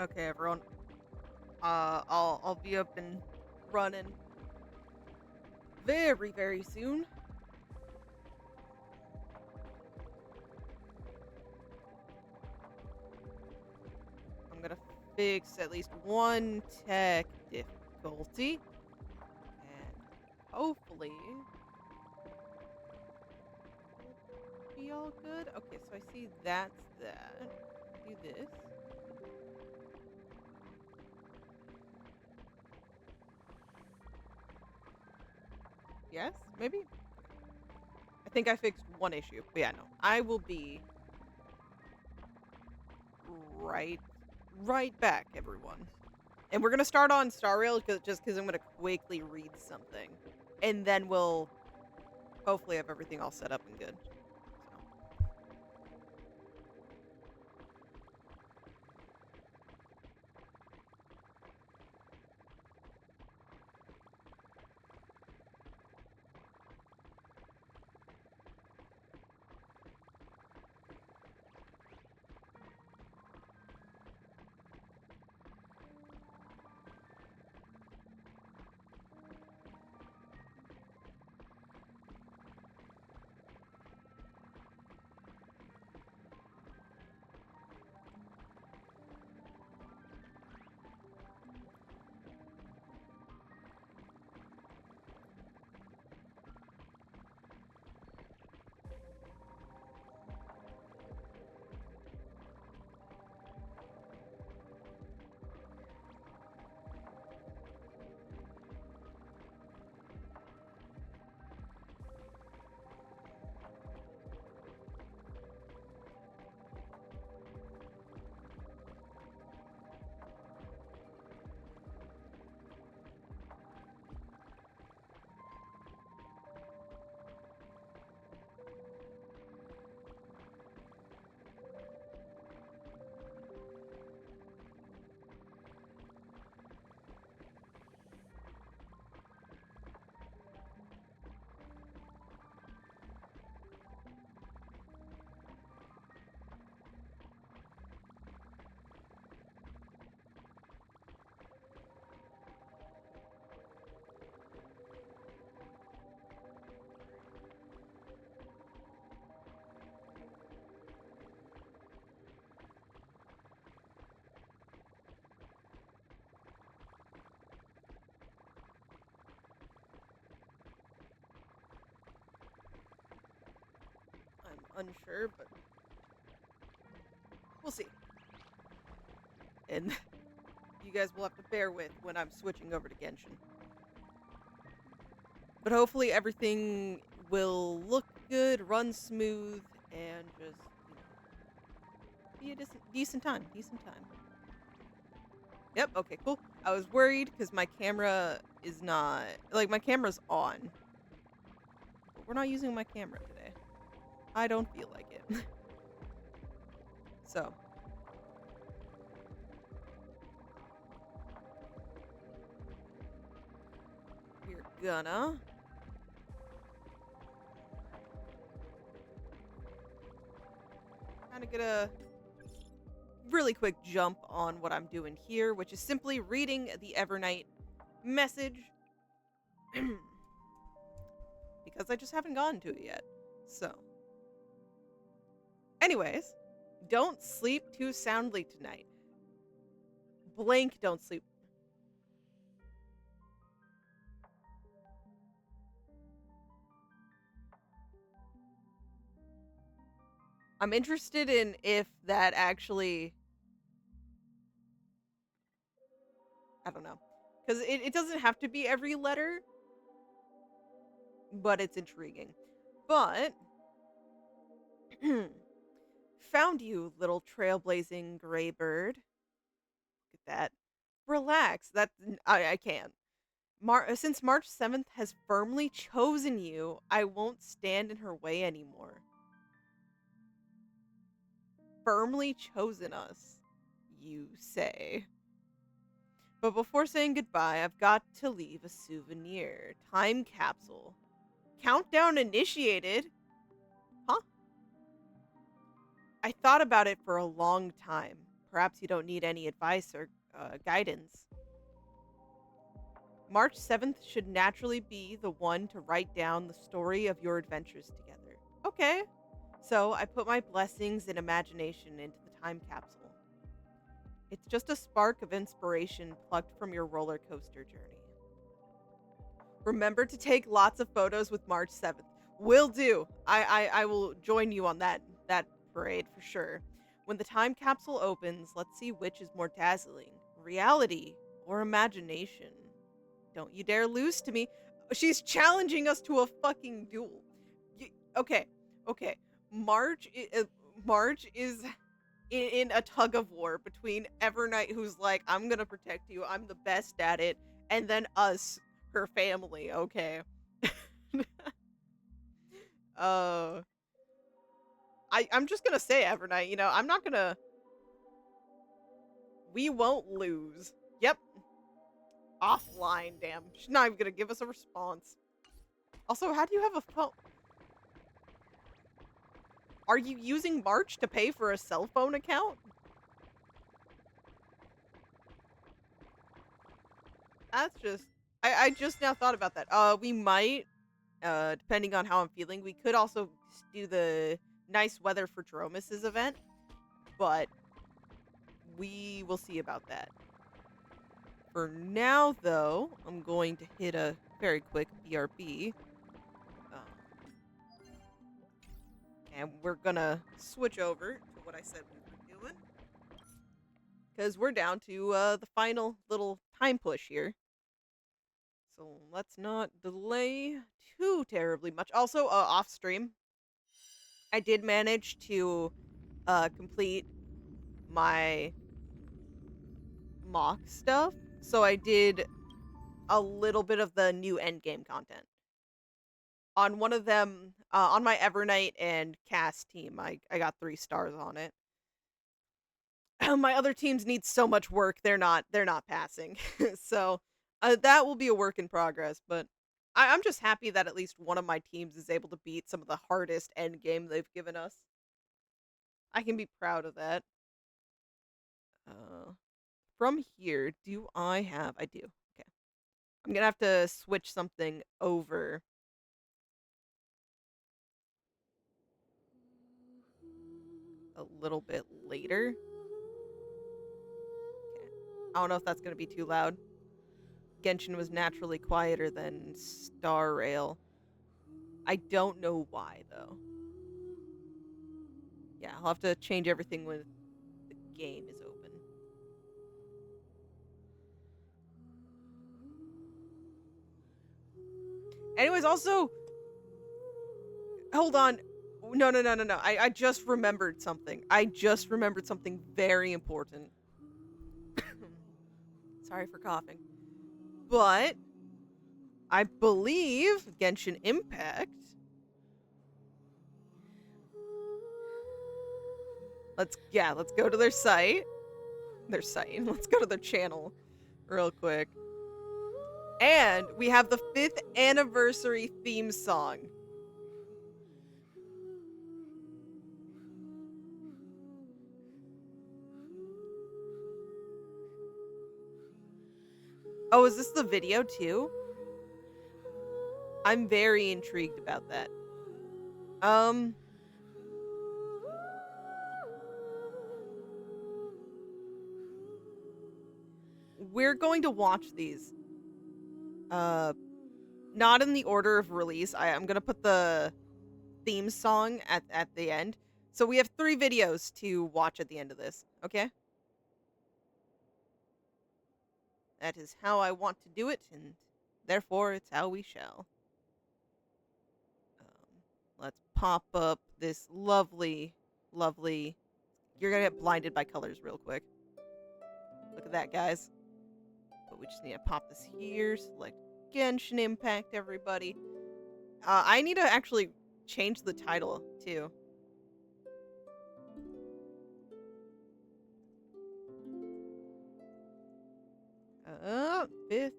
Okay, everyone. I'll be up and running very, very soon. I'm gonna fix at least one tech difficulty. And hopefully it'll be all good. Okay, so I see that's that. Do this. Yes, maybe? I think I fixed one issue. But yeah, no. I will be right back, everyone. And we're gonna start on Star Rail just because I'm gonna quickly read something. And then we'll hopefully have everything all set up and good. So. I'm unsure, but we'll see. And you guys will have to bear with when I'm switching over to Genshin. But hopefully everything will look good, run smooth, and just, be a decent time. Yep, okay, cool. I was worried because my camera is not, my camera's on. But we're not using my camera today. I don't feel like it. So. We're gonna kind of get a really quick jump on what I'm doing here, which is simply reading the Evernight message. Because I just haven't gotten to it yet. So. Anyways, don't sleep too soundly tonight. Blank, don't sleep. I'm interested in if that actually, I don't know. Because it doesn't have to be every letter, but it's intriguing. But, found you, little trailblazing gray bird. Look at that. Relax. I can't. Since March 7th has firmly chosen you, I won't stand in her way anymore. Firmly chosen us, you say. But before saying goodbye, I've got to leave a souvenir. Time capsule. Countdown initiated? Huh? I thought about it for a long time. perhaps you don't need any advice or guidance. March 7th should naturally be the one to write down the story of your adventures together. Okay. So I put my blessings and imagination into the time capsule. It's just a spark of inspiration plucked from your roller coaster journey. Remember to take lots of photos with March 7th. Will do. I will join you on that parade for sure. When the time capsule opens, let's see which is more dazzling, reality or imagination. Don't you dare lose to me. She's challenging us to a fucking duel. Okay. March is in a tug of war between Evernight, who's like, I'm gonna protect you, I'm the best at it, and then us, her family, okay? I'm just gonna say, Evernight, you know, I'm not gonna... We won't lose. Yep. Offline, damn. She's not even gonna give us a response. Also, how do you have a phone? Are you using March to pay for a cell phone account? That's just... I just now thought about that. We might, depending on how I'm feeling, we could also do the nice weather for Dromus's event, but we will see about that. For now, though, I'm going to hit a very quick BRB. And we're gonna switch over to what I said we were doing. Because we're down to the final little time push here. So let's not delay too terribly much. Also, off stream, I did manage to complete my mock stuff. So I did a little bit of the new endgame content. On one of them, on my Evernight and Cast team, I got 3 stars on it. My other teams need so much work, they're not passing. So that will be a work in progress, but I'm just happy that at least one of my teams is able to beat some of the hardest endgame they've given us. I can be proud of that. From here, do I have... I do. Okay. I'm gonna have to switch something over. A little bit later. Okay. I don't know if that's gonna be too loud. Genshin was naturally quieter than Star Rail. I don't know why, though. Yeah, I'll have to change everything when the game is open. Anyways, also... Hold on. No. I just remembered something. I just remembered something very important. Sorry for coughing. But I believe Genshin Impact... Let's go to their site. Let's go to their channel real quick. And we have the 5th anniversary theme song. Oh, is this the video too? I'm very intrigued about that. We're going to watch these. Not in the order of release. I'm gonna put the theme song at the end. So we have 3 videos to watch at the end of this, okay? That is how I want to do it, and therefore it's how we shall. Let's pop up this lovely... You're gonna get blinded by colors real quick. Look at that, guys. But we just need to pop this here. Select Genshin Impact, everybody. I need to actually change the title, too. Fifth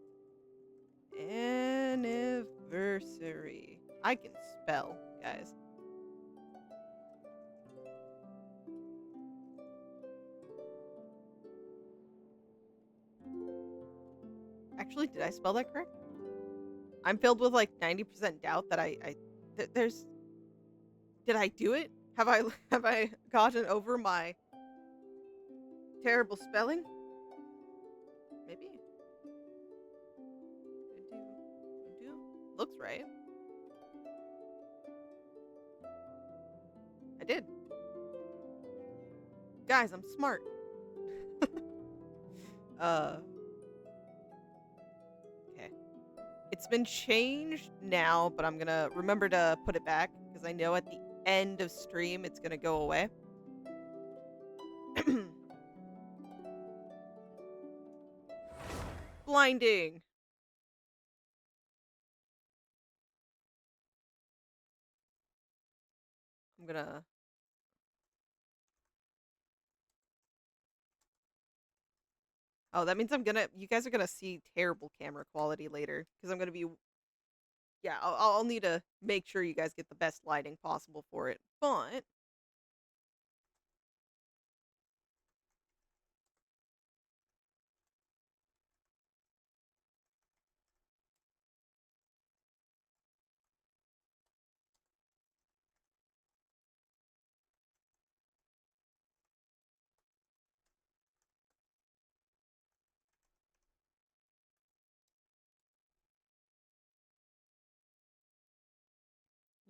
anniversary. I can spell, guys. Actually, did I spell that correct? I'm filled with like 90% doubt that there's. Did I do it? Have I have I gotten over my terrible spelling? Maybe. Do. Looks right. I did. Guys, I'm smart. Okay. It's been changed now, but I'm gonna remember to put it back because I know at the end of stream it's gonna go away. Blinding. I'm gonna. Oh, that means you guys are gonna see terrible camera quality later because I'm gonna be. Yeah, I'll need to make sure you guys get the best lighting possible for it, but.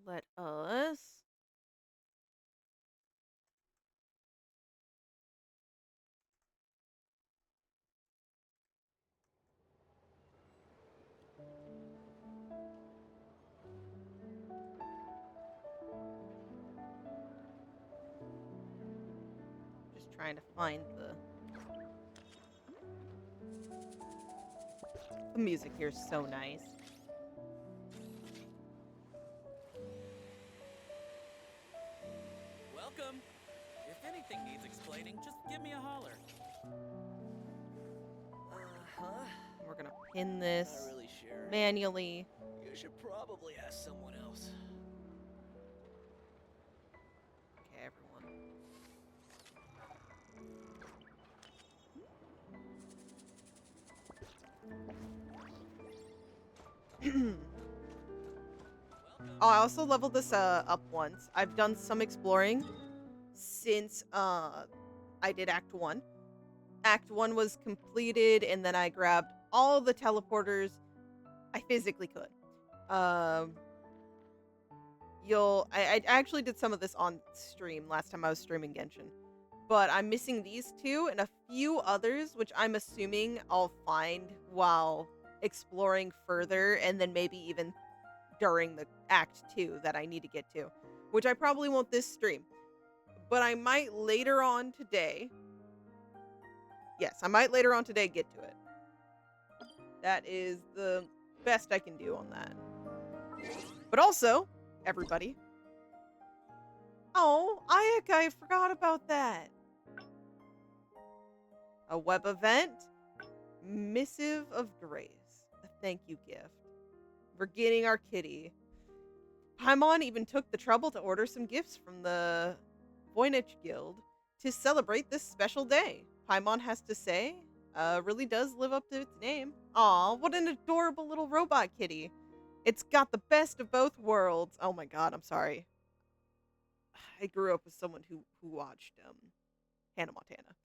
Let us. Just trying to find the music here is so nice. Welcome. If anything needs explaining, just give me a holler. We're gonna pin this Not really sure. manually. You should probably ask someone else. Okay, everyone. Oh, I also leveled this up once. I've done some exploring since I did Act 1. Act 1 was completed, and then I grabbed all the teleporters I physically could. I actually did some of this on stream last time I was streaming Genshin. But I'm missing these two and a few others, which I'm assuming I'll find while exploring further, and then maybe even during the Act 2 that I need to get to. Which I probably won't this stream. But I might later on today. Yes, I might later on today get to it. That is the best I can do on that. But also, everybody. Oh, Ayaka, I forgot about that. A web event. Missive of Grace. A thank you gift. For getting our kitty. Paimon even took the trouble to order some gifts from the Voynich Guild to celebrate this special day. Paimon has to say, really does live up to its name. Aw, what an adorable little robot kitty. It's got the best of both worlds. Oh my god, I'm sorry. I grew up with someone who watched Hannah Montana.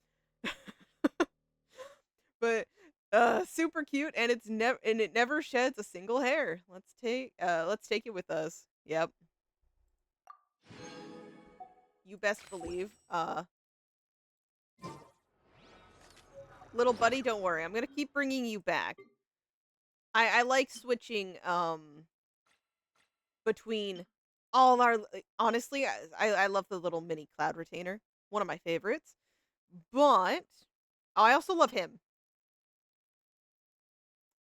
But super cute, and it never sheds a single hair. Let's take it with us. Yep. You best believe. Little buddy, don't worry. I'm gonna keep bringing you back. I like switching between all our. Honestly, I love the little mini cloud retainer. One of my favorites. But I also love him.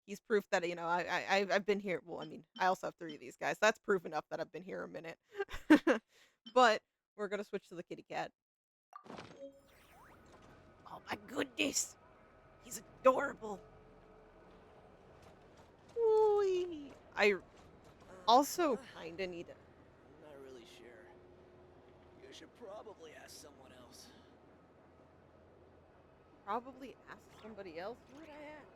He's proof that I've been here. Well, I mean, I also have 3 of these guys. That's proof enough that I've been here a minute. But we're gonna switch to the kitty cat. Oh my goodness, he's adorable. Ooh, I also kinda need to. I'm not really sure. You should probably ask someone else. Probably ask somebody else. Who would I ask?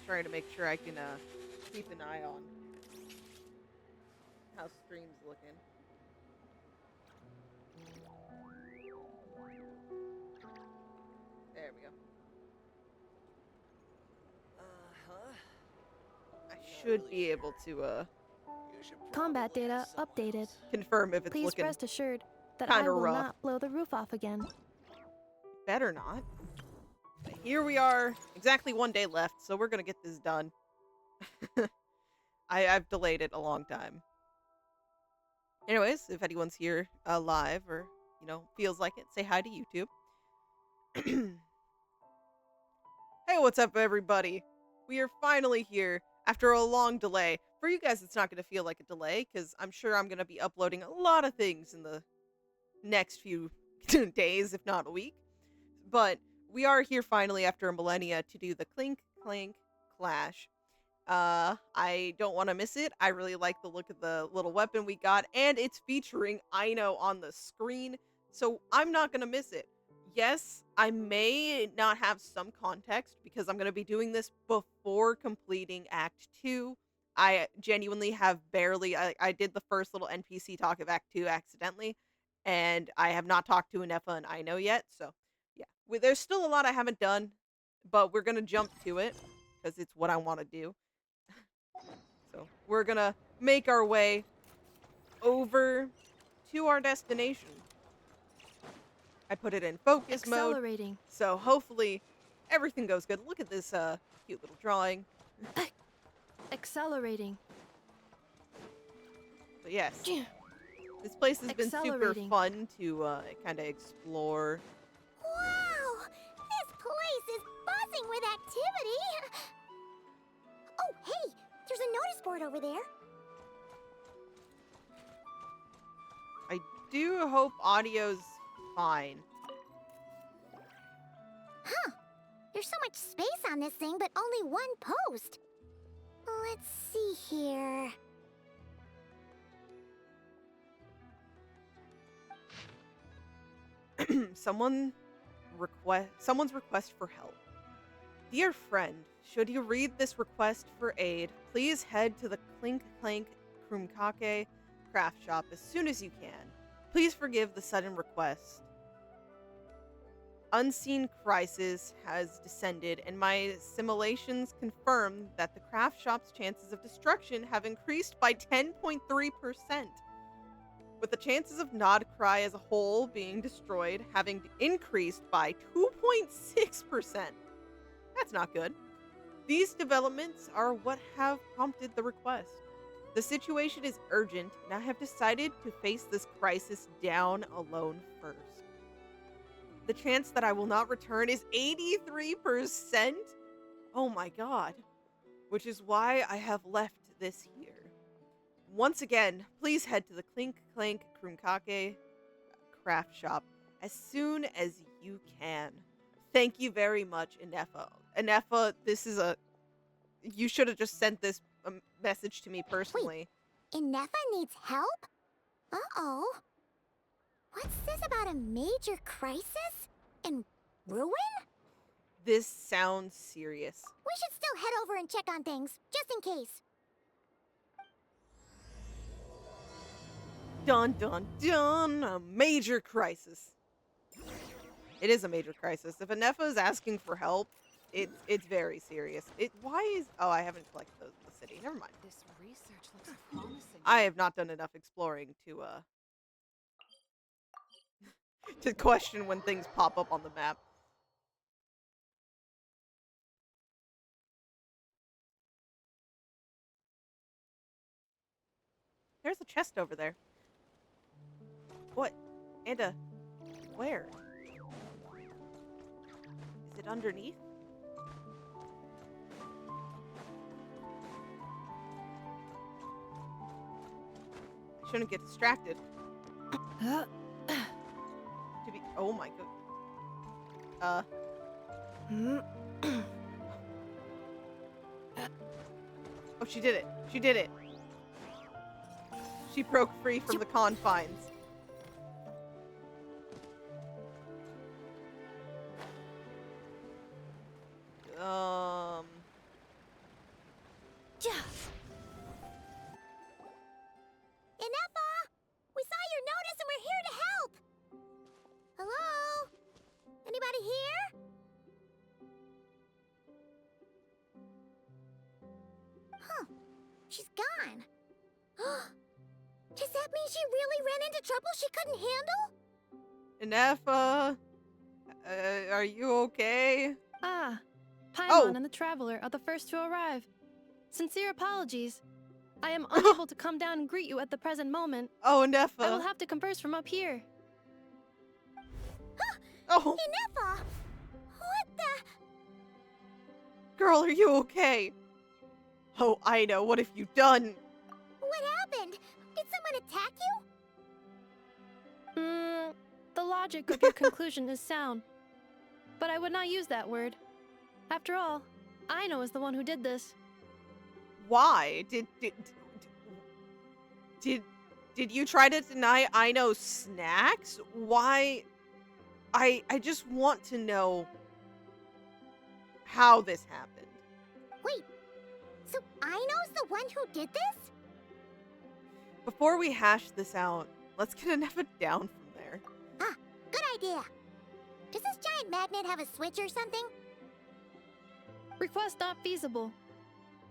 trying to make sure I can keep an eye on how stream's looking. There we go. Huh? I should be able to You should Combat probably data ask someone updated. else. confirm if it's Please looking rest assured that kinda I will rough. not blow the roof off again. better not. But here we are, exactly 1 day left, so we're gonna get this done. I've delayed it a long time. Anyways, if anyone's here live or, you know, feels like it, say hi to YouTube. Hey, what's up, everybody? We are finally here after a long delay. For you guys, it's not going to feel like a delay, because I'm sure I'm going to be uploading a lot of things in the next few days, if not a week. But we are here finally after a millennia to do the Clink Clank Clash. I don't want to miss it. I really like the look of the little weapon we got, and it's featuring Aino on the screen, so I'm not going to miss it. Yes, I may not have some context because I'm going to be doing this before completing Act 2. I genuinely have barely, I did the first little NPC talk of Act 2 accidentally, and I have not talked to Ineffa and Aino yet, so yeah. There's still a lot I haven't done, but we're going to jump to it because it's what I want to do. So we're going to make our way over to our destination. I put it in focus mode, Accelerating. so hopefully everything goes good. Look at this cute little drawing. Accelerating. But yes, this place has been super Accelerating. fun to kind of explore. Wow! This place is buzzing with activity! Oh, hey! There's a notice board over there. I do hope audio's fine. Huh. There's so much space on this thing, but only one post. Let's see here. Someone's request for help. Dear friend, should you read this request for aid, please head to the Clink Clank Krumkake craft shop as soon as you can. Please forgive the sudden request. Unseen crisis has descended, and my simulations confirm that the craft shop's chances of destruction have increased by 10.3%. With the chances of Nod Cry as a whole being destroyed having increased by 2.6%. That's not good. These developments are what have prompted the request. The situation is urgent, and I have decided to face this crisis down alone first. The chance that I will not return is 83%? Oh my god. Which is why I have left this here. Once again, please head to the Clink Clank Krumkake craft shop as soon as you can. Thank you very much, Ineffa. Ineffa, this is a... You should have just sent this message to me personally. Ineffa needs help? Uh-oh. What's this about a major crisis? And ruin? This sounds serious. We should still head over and check on things, just in case. Dun dun dun! A major crisis. It is a major crisis. If Ineffa is asking for help, it's very serious. Why is... Oh, I haven't collected those in the city. Never mind. This research looks promising. I have not done enough exploring to to question when things pop up on the map. There's a chest over there. What? And where? Is it underneath? I shouldn't get distracted. To be... Oh my god. Oh, she did it. She did it. She broke free from the confines. of trouble she couldn't handle? Ineffa, are you okay? Ah, Paimon Oh. and the Traveler are the first to arrive. Sincere apologies. I am unable to come down and greet you at the present moment. Oh, I will Ineffa. have to converse from up here. Oh, Ineffa! What the? girl, are you okay? Oh, Aino, what have you done? What happened? Did someone attack you? The logic of your conclusion is sound. But I would not use that word. After all, Aino is the one who did this. Why? Did you try to deny Aino snacks? Why? I just want to know how this happened. Wait, so Aino's the one who did this? Before we hash this out, let's get Ineffa down from there. Ah, good idea. Does this giant magnet have a switch or something? Request not feasible.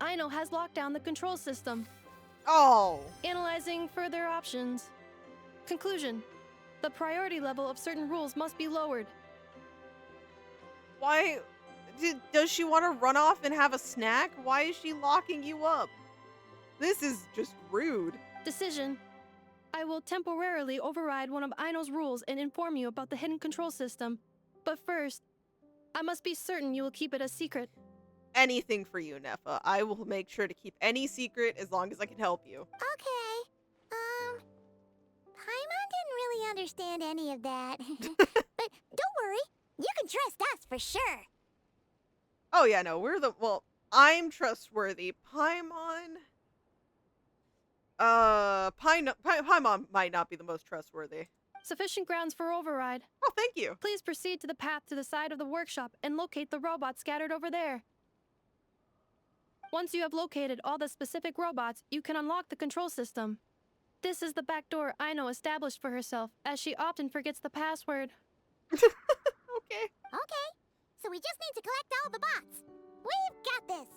Aino has locked down the control system. Oh, Analyzing further options. Conclusion. The priority level of certain rules must be lowered. why? Does she want to run off and have a snack? Why is she locking you up? This is just rude. Decision. I will temporarily override one of Aino's rules and inform you about the hidden control system. But first, I must be certain you will keep it a secret. Anything for you, Ineffa. I will make sure to keep any secret as long as I can help you. Okay. Paimon didn't really understand any of that. But don't worry, you can trust us for sure. Oh yeah, no, I'm trustworthy. Paimon might not be the most trustworthy. Sufficient grounds for override. Oh, thank you. Please proceed to the path to the side of the workshop and locate the robots scattered over there. Once you have located all the specific robots, you can unlock the control system. This is the back door Aino established for herself, as she often forgets the password. Okay. Okay, so we just need to collect all the bots. We've got this.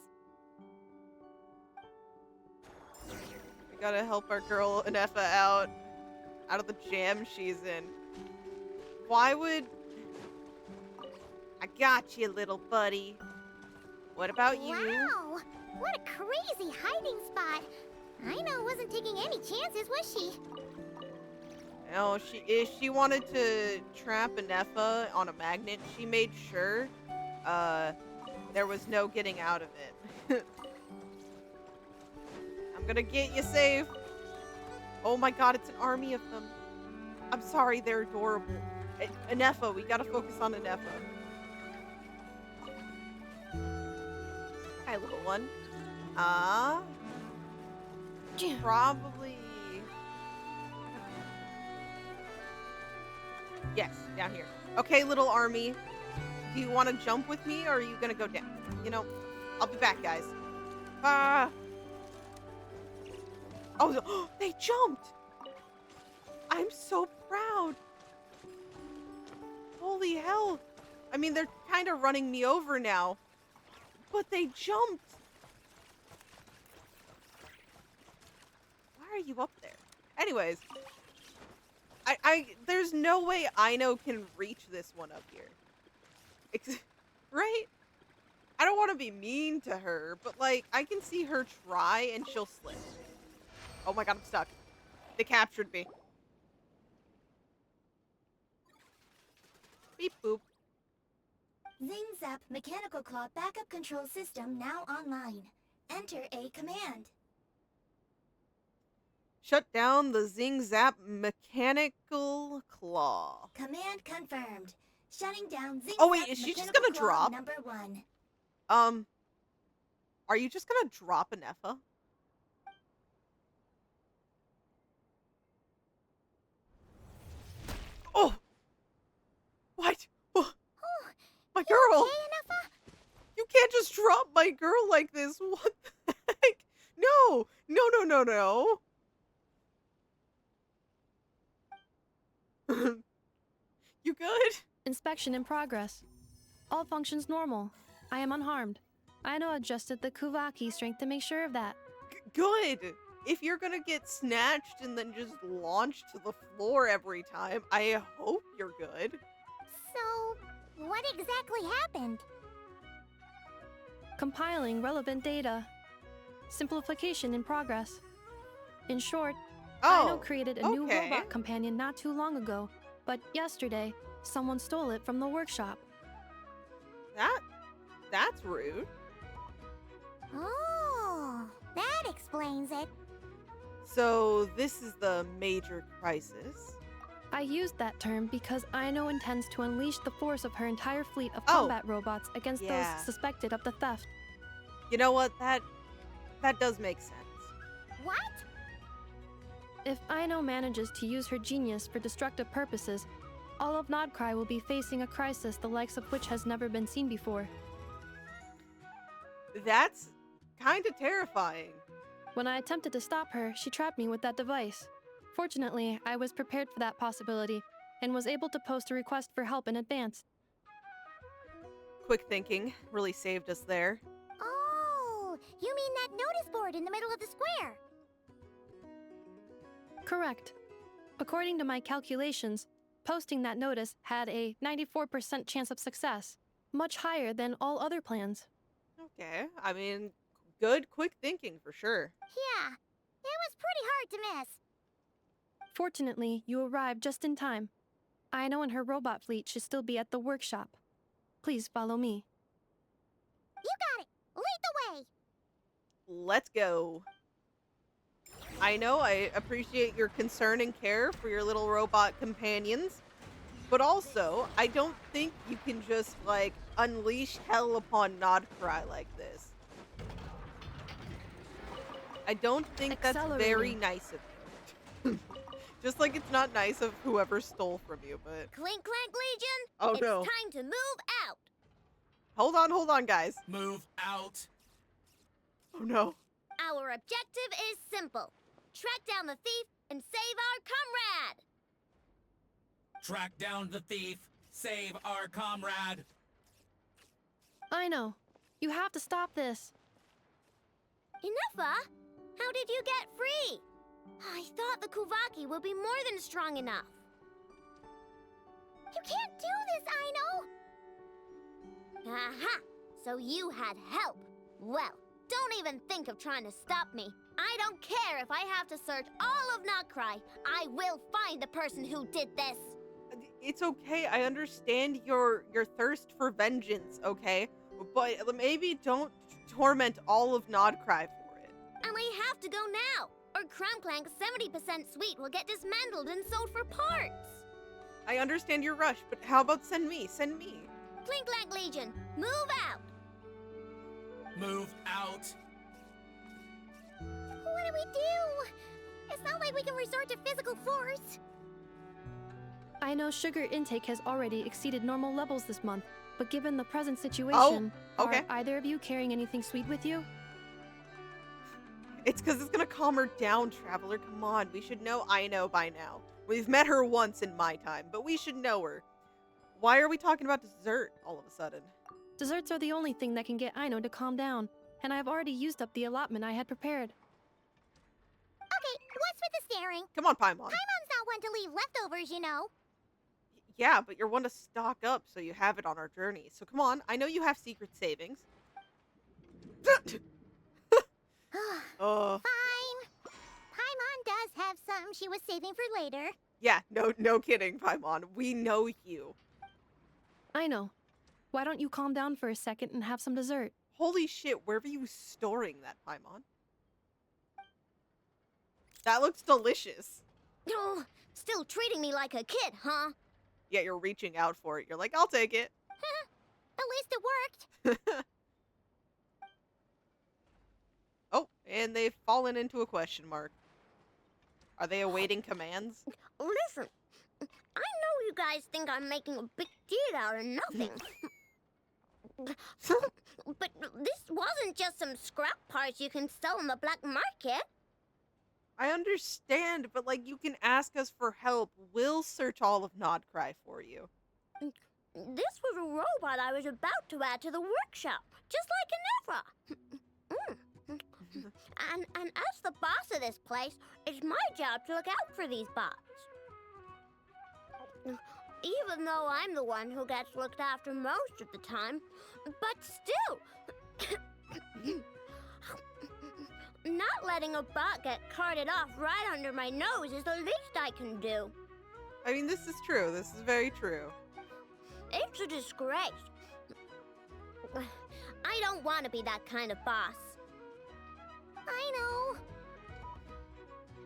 We gotta help our girl Ineffa out of the jam she's in. Why would... I got you, little buddy. What about you? Wow, what a crazy hiding spot. Aino wasn't taking any chances, was she? No, if she wanted to trap Ineffa on a magnet, she made sure there was no getting out of it. I'm gonna get you safe. Oh my god, it's an army of them. I'm sorry, they're adorable. Ineffa, we gotta focus on Ineffa. Hi, little one. Probably... Yes, down here. Okay, little army. Do you want to jump with me, or are you gonna go down? You know, I'll be back, guys. Oh, they jumped! I'm so proud. Holy hell. I mean, they're kind of running me over now, but they jumped. Why are you up there? Anyways, there's no way Aino can reach this one up here. Right? I don't want to be mean to her, but like, I can see her try and she'll slip. Oh my god, I'm stuck. They captured me. Beep boop. Zing Zap Mechanical Claw Backup Control System now online. Enter a command. Shut down the Zing Zap Mechanical Claw. Command confirmed. Shutting down Zing Oh wait, Zap is she just Mechanical gonna Claw drop? Number 1. Are you just gonna drop Ineffa? Oh! What? Oh, my girl! Hey, Ineffa? You can't just drop my girl like this. What the heck? No! No, no, no, no. You good? Inspection in progress. All functions normal. I am unharmed. Aino adjusted the Kuvaki strength to make sure of that. Good. if you're gonna get snatched and then just launched to the floor every time, I hope you're good. So, what exactly happened? Compiling relevant data. Simplification in progress. In short, Oh, Aino created a new okay. robot companion not too long ago, but yesterday, someone stole it from the workshop. That's rude. Oh, that explains it. So this is the major crisis. I used that term because Aino intends to unleash the force of her entire fleet of Oh. combat robots against Yeah. those suspected of the theft. You know what? That does make sense. What? If Aino manages to use her genius for destructive purposes, all of Nodcry will be facing a crisis the likes of which has never been seen before. That's kind of terrifying. When I attempted to stop her, she trapped me with that device. Fortunately, I was prepared for that possibility and was able to post a request for help in advance. Quick thinking really saved us there. Oh, you mean that notice board in the middle of the square? Correct. According to my calculations, posting that notice had a 94% chance of success, much higher than all other plans. Okay, I mean, good quick thinking for sure. Yeah, it was pretty hard to miss. Fortunately, you arrived just in time. Aino and her robot fleet should still be at the workshop. Please follow me. You got it. Lead the way. Let's go. I know I appreciate your concern and care for your little robot companions, but also, I don't think you can just, like, unleash hell upon Nodcry like this. I don't think that's very Accelerating. nice of you. Just like it's not nice of whoever stole from you, but... Clink Clank Legion, Oh, it's no. time to move out. Hold on, guys. Move out. Oh, no. Our objective is simple. Track down the thief and save our comrade. Track down the thief. Save our comrade. Aino, you have to stop this. Ineffa, how did you get free? I thought the Kuvaki would be more than strong enough. You can't do this, Aino! Aha! So you had help. Well, don't even think of trying to stop me. I don't care if I have to search all of Nodcry. I will find the person who did this. It's okay. I understand your thirst for vengeance, okay? But maybe don't torment all of Nodcry for it. And I have to go now, or Crown Clank's 70% suite will get dismantled and sold for parts. I understand your rush, but how about send me? Send me. Clink Clank Legion, move out! Move out. What do we do? It's not like we can resort to physical force. Aino's sugar intake has already exceeded normal levels this month, but given the present situation, okay. are either of you carrying anything sweet with you? It's because it's gonna calm her down, Traveler. Come on, we should know Aino by now. We've met her once in my time, but we should know her. Why are we talking about dessert all of a sudden? Desserts are the only thing that can get Aino to calm down, and I have already used up the allotment I had prepared. Okay, what's with the staring? Come on, Paimon. Paimon's not one to leave leftovers, you know. Yeah, but you're one to stock up so you have it on our journey. So come on, I know you have secret savings. Fine. Paimon does have some she was saving for later. Yeah, no kidding, Paimon. We know you. Aino, why don't you calm down for a second and have some dessert? Holy shit, where were you storing that, Paimon? That looks delicious. Oh, still treating me like a kid, huh? Yeah, you're reaching out for it. You're like, I'll take it. At least it worked. Oh, and they've fallen into a question mark. Are they awaiting commands? Listen, I know you guys think I'm making a big deal out of nothing. But this wasn't just some scrap parts you can sell on the black market. I understand, but like, you can ask us for help. We'll search all of Nodcry for you. This was a robot I was about to add to the workshop, just like Ineffa. And as the boss of this place, it's my job to look out for these bots. Even though I'm the one who gets looked after most of the time. But still, not letting a bot get carted off right under my nose is the least I can do. I mean, this is true. This is very true. It's a disgrace. I don't want to be that kind of boss. I know.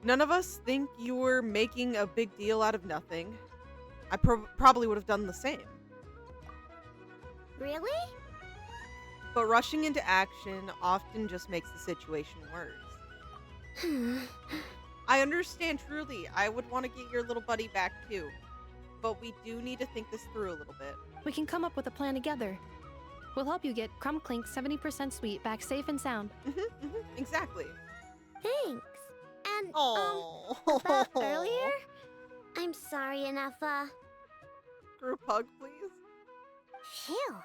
None of us think you were making a big deal out of nothing. I probably would have done the same. Really? But rushing into action often just makes the situation worse. I understand truly. I would want to get your little buddy back too. But we do need to think this through a little bit. We can come up with a plan together. We'll help you get Crumb Clink's 70% sweet back safe and sound. Exactly. Thanks. And, Oh. about earlier? I'm sorry, Ineffa. Group hug, please. Phew.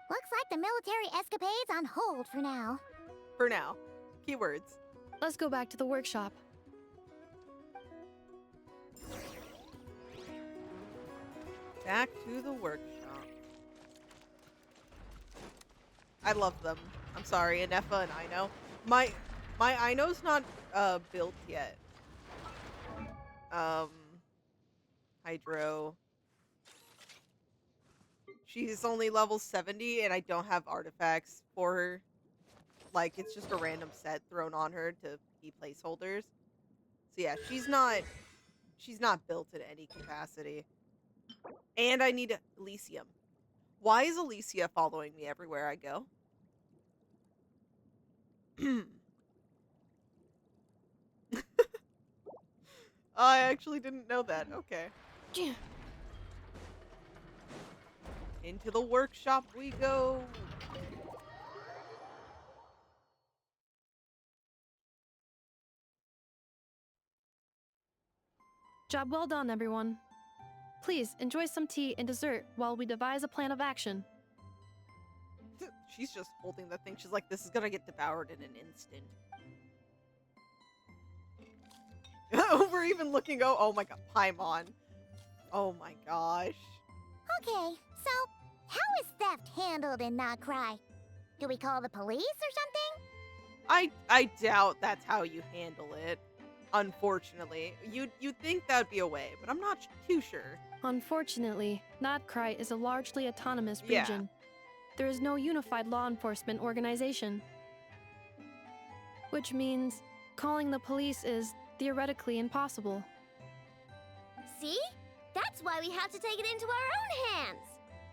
Looks like the military escapade's on hold for now. For now. Keywords. Let's go back to the workshop. Back to the workshop. I love them. I'm sorry, Ineffa and Aino. My Aino's not built yet. Hydro. She's only level 70 and I don't have artifacts for her. Like, it's just a random set thrown on her to be placeholders. So yeah, she's not built in any capacity. And I need Elysium. Why is Alicia following me everywhere I go? I actually didn't know that. Okay. Into the workshop we go. Job well done, everyone. Please enjoy some tea and dessert while we devise a plan of action. She's just holding the thing. She's like, this is gonna get devoured in an instant. We're even looking, oh my god, Paimon. Oh my gosh. Okay, so how is theft handled in Not Cry? Do we call the police or something? I doubt that's how you handle it. Unfortunately. You'd think that would be a way, but I'm not too sure. Unfortunately, Notcry is a largely autonomous Yeah. region. There is no unified law enforcement organization. Which means calling the police is theoretically impossible. See? That's why we have to take it into our own hands.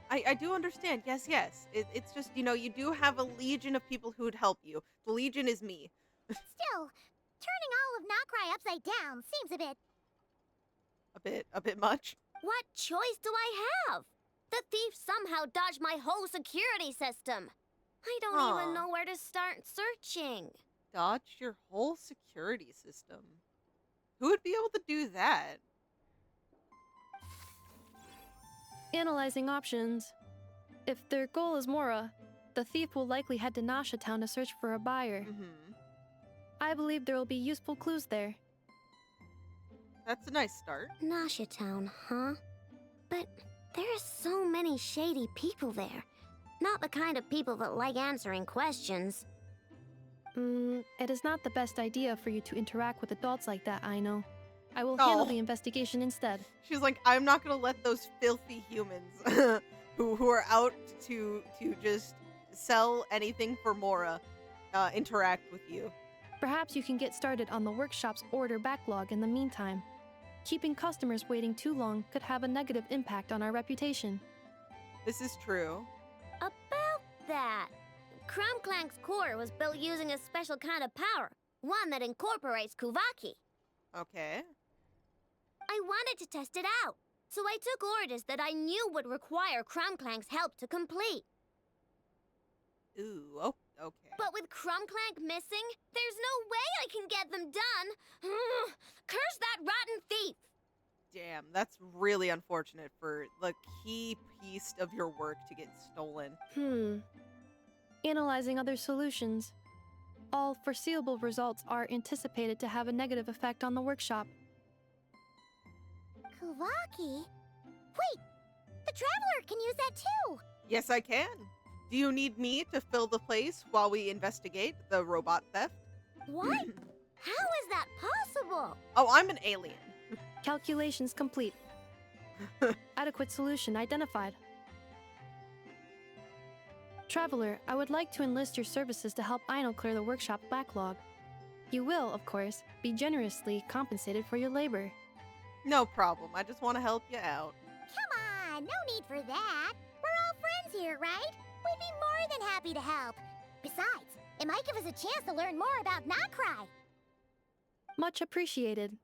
I do understand. Yes. It's just, you do have a legion of people who would help you. The legion is me. Still, turning all of Not Cry upside down seems A bit much. What choice do I have? The thief somehow dodged my whole security system. I don't even know where to start searching. Dodged your whole security system. Who would be able to do that? Analyzing options. If their goal is Mora, the thief will likely head to Nasha Town to search for a buyer. I believe there will be useful clues there. That's a nice start. Nasha Town, huh? But there are so many shady people there. Not the kind of people that like answering questions. It is not the best idea for you to interact with adults like that, Aino. I will handle the investigation instead. She's like, I'm not gonna let those filthy humans who are out to just sell anything for Mora interact with you. Perhaps you can get started on the workshop's order backlog in the meantime. Keeping customers waiting too long could have a negative impact on our reputation. This is true. About that, Crumclank's core was built using a special kind of power, one that incorporates Kuvaki. Okay. I wanted to test it out, so I took orders that I knew would require Crumclank's help to complete. Ooh, oh, okay. But with Crumclank missing, there's no way I can get them done. Curse that rotten thief! Damn, that's really unfortunate for the key piece of your work to get stolen. Analyzing other solutions. all foreseeable results are anticipated to have a negative effect on the workshop. Kuvaki? Wait! The Traveler can use that too! Yes, I can. Do you need me to fill the place while we investigate the robot theft? What? How is that possible? Oh, I'm an alien. Calculations complete. Adequate solution identified. Traveler, I would like to enlist your services to help Aino clear the workshop backlog. You will, of course, be generously compensated for your labor. No problem. I just want to help you out. Come on, no need for that. We're all friends here, right? We'd be more than happy to help. Besides, it might give us a chance to learn more about Nocry. Much appreciated.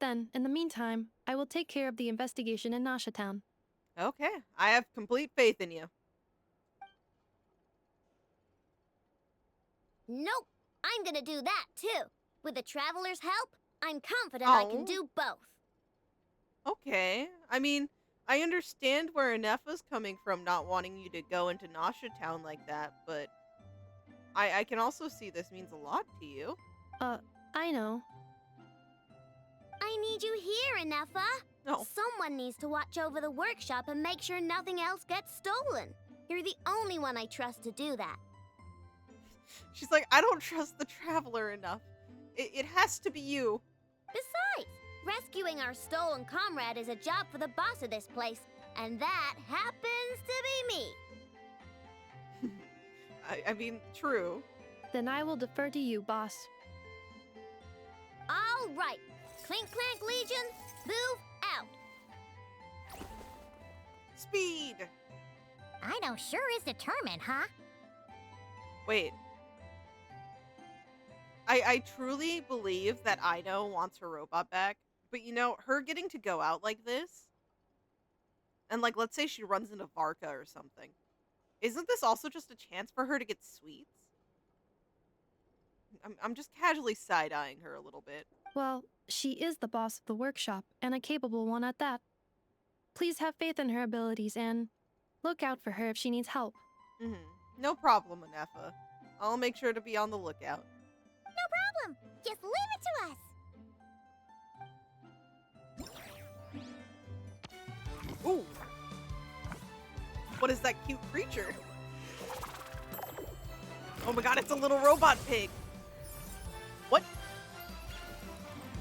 Then, in the meantime, I will take care of the investigation in Nasha Town. Okay, I have complete faith in you. Nope. I'm gonna do that too. With the Traveler's help, I'm confident I can do both. Okay. I mean, I understand where Ineffa's coming from not wanting you to go into Nasha Town like that, but I can also see this means a lot to you. I know. I need you here, Ineffa. No. Someone needs to watch over the workshop and make sure nothing else gets stolen. You're the only one I trust to do that. She's like, I don't trust the Traveler enough. It has to be you. Besides, rescuing our stolen comrade is a job for the boss of this place, and that happens to be me. I mean, true. Then I will defer to you, boss. All right. Clink Clank Legion, move out. Speed! Aino sure is determined, huh? Wait. I truly believe that Aino wants her robot back, but you know, her getting to go out like this, and like, let's say she runs into Varka or something, isn't this also just a chance for her to get sweets? I'm just casually side-eyeing her a little bit. Well, she is the boss of the workshop, and a capable one at that. Please have faith in her abilities and look out for her if she needs help. No problem, Ineffa. I'll make sure to be on the lookout. No problem. Just leave it to us. Ooh! What is that cute creature? Oh my god, it's a little robot pig! What?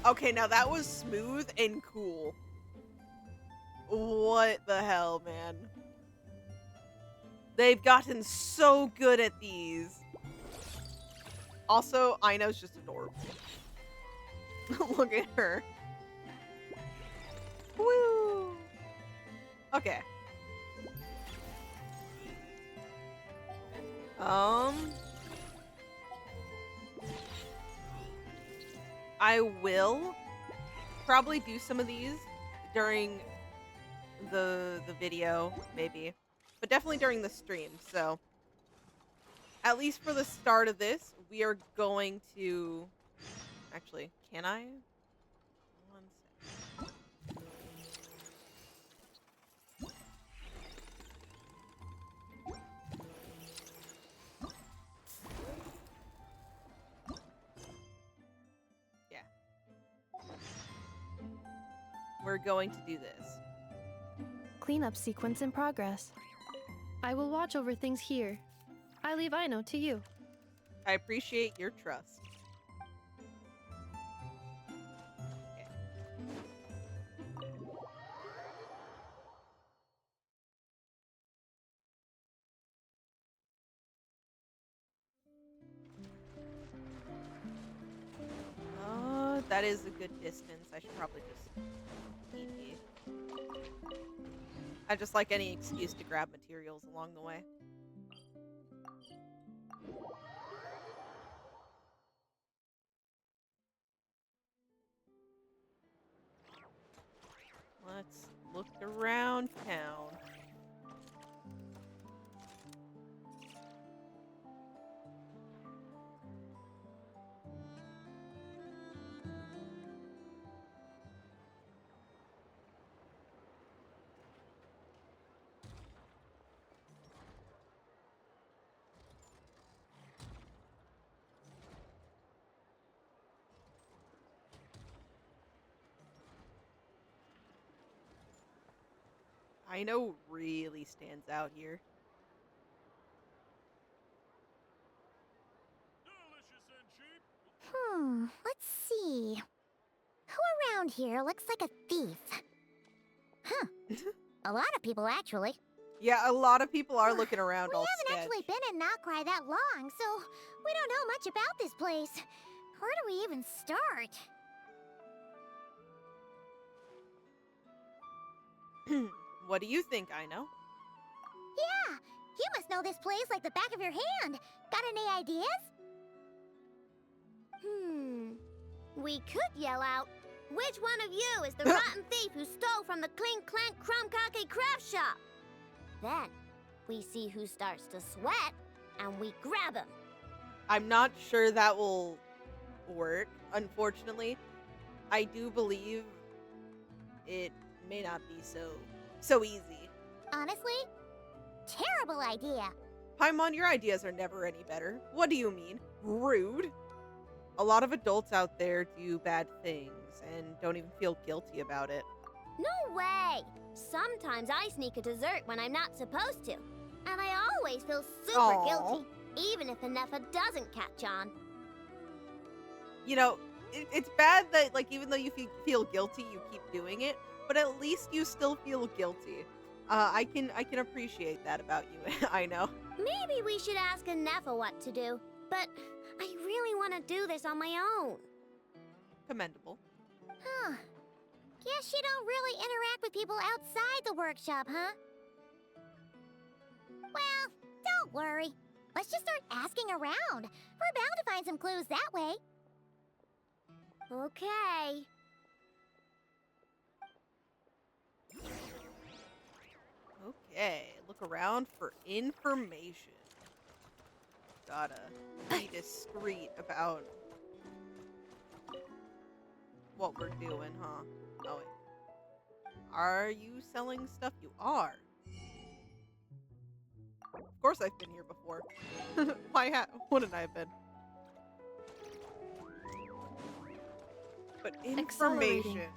Okay, now that was smooth and cool. What the hell, man? They've gotten so good at these. Also, Aino's just adorable. Look at her. Woo! Okay. I will probably do some of these during the video, maybe. But definitely during the stream, so at least for the start of this, we are going to... Actually, can I? One sec. Yeah. We're going to do this. Cleanup sequence in progress. I will watch over things here. I leave Aino to you. I appreciate your trust. Okay. That is a good distance. I should probably just TP. I just like any excuse to grab materials along the way. Let's look around town. Aino really stands out here. Let's see. Who around here looks like a thief? Huh. A lot of people, actually. Yeah, a lot of people are looking around We all haven't sketch. actually been in Nocry that long, so we don't know much about this place. Where do we even start? What do you think, Aino? Yeah, you must know this place like the back of your hand. Got any ideas? We could yell out, which one of you is the rotten thief who stole from the Clink Clank Crumkake craft shop? Then, we see who starts to sweat, and we grab him. I'm not sure that will work, unfortunately. I do believe it may not be so easy. Honestly, terrible idea. Paimon, your ideas are never any better. What do you mean? Rude? A lot of adults out there do bad things and don't even feel guilty about it. No way! Sometimes I sneak a dessert when I'm not supposed to. And I always feel super Aw. guilty, even if Ineffa doesn't catch on. You know, it's bad that, like, even though you feel guilty, you keep doing it, but at least you still feel guilty. I can appreciate that about you, I know. Maybe we should ask Ineffa what to do, but I really want to do this on my own. Commendable. Huh. Guess you don't really interact with people outside the workshop, huh? Well, don't worry. Let's just start asking around. We're bound to find some clues that way. Okay. Okay, look around for information. Gotta be discreet about what we're doing, huh? Oh, wait. Are you selling stuff? You are. Of course I've been here before. Why wouldn't I have been? But information. Accelerating.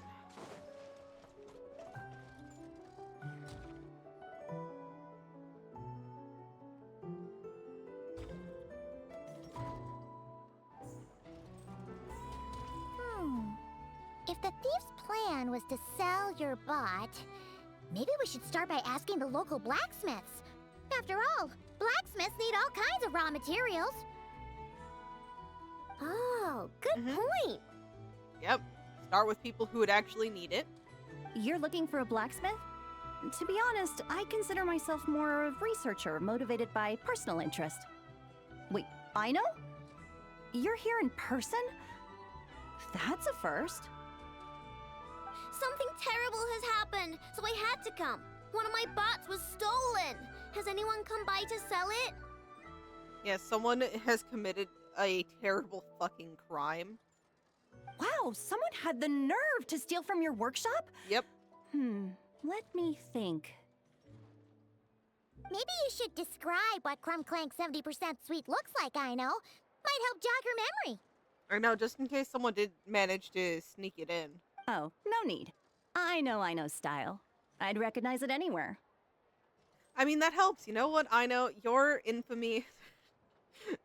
If the thief's plan was to sell your bot, maybe we should start by asking the local blacksmiths. After all, blacksmiths need all kinds of raw materials. Oh, good point. Yep. Start with people who would actually need it. You're looking for a blacksmith? To be honest, I consider myself more a researcher motivated by personal interest. Wait, Aino? You're here in person? That's a first. Something terrible has happened, so I had to come. One of my bots was stolen. Has anyone come by to sell it? Yeah, someone has committed a terrible fucking crime. Wow, someone had the nerve to steal from your workshop? Yep. Let me think. Maybe you should describe what Crumb Clank 70% sweet looks like, Aino. Might help jog your memory. Or no, just in case someone did manage to sneak it in. Oh, no need. I know Aino's style. I'd recognize it anywhere. I mean, that helps. You know what, Aino? Your infamy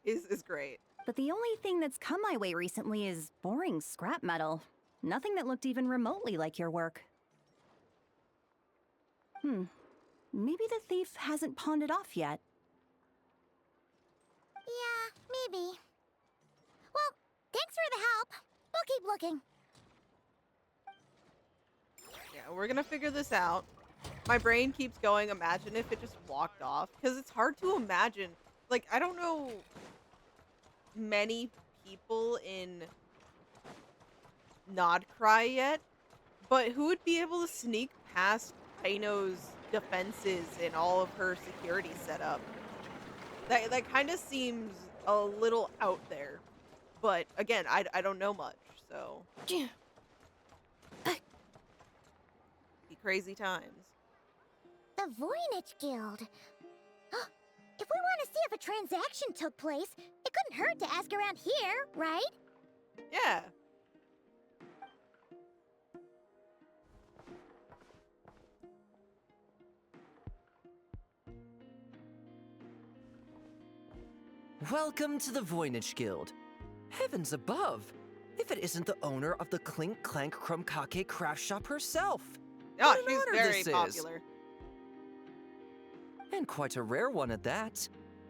is great. But the only thing that's come my way recently is boring scrap metal. Nothing that looked even remotely like your work. Maybe the thief hasn't pawned it off yet. Yeah, maybe. Well, thanks for the help. We'll keep looking. Yeah, we're gonna figure this out. My brain keeps going, imagine if it just walked off. Because it's hard to imagine. Like, I don't know many people in Nodcry yet, but who would be able to sneak past Aino's defenses and all of her security setup? That kind of seems a little out there. But again, I don't know much, so be crazy times. The Voynich Guild. If we want to see if a transaction took place, it couldn't hurt to ask around here, right? Yeah. Welcome to the Voynich Guild. Heavens above! If it isn't the owner of the Clink Clank Krumkake craft shop herself! Oh, What an she's honor very this is. popular. And quite a rare one at that.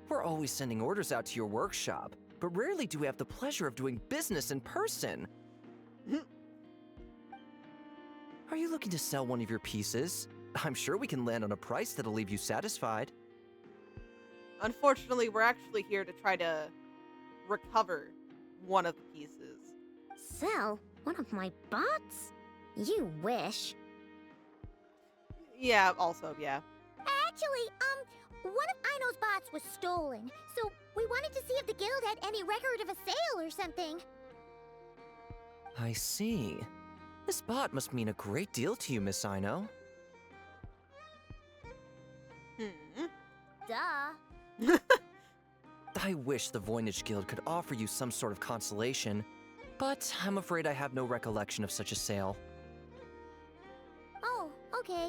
We're always sending orders out to your workshop, but rarely do we have the pleasure of doing business in person. Are you looking to sell one of your pieces? I'm sure we can land on a price that'll leave you satisfied. Unfortunately, we're actually here to try to recover one of the pieces. Sell one of my bots? You wish. Yeah, also, yeah. Actually, one of Aino's bots was stolen, so we wanted to see if the guild had any record of a sale or something. I see. This bot must mean a great deal to you, Miss Aino. Duh. I wish the Voynich Guild could offer you some sort of consolation, but I'm afraid I have no recollection of such a sale. Oh, okay.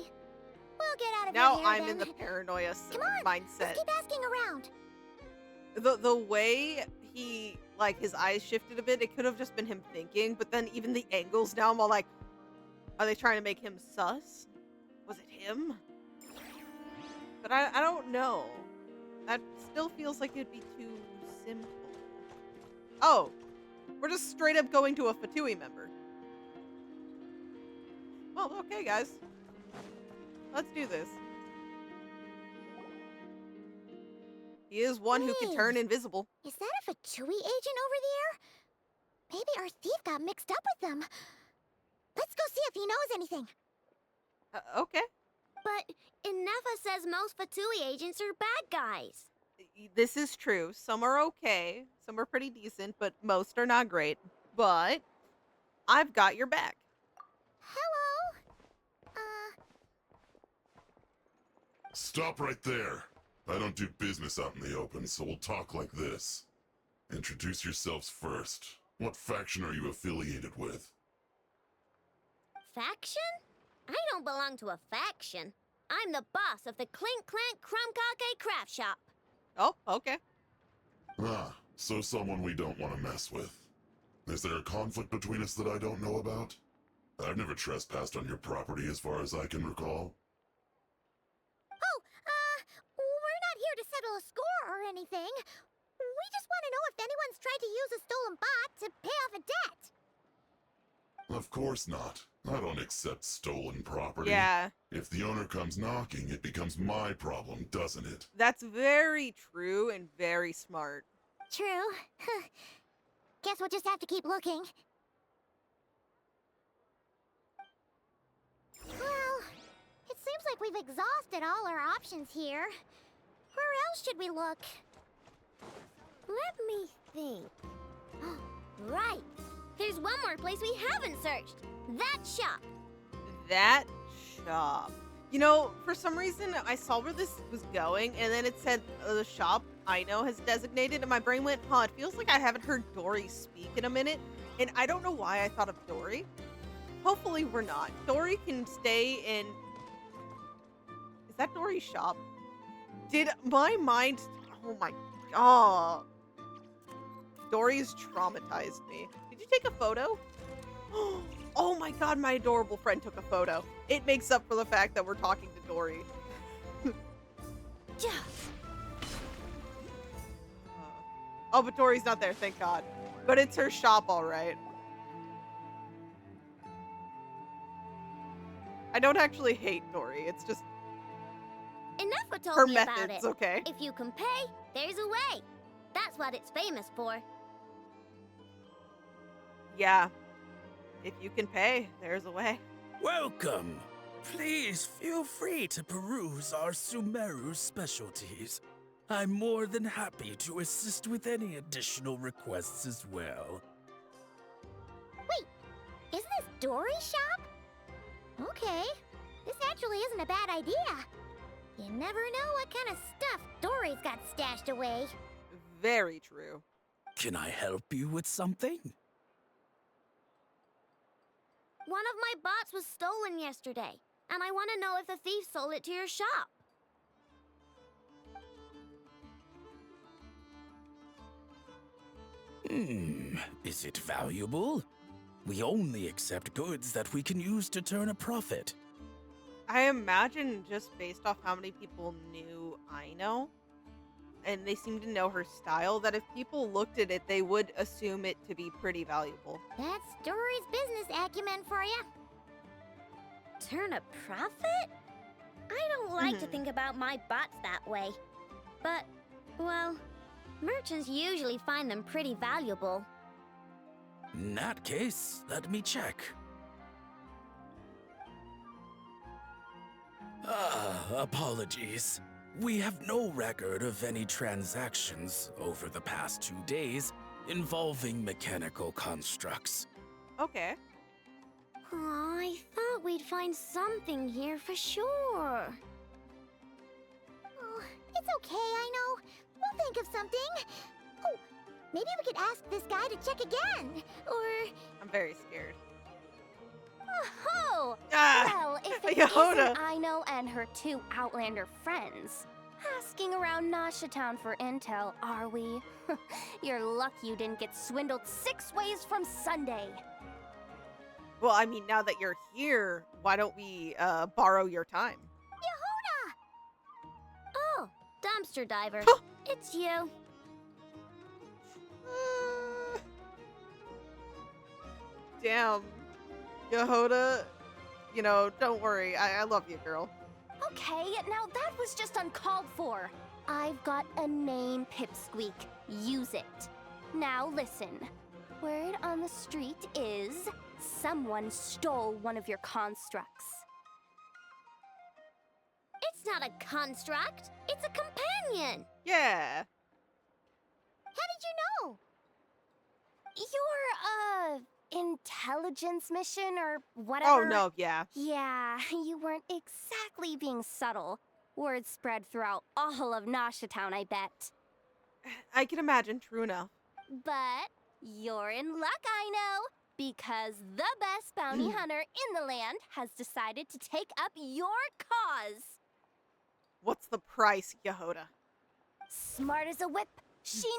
We'll get out of Now here I'm then. in the paranoia Come on, mindset. let's keep asking around. The way he, like, his eyes shifted a bit, it could have just been him thinking, but then even the angles now, I'm all like, are they trying to make him sus? Was it him? But I don't know. That still feels like it'd be too simple. Oh, we're just straight up going to a Fatui member. Well, okay, guys. Let's do this. He is one who can turn invisible. Is that a Fatui agent over there? Maybe our thief got mixed up with them. Let's go see if he knows anything. Okay. But Ineffa says most Fatui agents are bad guys. This is true. Some are okay. Some are pretty decent, but most are not great. But I've got your back. Hello? Stop right there. I don't do business out in the open, so we'll talk like this. Introduce yourselves first. What faction are you affiliated with? Faction? I don't belong to a faction. I'm the boss of the Clink Clank Krumkake craft shop. Oh, okay. Ah, so someone we don't want to mess with. Is there a conflict between us that I don't know about? I've never trespassed on your property as far as I can recall. We're not here to settle a score or anything. We just want to know if anyone's tried to use a stolen bot to pay off a debt. Of course not. I don't accept stolen property. Yeah. If the owner comes knocking, it becomes my problem, doesn't it? That's very true and very smart. True. Guess we'll just have to keep looking. Well, it seems like we've exhausted all our options here. Where else should we look? Let me think. Right. There's one more place we haven't searched. That shop. That shop. You know, for some reason, I saw where this was going, and then it said the shop Aino has designated, and my brain went, huh, it feels like I haven't heard Dory speak in a minute, and I don't know why I thought of Dory. Hopefully we're not. Dory can stay in... Is that Dory's shop? Did my mind... Oh my god. Dory's traumatized me. Did you take a photo? Oh my god, my adorable friend took a photo. It makes up for the fact that we're talking to Dory. Oh, but Dory's not there, thank god. But it's her shop, all right. I don't actually hate Dory, it's just Ineffa told her me about it. methods, okay? If you can pay, there's a way. That's what it's famous for. Yeah. If you can pay, there's a way. Welcome. Please feel free to peruse our Sumeru specialties. I'm more than happy to assist with any additional requests as well. Wait, isn't this Dory's shop? Okay, this actually isn't a bad idea. You never know what kind of stuff Dory's got stashed away. Very true. Can I help you with something? One of my bots was stolen yesterday, and I want to know if the thief sold it to your shop. Is it valuable? We only accept goods that we can use to turn a profit. I imagine just based off how many people knew Aino, and they seem to know her style, that if people looked at it, they would assume it to be pretty valuable. That's Dory's business acumen for you. Turn a profit? I don't like to think about my bots that way. But, well, merchants usually find them pretty valuable. In that case, let me check. Apologies. We have no record of any transactions over the past 2 days involving mechanical constructs. Okay. Aw, I thought we'd find something here for sure. Oh, it's okay, I know. We'll think of something. Oh, maybe we could ask this guy to check again. Or... I'm very scared. Oh! Ah! Well, if it Yoda. isn't Aino and her 2 Outlander friends. Asking around Nasha Town for intel, are we? You're lucky you didn't get swindled 6 ways from Sunday. Well, I mean, now that you're here, why don't we borrow your time? Yehuda! Oh, dumpster diver. It's you. Damn. Yehuda, you know, don't worry. I love you, girl. Okay, now that was just uncalled for. I've got a name, Pipsqueak. Use it. Now listen. Word on the street is someone stole one of your constructs. It's not a construct. It's a companion. Yeah. How did you know? Your, intelligence mission or whatever? Oh, no, yeah. Yeah, you weren't exactly being subtle. Word spread throughout all of Nasha Town, I bet. I can imagine, true enough. But you're in luck, I know, because the best bounty hunter in the land has decided to take up your cause. What's the price, Yehuda? Smart as a whip, she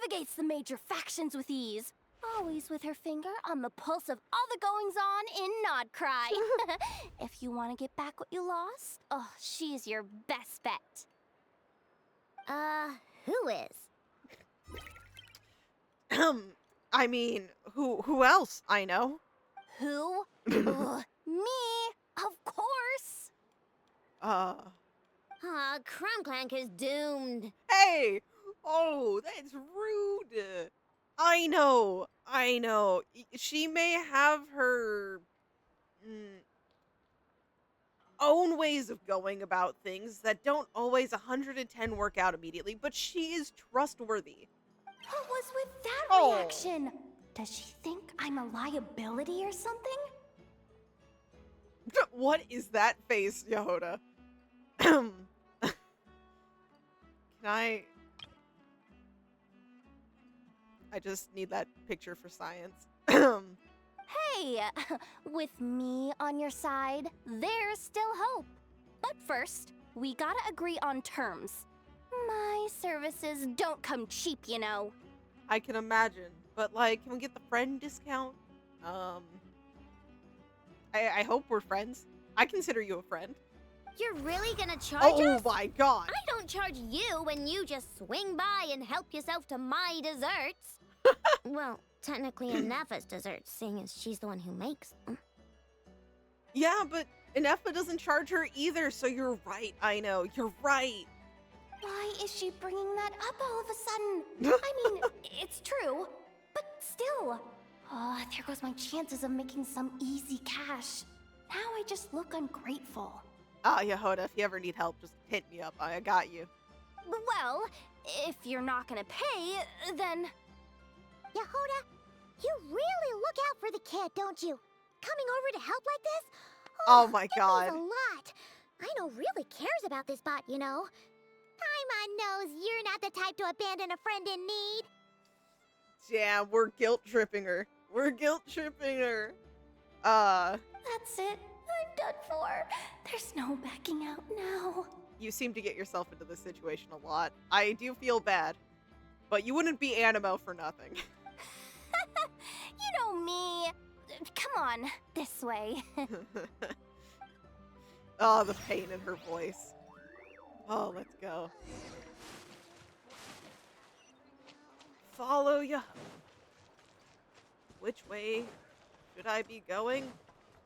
navigates the major factions with ease. Always with her finger on the pulse of all the goings-on in Nodcry. If you want to get back what you lost, oh, she's your best bet. Who is? I mean, who else? I know. Who? Ugh, me, of course. Crumclank is doomed. Hey! Oh, that's rude. I know. She may have her own ways of going about things that don't always 110 work out immediately, but she is trustworthy. What was with that reaction? Does she think I'm a liability or something? What is that face, Yehuda? Can I just need that picture for science. Hey, with me on your side, there's still hope. But first, we gotta agree on terms. My services don't come cheap, you know. I can imagine, but like, can we get the friend discount? I hope we're friends. I consider you a friend. You're really gonna charge us? Oh my god! I don't charge you when you just swing by and help yourself to my desserts. Well, technically Ineffa's desserts, seeing as she's the one who makes them. Yeah, but Ineffa doesn't charge her either, so you're right, I know. You're right. Why is she bringing that up all of a sudden? I mean, it's true, but still. Oh, there goes my chances of making some easy cash. Now I just look ungrateful. Yehuda, if you ever need help, just hit me up. I got you. Well, if you're not gonna pay, then... Yehuda, you really look out for the kid, don't you? Coming over to help like this? Oh my it god. means a lot. Aino really cares about this bot, you know. Paimon knows you're not the type to abandon a friend in need. Yeah, we're guilt-tripping her. That's it. I'm done for. There's no backing out now. You seem to get yourself into this situation a lot. I do feel bad. But you wouldn't be Animo for nothing. know me. Come on, this way. Oh, the pain in her voice. Oh, let's go. Follow ya. Which way should I be going?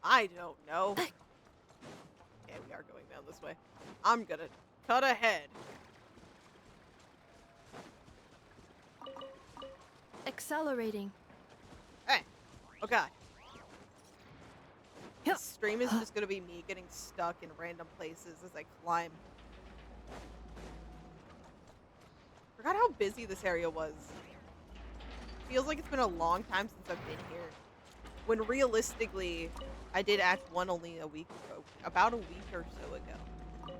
I don't know. Yeah, we are going down this way. I'm gonna cut ahead. Accelerating. Hey. Oh god. This stream is just gonna be me getting stuck in random places as I climb. Forgot how busy this area was. Feels like it's been a long time since I've been here. When realistically, I did Act 1 only a week ago. About a week or so ago.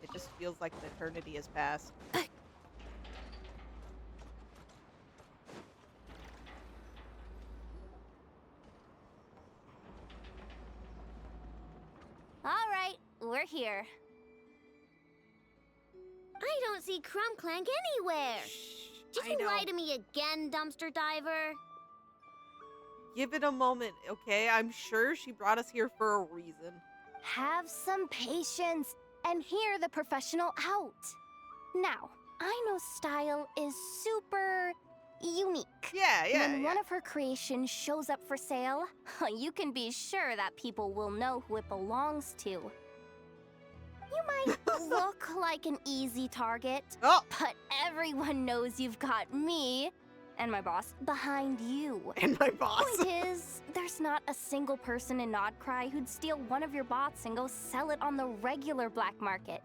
It just feels like an eternity has passed. All right, we're here. I don't see Crumb Clank anywhere. Did you lie to me again, dumpster diver? Give it a moment, okay? I'm sure she brought us here for a reason. Have some patience and hear the professional out. Now, Aino's style is super unique. When one of her creations shows up for sale, you can be sure that people will know who it belongs to. You might look like an easy target, but everyone knows you've got me and my boss behind you. And my boss. Point is, there's not a single person in Nodcry who'd steal one of your bots and go sell it on the regular black market.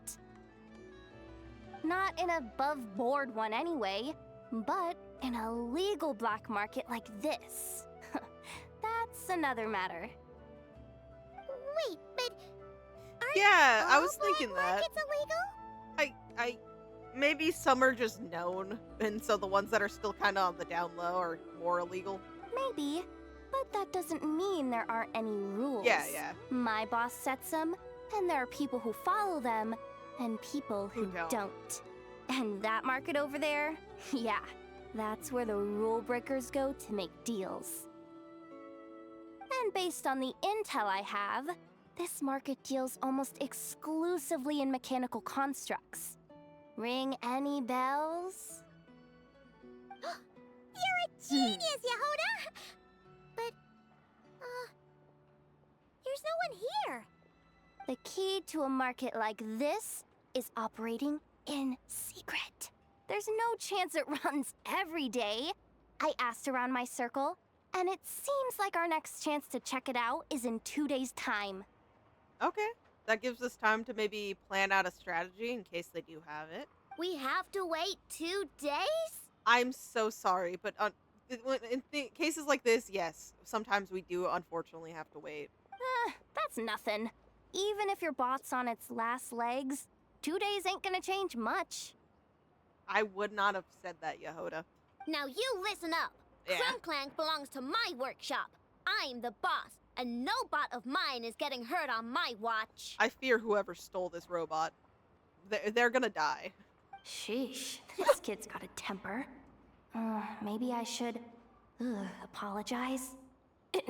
Not an above-board one anyway, but in a legal black market like this. That's another matter. Wait, but Yeah, I was thinking that. it's illegal? Maybe some are just known, and so the ones that are still kind of on the down low are more illegal. Maybe, but that doesn't mean there aren't any rules. Yeah. My boss sets them, and there are people who follow them, and people who don't. And that market over there, yeah, that's where the rule breakers go to make deals. And based on the intel I have, this market deals almost exclusively in mechanical constructs. Ring any bells? You're a genius, Yehoda! But, there's no one here. The key to a market like this is operating in secret. There's no chance it runs every day. I asked around my circle, and it seems like our next chance to check it out is in 2 days' time. Okay. That gives us time to maybe plan out a strategy in case they do have it. We have to wait 2 days? I'm so sorry, but in cases like this, yes, sometimes we do unfortunately have to wait. That's nothing. Even if your bot's on its last legs, 2 days ain't gonna change much. I would not have said that, Yehoda. Now you listen up. Yeah. Crumb Clank belongs to my workshop. I'm the boss, and no bot of mine is getting hurt on my watch. I fear whoever stole this robot. They're gonna die. Sheesh, this kid's got a temper. Maybe I should apologize?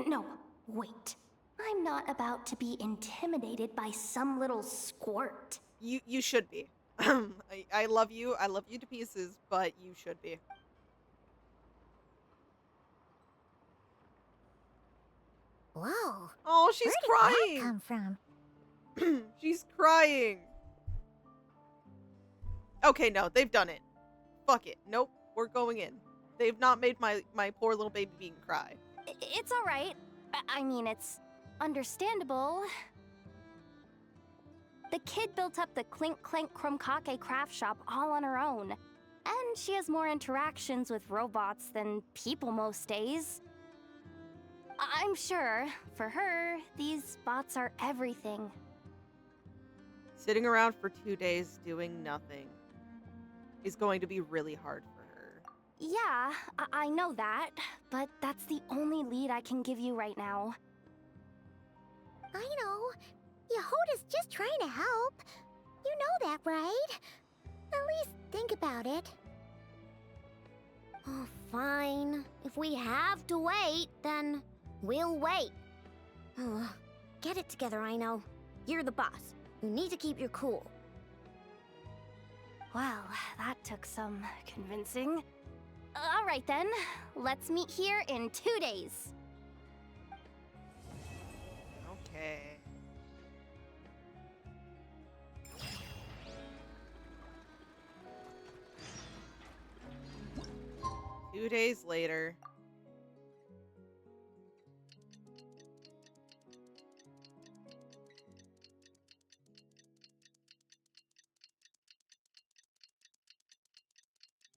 No, wait. I'm not about to be intimidated by some little squirt. You should be. I love you to pieces, but you should be. Whoa. Oh, she's Where did crying. that come from? She's crying. Okay, no, they've done it. Fuck it. Nope, we're going in. They've not made my poor little baby bean cry. It's all right. I mean, it's understandable. The kid built up the Clink Clank Krumkake craft shop all on her own. And she has more interactions with robots than people most days. I'm sure, for her, these bots are everything. Sitting around for 2 days doing nothing is going to be really hard for her. Yeah, I know that, but that's the only lead I can give you right now. I know. Yehoda's just trying to help. You know that, right? At least think about it. Oh, Fine. If we have to wait, then we'll wait. Get it together, Aino. You're the boss. You need to keep your cool. Well, that took some convincing. All right then, let's meet here in 2 days. Okay. Two days later.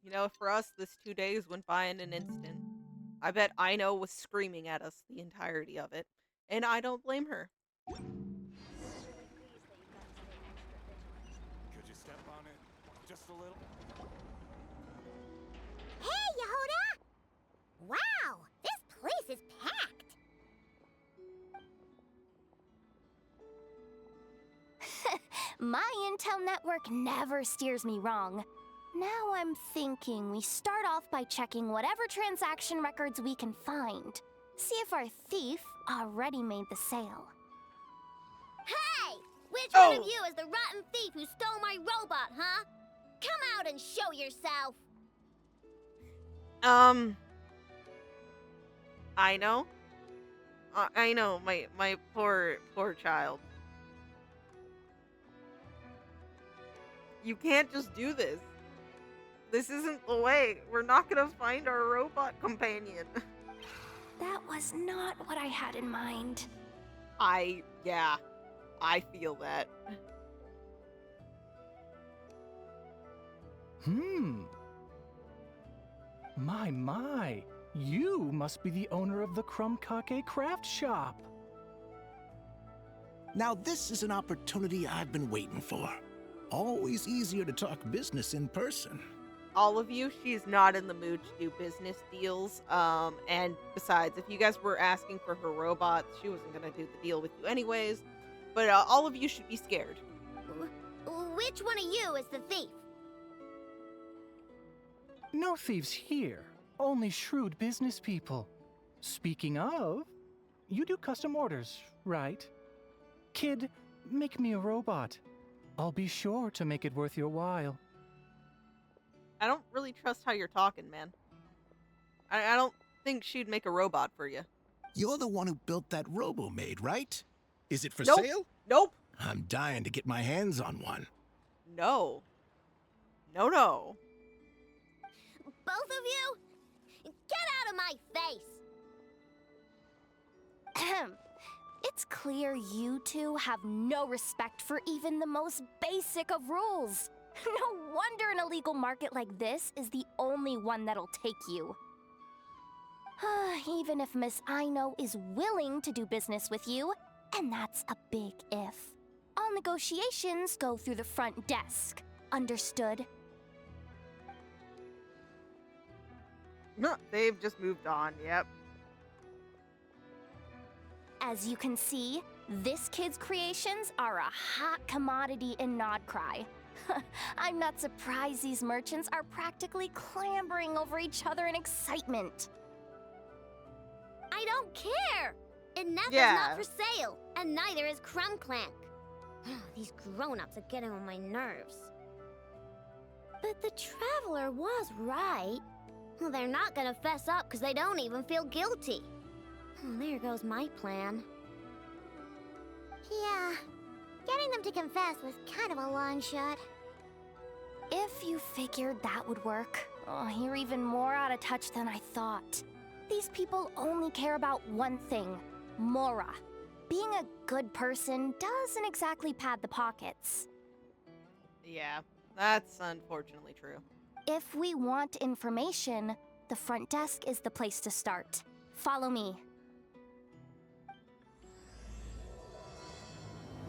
You know, for us, this 2 days went by in an instant. I bet Aino was screaming at us the entirety of it, and I don't blame her. Could you step on it just a little? Hey, Yehuda! Wow, this place is packed. My intel network never steers me wrong. Now I'm thinking we start off by checking whatever transaction records we can find. See if our thief already made the sale. Hey! Which one of you is the rotten thief who stole my robot, huh? Come out and show yourself! Aino? I know, my poor child. You can't just do this. This isn't the way. We're not gonna find our robot companion. That was not what I had in mind. Yeah, I feel that. My. You must be the owner of the Krumkake craft shop. Now this is an opportunity I've been waiting for. Always easier to talk business in person. All of you, she's not in the mood to do business deals. And besides, if you guys were asking for her robots, she wasn't gonna do the deal with you anyways. But all of you should be scared. Which one of you is the thief? No thieves here. Only shrewd business people. Speaking of, you do custom orders, right? Kid, make me a robot. I'll be sure to make it worth your while. I don't really trust how you're talking, man. I don't think she'd make a robot for you. You're the one who built that Robo-Maid, right? Is it for Nope. sale? Nope. I'm dying to get my hands on one. No. No. Both of you? Get out of my face! Ahem. It's clear you two have no respect for even the most basic of rules. No wonder an illegal market like this is the only one that'll take you. Even if Miss Aino is willing to do business with you, and that's a big if, all negotiations go through the front desk. Understood? No, they've just moved on, yep. As you can see, this kid's creations are a hot commodity in Nodcry. I'm not surprised these merchants are practically clambering over each other in excitement. I don't care! Ineffa's not for sale, and neither is Krumklank. These grown-ups are getting on my nerves. But the Traveler was right. Well, they're not gonna fess up because they don't even feel guilty. There goes my plan. Yeah, getting them to confess was kind of a long shot. If you figured that would work, you're even more out of touch than I thought. These people only care about one thing, Mora. Being a good person doesn't exactly pad the pockets. Yeah, that's unfortunately true. If we want information, the front desk is the place to start. Follow me.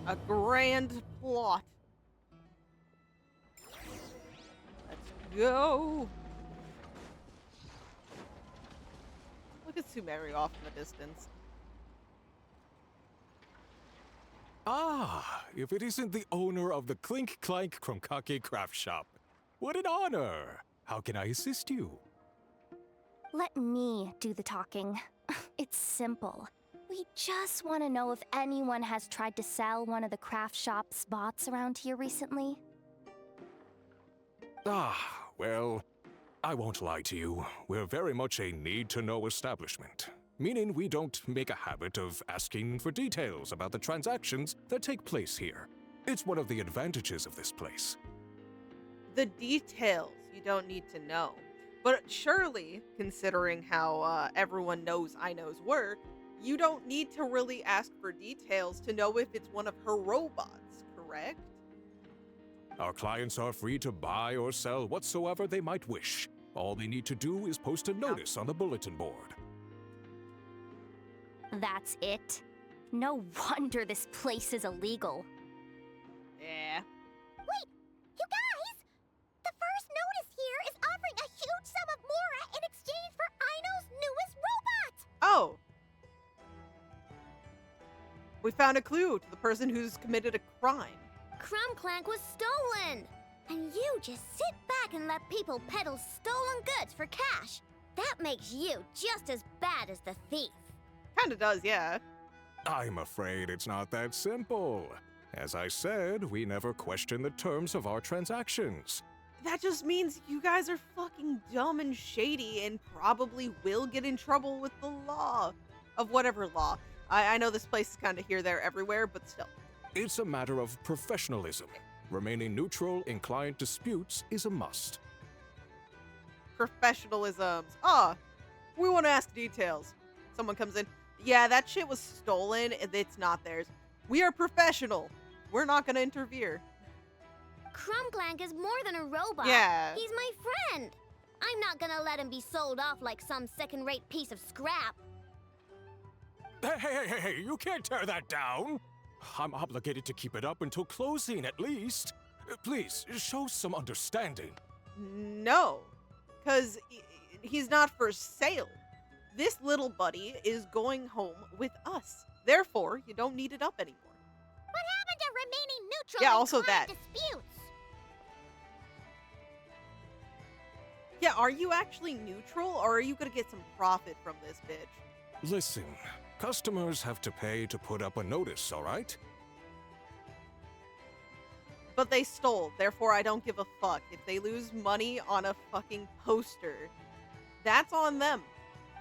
A grand plot. Let's go. Look at Sumeru off in the distance. Ah, if it isn't the owner of the Clink Clank Krumkake craft shop. What an honor! How can I assist you? Let me do the talking. It's simple. We just want to know if anyone has tried to sell one of the craft shop's bots around here recently. Well, I won't lie to you. We're very much a need-to-know establishment, meaning we don't make a habit of asking for details about the transactions that take place here. It's one of the advantages of this place. The details you don't need to know. But surely, considering how everyone knows Aino's work, you don't need to really ask for details to know if it's one of her robots, correct? Our clients are free to buy or sell whatsoever they might wish. All they need to do is post a notice on the bulletin board. That's it? No wonder this place is illegal. Yeah. Wait! You guys! The first notice here is offering a huge sum of Mora in exchange for Aino's newest robot! Oh! We found a clue to the person who's committed a crime. Crumb Clank was stolen! And you just sit back and let people peddle stolen goods for cash. That makes you just as bad as the thief. Kinda does, yeah. I'm afraid it's not that simple. As I said, we never question the terms of our transactions. That just means you guys are fucking dumb and shady and probably will get in trouble with the law. Of whatever law. I know this place is kinda here, there, everywhere, but still. It's a matter of professionalism. Remaining neutral in client disputes is a must. Professionalisms. We want to ask details. Someone comes in. Yeah, that shit was stolen. It's not theirs. We are professional. We're not going to interfere. Crumb Clank is more than a robot. Yeah. He's my friend. I'm not gonna let him be sold off like some second-rate piece of scrap. Hey, you can't tear that down! I'm obligated to keep it up until closing, at least. Please, show some understanding. No, because he's not for sale. This little buddy is going home with us. Therefore, you don't need it up anymore. What happened to remaining neutral Yeah, in also client that. disputes? Yeah, are you actually neutral, or are you going to get some profit from this bitch? Listen, customers have to pay to put up a notice, all right? But they stole, therefore I don't give a fuck. If they lose money on a fucking poster, that's on them.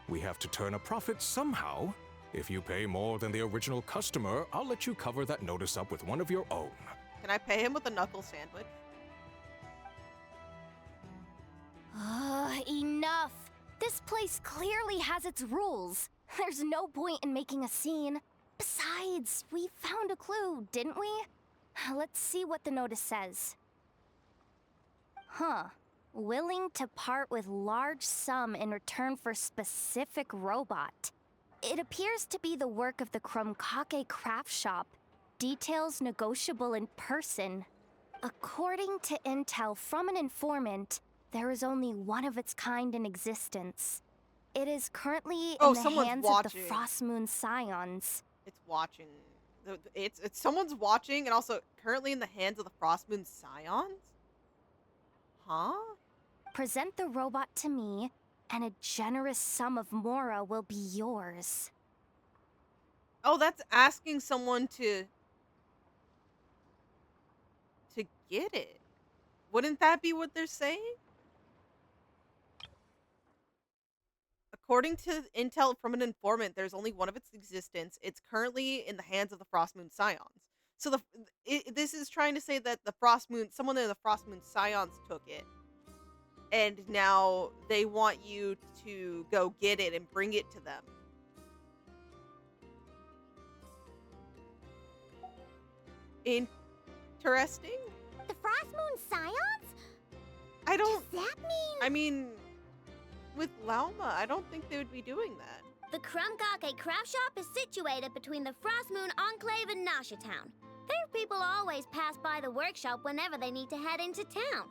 We have to turn a profit somehow. If you pay more than the original customer, I'll let you cover that notice up with one of your own. Can I pay him with a knuckle sandwich? Enough! This place clearly has its rules. There's no point in making a scene. Besides, we found a clue, didn't we? Let's see what the notice says. Willing to part with large sum in return for specific robot. It appears to be the work of the Krumkake craft shop. Details negotiable in person. According to intel from an informant, there is only one of its kind in existence. It is currently in the hands of the Frost Moon Scions. It's watching. It's someone's watching, and also currently in the hands of the Frost Moon Scions? Huh? Present the robot to me, and a generous sum of Mora will be yours. Oh, that's asking someone to get it. Wouldn't that be what they're saying? According to intel from an informant, there's only one of its existence. It's currently in the hands of the Frost Moon Scions. So this is trying to say that someone in the Frost Moon Scions took it. And now they want you to go get it and bring it to them. Interesting? The Frost Moon Scions? I don't... Does that mean... I mean, with Lauma, I don't think they would be doing that. The Krumkake craft shop is situated between the Frost Moon Enclave and Nasha Town. Their people always pass by the workshop whenever they need to head into town.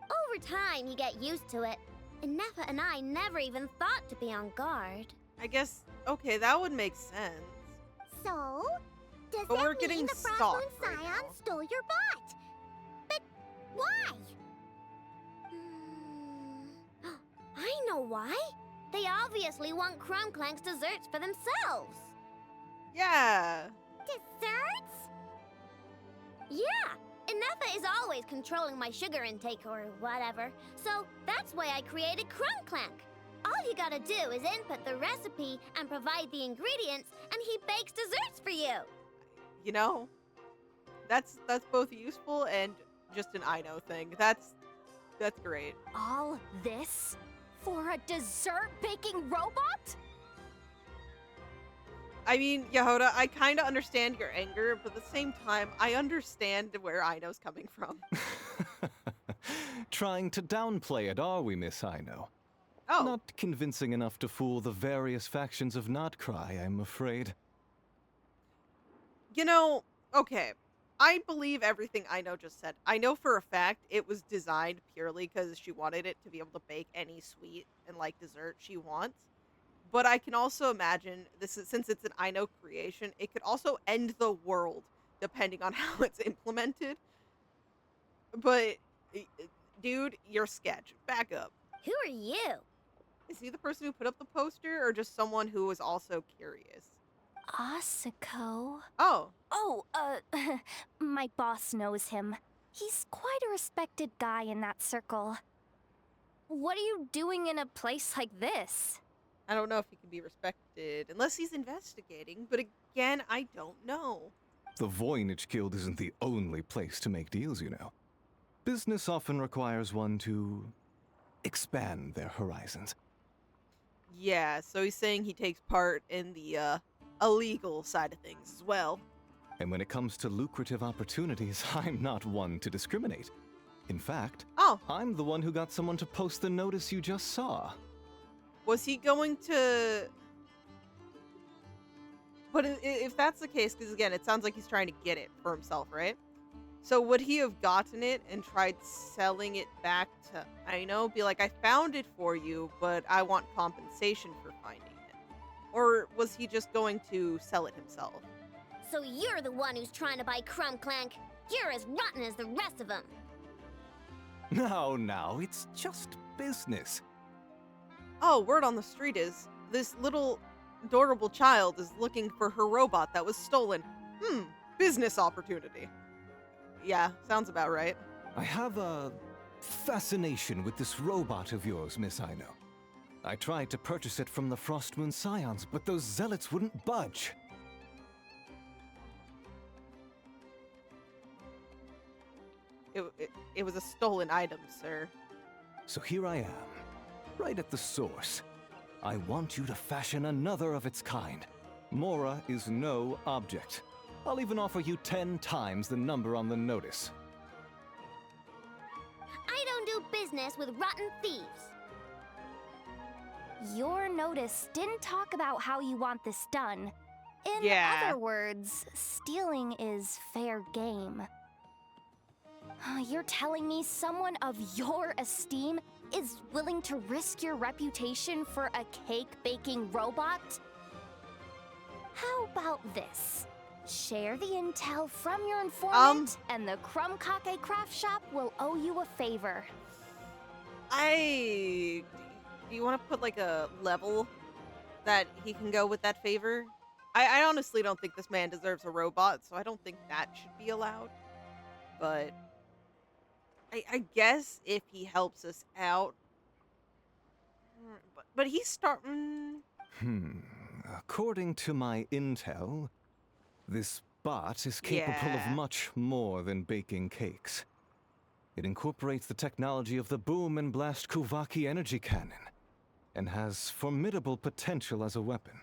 Over time, you get used to it. Ineffa and I never even thought to be on guard. I guess, okay, that would make sense. So, does But we're that getting mean the Frost stalked Moon right Scions now. stole your bot? But why? I know Why? They obviously want Crumb Clank's desserts for themselves. Yeah. Desserts? Yeah. Ineffa is always controlling my sugar intake or whatever, so that's why I created Crumb Clank. All you gotta do is input the recipe and provide the ingredients, and he bakes desserts for you. You know, that's both useful and just an Aino thing. That's great. All this for a dessert baking robot? I mean, Yehoda, I kind of understand your anger, but at the same time, I understand where Aino's coming from. Trying to downplay it, are we, Miss Aino? Oh. Not convincing enough to fool the various factions of Notcry, I'm afraid. You know, okay. I believe everything Aino just said. I know for a fact it was designed purely because she wanted it to be able to bake any sweet and like dessert she wants. But I can also imagine since it's an Aino creation, it could also end the world depending on how it's implemented. But dude, your sketch. Back up. Who are you? Is he the person who put up the poster or just someone who was also curious? Asako. Oh. Oh, my boss knows him. He's quite a respected guy in that circle. What are you doing in a place like this? I don't know if he can be respected unless he's investigating, but again, I don't know. The Voynich Guild isn't the only place to make deals, you know. Business often requires one to expand their horizons. Yeah, so he's saying he takes part in the illegal side of things as well. And when it comes to lucrative opportunities, I'm not one to discriminate. In fact, I'm the one who got someone to post the notice you just saw. Was he going to... But if that's the case, because again, it sounds like he's trying to get it for himself, right? So would he have gotten it and tried selling it back to Aino? Be like, I found it for you, but I want compensation for finding it. Or was he just going to sell it himself? So you're the one who's trying to buy Crumb Clank. You're as rotten as the rest of them. No, it's just business. Oh, word on the street is, this little adorable child is looking for her robot that was stolen. Business opportunity. Yeah, sounds about right. I have a fascination with this robot of yours, Miss Aino. I tried to purchase it from the Frostmoon Scions, but those zealots wouldn't budge. It was a stolen item, sir. So here I am, right at the source. I want you to fashion another of its kind. Mora is no object. I'll even offer you 10 times the number on the notice. I don't do business with rotten thieves. Your notice didn't talk about how you want this done. In other words, stealing is fair game. You're telling me someone of your esteem is willing to risk your reputation for a cake-baking robot? How about this? Share the intel from your informant, and the Crumb Kake Craft Shop will owe you a favor. Do you want to put like a level that he can go with that favor? I honestly don't think this man deserves a robot, so I don't think that should be allowed. But I guess if he helps us out. But he's starting... According to my intel, this bot is capable of much more than baking cakes. It incorporates the technology of the Boom and Blast Kuvaki energy cannon, and has formidable potential as a weapon.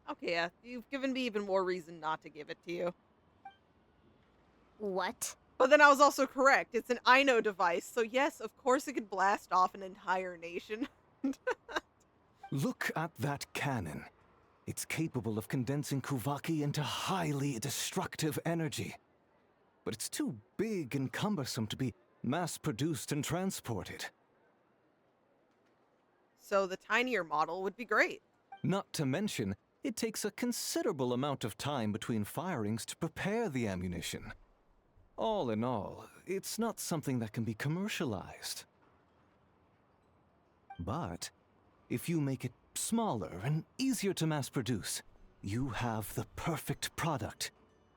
Okay, yeah, you've given me even more reason not to give it to you. What? But then I was also correct. It's an Aino device, so yes, of course it could blast off an entire nation. Look at that cannon. It's capable of condensing Kuvaki into highly destructive energy. But it's too big and cumbersome to be mass-produced and transported. So the tinier model would be great. Not to mention, it takes a considerable amount of time between firings to prepare the ammunition. All in all, it's not something that can be commercialized. But if you make it smaller and easier to mass produce, you have the perfect product,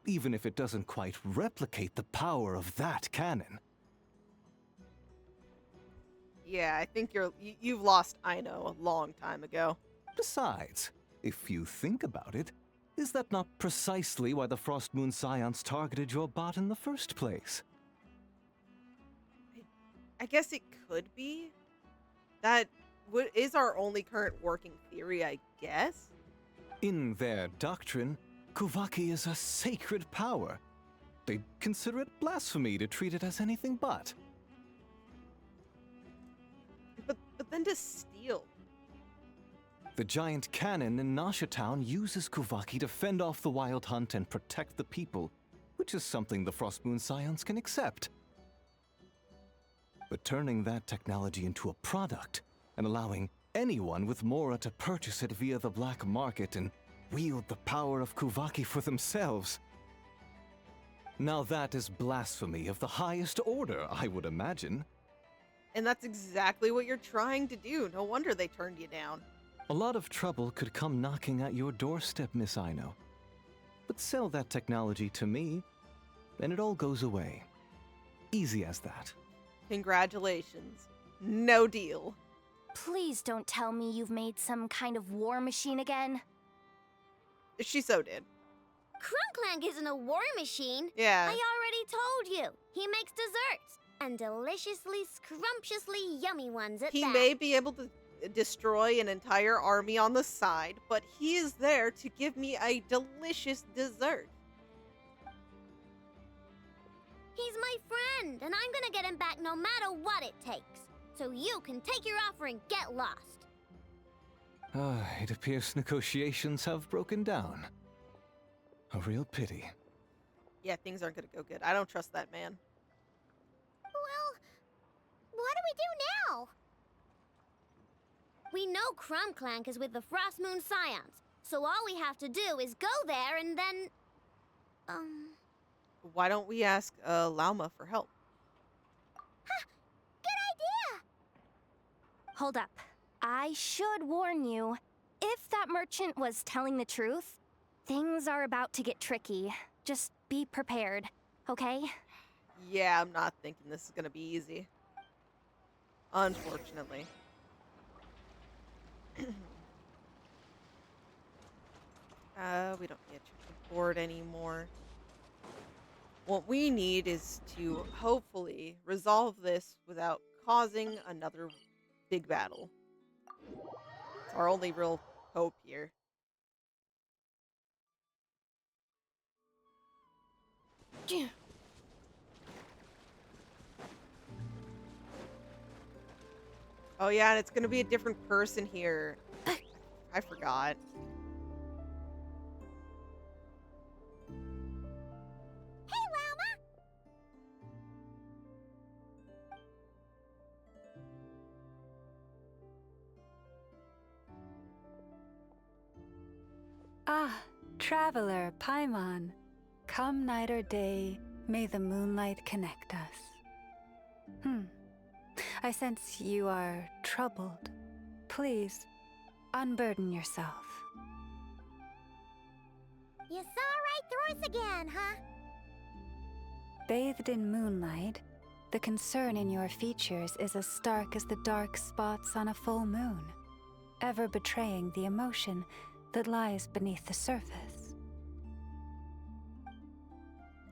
even if it doesn't quite replicate the power of that cannon. Yeah, I think you've lost Aino a long time ago. Besides, if you think about it, is that not precisely why the Frost Moon Scions targeted your bot in the first place? I guess it could be. That is our only current working theory, I guess. In their doctrine, Kuvaki is a sacred power. They'd consider it blasphemy to treat it as anything but. But then to steal. The giant cannon in Nasha Town uses Kuvaki to fend off the wild hunt and protect the people, which is something the Frostmoon Scions can accept. But turning that technology into a product and allowing anyone with Mora to purchase it via the black market and wield the power of Kuvaki for themselves. Now that is blasphemy of the highest order, I would imagine. And that's exactly what you're trying to do. No wonder they turned you down. A lot of trouble could come knocking at your doorstep, Miss Aino. But sell that technology to me, and it all goes away. Easy as that. Congratulations. No deal. Please don't tell me you've made some kind of war machine again. She so did. Crunklank isn't a war machine. Yeah. I already told you. He makes desserts. And deliciously, scrumptiously yummy ones at He that. may be able to destroy an entire army on the side, but he is there to give me a delicious dessert. He's my friend, and I'm gonna get him back no matter what it takes. So you can take your offer and get lost. It appears negotiations have broken down. A real pity. Yeah, things aren't gonna go good. I don't trust that man. Well, what do we do now? We know Crunklank is with the Frostmoon Scions, so all we have to do is go there and then... Why don't we ask Lauma for help? Good idea! Hold up. I should warn you. If that merchant was telling the truth, things are about to get tricky. Just be prepared, okay? Yeah, I'm not thinking this is gonna be easy. Unfortunately. We don't need to check the board anymore. What we need is to hopefully resolve this without causing another big battle. It's our only real hope here. Oh yeah, and it's gonna be a different person here. I forgot. Hey, Lauma! Ah, traveler, Paimon. Come night or day, may the moonlight connect us. I sense you are troubled. Please, unburden yourself. You saw right through us again, huh? Bathed in moonlight, the concern in your features is as stark as the dark spots on a full moon, ever betraying the emotion that lies beneath the surface.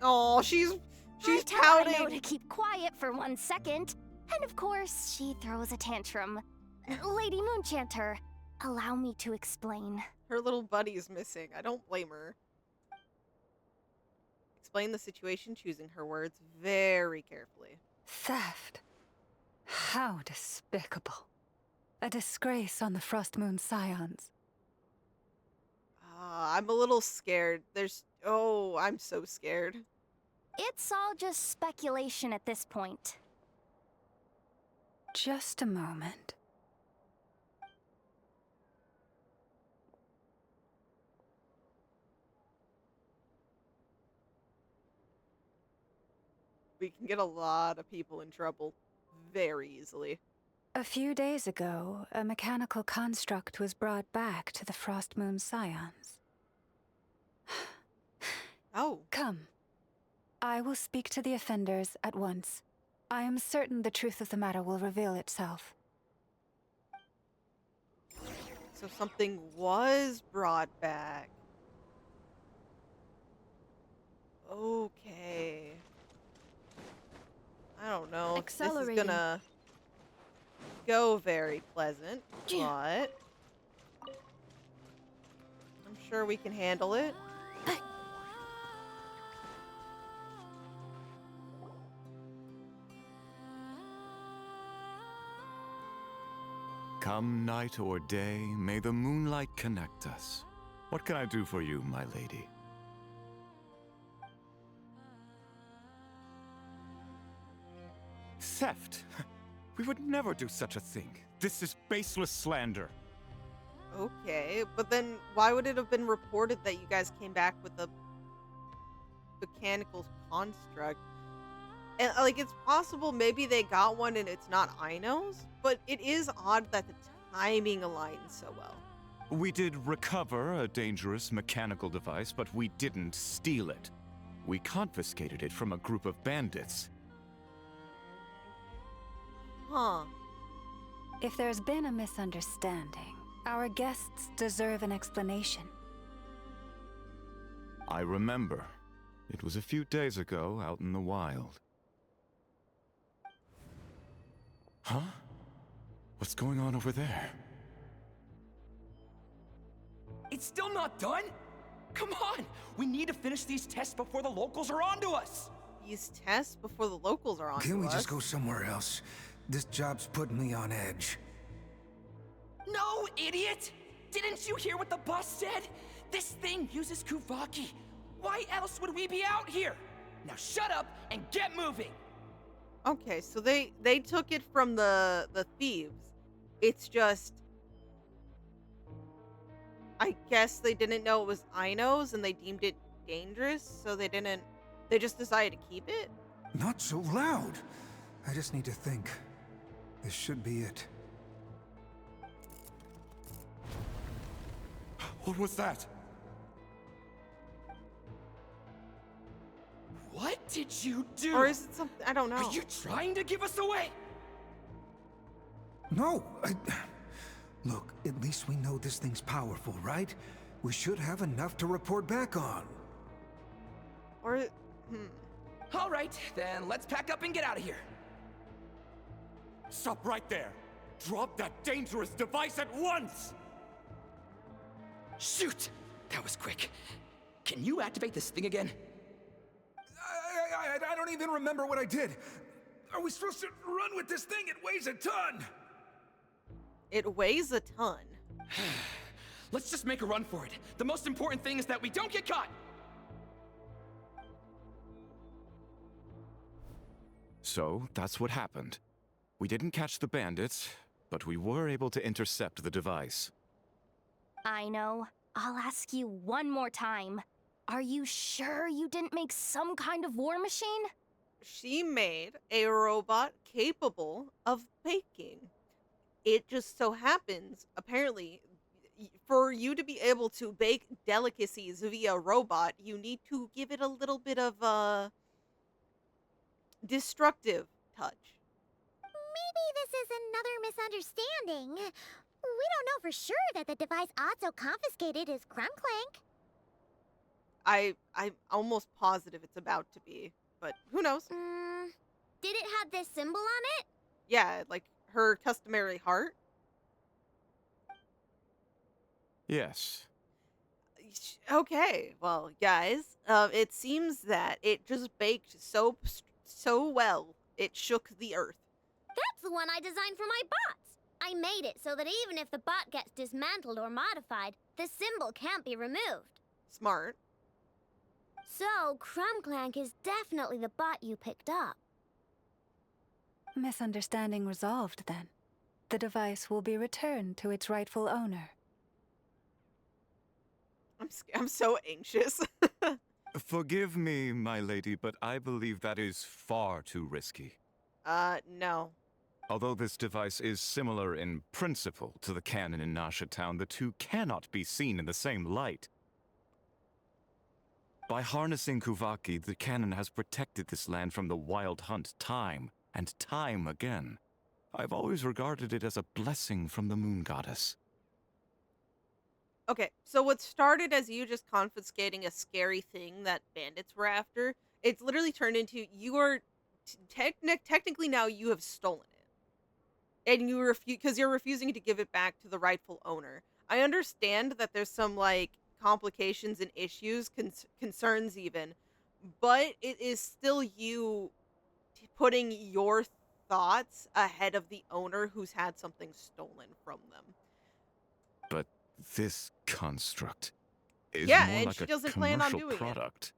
Oh, she's I tell pouting. Aino to keep quiet for 1 second. And of course, she throws a tantrum. Lady Moonchanter, allow me to explain. Her little buddy's missing. I don't blame her. Explain the situation, choosing her words very carefully. Theft? How despicable. A disgrace on the Frostmoon Scions. I'm a little scared. Oh, I'm so scared. It's all just speculation at this point. Just a moment. We can get a lot of people in trouble very easily. A few days ago, a mechanical construct was brought back to the Frost Moon Scions. Oh. Come. I will speak to the offenders at once. I am certain the truth of the matter will reveal itself. So something was brought back. Okay. I don't know if this is gonna go very pleasant, but I'm sure we can handle it. Come night or day, may the moonlight connect us. What can I do for you, my lady? Theft? We would never do such a thing. This is baseless slander. Okay, but then why would it have been reported that you guys came back with a mechanical construct? And, like, it's possible maybe they got one and it's not Aino's, but it is odd that the timing aligns so well. We did recover a dangerous mechanical device, but we didn't steal it. We confiscated it from a group of bandits. Huh. If there's been a misunderstanding, our guests deserve an explanation. I remember. It was a few days ago out in the wild. Huh? What's going on over there? It's still not done? Come on! We need to finish these tests before the locals are onto us! These tests before the locals are onto us? Can we just go somewhere else? This job's putting me on edge. No, idiot! Didn't you hear what the boss said? This thing uses Kuvaki. Why else would we be out here? Now shut up and get moving! Okay, so they took it from the thieves. It's just, I guess they didn't know it was Aino's and they deemed it dangerous, so they just decided to keep it? Not so loud! I just need to think. This should be it. What was that? What did you do? Or is it something? I don't know. Are you trying to give us away? No, Look, at least we know this thing's powerful, right? We should have enough to report back on. Or, All right, then let's pack up and get out of here. Stop right there! Drop that dangerous device at once! Shoot! That was quick. Can you activate this thing again? I don't even remember what I did. Are we supposed to run with this thing? It weighs a ton! It weighs a ton. Let's just make a run for it. The most important thing is that we don't get caught! So, that's what happened. We didn't catch the bandits, but we were able to intercept the device. I know. I'll ask you one more time. Are you sure you didn't make some kind of war machine? She made a robot capable of baking. It just so happens, apparently, for you to be able to bake delicacies via robot, you need to give it a little bit of a destructive touch. Maybe this is another misunderstanding. We don't know for sure that the device Otto confiscated is Crumb Clank. I'm almost positive it's about to be, but who knows? Did it have this symbol on it? Yeah, like her customary heart. Yes. Okay, well, guys, it seems that it just baked so well it shook the earth. That's the one I designed for my bots. I made it so that even if the bot gets dismantled or modified, the symbol can't be removed. Smart. So, Crumb Clank is definitely the bot you picked up. Misunderstanding resolved, then. The device will be returned to its rightful owner. I'm so anxious. Forgive me, my lady, but I believe that is far too risky. No. Although this device is similar in principle to the cannon in Nasha Town, the two cannot be seen in the same light. By harnessing Kuvaki, the cannon has protected this land from the wild hunt time and time again. I've always regarded it as a blessing from the moon goddess. Okay, so what started as you just confiscating a scary thing that bandits were after, it's literally turned into you are technically now you have stolen it, and you refuse because you're refusing to give it back to the rightful owner. I understand that there's some like complications and issues, concerns even, but it is still you putting your thoughts ahead of the owner who's had something stolen from them. But this construct is Yeah, more and like she a doesn't plan on commercial doing it. product.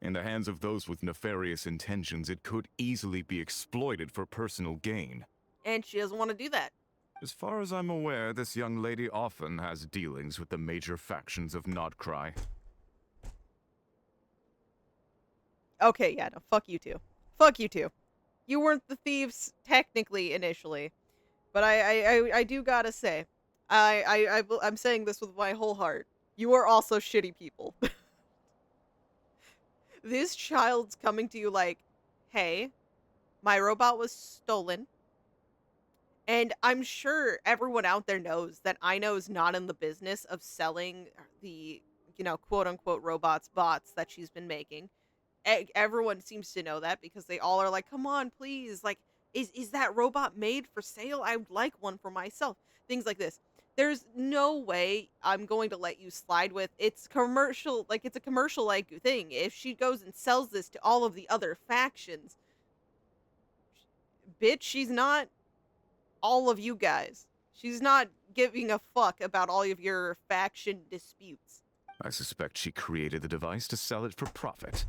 In the hands of those with nefarious intentions, it could easily be exploited for personal gain. And she doesn't want to do that. As far as I'm aware, this young lady often has dealings with the major factions of Nodcry. Okay, yeah, no, fuck you too. Fuck you too. You weren't the thieves technically initially, but I do gotta say, I'm saying this with my whole heart. You are also shitty people. This child's coming to you like, hey, my robot was stolen. And I'm sure everyone out there knows that Aino is not in the business of selling the, quote unquote bots that she's been making. Everyone seems to know that because they all are like, come on, please. Like, is that robot made for sale? I would like one for myself. Things like this. There's no way I'm going to let you slide with it's commercial. Like, it's a commercial like thing. If she goes and sells this to all of the other factions, bitch, she's not all of you guys. She's not giving a fuck about all of your faction disputes. I suspect she created the device to sell it for profit.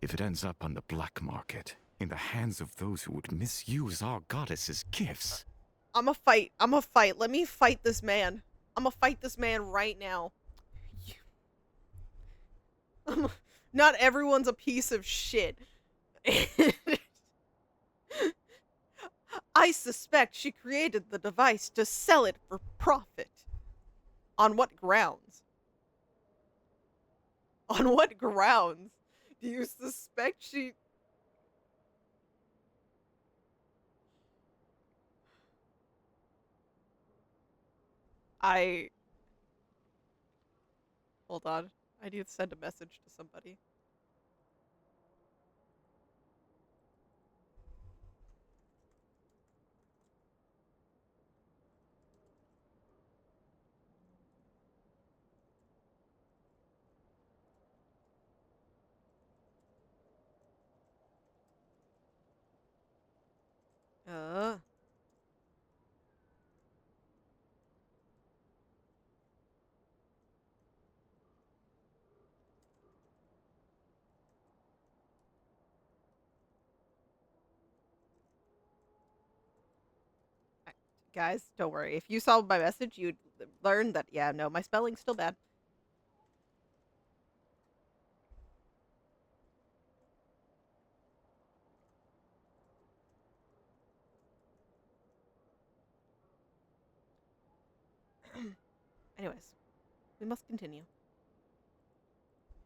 If it ends up on the black market, in the hands of those who would misuse our goddess's gifts. I'ma fight. Let me fight this man. I'ma fight this man right now. Not everyone's a piece of shit. I suspect she created the device to sell it for profit. On what grounds? On what grounds do you suspect she... Hold on. I need to send a message to somebody. Guys, don't worry. If you saw my message, you'd learn that, yeah, no, my spelling's still bad. Anyways, we must continue.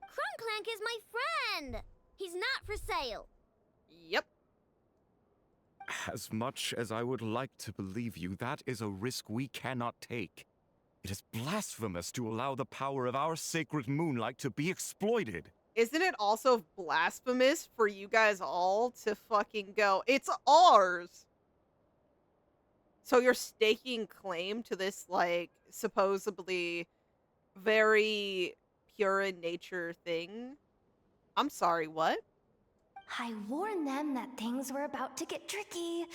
Crunclank is my friend! He's not for sale. Yep. As much as I would like to believe you, that is a risk we cannot take. It is blasphemous to allow the power of our sacred moonlight to be exploited. Isn't it also blasphemous for you guys all to fucking go, it's ours? So you're staking claim to this, like, supposedly very pure in nature thing? I'm sorry, what? I warned them that things were about to get tricky.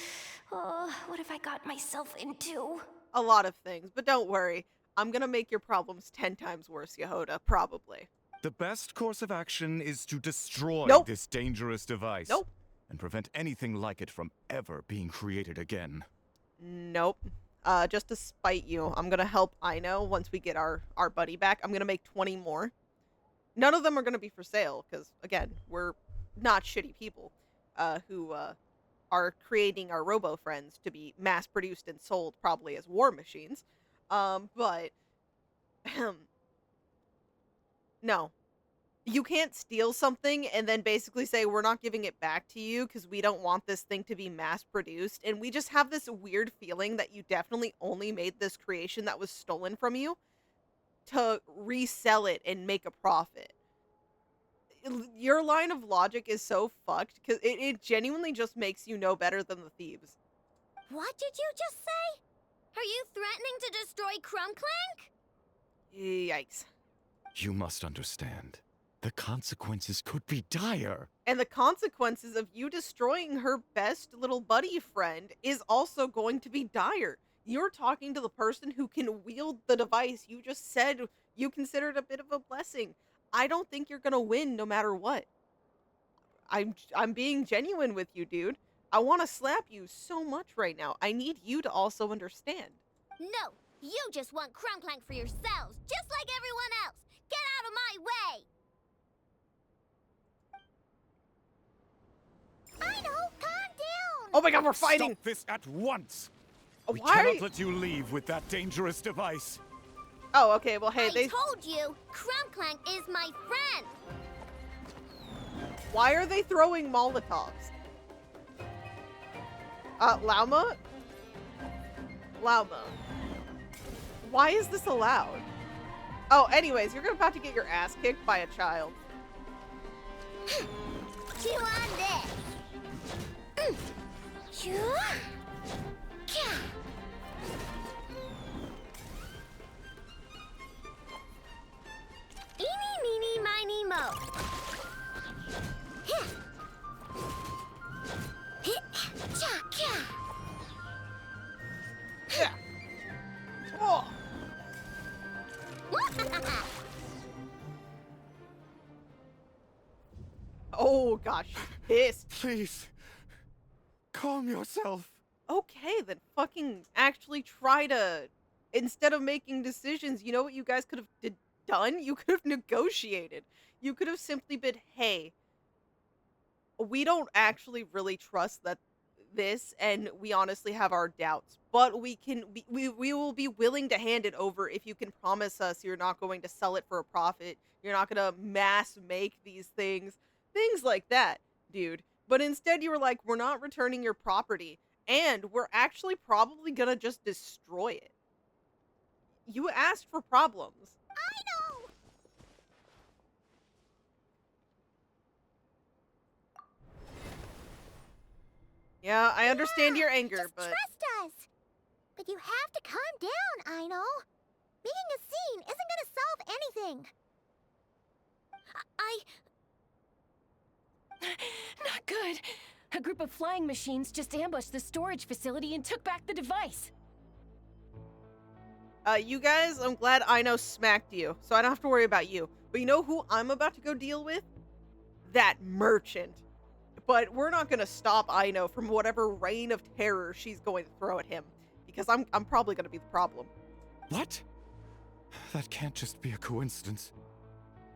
Oh, what have I got myself into? A lot of things, but don't worry. I'm gonna make your problems 10 times worse, Yehoda, probably. The best course of action is to destroy this dangerous device. And prevent anything like it from ever being created again. Nope. Just to spite you, I'm gonna help Aino once we get our buddy back. I'm gonna make 20 more. None of them are gonna be for sale, because, again, we're not shitty people who are creating our robo friends to be mass produced and sold probably as war machines. But no. You can't steal something and then basically say, we're not giving it back to you because we don't want this thing to be mass produced. And we just have this weird feeling that you definitely only made this creation that was stolen from you to resell it and make a profit. Your line of logic is so fucked because it genuinely just makes you know better than the thieves. What did you just say? Are you threatening to destroy Crumb Clank? Yikes. You must understand. The consequences could be dire. And the consequences of you destroying her best little buddy friend is also going to be dire. You're talking to the person who can wield the device you just said you considered a bit of a blessing. I don't think you're going to win no matter what. I'm being genuine with you, dude. I want to slap you so much right now. I need you to also understand. No, you just want Crumb Clank for yourselves, just like everyone else. Get out of my way! I know, calm down! Oh my god, we're fighting! Stop this at once! We Why cannot let you leave with that dangerous device. Oh, okay, well, hey, I told you, Crumb Clank is my friend! Why are they throwing Molotovs? Lauma? Lauma. Why is this allowed? Oh, anyways, you're about to get your ass kicked by a child. Chew on this! Chew! Eeny, meeny, miny, mo. Yeah. Oh. Oh gosh, she's pissed. Please, calm yourself. Okay, then fucking actually try to, instead of making decisions, you know what you guys could have done? You could have negotiated. You could have simply been, hey, we don't actually really trust that this, and we honestly have our doubts, but we will be willing to hand it over if you can promise us you're not going to sell it for a profit, you're not going to mass make these things like that, dude. But instead you were like, we're not returning your property, and we're actually probably gonna just destroy it. You asked for problems. I know! Yeah, I understand your anger, Just but... trust us! But you have to calm down, Aino. Making a scene isn't gonna solve anything. Not good. A group of flying machines just ambushed the storage facility and took back the device. You guys, I'm glad Aino smacked you, so I don't have to worry about you. But you know who I'm about to go deal with? That merchant. But we're not gonna stop Aino from whatever reign of terror she's going to throw at him, because I'm probably gonna be the problem. What? That can't just be a coincidence.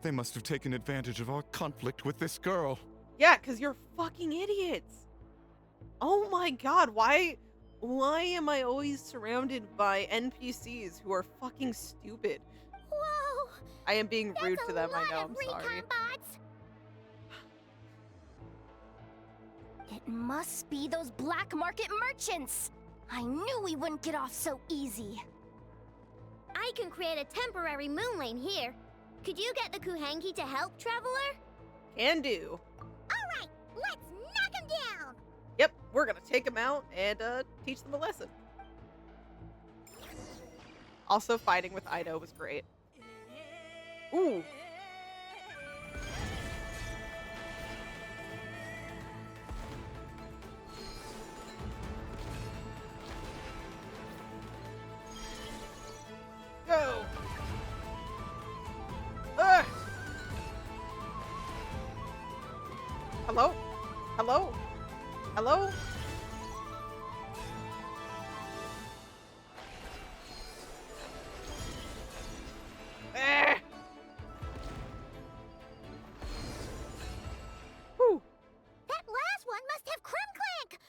They must have taken advantage of our conflict with this girl. Yeah, because you're fucking idiots. Oh my god, why am I always surrounded by NPCs who are fucking stupid? Whoa! I am being rude to them, I know, I'm recon sorry. bots. It must be those black market merchants. I knew we wouldn't get off so easy. I can create a temporary moon lane here. Could you get the Kuhangi to help, Traveler? Can do. Alright, let's knock him down! Yep, we're gonna take them out and teach them a lesson. Also, fighting with Aino was great. Ooh. Go! Hello? Hello? Hello? That last one must have Crumb Clank!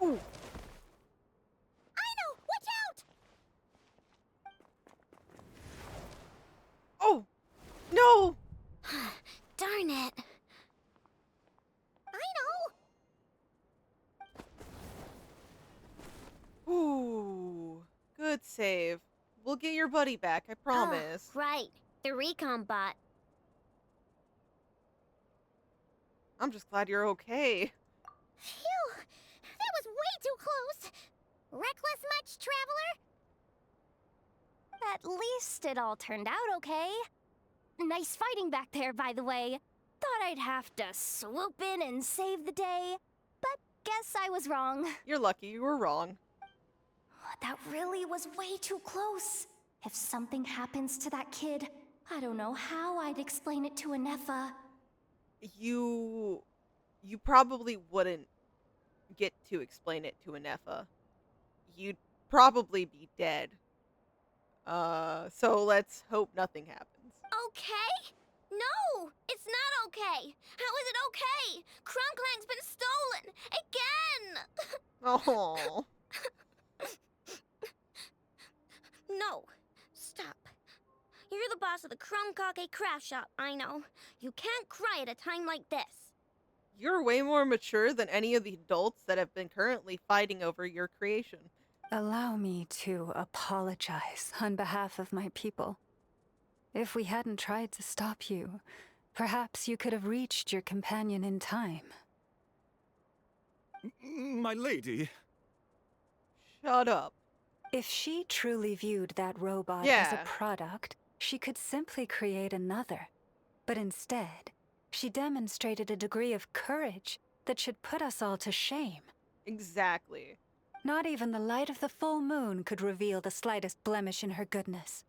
Ooh. Aino, watch out! Oh! No! Darn it. Aino! Ooh. Good save. We'll get your buddy back, I promise. Oh, right. The recon bot. I'm just glad you're okay. Phew! That was way too close! Reckless much, traveler? At least it all turned out okay. Nice fighting back there, by the way. Thought I'd have to swoop in and save the day, but guess I was wrong. You're lucky you were wrong. That really was way too close. If something happens to that kid, I don't know how I'd explain it to Ineffa. You probably wouldn't get to explain it to Ineffa. You'd probably be dead. So let's hope nothing happens. Okay? No! It's not okay! How is it okay? Crumclank's been stolen! Again! Oh. No. Stop. You're the boss of the Crumcake craft shop, I know. You can't cry at a time like this. You're way more mature than any of the adults that have been currently fighting over your creation. Allow me to apologize on behalf of my people. If we hadn't tried to stop you, perhaps you could have reached your companion in time. My lady. Shut up. If she truly viewed that robot as a product, she could simply create another. But instead, she demonstrated a degree of courage that should put us all to shame. Exactly. Not even the light of the full moon could reveal the slightest blemish in her goodness.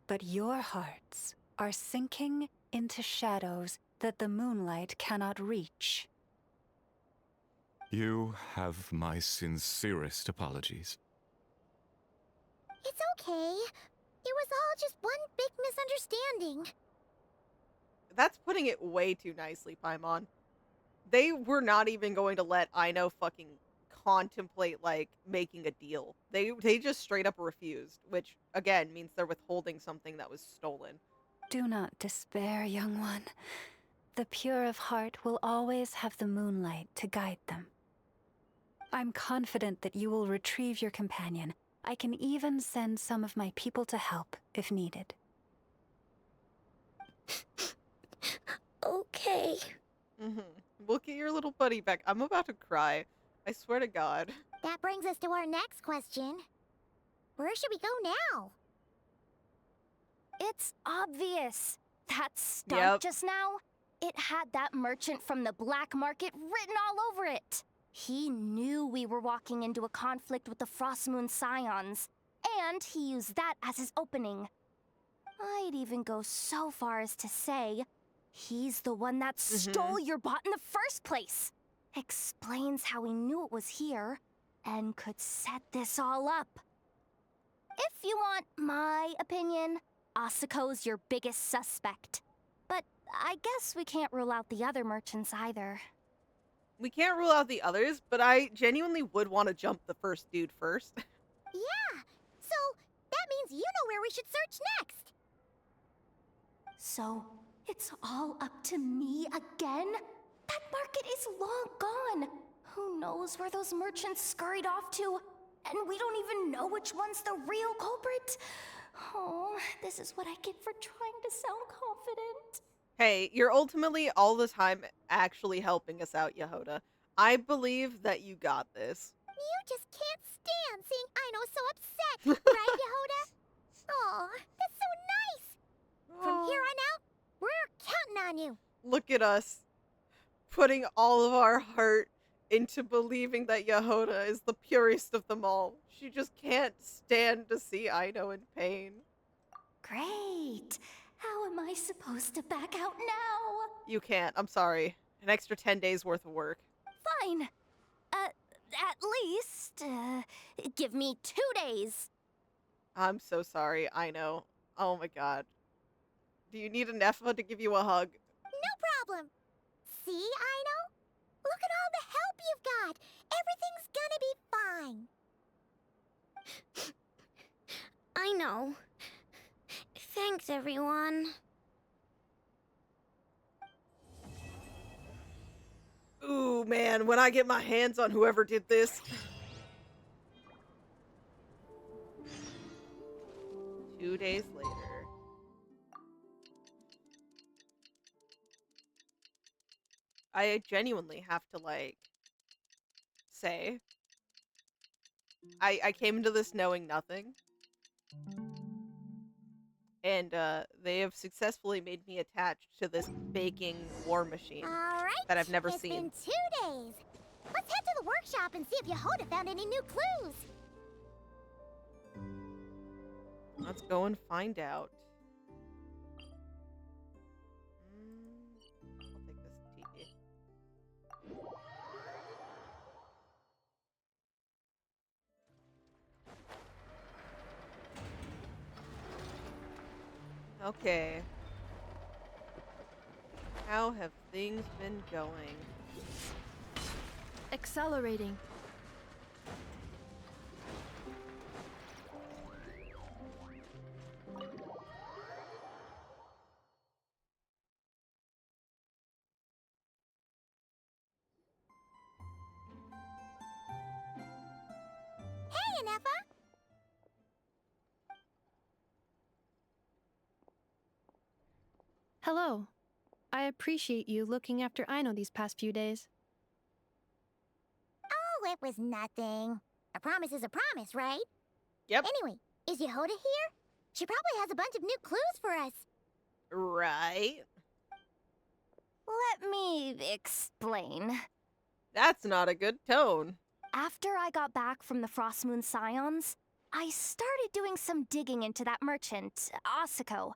But your hearts are sinking into shadows that the moonlight cannot reach. You have my sincerest apologies. It's okay. It was all just one big misunderstanding. That's putting it way too nicely, Paimon. They were not even going to let Aino fucking contemplate, like, making a deal. They just straight up refused, which, again, means they're withholding something that was stolen. Do not despair, young one. The pure of heart will always have the moonlight to guide them. I'm confident that you will retrieve your companion. I can even send some of my people to help, if needed. Okay. We'll get your little buddy back. I'm about to cry. I swear to God. That brings us to our next question. Where should we go now? It's obvious. That stunt just now, it had that merchant from the black market written all over it. He knew we were walking into a conflict with the Frostmoon Scions, and he used that as his opening. I'd even go so far as to say, he's the one that stole your bot in the first place. Explains how he knew it was here, and could set this all up. If you want my opinion, Asuko's your biggest suspect. But I guess we can't rule out the other merchants either. We can't rule out the others, but I genuinely would want to jump the first dude first. Yeah, so that means you know where we should search next. So, it's all up to me again? That market is long gone. Who knows where those merchants scurried off to? And we don't even know which one's the real culprit. Oh, this is what I get for trying to sound confident. Hey, you're ultimately all the time actually helping us out, Yehoda. I believe that you got this. You just can't stand seeing Aino so upset, right, Yehoda? Aw, that's so nice. From here on out, we're counting on you. Look at us, putting all of our heart into believing that Yehoda is the purest of them all. She just can't stand to see Aino in pain. Great. How am I supposed to back out now? You can't. I'm sorry. An extra 10 days worth of work. Fine. At least, give me 2 days. I'm so sorry, Aino. Oh my god. Do you need Ineffa to give you a hug? No problem. See, Aino? Look at all the help you've got. Everything's gonna be fine. I know. Thanks, everyone. Ooh, man, when I get my hands on whoever did this. 2 days later. I genuinely have to, like, say, I came into this knowing nothing. And, they have successfully made me attached to this baking war machine that I've never seen. It's been 2 days. Let's head to the workshop and see if Yehoda found any new clues. Let's go and find out. I'll take this TP. Okay. How have things been going? Accelerating. Hey, Ineffa! Hello. I appreciate you looking after Aino these past few days. Oh, it was nothing. A promise is a promise, right? Yep. Anyway, is Yehoda here? She probably has a bunch of new clues for us. Right. Let me explain. That's not a good tone. After I got back from the Frost Moon Scions, I started doing some digging into that merchant, Asako.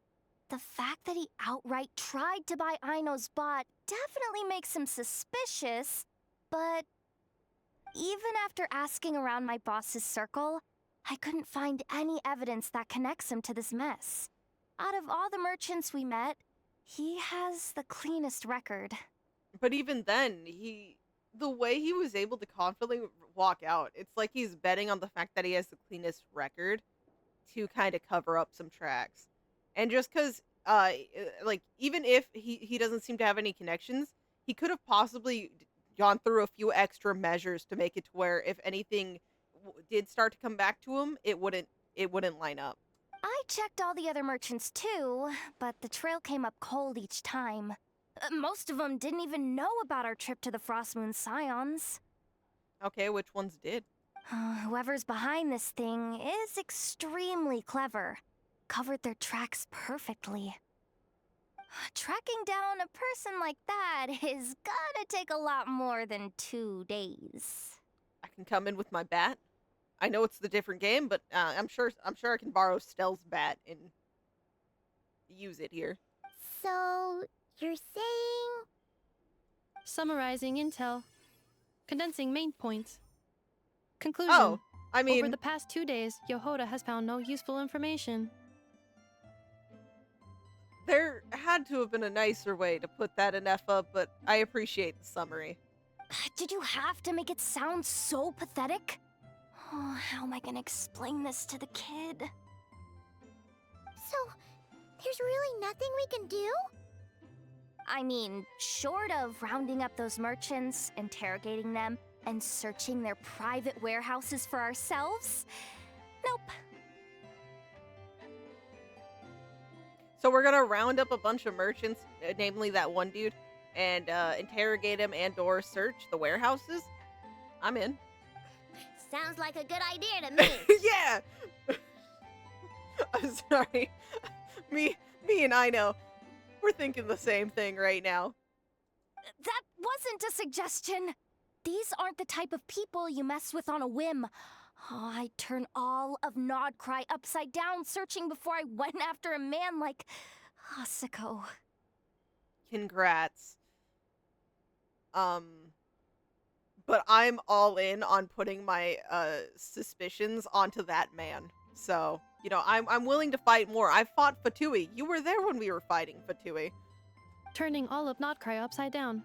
The fact that he outright tried to buy Aino's bot definitely makes him suspicious, but even after asking around my boss's circle, I couldn't find any evidence that connects him to this mess. Out of all the merchants we met, he has the cleanest record. But even then, the way he was able to confidently walk out, it's like he's betting on the fact that he has the cleanest record to kind of cover up some tracks. And just because, like, even if he doesn't seem to have any connections, he could have possibly gone through a few extra measures to make it to where if anything did start to come back to him, it wouldn't line up. I checked all the other merchants too, but the trail came up cold each time. Most of them didn't even know about our trip to the Frost Moon Scions. Okay, which ones did? Whoever's behind this thing is extremely clever. Covered their tracks perfectly. Tracking down a person like that is gonna take a lot more than 2 days. I can come in with my bat. I know it's the different game, but I'm sure I can borrow Stell's bat and use it here. So, you're saying... Summarizing intel. Condensing main points. Conclusion. Oh, I mean... Over the past 2 days, Yehoda has found no useful information. There had to have been a nicer way to put that, Ineffa, but I appreciate the summary. Did you have to make it sound so pathetic? Oh, how am I gonna explain this to the kid? So, there's really nothing we can do? I mean, short of rounding up those merchants, interrogating them, and searching their private warehouses for ourselves? Nope. So we're gonna round up a bunch of merchants, namely that one dude, and interrogate him and or search the warehouses? I'm in. Sounds like a good idea to me. Yeah! I'm sorry. Me and Aino, we're thinking the same thing right now. That wasn't a suggestion. These aren't the type of people you mess with on a whim. Oh, I'd turn all of Nodcry upside down searching before I went after a man like Asako. Congrats. But I'm all in on putting my suspicions onto that man. So, you know, I'm willing to fight more. I fought Fatui. You were there when we were fighting Fatui. Turning all of Nodcry upside down.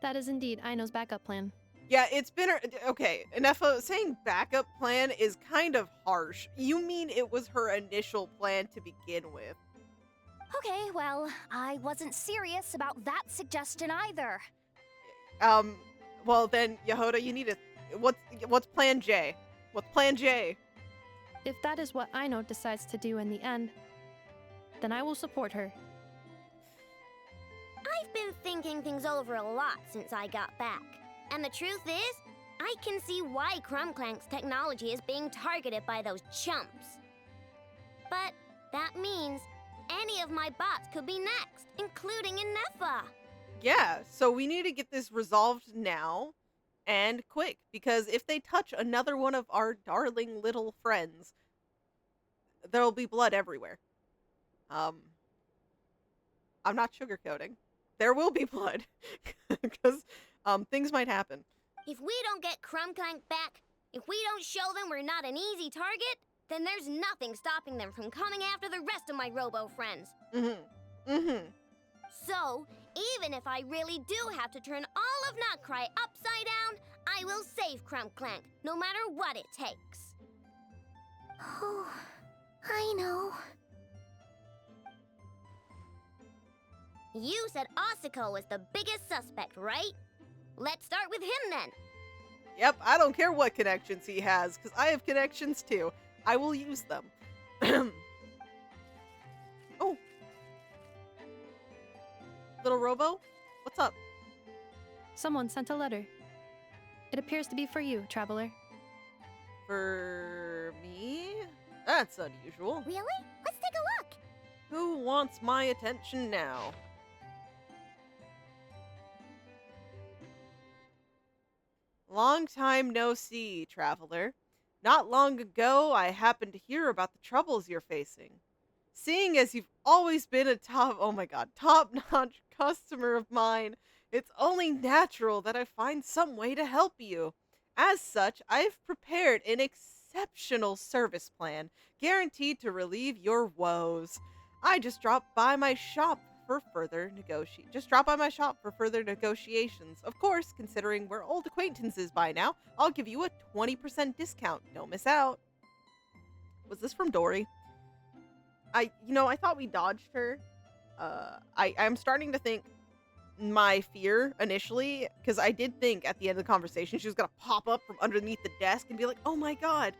That is indeed Aino's backup plan. Yeah, it's been okay. Ineffa, saying backup plan is kind of harsh. You mean it was her initial plan to begin with? Okay, well, I wasn't serious about that suggestion either. Well then, Yehoda, you need to. What's Plan J? What's Plan J? If that is what Aino decides to do in the end, then I will support her. I've been thinking things over a lot since I got back. And the truth is, I can see why Crumclank's technology is being targeted by those chumps. But that means any of my bots could be next, including Ineffa. Yeah, so we need to get this resolved now and quick, because if they touch another one of our darling little friends, there'll be blood everywhere. I'm not sugarcoating. There will be blood, because things might happen. If we don't get Crumclank back, if we don't show them we're not an easy target, then there's nothing stopping them from coming after the rest of my robo friends. So, even if I really do have to turn all of Notcry upside down, I will save Crumclank, no matter what it takes. Oh, I know. You said Osiko was the biggest suspect, right? Let's start with him then. Yep, I don't care what connections he has, because I have connections too. I will use them. Oh. Little Robo, what's up? Someone sent a letter. It appears to be for you, traveler. For me? That's unusual. Really? Let's take a look. Who wants my attention now? Long time no see, traveler. Not long ago, I happened to hear about the troubles you're facing. Seeing as you've always been a top-notch customer of mine, it's only natural that I find some way to help you. As such, I've prepared an exceptional service plan, guaranteed to relieve your woes. I just dropped by my shop for further negotiations. Of course, considering we're old acquaintances by now, I'll give you a 20% discount. Don't miss out. Was this from Dory? I thought we dodged her. I'm starting to think my fear initially, because I did think at the end of the conversation she was gonna pop up from underneath the desk and be like, oh my god,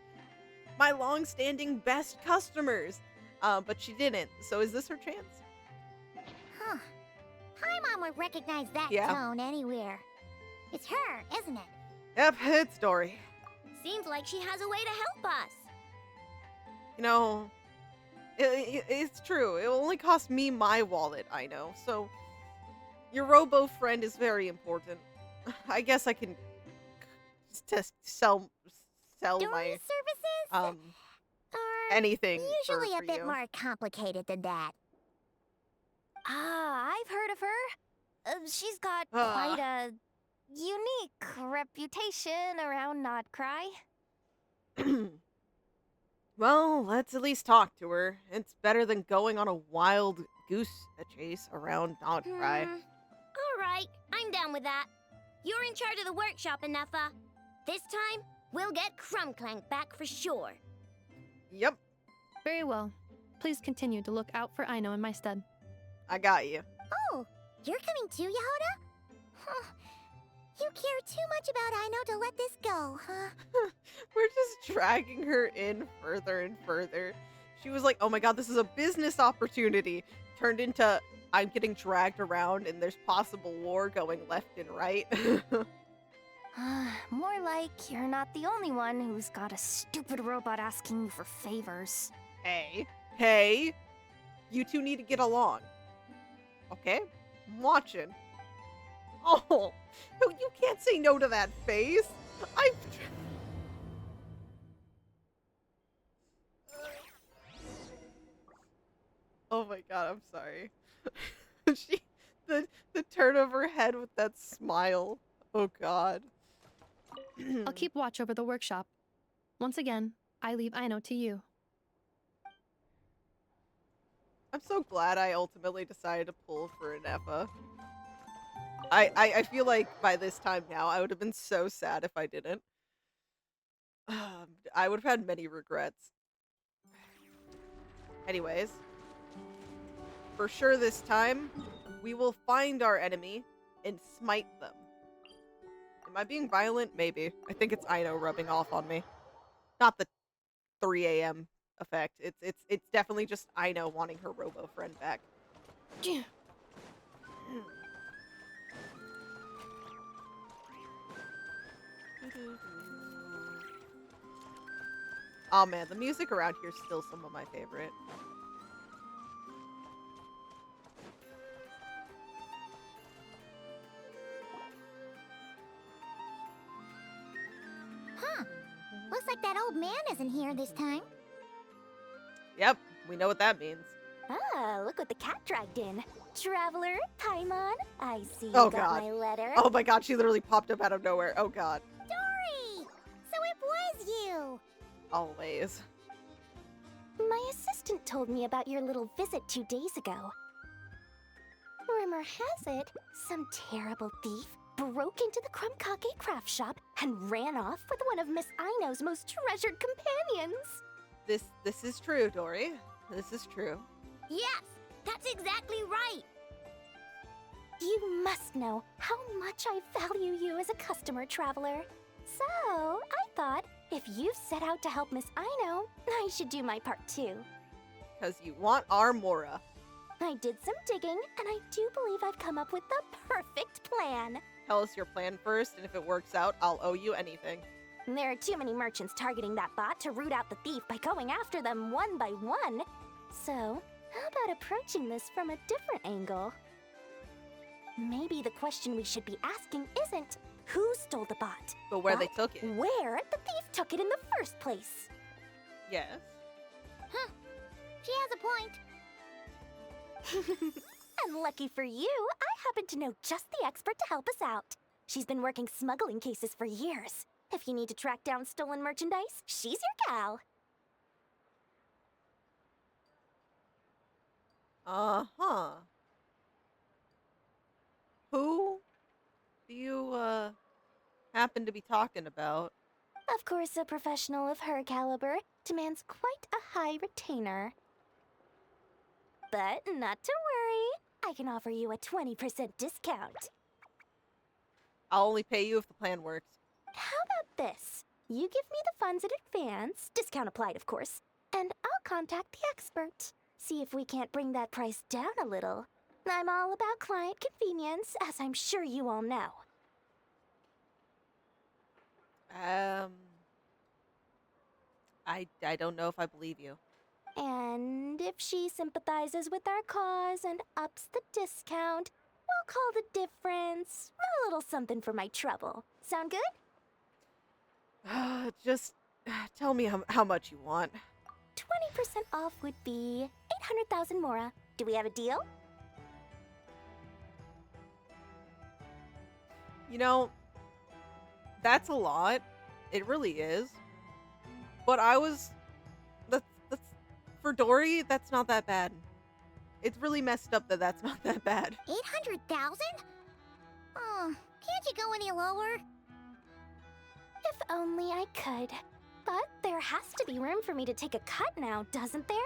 my long-standing best customers. But she didn't. So is this her chance? Huh. Paimon would recognize that tone anywhere. It's her, isn't it? Yep, it's Dory. Seems like she has a way to help us. You know, it's true. It only cost me my wallet, I know. So your robo friend is very important. I guess I can just sell Dory's my services anything usually for a bit you. more complicated than that. I've heard of her. She's got quite a unique reputation around Notcry. Well, let's at least talk to her. It's better than going on a wild goose chase around Notcry. Alright, I'm down with that. You're in charge of the workshop, Ineffa. This time, we'll get Crumclank back for sure. Yep. Very well. Please continue to look out for Aino in my stead. I got you. Oh, you're coming too, Yehoda? Huh. You care too much about Aino to let this go, huh? We're just dragging her in further and further. She was like, oh my god, this is a business opportunity. Turned into, I'm getting dragged around and there's possible war going left and right. More like you're not the only one who's got a stupid robot asking you for favors. Hey, you two need to get along. Okay? I'm watching. Oh, you can't say no to that face. Oh my god, I'm sorry. The turn of her head with that smile. Oh god. I'll keep watch over the workshop. Once again, I leave Aino to you. I'm so glad I ultimately decided to pull for Ineffa. I feel like by this time now, I would have been so sad if I didn't. I would have had many regrets. Anyways, for sure this time, we will find our enemy and smite them. Am I being violent? Maybe. I think it's Aino rubbing off on me. Not the 3 a.m. effect. It's definitely just Aino wanting her robo friend back. Oh man, the music around here is still some of my favorite. Huh. Looks like that old man isn't here this time. Yep, we know what that means. Ah, look what the cat dragged in. Traveler, Paimon, I see you Oh got god. my letter. Oh my god, she literally popped up out of nowhere. Oh god. Dory! So it was you! Always. My assistant told me about your little visit 2 days ago. Rumor has it, some terrible thief broke into the Krumkake craft shop and ran off with one of Miss Aino's most treasured companions. This is true, Dory. This is true. Yes, that's exactly right. You must know how much I value you as a customer, Traveler. So, I thought, if you've set out to help Miss Aino, I should do my part too. Because you want our Mora. I did some digging, and I do believe I've come up with the perfect plan. Tell us your plan first, and if it works out, I'll owe you anything. There are too many merchants targeting that bot to root out the thief by going after them one by one. So, how about approaching this from a different angle? Maybe the question we should be asking isn't who stole the bot, but where they took it. Where the thief took it in the first place. Yes. Huh. She has a point. And lucky for you, I happen to know just the expert to help us out. She's been working smuggling cases for years. If you need to track down stolen merchandise, she's your gal. Uh-huh. Who do you, happen to be talking about? Of course, a professional of her caliber demands quite a high retainer. But not to worry, I can offer you a 20% discount. I'll only pay you if the plan works. How about this? You give me the funds in advance, discount applied of course, and I'll contact the expert. See if we can't bring that price down a little. I'm all about client convenience, as I'm sure you all know. I don't know if I believe you. And if she sympathizes with our cause and ups the discount, we'll call the difference a little something for my trouble. Sound good? Just tell me how much you want. 20% off would be 800,000 Mora. Do we have a deal? You know, that's a lot. It really is. But that's for Dory, that's not that bad. It's really messed up that that's not that bad. 800,000? Oh, can't you go any lower? If only I could. But there has to be room for me to take a cut now, doesn't there?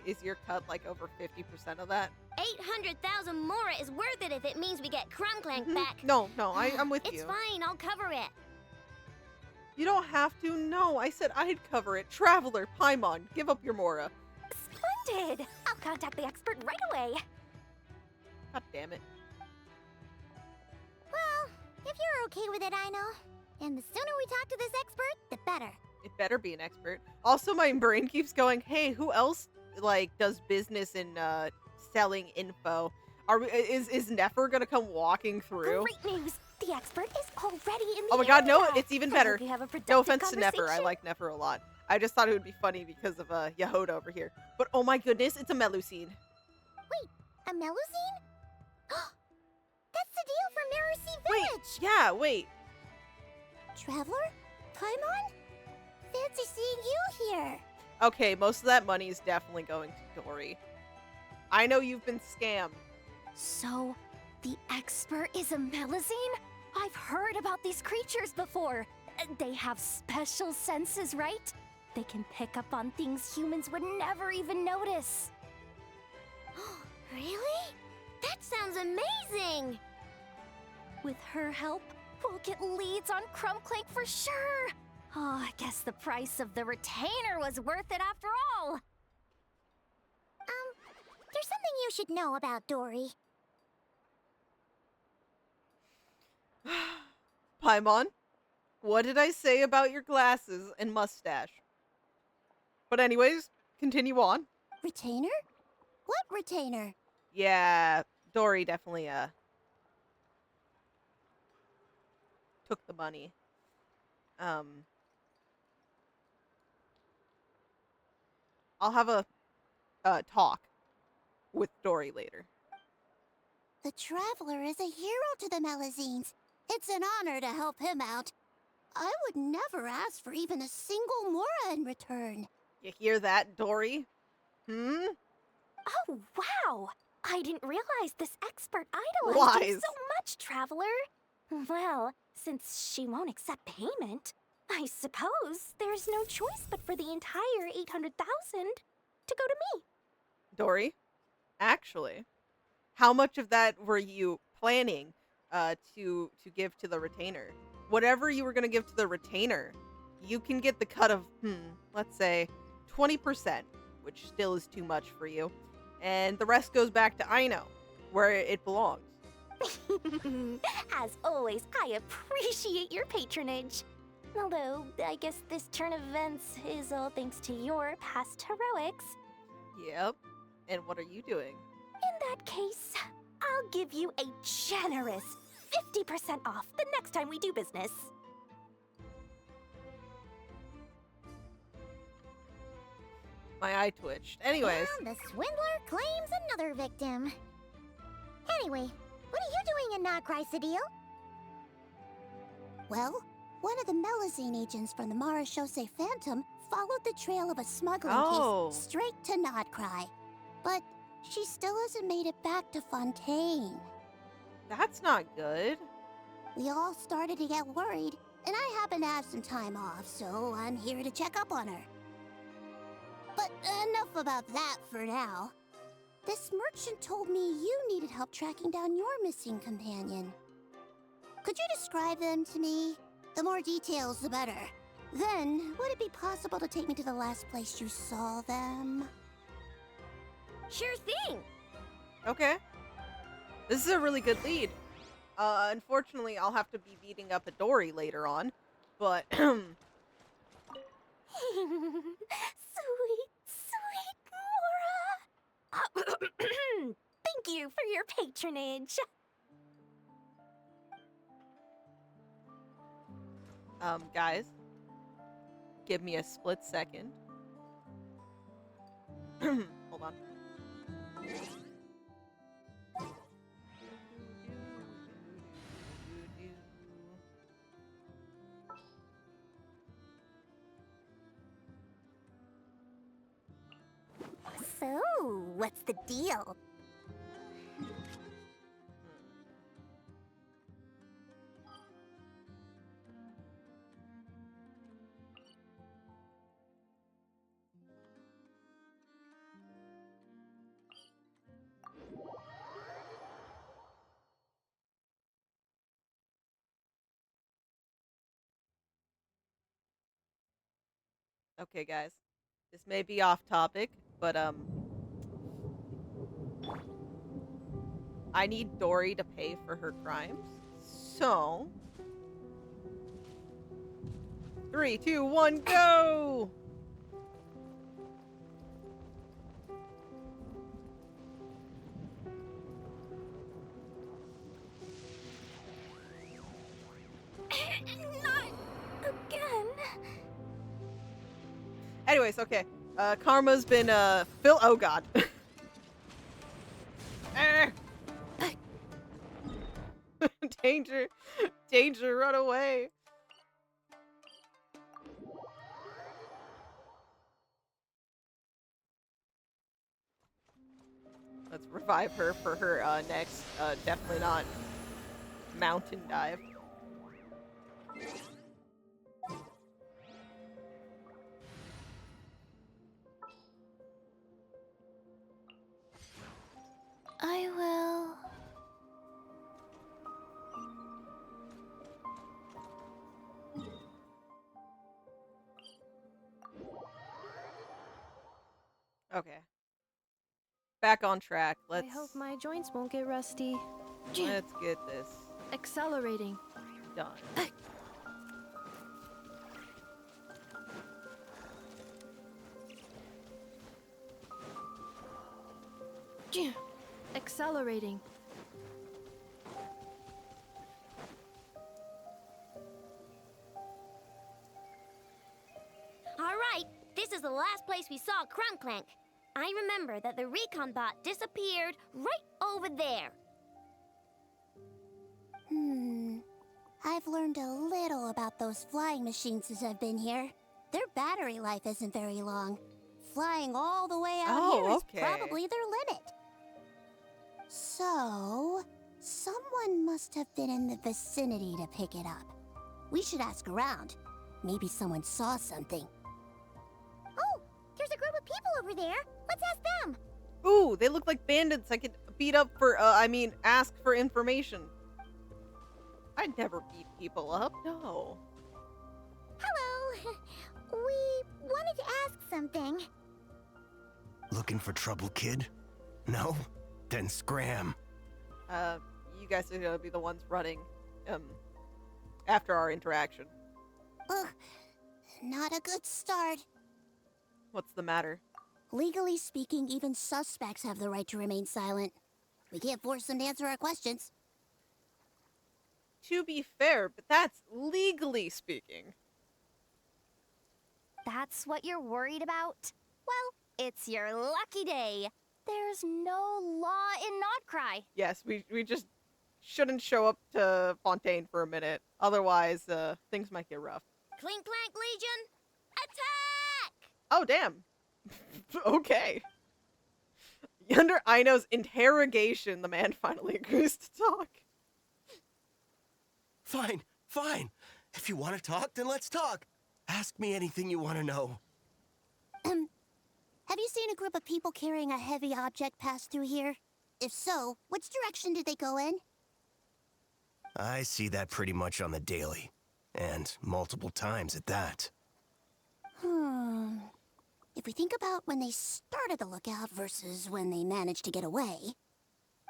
Is your cut like over 50% of that? 800,000 Mora is worth it if it means we get Krumklank back. No, I'm with you. It's fine, I'll cover it. You don't have to. No, I said I'd cover it. Traveler, Paimon, give up your Mora. Splendid! I'll contact the expert right away. God damn it. Well, if you're okay with it, Aino. And the sooner we talk to this expert, the better. It better be an expert. Also, my brain keeps going, hey, who else, like, does business in, selling info? Is Nefer gonna come walking through? Great news! The expert is already in the Oh my god, no, area. it's even better. We have a No offense to productive Nefer, I like Nefer a lot. I just thought it would be funny because of, Yehoda over here. But oh my goodness, it's a Melusine. Wait, a Melusine? That's the deal from Melusine Village! Yeah, wait. Traveler? Paimon? Fancy seeing you here. Okay, most of that money is definitely going to Dory. I know you've been scammed. So, the expert is a Melazine? I've heard about these creatures before. They have special senses, right? They can pick up on things humans would never even notice. Really? That sounds amazing! With her help, we'll get leads on Crumbclank for sure. Oh, I guess the price of the retainer was worth it after all. There's something you should know about Dory. Paimon, what did I say about your glasses and mustache? But anyways, continue on. Retainer? What retainer? Yeah, Dory definitely, took the money. I'll have a, talk with Dory later. The Traveler is a hero to the Melazines. It's an honor to help him out. I would never ask for even a single Mora in return. You hear that, Dory? Oh, wow! I didn't realize this expert idolized you Wise. so much, Traveler. Well, since she won't accept payment, I suppose there's no choice but for the entire 800,000 to go to me. Dory, actually, how much of that were you planning to give to the retainer? Whatever you were going to give to the retainer, you can get the cut of, let's say, 20%, which still is too much for you. And the rest goes back to Aino, where it belongs. As always, I appreciate your patronage. Although, I guess this turn of events is all thanks to your past heroics. Yep. And what are you doing? In that case, I'll give you a generous 50% off the next time we do business. My eye twitched. Anyways. And the swindler claims another victim. Anyway, what are you doing in Notcry, Cedille? Well, one of the Melazine agents from the Marachose Phantom followed the trail of a smuggling case straight to Notcry. But she still hasn't made it back to Fontaine. That's not good. We all started to get worried, and I happen to have some time off, so I'm here to check up on her. But enough about that for now. This merchant told me you needed help tracking down your missing companion. Could you describe them to me? The more details, the better. Then, would it be possible to take me to the last place you saw them? Sure thing. Okay. This is a really good lead. Unfortunately, I'll have to be beating up a Dory later on, but Sweet, sweet Mora. Thank you for your patronage. Guys, give me a split second. Hold on. So, what's the deal? Okay, guys. This may be off topic, but I need Dory to pay for her crimes. So 3, 2, 1, go! Not again. Anyways, okay. Karma's been oh god. Danger. Danger, run away. Let's Let's revive her for her next, definitely not mountain dive. I will. Okay. Back on track. Let's I hope my joints won't get rusty. let's get this Accelerating. done. Accelerating. All right, this is the last place we saw Crunkclank. I remember that the recon bot disappeared right over there. I've learned a little about those flying machines since I've been here. Their battery life isn't very long. Flying all the way out here is probably their limit. So, someone must have been in the vicinity to pick it up. We should ask around. Maybe someone saw something. Oh, there's a group of people over there. Let's ask them. Ooh, they look like bandits I could beat up for, ask for information. I'd never beat people up, no. Hello. We wanted to ask something. Looking for trouble, kid? No? Then scram. You guys are gonna be the ones running, after our interaction. Ugh, not a good start. What's the matter? Legally speaking, even suspects have the right to remain silent. We can't force them to answer our questions. To be fair, but that's legally speaking. That's what you're worried about? Well, it's your lucky day. There's no law in Nodcry. Yes, we just shouldn't show up to Fontaine for a minute. Otherwise, things might get rough. Clink Clank Legion, attack! Oh, damn. Okay. Under Aino's interrogation, the man finally agrees to talk. Fine, fine. If you want to talk, then let's talk. Ask me anything you want to know. Have you seen a group of people carrying a heavy object pass through here? If so, which direction did they go in? I see that pretty much on the daily. And multiple times at that. If we think about when they started the lookout versus when they managed to get away,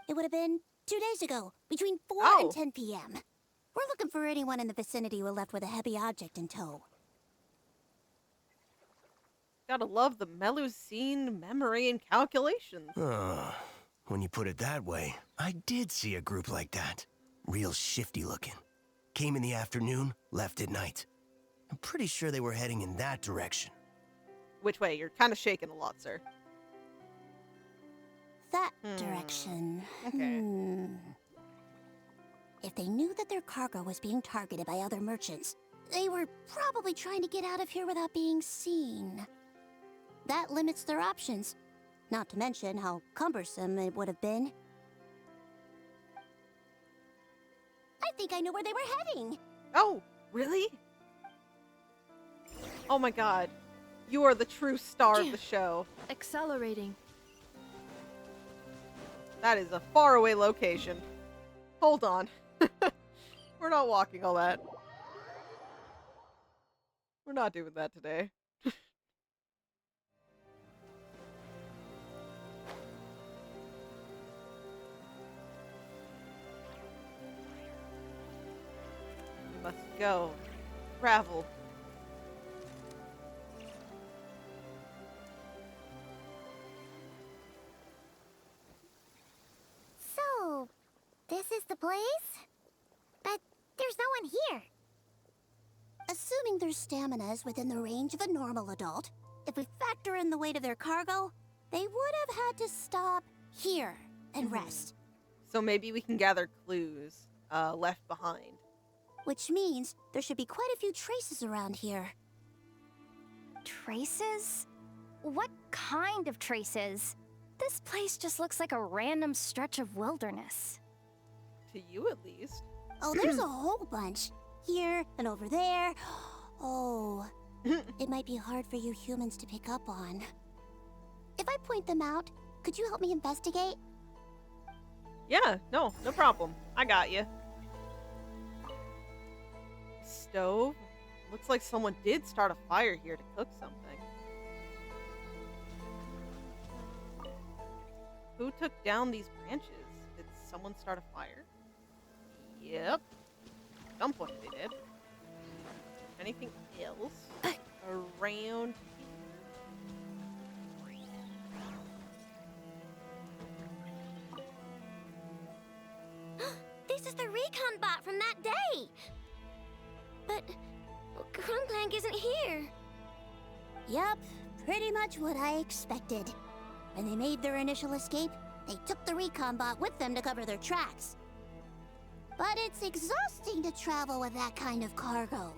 it would have been 2 days ago, between 4 and 10 p.m. We're looking for anyone in the vicinity who left with a heavy object in tow. Gotta love the Melusine memory and calculations. When you put it that way, I did see a group like that. Real shifty looking. Came in the afternoon, left at night. I'm pretty sure they were heading in that direction. Which way? You're kind of shaking a lot, sir. That direction. Okay. If they knew that their cargo was being targeted by other merchants, they were probably trying to get out of here without being seen. That limits their options. Not to mention how cumbersome it would have been. I think I know where they were heading. Oh, really? Oh my god. You are the true star of the show. Accelerating. That is a faraway location. Hold on. We're not walking all that. We're not doing that today. We must go. Travel. So, this is the place? But there's no one here. Assuming their stamina is within the range of a normal adult, if we factor in the weight of their cargo, they would have had to stop here and rest. So maybe we can gather clues left behind. Which means there should be quite a few traces around here. Traces? What kind of traces? This place just looks like a random stretch of wilderness. To you, at least. Oh, there's a whole bunch. Here and over there. Oh, it might be hard for you humans to pick up on. If I point them out, could you help me investigate? Yeah, no problem. I got you. Stove? Looks like someone did start a fire here to cook something. Who took down these branches? Did someone start a fire? Yep. At some point they did. Anything else around This is the recon bot from that day! But Krumklank isn't here. Yup, pretty much what I expected. When they made their initial escape, they took the recon bot with them to cover their tracks. But it's exhausting to travel with that kind of cargo.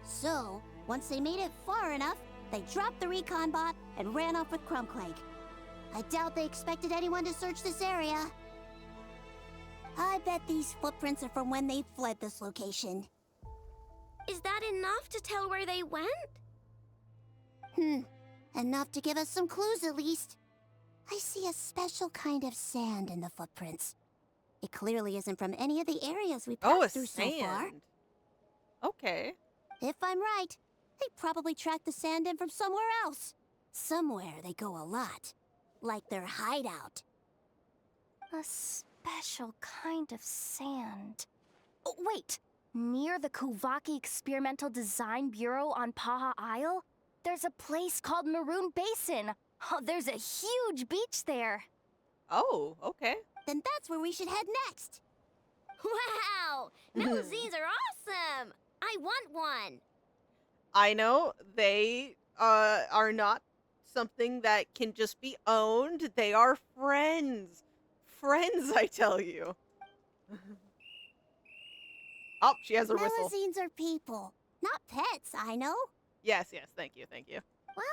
So, once they made it far enough, they dropped the recon bot and ran off with Krumklank. I doubt they expected anyone to search this area. I bet these footprints are from when they fled this location. Is that enough to tell where they went? Enough to give us some clues at least. I see a special kind of sand in the footprints. It clearly isn't from any of the areas we passed through so far. Okay. If I'm right, they probably tracked the sand in from somewhere else. Somewhere they go a lot. Like their hideout. A special kind of sand. Oh, wait! Near the Kuvaki Experimental Design Bureau on Paha Isle, there's a place called Maroon Basin. Oh, there's a huge beach there. Oh, okay. Then that's where we should head next. Wow! Melusines are awesome! I want one! I know they are not something that can just be owned. They are friends. Friends, I tell you. Oh, she has a whistle. Melusines are people, not pets, I know. Yes, thank you. Well,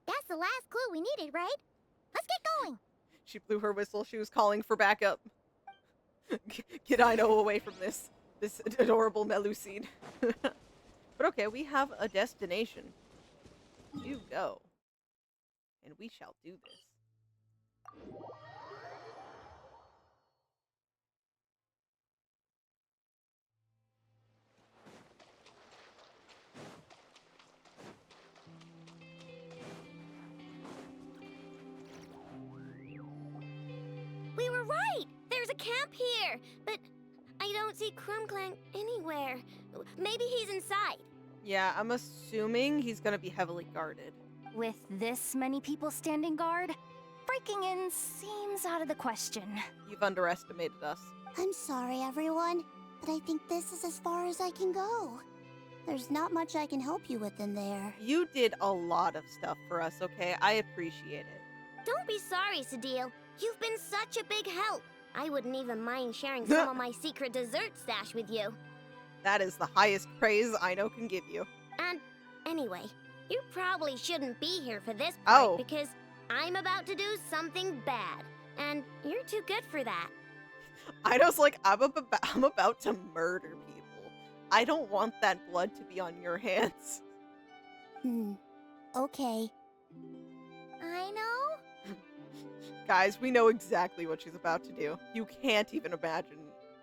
that's the last clue we needed, right? Let's get going. She blew her whistle. She was calling for backup. Get Aino away from this adorable Melusine. But okay, we have a destination. You go. And we shall do this. We were right! There's a camp here! But I don't see Krumklank anywhere. Maybe he's inside. Yeah, I'm assuming he's gonna be heavily guarded. With this many people standing guard, breaking in seems out of the question. You've underestimated us. I'm sorry, everyone, but I think this is as far as I can go. There's not much I can help you with in there. You did a lot of stuff for us, okay? I appreciate it. Don't be sorry, Sadil. You've been such a big help. I wouldn't even mind sharing some of my secret dessert stash with you. That is the highest praise Aino can give you. And anyway, you probably shouldn't be here for this part because I'm about to do something bad. And you're too good for that. Aino's like, I'm about to murder people. I don't want that blood to be on your hands. Okay. Aino? Guys, we know exactly what she's about to do. You can't even imagine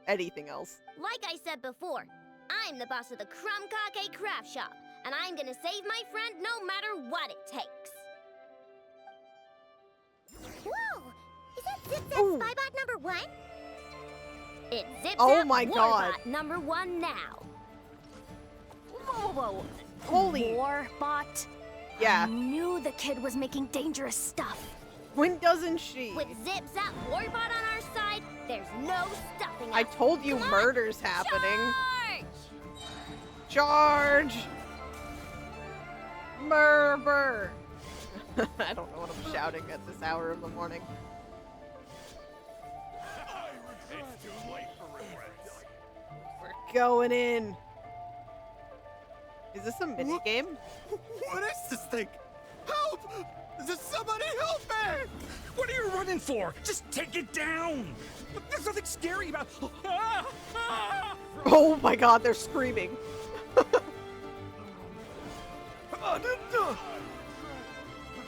anything else. Like I said before, I'm the boss of the Krumkake Craft Shop, and I'm gonna save my friend no matter what it takes. Whoa! Is that Zip Zap Spybot number 1? It's Zip Oh Zap my God. Warbot number 1 now. Whoa. Holy. Warbot? Yeah. I knew the kid was making dangerous stuff. When doesn't she? With Zip Zap Warbot on our side, there's no stopping us. I told you Come murder's on, happening. Charge! Charge! Murder! I don't know what I'm shouting at this hour of the morning. It's too late for regrets. We're going in. Is this a mini game? What is this thing? Help! Somebody help me! What are you running for? Just take it down! There's nothing scary about... Oh my god, they're screaming.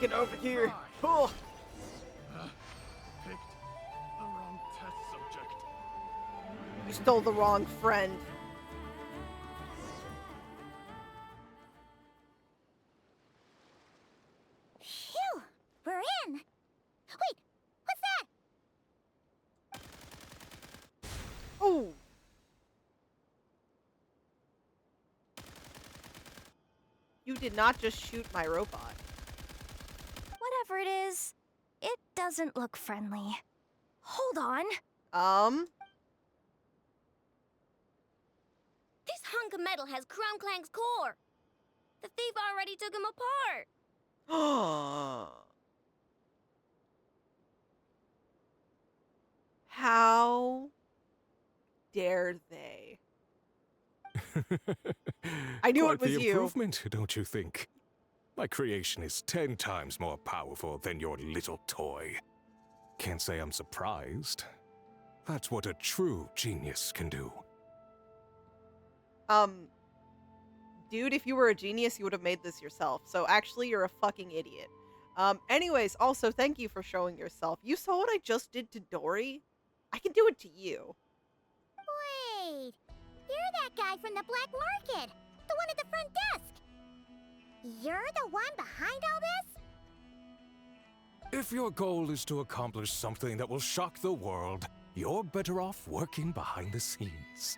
Get over here. Oh. Picked the wrong test subject. You stole the wrong friend. Phew! We're in! Wait! What's that? Oh! You did not just shoot my robot. Whatever it is, it doesn't look friendly. Hold on. This hunk of metal has Crumclank's core. The thief already took him apart. How dare they? I knew Quite it was the you. Improvement, don't you think? My creation is 10 times more powerful than your little toy. Can't say I'm surprised. That's what a true genius can do. Dude, if you were a genius, you would have made this yourself. So actually, you're a fucking idiot. Anyways, also, thank you for showing yourself. You saw what I just did to Dory? I can do it to you. Wait! You're that guy from the black market! The one at the front desk! You're the one behind all this? If your goal is to accomplish something that will shock the world, you're better off working behind the scenes.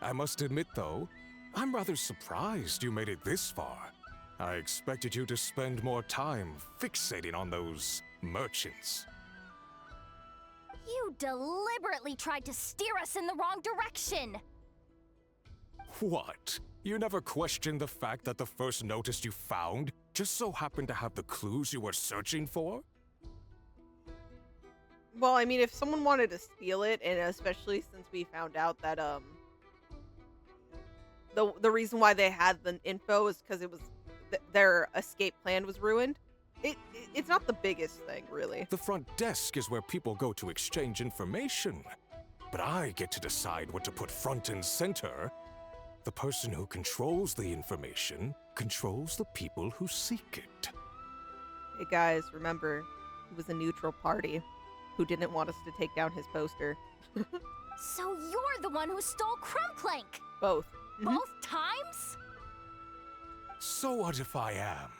I must admit, though, I'm rather surprised you made it this far. I expected you to spend more time fixating on those merchants. You deliberately tried to steer us in the wrong direction! What? You never questioned the fact that the first notice you found just so happened to have the clues you were searching for? Well, I mean, if someone wanted to steal it, and especially since we found out that, the reason why they had the info is because it was their escape plan was ruined. It's not the biggest thing, really. The front desk is where people go to exchange information. But I get to decide what to put front and center. The person who controls the information controls the people who seek it. Hey guys, remember, it was a neutral party who didn't want us to take down his poster. So you're the one who stole Crumclank! Both. Both times? So what if I am?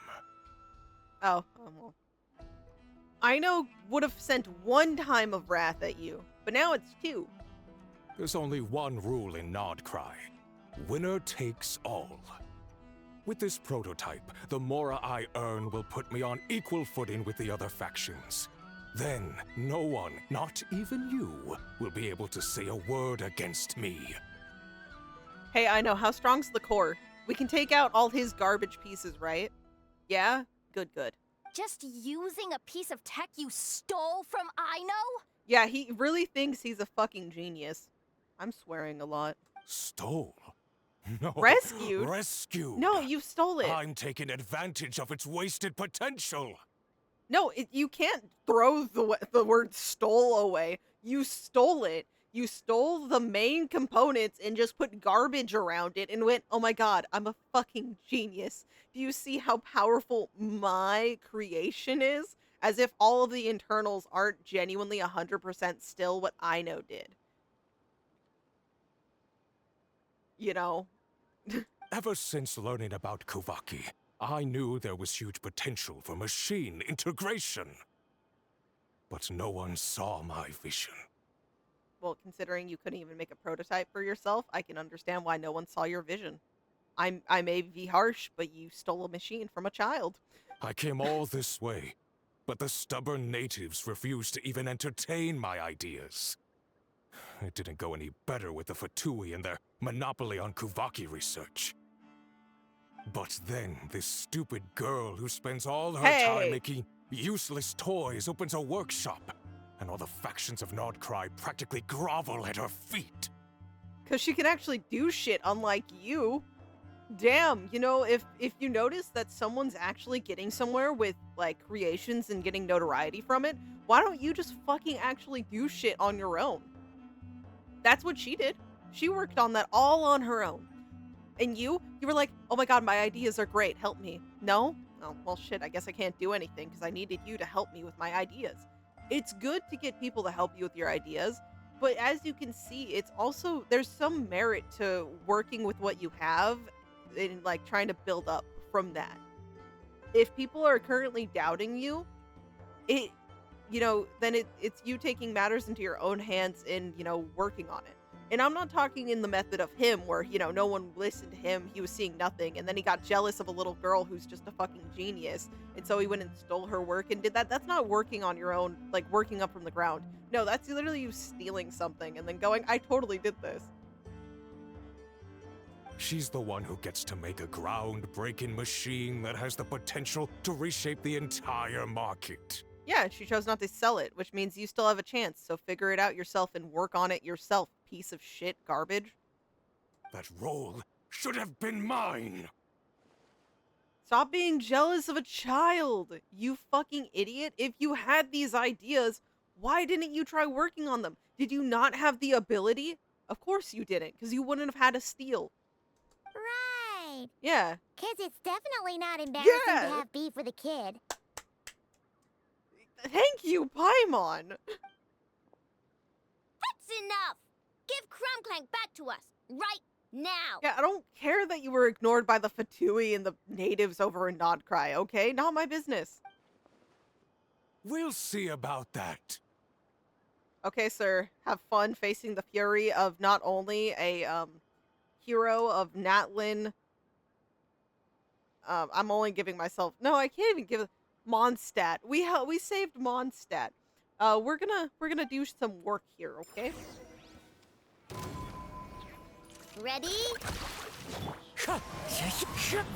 Oh, well. Aino would have sent one time of wrath at you, but now it's 2. There's only one rule in Nodcry. Winner takes all. With this prototype, the more I earn will put me on equal footing with the other factions. Then, no one, not even you, will be able to say a word against me. Hey, Aino, how strong's the core? We can take out all his garbage pieces, right? Yeah? Good. Just using a piece of tech you stole from Aino? Yeah, he really thinks he's a fucking genius. I'm swearing a lot. Stole? No. Rescued? Rescued. No, you stole it. I'm taking advantage of its wasted potential. No, you can't throw the word stole away. You stole it. You stole the main components and just put garbage around it and went, oh my god, I'm a fucking genius. Do you see how powerful my creation is? As if all of the internals aren't genuinely 100% still what Aino did. You know? Ever since learning about Kuvaki, I knew there was huge potential for machine integration. But no one saw my vision. Well, considering you couldn't even make a prototype for yourself, I can understand why no one saw your vision. I may be harsh, but you stole a machine from a child. I came all this way, but the stubborn natives refused to even entertain my ideas. It didn't go any better with the Fatui and their monopoly on Kuvaki research. But then this stupid girl who spends all her time making useless toys opens a workshop, and all the factions of Nodcry practically grovel at her feet. 'Cause she can actually do shit unlike you. damn, you know, if you notice that someone's actually getting somewhere with, like, creations and getting notoriety from it, why don't you just fucking actually do shit on your own? That's what she did. She worked on that all on her own. And you were like, oh my god, my ideas are great, help me. No? Oh, well shit, I guess I can't do anything because I needed you to help me with my ideas. It's good to get people to help you with your ideas, but as you can see, it's also, there's some merit to working with what you have and, like, trying to build up from that. If people are currently doubting you, it, you know, then it's you taking matters into your own hands and, you know, working on it. And I'm not talking in the method of him where, you know, no one listened to him, he was seeing nothing, and then he got jealous of a little girl who's just a fucking genius, and so he went and stole her work and did that. That's not working on your own, like, working up from the ground. No, that's literally you stealing something and then going, I totally did this. She's the one who gets to make a groundbreaking machine that has the potential to reshape the entire market. Yeah, she chose not to sell it, which means you still have a chance, so figure it out yourself and work on it yourself, piece of shit garbage. That role should have been mine! Stop being jealous of a child, you fucking idiot. If you had these ideas, why didn't you try working on them? Did you not have the ability? Of course you didn't, because you wouldn't have had to steal. Right. Yeah. Because it's definitely not embarrassing to Yeah. have beef with a kid. Thank you, Paimon. That's enough! Give Crumclank back to us, right now! Yeah, I don't care that you were ignored by the Fatui and the natives over in Nodcry, okay? Not my business. We'll see about that. Okay, sir. Have fun facing the fury of not only a, hero of Natlin. I'm only giving myself... No, I can't even give... Mondstadt. We saved Mondstadt. We're gonna do some work here, okay? Ready?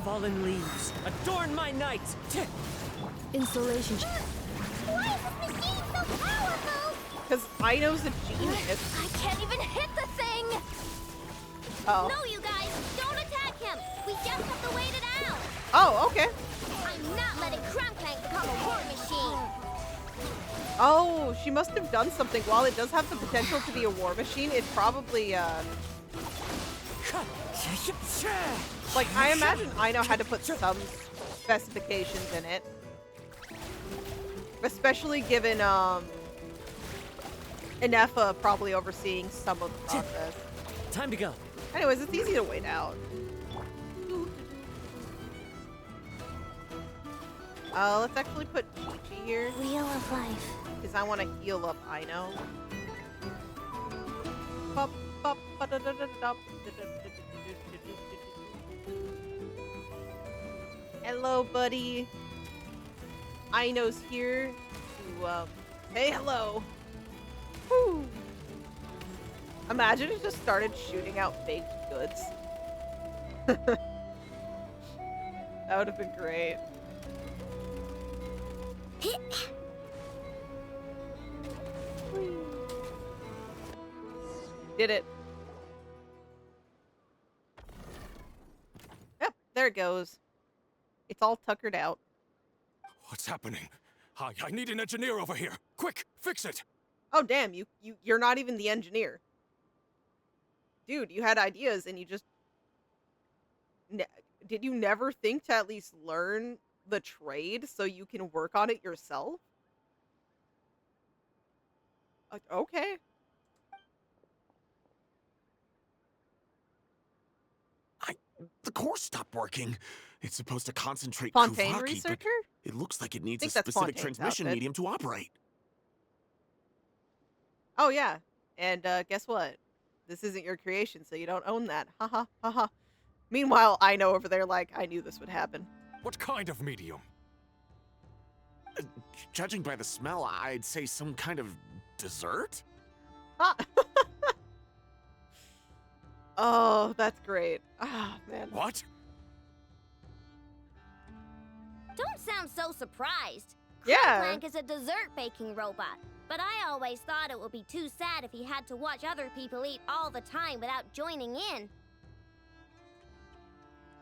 Fallen leaves, adorn my night! Installation. Why is this machine so powerful? Because Aino's a genius. I can't even hit the thing! Oh. No, you guys, don't attack him! We just have to wait it out! Oh, okay. I'm not letting Crumclank become a war machine! Oh, she must have done something. While it does have the potential to be a war machine, it probably, like, I imagine Aino had to put some specifications in it. Especially given, Ineffa probably overseeing some of the process. Time to go. Anyways, it's easy to wait out. Let's actually put Chi-Chi here. Wheel of life. Because I want to heal up Aino. Hello, buddy. Aino's here to, say hello. Woo. Imagine it just started shooting out baked goods. That would have been great. Did it. Yep, there it goes. It's all tuckered out. What's happening? I need an engineer over here. Quick, fix it. Oh damn, you're not even the engineer. Dude, you had ideas and you just... Did you never think to at least learn the trade so you can work on it yourself? Okay. The core stopped working. It's supposed to concentrate Fontaine Kuvaki, researcher? but it looks like it needs a think that's specific Fontaine's transmission outfit. medium to operate. Oh yeah, and guess what? This isn't your creation, so you don't own that. Haha, haha. Meanwhile, I know over there like, I knew this would happen. What kind of medium? Judging by the smell, I'd say some kind of dessert? Ah. Oh, that's great. Ah, man. What? Don't sound so surprised. Yeah. Crumclank is a dessert baking robot, but I always thought it would be too sad if he had to watch other people eat all the time without joining in.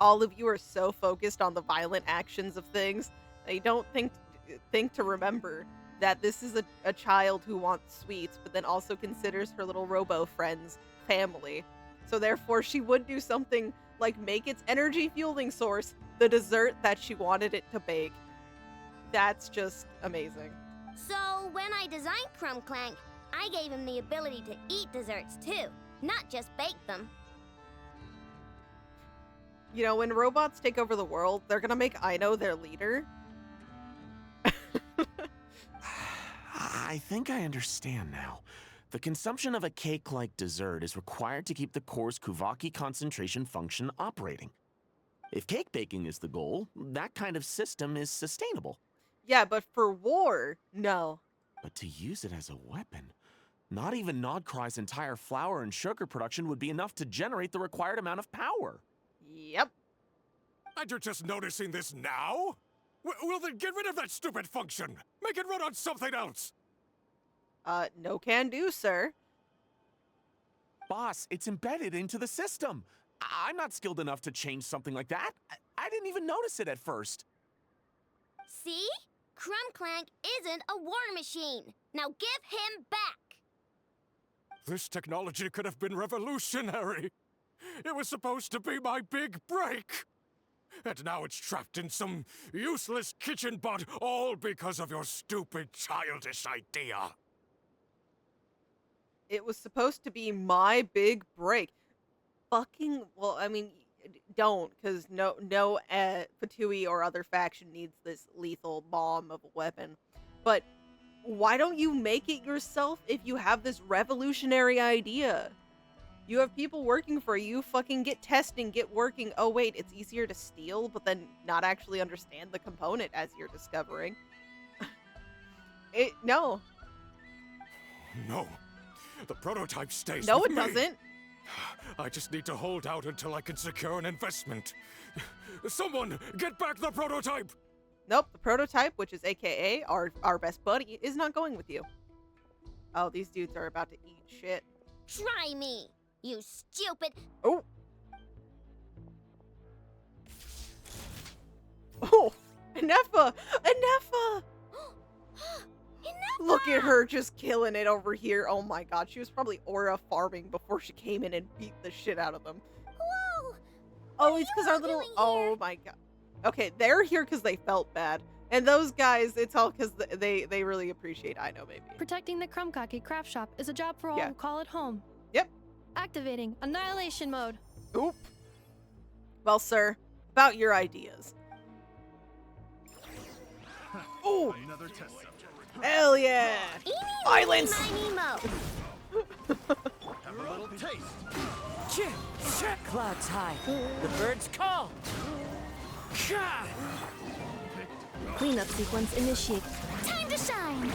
all of you are so focused on the violent actions of things that you don't think to remember that this is a child who wants sweets, but then also considers her little robo friends family. So therefore, she would do something like make its energy fueling source the dessert that she wanted it to bake. That's just amazing. So when I designed Crumb Clank, I gave him the ability to eat desserts too, not just bake them. You know, when robots take over the world, they're gonna make Aino their leader. I think I understand now. The consumption of a cake-like dessert is required to keep the core's Kuvaki concentration function operating. If cake baking is the goal, that kind of system is sustainable. Yeah, but for war, no. But to use it as a weapon, not even Nodcry's entire flour and sugar production would be enough to generate the required amount of power. Yep. And you're just noticing this now? Well then get rid of that stupid function! Make it run on something else! No can do, sir. Boss, it's embedded into the system. I'm not skilled enough to change something like that. I didn't even notice it at first. See? Crumb Clank isn't a war machine. Now give him back! This technology could have been revolutionary. It was supposed to be my big break. And now it's trapped in some useless kitchen bot, all because of your stupid childish idea. It was supposed to be my big break. Fucking, well, I mean, don't, because no Fatui or other faction needs this lethal bomb of a weapon. But why don't you make it yourself if you have this revolutionary idea? You have people working for you, fucking get testing, get working. Oh wait, it's easier to steal, but then not actually understand the component as you're discovering. No. No. The prototype stays No, with it me. doesn't. I just need to hold out until I can secure an investment. Someone, get back the prototype! Nope, the prototype, which is AKA our best buddy, is not going with you. Oh, these dudes are about to eat shit. Try me, you stupid... Oh! Oh! Ineffa! Ineffa! Look at her just killing it over here. Oh my god, she was probably aura farming before she came in and beat the shit out of them. Whoa! Oh, it's because our little... Oh my god. Okay, they're here because they felt bad. And those guys, it's all because they really appreciate Aino, maybe. Protecting the Krumkake craft shop is a job for all who call it home. Yep. Activating annihilation mode. Oop. Well, sir, about your ideas. Ooh! Another test subject. Hell yeah! Violence! Have a little taste. Clouds high. The birds call. Cleanup sequence initiate. Time to shine!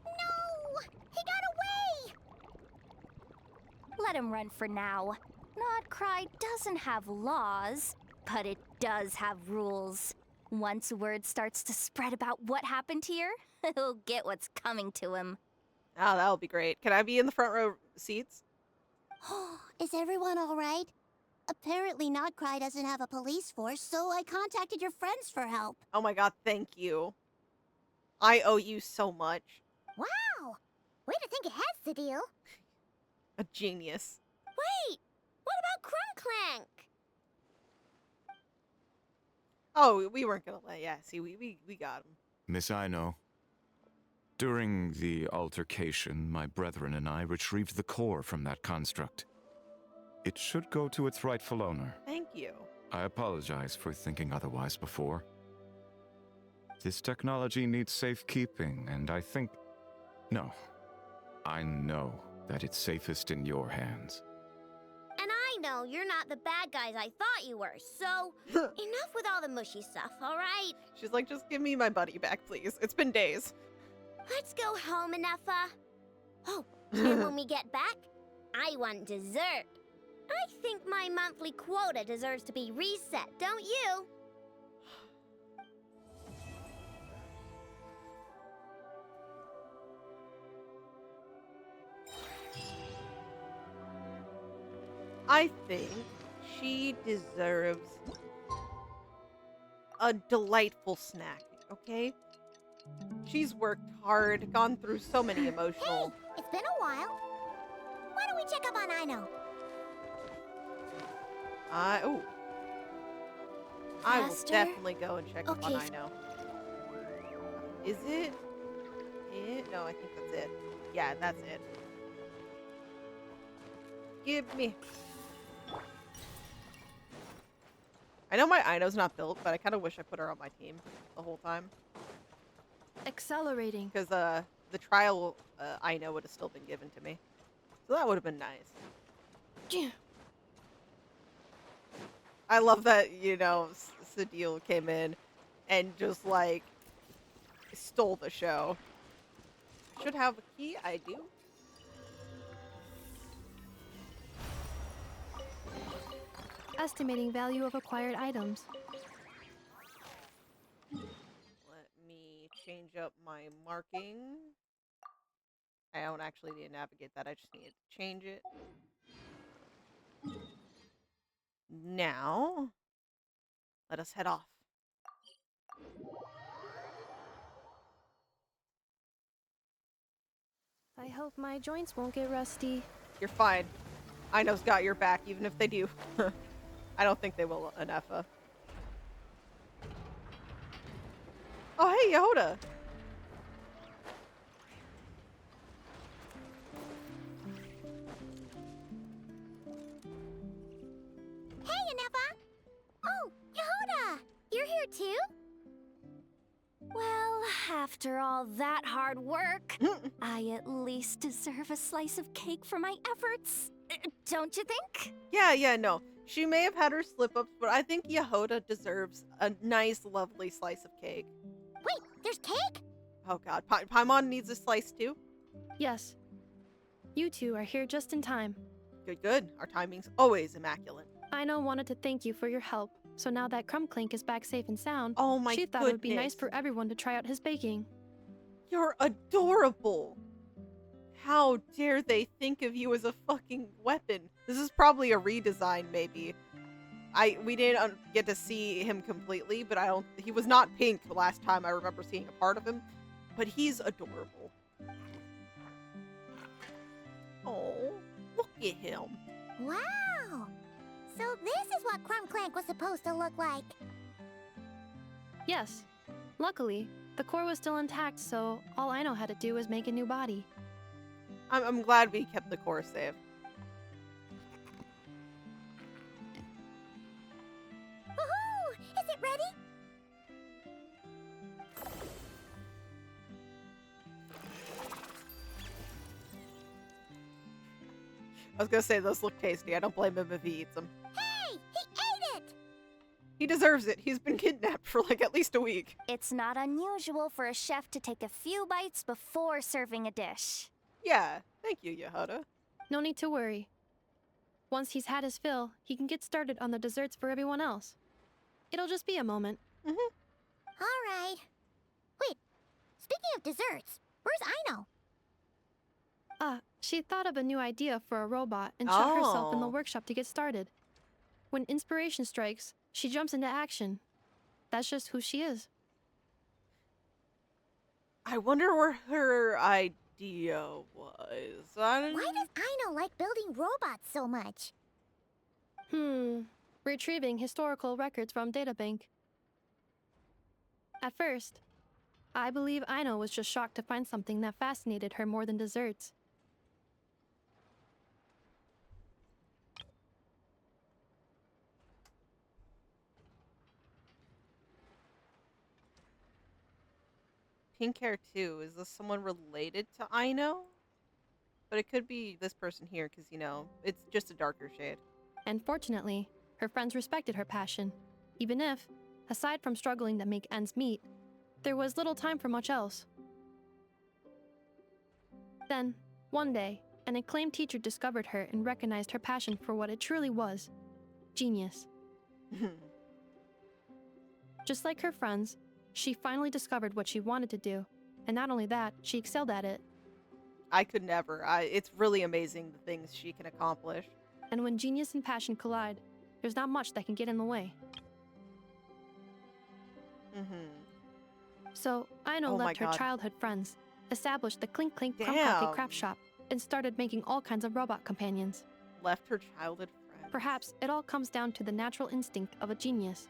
No! He got away! Let him run for now. Nodcry doesn't have laws, but it does have rules. Once word starts to spread about what happened here, he'll get what's coming to him. Oh, that'll be great. Can I be in the front row seats? Is everyone all right? Apparently Nodcry doesn't have a police force, so I contacted your friends for help. Oh my god, thank you. I owe you so much. Wow! Way to think ahead, Cedille. A genius. Wait! What about Crumb Clank? Oh, we weren't gonna let... Yeah, see, we got him. Miss Aino, during the altercation, my brethren and I retrieved the core from that construct. It should go to its rightful owner. Thank you. I apologize for thinking otherwise before. This technology needs safekeeping, and I think... No. I know that it's safest in your hands. And I know you're not the bad guys I thought you were, so enough with all the mushy stuff, alright? She's like, just give me my buddy back, please. It's been days. Let's go home, Ineffa. Oh, and when we get back, I want dessert. I think my monthly quota deserves to be reset, don't you? I think she deserves a delightful snack, okay? She's worked hard, gone through so many emotional... Hey, it's been a while. Why don't we check up on Aino? Oh. I will definitely go and check up on Aino. Is it? No, I think that's it. Yeah, that's it. Give me... I know my Aino's not built, but I kind of wish I put her on my team the whole time. Accelerating. Because the trial Aino would have still been given to me. So that would have been nice. Yeah. I love that, you know, Sadil came in and just, like, stole the show. Should have a key? I do. Estimating value of acquired items. Let me change up my marking. I don't actually need to navigate that. I just need to change it. Now, let us head off. I hope my joints won't get rusty. You're fine. Aino's got your back, even if they do. I don't think they will, Ineffa. Oh, hey, Yehoda. Hey, Ineffa! Oh, Yehoda! You're here too? Well, after all that hard work, I at least deserve a slice of cake for my efforts. Don't you think? Yeah, no. She may have had her slip-ups, but I think Yehoda deserves a nice, lovely slice of cake. Wait, there's cake? Oh god, Paimon needs a slice too? Yes. You two are here just in time. Good. Our timing's always immaculate. Aino wanted to thank you for your help, so now that Crumbclink is back safe and sound, oh my she thought it would be nice for everyone to try out his baking. You're adorable! How dare they think of you as a fucking weapon? This is probably a redesign, maybe. We didn't get to see him completely, but he was not pink the last time I remember seeing a part of him. But he's adorable. Oh, look at him. Wow! So this is what Crumbclank was supposed to look like. Yes. Luckily, the core was still intact, so all Aino had to do was make a new body. I'm glad we kept the core safe. Woohoo! Is it ready? I was gonna say, those look tasty. I don't blame him if he eats them. Hey! He ate it! He deserves it. He's been kidnapped for like at least a week. It's not unusual for a chef to take a few bites before serving a dish. Yeah, thank you, Yehoda. No need to worry. Once he's had his fill, he can get started on the desserts for everyone else. It'll just be a moment. All right. Wait, speaking of desserts, where's Aino? She thought of a new idea for a robot and shut herself in the workshop to get started. When inspiration strikes, she jumps into action. That's just who she is. I wonder where her idea was. Why does Aino like building robots so much? Retrieving historical records from databank. At first, I believe Aino was just shocked to find something that fascinated her more than desserts. Pink hair too. Is this someone related to Aino? But it could be this person here because, you know, it's just a darker shade. And fortunately, her friends respected her passion, even if, aside from struggling to make ends meet, there was little time for much else. Then, one day, an acclaimed teacher discovered her and recognized her passion for what it truly was: genius. Just like her friends, she finally discovered what she wanted to do, and not only that, she excelled at it. I could never. It's really amazing the things she can accomplish. And when genius and passion collide, there's not much that can get in the way. So, Aino left her childhood friends, established the Clink Clink Crumb craft shop, and started making all kinds of robot companions. Left her childhood friends. Perhaps it all comes down to the natural instinct of a genius.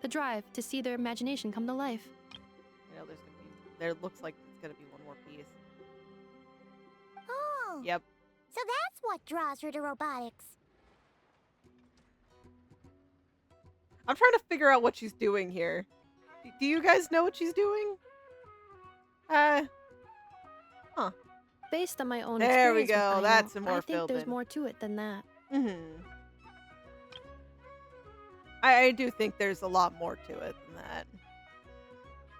The drive to see their imagination come to life. You know, there looks like it's gonna be one more piece. Oh. Yep. So that's what draws her to robotics. I'm trying to figure out what she's doing here. Do you guys know what she's doing? Huh. Based on my own there we experience go. with That's Aino, more I think filled there's in. more to it than that. I do think there's a lot more to it than that.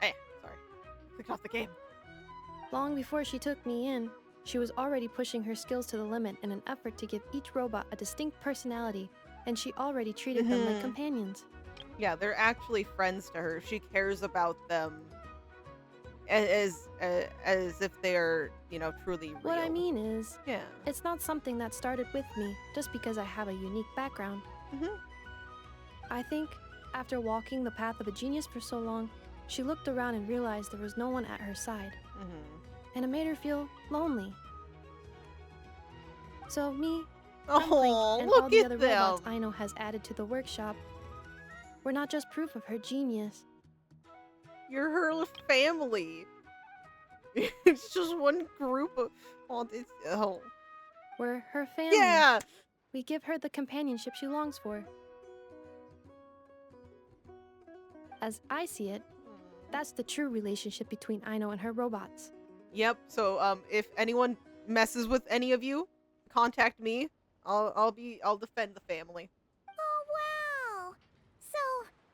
Hey, sorry. Clicked off the game. Long before she took me in, she was already pushing her skills to the limit in an effort to give each robot a distinct personality, and she already treated them like companions. Yeah, they're actually friends to her. She cares about them as if they're, you know, truly real. What I mean is, yeah, it's not something that started with me just because I have a unique background. I think after walking the path of a genius for so long, she looked around and realized there was no one at her side. And it made her feel lonely. So me, oh, and look all the at other them. robots Aino has added to the workshop were not just proof of her genius. You're her family. It's just one group of... Oh. We're her family. Yeah! We give her the companionship she longs for. As I see it, that's the true relationship between Aino and her robots. Yep, so if anyone messes with any of you, contact me. I'll defend the family. Oh, wow! So,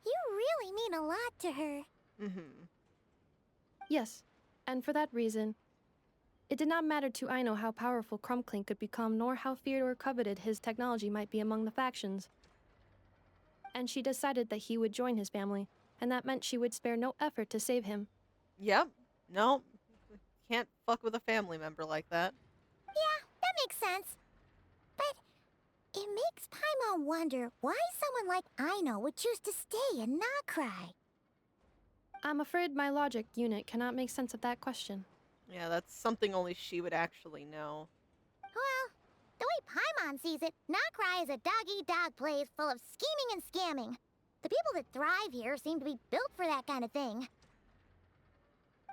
you really mean a lot to her. Yes, and for that reason, it did not matter to Aino how powerful Crumbclink could become, nor how feared or coveted his technology might be among the factions. And she decided that he would join his family, and that meant she would spare no effort to save him. Yep. No. Can't fuck with a family member like that. Yeah, that makes sense. But it makes Paimon wonder why someone like Aino would choose to stay and not cry. I'm afraid my logic unit cannot make sense of that question. Yeah, that's something only she would actually know. Well, the way Paimon sees it, Nokrai is a dog-eat-dog place full of scheming and scamming. The people that thrive here seem to be built for that kind of thing.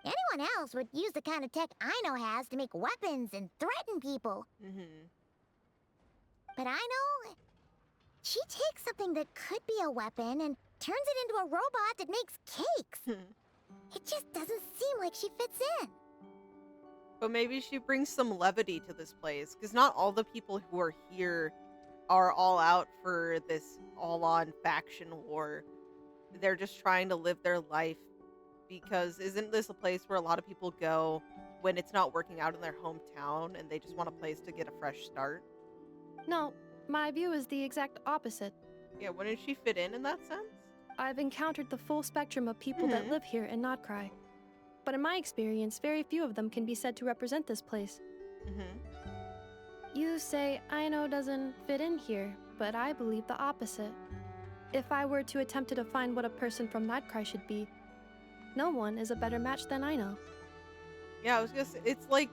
Anyone else would use the kind of tech Aino has to make weapons and threaten people. But Aino, she takes something that could be a weapon and turns it into a robot that makes cakes. It just doesn't seem like she fits in. But maybe she brings some levity to this place, because not all the people who are here are all out for this all-on faction war. They're just trying to live their life, because isn't this a place where a lot of people go when it's not working out in their hometown and they just want a place to get a fresh start? No, my view is the exact opposite. Yeah, wouldn't she fit in that sense? I've encountered the full spectrum of people that live here in Notcry. But in my experience, very few of them can be said to represent this place. You say Aino doesn't fit in here, but I believe the opposite. If I were to attempt to define what a person from Notcry should be, no one is a better match than Aino. Yeah, I was gonna say, it's like,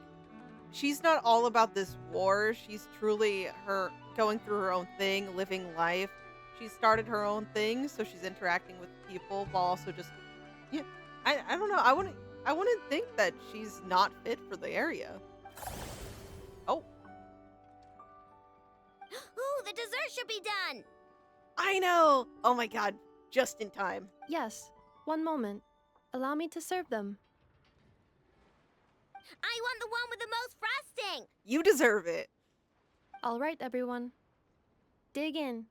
she's not all about this war. She's truly her going through her own thing, living life. She started her own thing, so she's interacting with people while also just, yeah, I don't know. I wouldn't think that she's not fit for the area. Oh. Ooh, the dessert should be done. I know. Oh my god, just in time. Yes, one moment. Allow me to serve them. I want the one with the most frosting. You deserve it. All right, everyone. Dig in.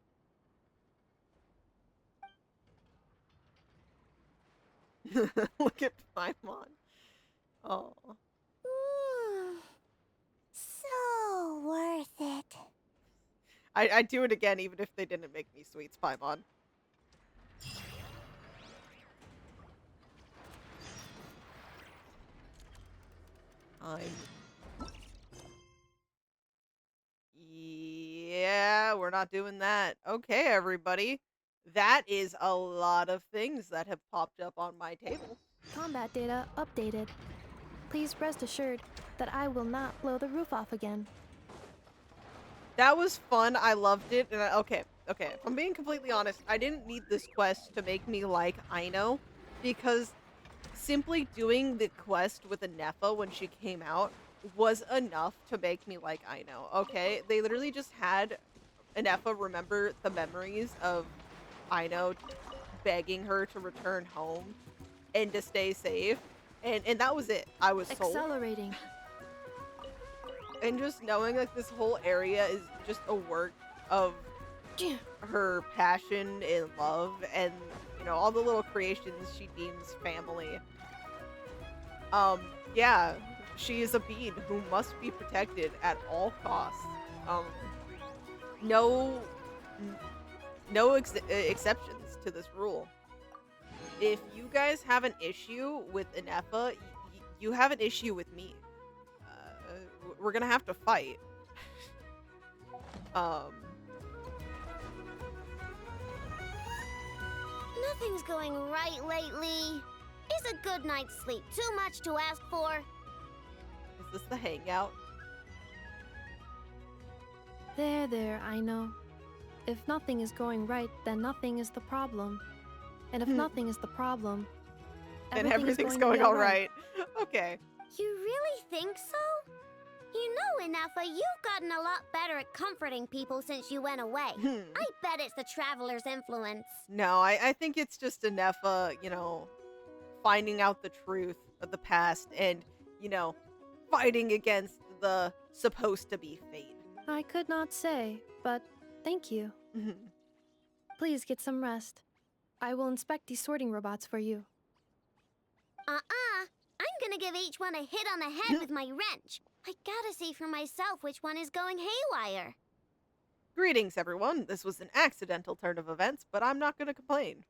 Look at Paimon. Oh. So worth it. I'd do it again even if they didn't make me sweets, Paimon. Yeah, not doing that. Okay, everybody. That is a lot of things that have popped up on my table. Combat data updated. Please rest assured that I will not blow the roof off again. That was fun. I loved it. And okay. If I'm being completely honest, I didn't need this quest to make me like Aino, because simply doing the quest with Ineffa when she came out was enough to make me like Aino. Okay, they literally just had Ineffa remember the memories of Aino begging her to return home and to stay safe, and that was it. I was sold. Accelerating. And just knowing like this whole area is just a work of her passion and love, and you know, all the little creations she deems family. Yeah, she is a being who must be protected at all costs. No exceptions to this rule. If you guys have an issue with Ineffa, you have an issue with me. We're gonna have to fight. Nothing's going right lately. Is a good night's sleep too much to ask for? Is this the hangout? There, I know. If nothing is going right, then nothing is the problem. And if nothing is the problem, then everything's going all right. Okay. You really think so? You know, Ineffa, you've gotten a lot better at comforting people since you went away. I bet it's the Traveler's influence. No, I think it's just Ineffa, you know, finding out the truth of the past and, you know, fighting against the supposed-to-be fate. I could not say, but thank you. Please get some rest. I will inspect these sorting robots for you. I'm gonna give each one a hit on the head with my wrench. I gotta see for myself which one is going haywire. Greetings, everyone. This was an accidental turn of events, but I'm not gonna complain.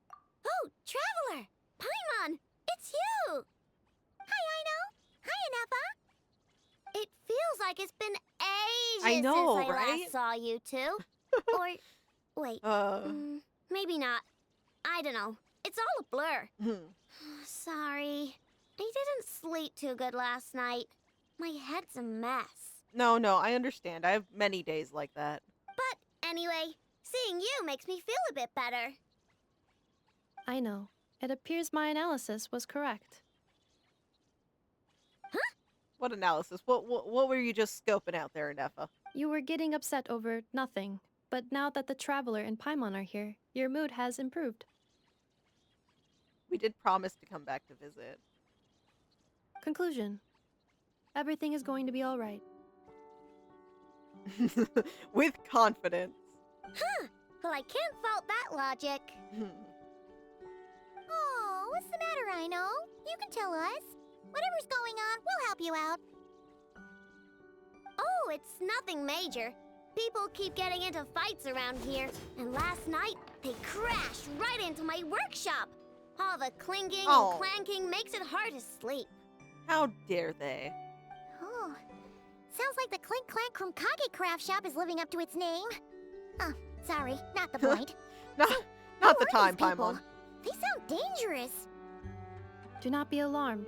Oh, Traveler! Paimon! It's you! Hi, Aino! Hi, Ineffa! It feels like it's been ages since I last saw you two. Or, wait, maybe not. I don't know. It's all a blur. Sorry. I didn't sleep too good last night. My head's a mess. No, I understand. I have many days like that. But anyway, seeing you makes me feel a bit better. I know. It appears my analysis was correct. Huh? What analysis? What were you just scoping out there, Ineffa? You were getting upset over nothing, but now that the Traveler and Paimon are here, your mood has improved. We did promise to come back to visit. Conclusion. Everything is going to be all right. With confidence. Huh. Well, I can't fault that logic. Oh, what's the matter, Aino? You can tell us. Whatever's going on, we'll help you out. Oh, it's nothing major. People keep getting into fights around here, and last night they crashed right into my workshop. All the clinking and clanking makes it hard to sleep. How dare they? Oh, sounds like the Clink Clank Krumkage craft shop is living up to its name. Oh, sorry, not the point. not the time, Paimon. They sound dangerous. Do not be alarmed.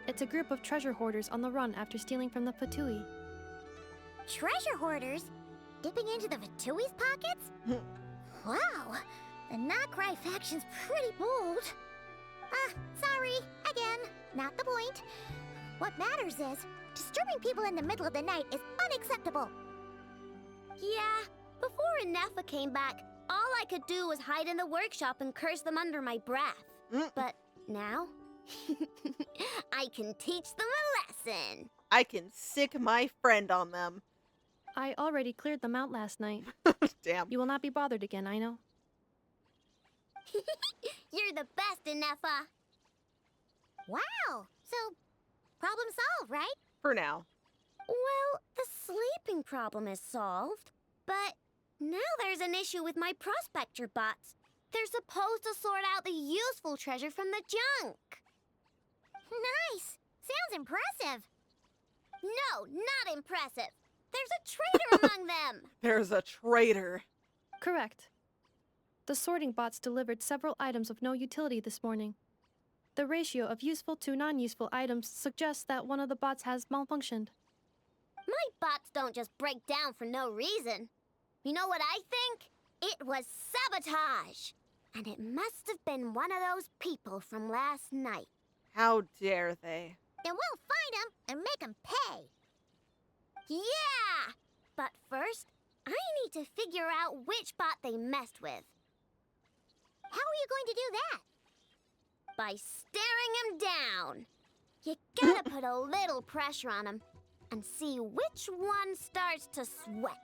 It's a group of treasure hoarders on the run after stealing from the Fatui. Treasure hoarders? Dipping into the Fatui's pockets? Wow, the Nokrai faction's pretty bold. Sorry, again, not the point. What matters is, disturbing people in the middle of the night is unacceptable. Yeah, before Ineffa came back, all I could do was hide in the workshop and curse them under my breath. But now, I can teach them a lesson. I can sick my friend on them. I already cleared them out last night. Damn. You will not be bothered again, I know. You're the best, Ineffa. Wow, so problem solved, right? For now. Well, the sleeping problem is solved, but now there's an issue with my prospector bots. They're supposed to sort out the useful treasure from the junk. Nice. Sounds impressive. No, not impressive. There's a traitor among them. There's a traitor. Correct. The sorting bots delivered several items of no utility this morning. The ratio of useful to non-useful items suggests that one of the bots has malfunctioned. My bots don't just break down for no reason. You know what I think? It was sabotage. And it must have been one of those people from last night. How dare they? Then we'll find them and make them pay. Yeah! But first, I need to figure out which bot they messed with. How are you going to do that? By staring him down. You gotta put a little pressure on him and see which one starts to sweat.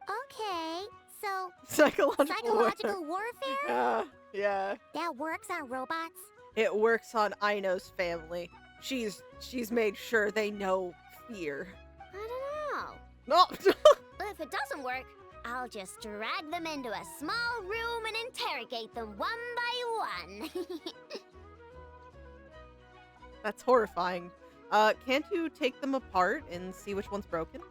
Okay, so... Psychological warfare? Yeah. That works on robots? It works on Aino's family. She's made sure they know fear. I don't know. No! But if it doesn't work, I'll just drag them into a small room and interrogate them one by one. That's horrifying. Can't you take them apart and see which one's broken?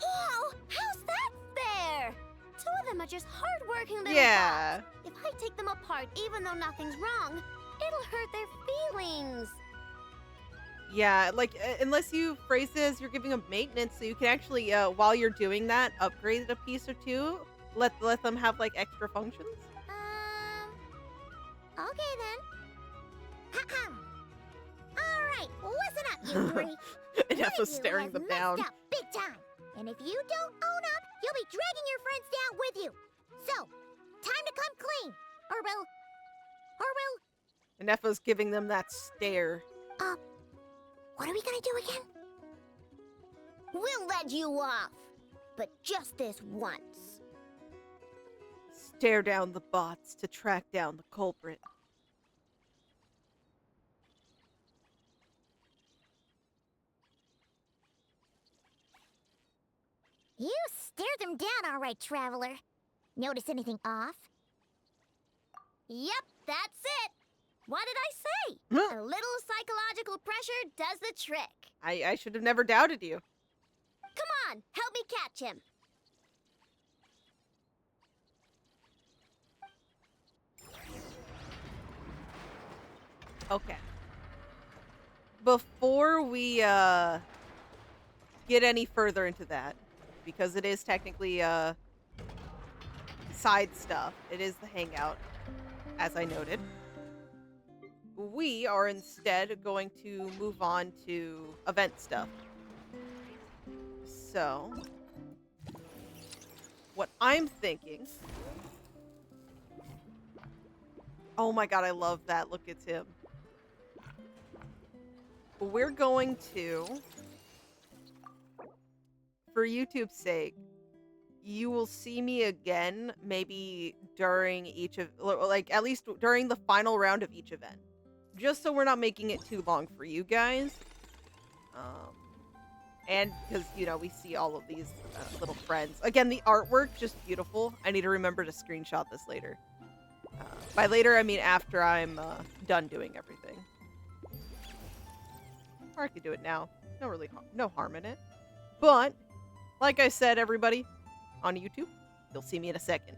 Oh, how's that fair? Two of them are just hardworking little Yeah. bots. If I take them apart, even though nothing's wrong, it'll hurt their feelings. Yeah, like, unless you phrase it as you're giving them maintenance, so you can actually, while you're doing that, upgrade a piece or two. Let them have, like, extra functions. Okay then. Alright, listen up, you three. Ineffa's staring them down. Messed up big time. And if you don't own up, you'll be dragging your friends down with you. So, time to come clean. Or will... Ineffa's giving them that stare. What are we gonna do again? We'll let you off. But just this once. Stare down the bots to track down the culprit. You stared them down all right, Traveler. Notice anything off? Yep, that's it. What did I say? A little psychological pressure does the trick. I should have never doubted you. Come on, help me catch him. Okay. Before we get any further into that, because it is technically side stuff. It is the hangout, as I noted. We are instead going to move on to event stuff. So, what I'm thinking... Oh my god, I love that. Look, it's him. We're going to, for YouTube's sake, you will see me again maybe during each of, like, at least during the final round of each event. Just so we're not making it too long for you guys. And because, you know, we see all of these little friends. Again, the artwork, just beautiful. I need to remember to screenshot this later. By later, I mean after I'm done doing everything. Or I could do it now. No harm in it. But, like I said, everybody, on YouTube, you'll see me in a second.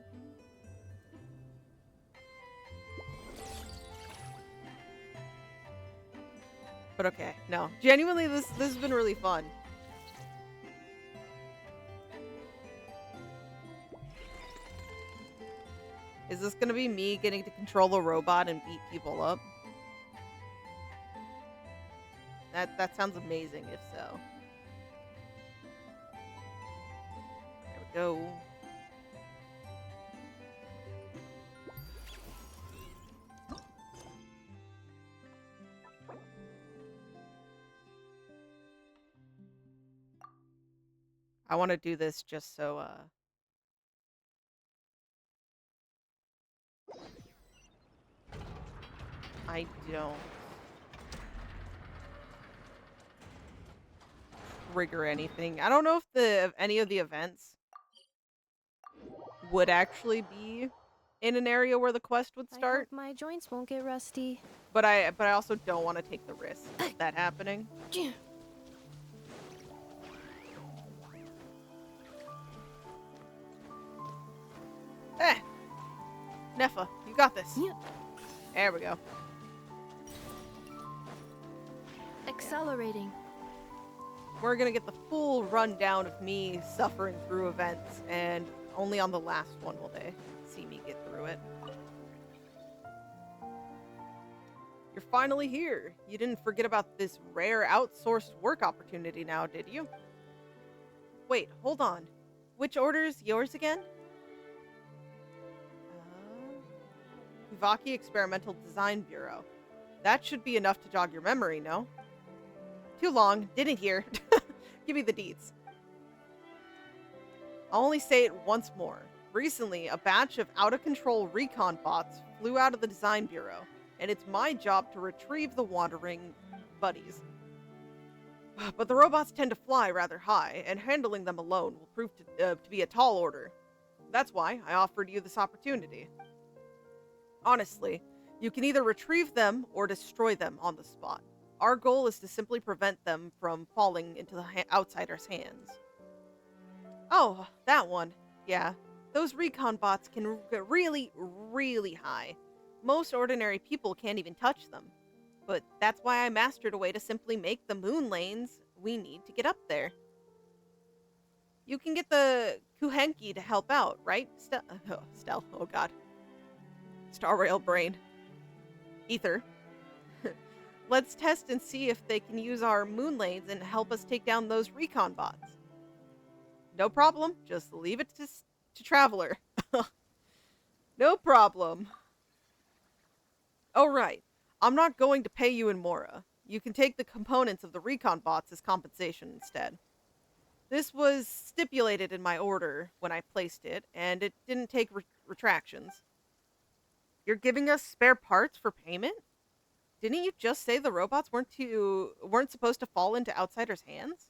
But okay, no. Genuinely, this has been really fun. Is this gonna be me getting to control a robot and beat people up? That sounds amazing, if so. There we go. I want to do this just so, I don't trigger anything. I don't know if any of the events would actually be in an area where the quest would start. I hope my joints won't get rusty. But I also don't want to take the risk of that happening. Eh. Neffa, you got this. Yeah. There we go. Accelerating. We're gonna get the full rundown of me suffering through events, and only on the last one will they see me get through it. You're finally here. You didn't forget about this rare outsourced work opportunity now, did you? Wait, hold on. Which order's yours again? Kuvaki Experimental Design Bureau. That should be enough to jog your memory, no? Too long. Didn't hear. Give me the deets. I'll only say it once more. Recently, a batch of out-of-control recon bots flew out of the Design Bureau, and it's my job to retrieve the wandering buddies. But the robots tend to fly rather high, and handling them alone will prove to be a tall order. That's why I offered you this opportunity. Honestly, you can either retrieve them or destroy them on the spot. Our goal is to simply prevent them from falling into the outsiders' hands. Oh, that one. Yeah, those recon bots can get really, really high. Most ordinary people can't even touch them. But that's why I mastered a way to simply make the moon lanes we need to get up there. You can get the Kuhenki to help out, right? Stel. Oh god. Star Rail brain. Ether. Let's test and see if they can use our moon lanes and help us take down those recon bots. No problem. Just leave it to Traveler. No problem. Oh, right. I'm not going to pay you in Mora. You can take the components of the recon bots as compensation instead. This was stipulated in my order when I placed it, and it didn't take retractions. You're giving us spare parts for payment? Didn't you just say the robots weren't supposed to fall into outsiders' hands?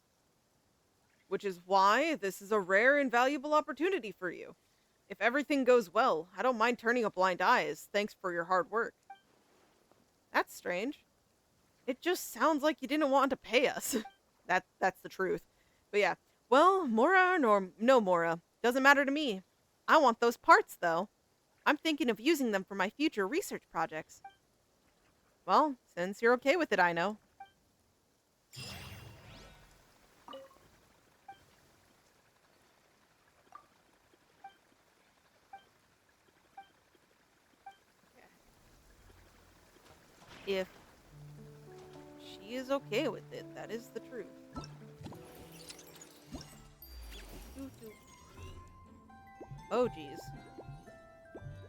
Which is why this is a rare and valuable opportunity for you. If everything goes well, I don't mind turning a blind eye as thanks for your hard work. That's strange. It just sounds like you didn't want to pay us. That's the truth. But yeah, well, Mora or no Mora, doesn't matter to me. I want those parts, though. I'm thinking of using them for my future research projects. Well, since you're okay with it, I know. If she is okay with it, that is the truth. Oh, geez.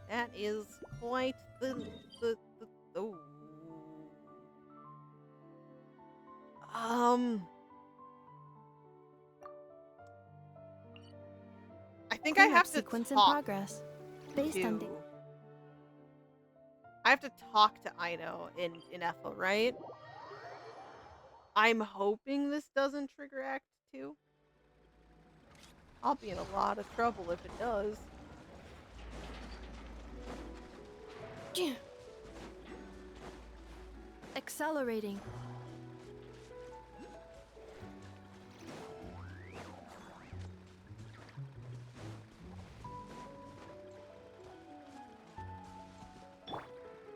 That is quite the oh. I think I have to sequence in talk progress. Base ending. I have to talk to Aino in Ineffa, right? I'm hoping this doesn't trigger Act 2. I'll be in a lot of trouble if it does. Accelerating.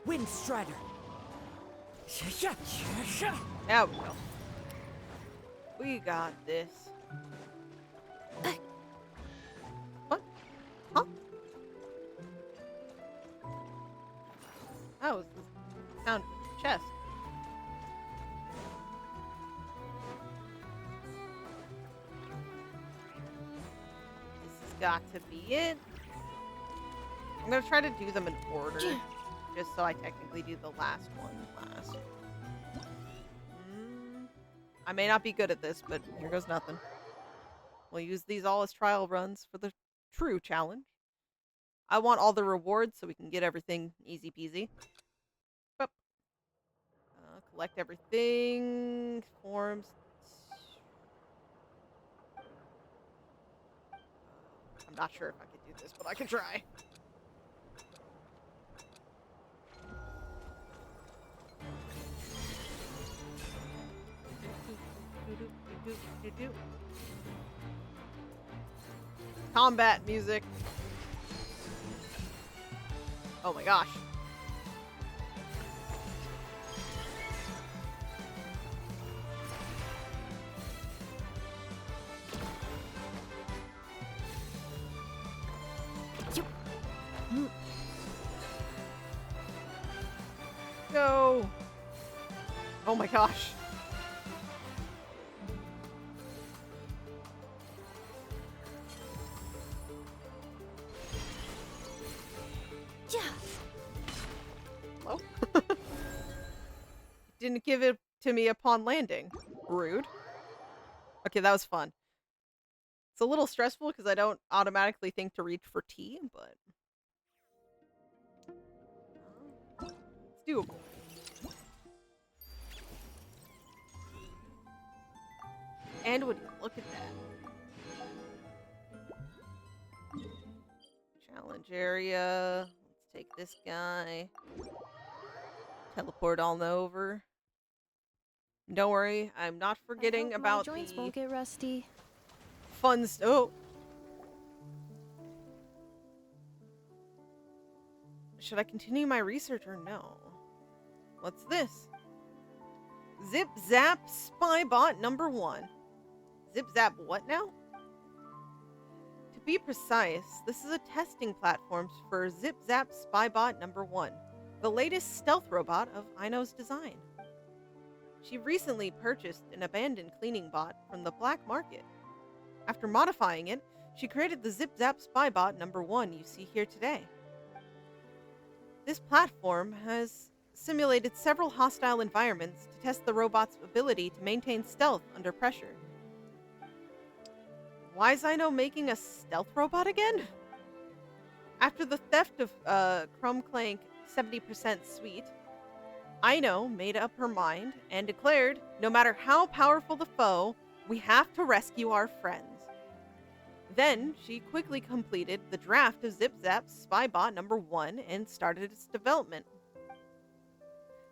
Wind Strider. There we go. We got this. What? Huh? That was the sound of his chest. This has got to be it. I'm gonna try to do them in order. Just so I technically do the last one last. I may not be good at this, but here goes nothing. We'll use these all as trial runs for the true challenge. I want all the rewards so we can get everything easy peasy. Collect everything. Forms. I'm not sure if I can do this, but I can try. Combat music. Oh my gosh. Go. Oh my gosh. Hello? Didn't give it to me upon landing. Rude. Okay, that was fun. It's a little stressful because I don't automatically think to reach for T, but it's doable. And would you look at that? Challenge area. Let's take this guy. Teleport on over. Don't worry, I'm not forgetting about my joints the won't get rusty. fun oh. Should I continue my research or no? What's this? Zip Zap Spybot number 1. Zip Zap what now? To be precise, this is a testing platform for Zip Zap Spybot number 1, the latest stealth robot of Aino's design. She recently purchased an abandoned cleaning bot from the black market. After modifying it, she created the Zip Zap Spybot number 1 you see here today. This platform has simulated several hostile environments to test the robot's ability to maintain stealth under pressure. Why is Aino making a stealth robot again? After the theft of Crumb Clank 70% Sweet, Aino made up her mind and declared, no matter how powerful the foe, we have to rescue our friends. Then, she quickly completed the draft of Zip Zap's Spybot number 1 and started its development.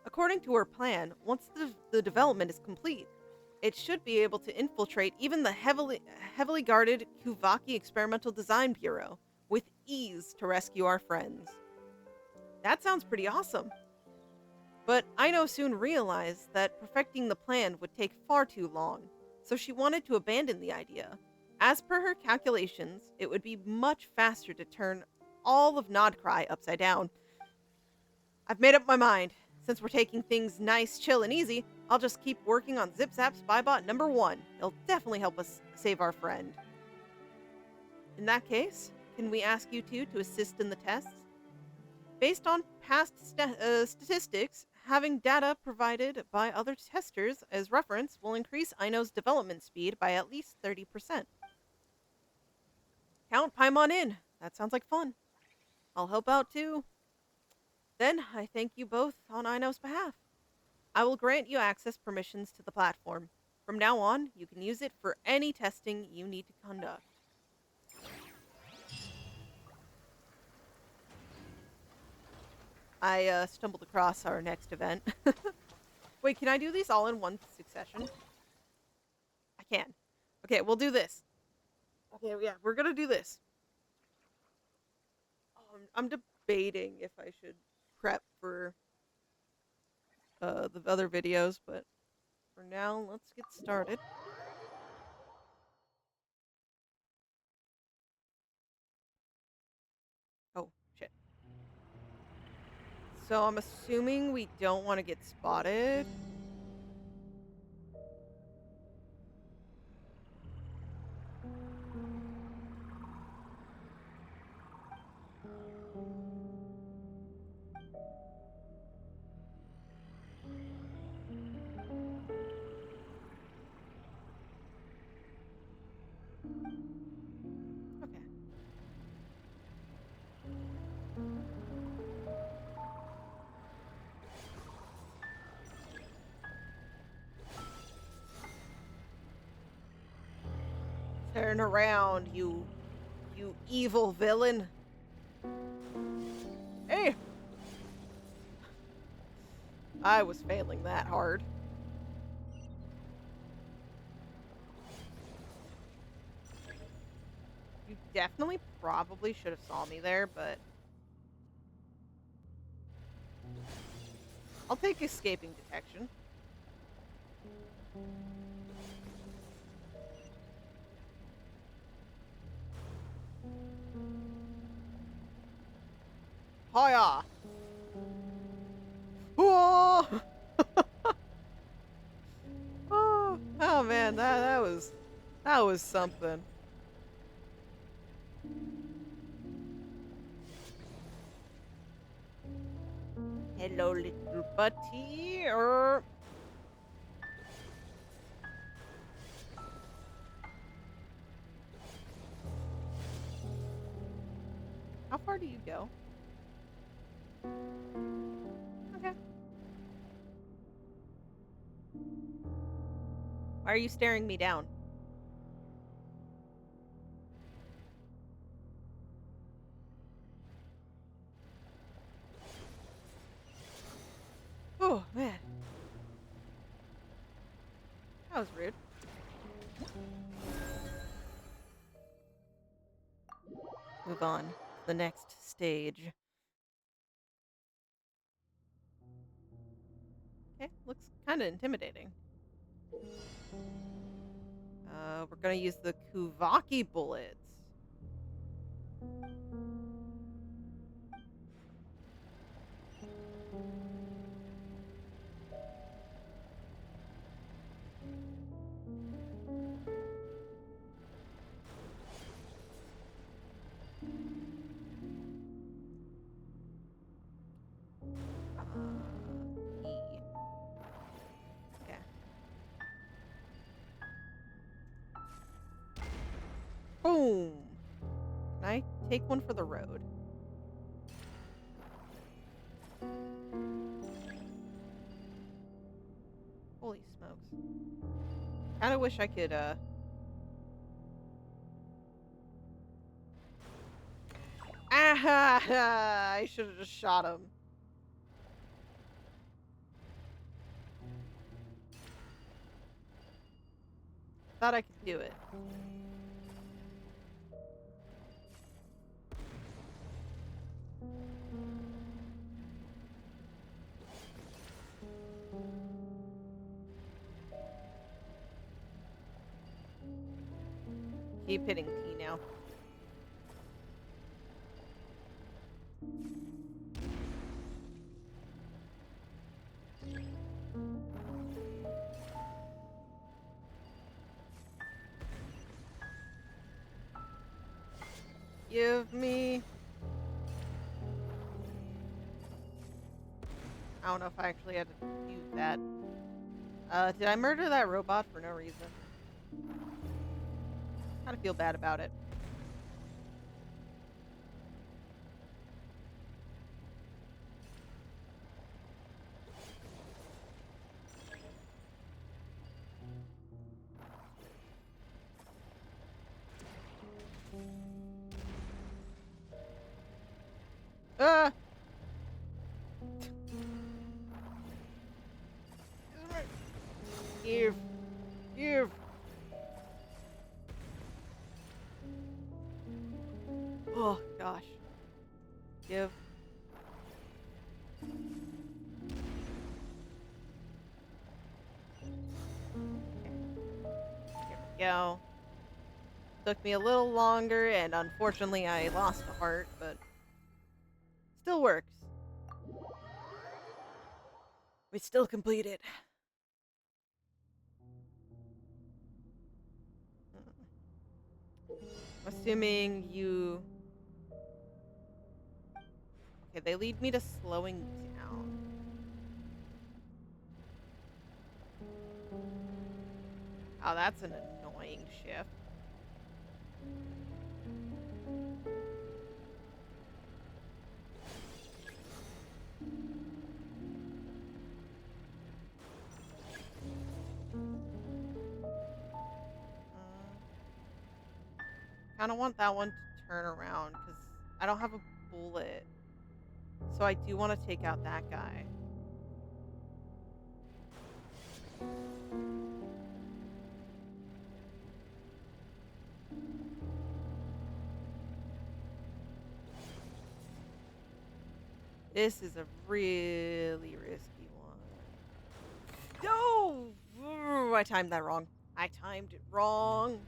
According to her plan, once the development is complete, it should be able to infiltrate even the heavily guarded Kuvaki Experimental Design Bureau with ease to rescue our friends. That sounds pretty awesome. But Aino soon realized that perfecting the plan would take far too long, so she wanted to abandon the idea. As per her calculations, it would be much faster to turn all of Nodcry upside down. I've made up my mind. Since we're taking things nice, chill, and easy, I'll just keep working on Zip Zap Spybot number 1. It'll definitely help us save our friend. In that case, can we ask you two to assist in the tests? Based on past statistics, having data provided by other testers as reference will increase Aino's development speed by at least 30%. Count Paimon in. That sounds like fun. I'll help out too. Then I thank you both on Aino's behalf. I will grant you access permissions to the platform. From now on, you can use it for any testing you need to conduct. I stumbled across our next event. Wait, can I do these all in one succession? I can. Okay, we'll do this. Okay, yeah, we're gonna do this. I'm debating if I should prep for the other videos, but for now, let's get started. Oh, shit. So I'm assuming we don't want to get spotted. Okay. Turn around, you evil villain. Hey! I was failing that hard. You definitely probably should have saw me there, but I'll take escaping detection. Hiya! Whoa! Oh man, that was something. Hello, little buddy. How far do you go? Okay. Why are you staring me down? Oh, man. That was rude. Move on to the next stage. Okay, looks kind of intimidating. We're gonna use the Kuvaki bullets. Okay. Boom! Can I take one for the road? Holy smokes. Kinda wish I could, Ah! I should've just shot him. Thought I could do it. Keep hitting T now. Give me... I don't know if I actually had to use that. Did I murder that robot for no reason? Kinda feel bad about it. Ah! Give. Give. Oh, gosh. Give. Here we go. Took me a little longer, and unfortunately I lost a heart, but still works. We still completed. Assuming you... Okay, they lead me to slowing down. Oh, that's an annoying shift. Kind of want that one to turn around because I don't have a bullet. So I do want to take out that guy. This is a really risky one. No! Ooh, I timed that wrong. I timed it wrong.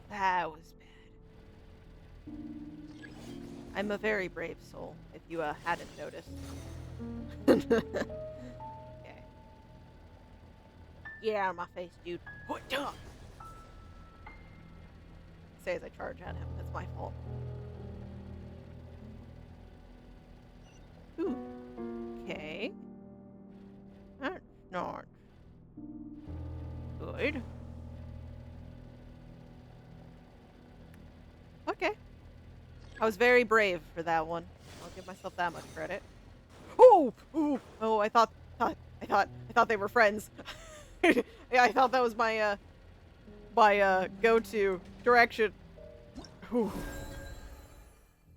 That was bad. I'm a very brave soul, if you hadn't noticed. Okay. Get out of my face, dude. What up? Say as I charge at him. That's my fault. Ooh. Okay. That's not good. Okay. I was very brave for that one. I'll give myself that much credit. Oh! Ooh! Oh, I thought they were friends. Yeah, I thought that was my go-to direction. Ooh.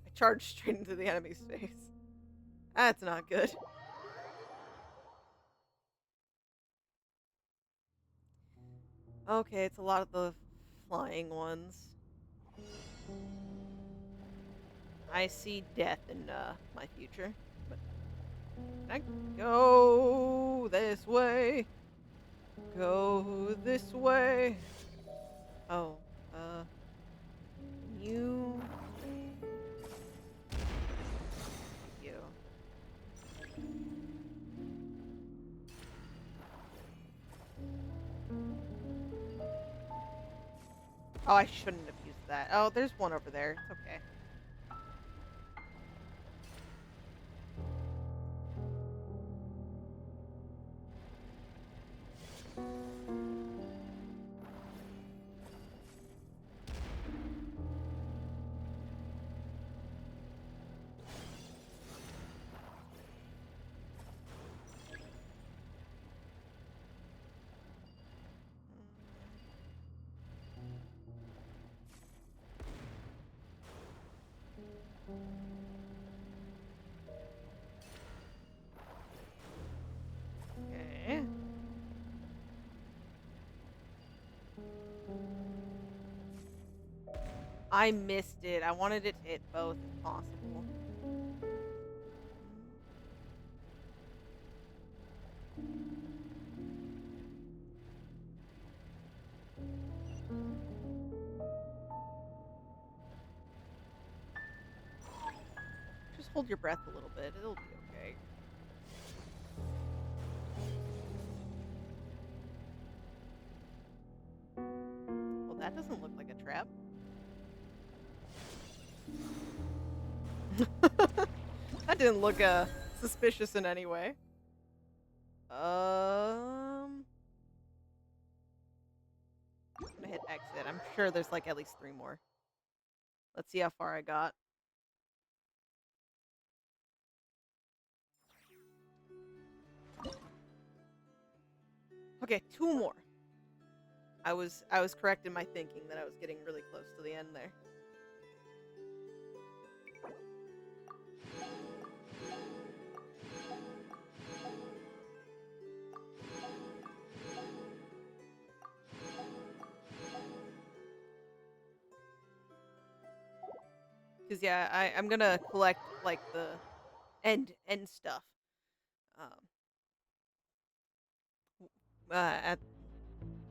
I charged straight into the enemy's face. That's not good. Okay, it's a lot of the flying ones. I see death in my future. But I go this way. Go this way. Oh, you. You. Oh, I shouldn't have used that. Oh, there's one over there. It's okay. Okay. I missed it. I wanted it to hit both if possible. Just hold your breath a little bit. It'll be okay. Well, that doesn't look like a trap. That didn't look suspicious in any way. I'm gonna hit exit. I'm sure there's like at least 3 more. Let's see how far I got. Okay, 2 more. I was correct in my thinking that I was getting really close to the end there. Cause yeah, I'm gonna collect like the end stuff. At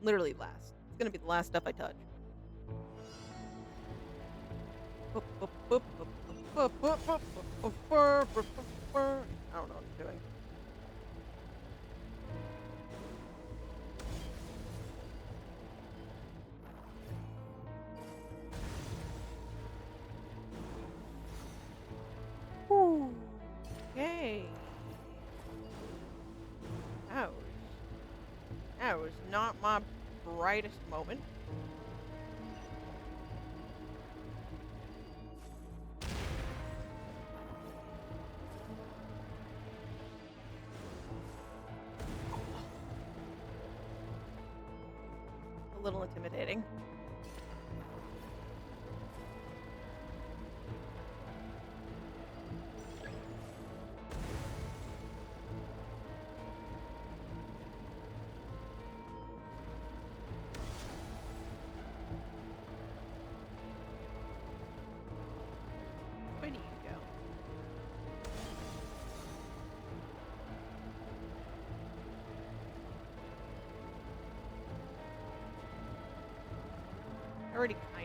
literally last. It's gonna be the last stuff I touch. I don't know what I'm doing. Whew. Okay. That was not my brightest moment. A little intimidating.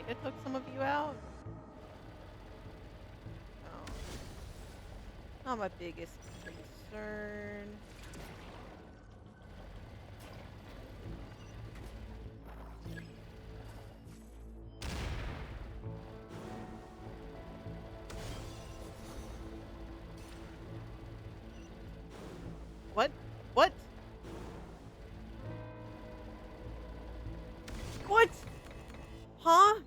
tornado took some of you out? Oh. Not my biggest concern. What? What? What? Huh?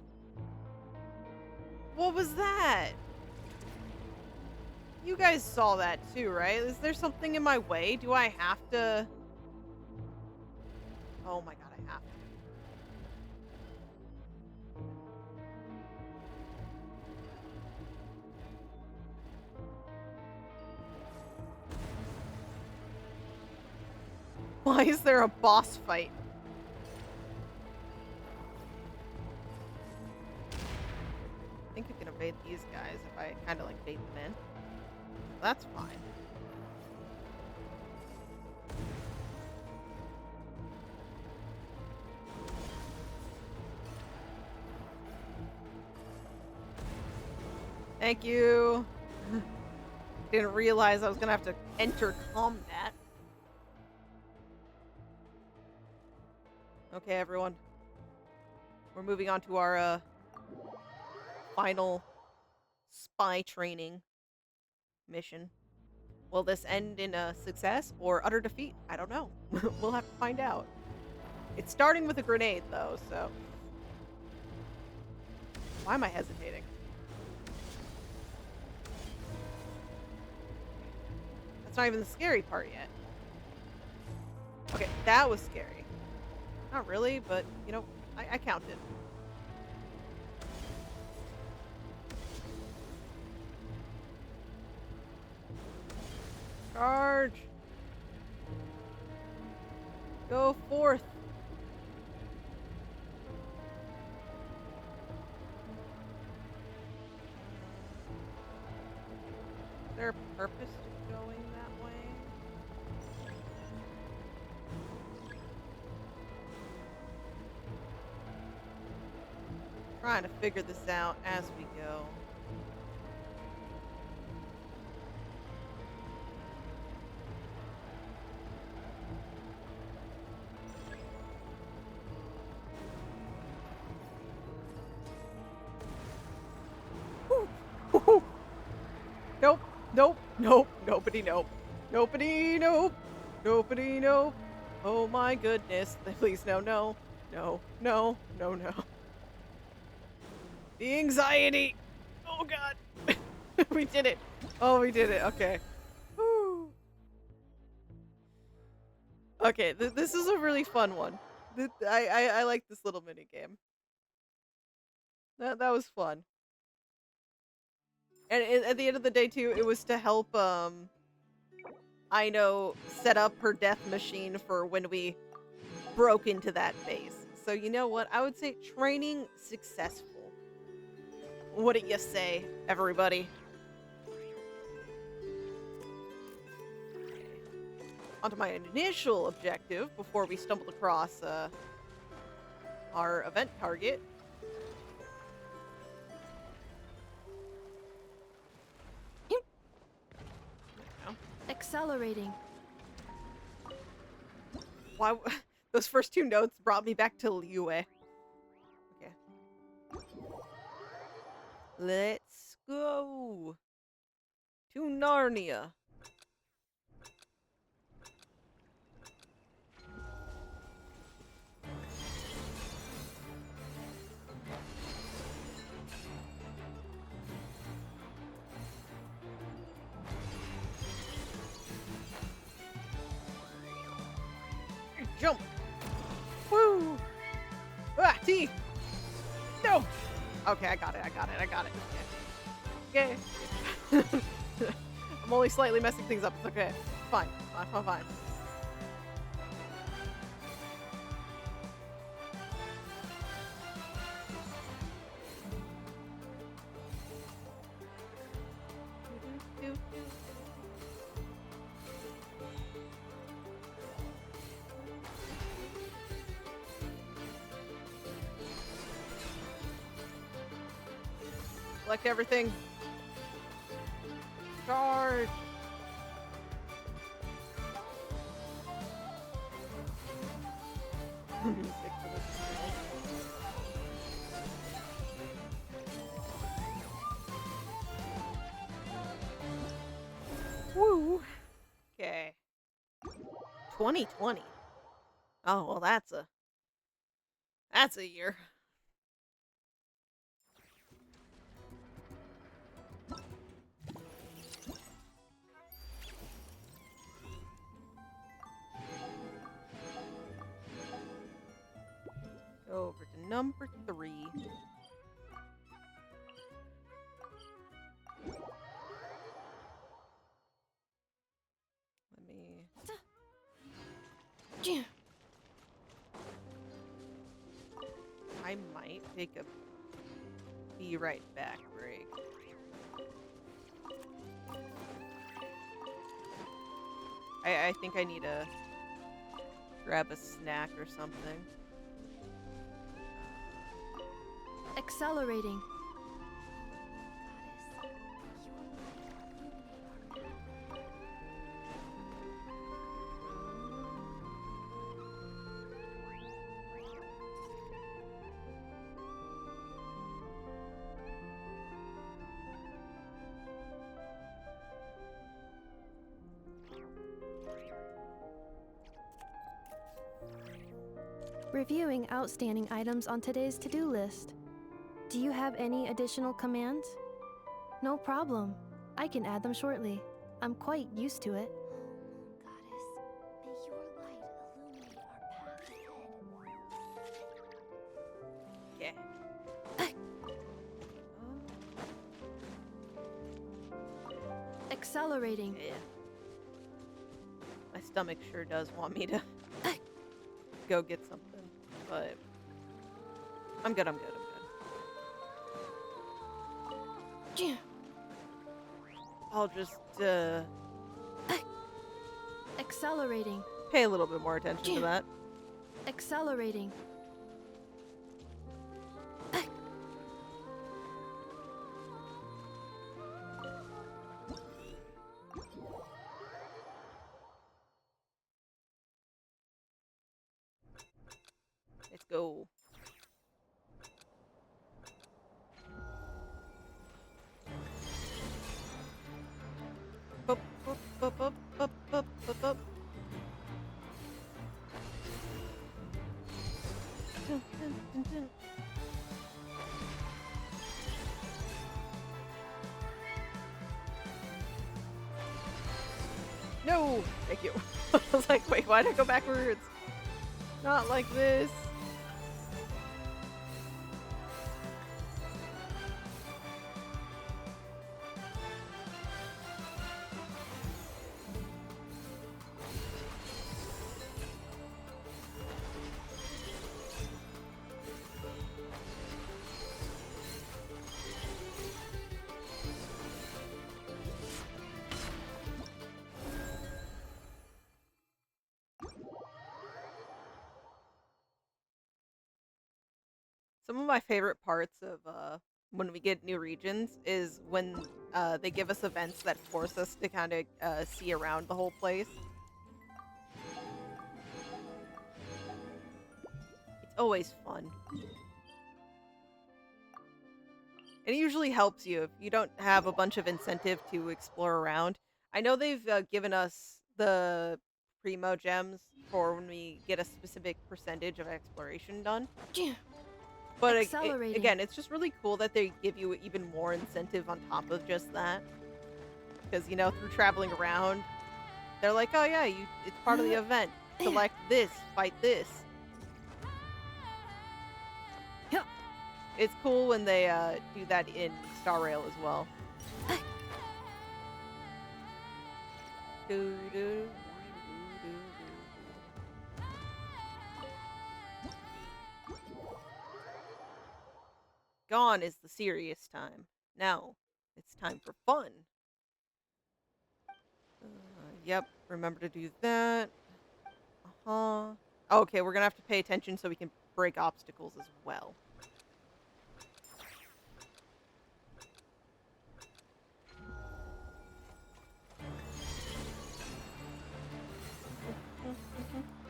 What was that? You guys saw that too, right? Is there something in my way? Do I have to? Oh my god, I have to. Why is there a boss fight? I think you can evade these guys if I kind of like bait them in. That's fine. Thank you. Didn't realize I was gonna have to enter combat. Okay, everyone. We're moving on to our final spy training mission. Will this end in a success or utter defeat? I don't know. We'll have to find out. It's starting with a grenade, though, so... Why am I hesitating? That's not even the scary part yet. Okay, that was scary. Not really, but, you know, I counted. Charge! Go forth! Is there a purpose to going that way? Trying to figure this out as we go. Nope, nope, nope, nobody, nope. Nobody, nope. Nobody, nope. Oh my goodness. Please, no, no. No, no, no, no. The anxiety! Oh god! We did it! Oh, we did it. Okay. Woo. Okay, this is a really fun one. I like this little mini game. That was fun. And at the end of the day, too, it was to help, Aino set up her death machine for when we broke into that base. So, you know what? I would say training successful. What do you say, everybody? Onto my initial objective before we stumbled across, our event target. Accelerating. Why? Those first two notes brought me back to Liyue. Okay. Let's go to Narnia. Jump! Woo! Ah, T! No! Okay, I got it, I got it, I got it. Okay. Okay. I'm only slightly messing things up. It's okay. Fine. Fine, fine. Collect everything. Charge. Music for this. Woo. Okay. 2020. Oh, well, that's a year. Go over to number 3. Let me... I might take a be right back break. I think I need to grab a snack or something. Accelerating. Reviewing outstanding items on today's to-do list. Do you have any additional commands? No problem. I can add them shortly. I'm quite used to it. Yeah. Accelerating. Yeah. My stomach sure does want me to go get something, but I'm good. I'll just Accelerating. pay a little bit more attention to that. Accelerating. Let's go. Bup, bup, bup, bup, bup, bup, bup, bup. Dun, dun, dun, dun. No! Thank you. I was like, wait, why'd I go backwards? Not like this. Some of my favorite parts of when we get new regions is when they give us events that force us to kind of see around the whole place. It's always fun. And it usually helps you if you don't have a bunch of incentive to explore around. I know they've given us the primo gems for when we get a specific percentage of exploration done. But again, it's just really cool that they give you even more incentive on top of just that. Because, you know, through traveling around, they're like, oh yeah, it's part of the event. Collect this, fight this. It's cool when they do that in Star Rail as well. Gone is the serious time. Now, it's time for fun. Yep, remember to do that. Okay, we're gonna have to pay attention so we can break obstacles as well.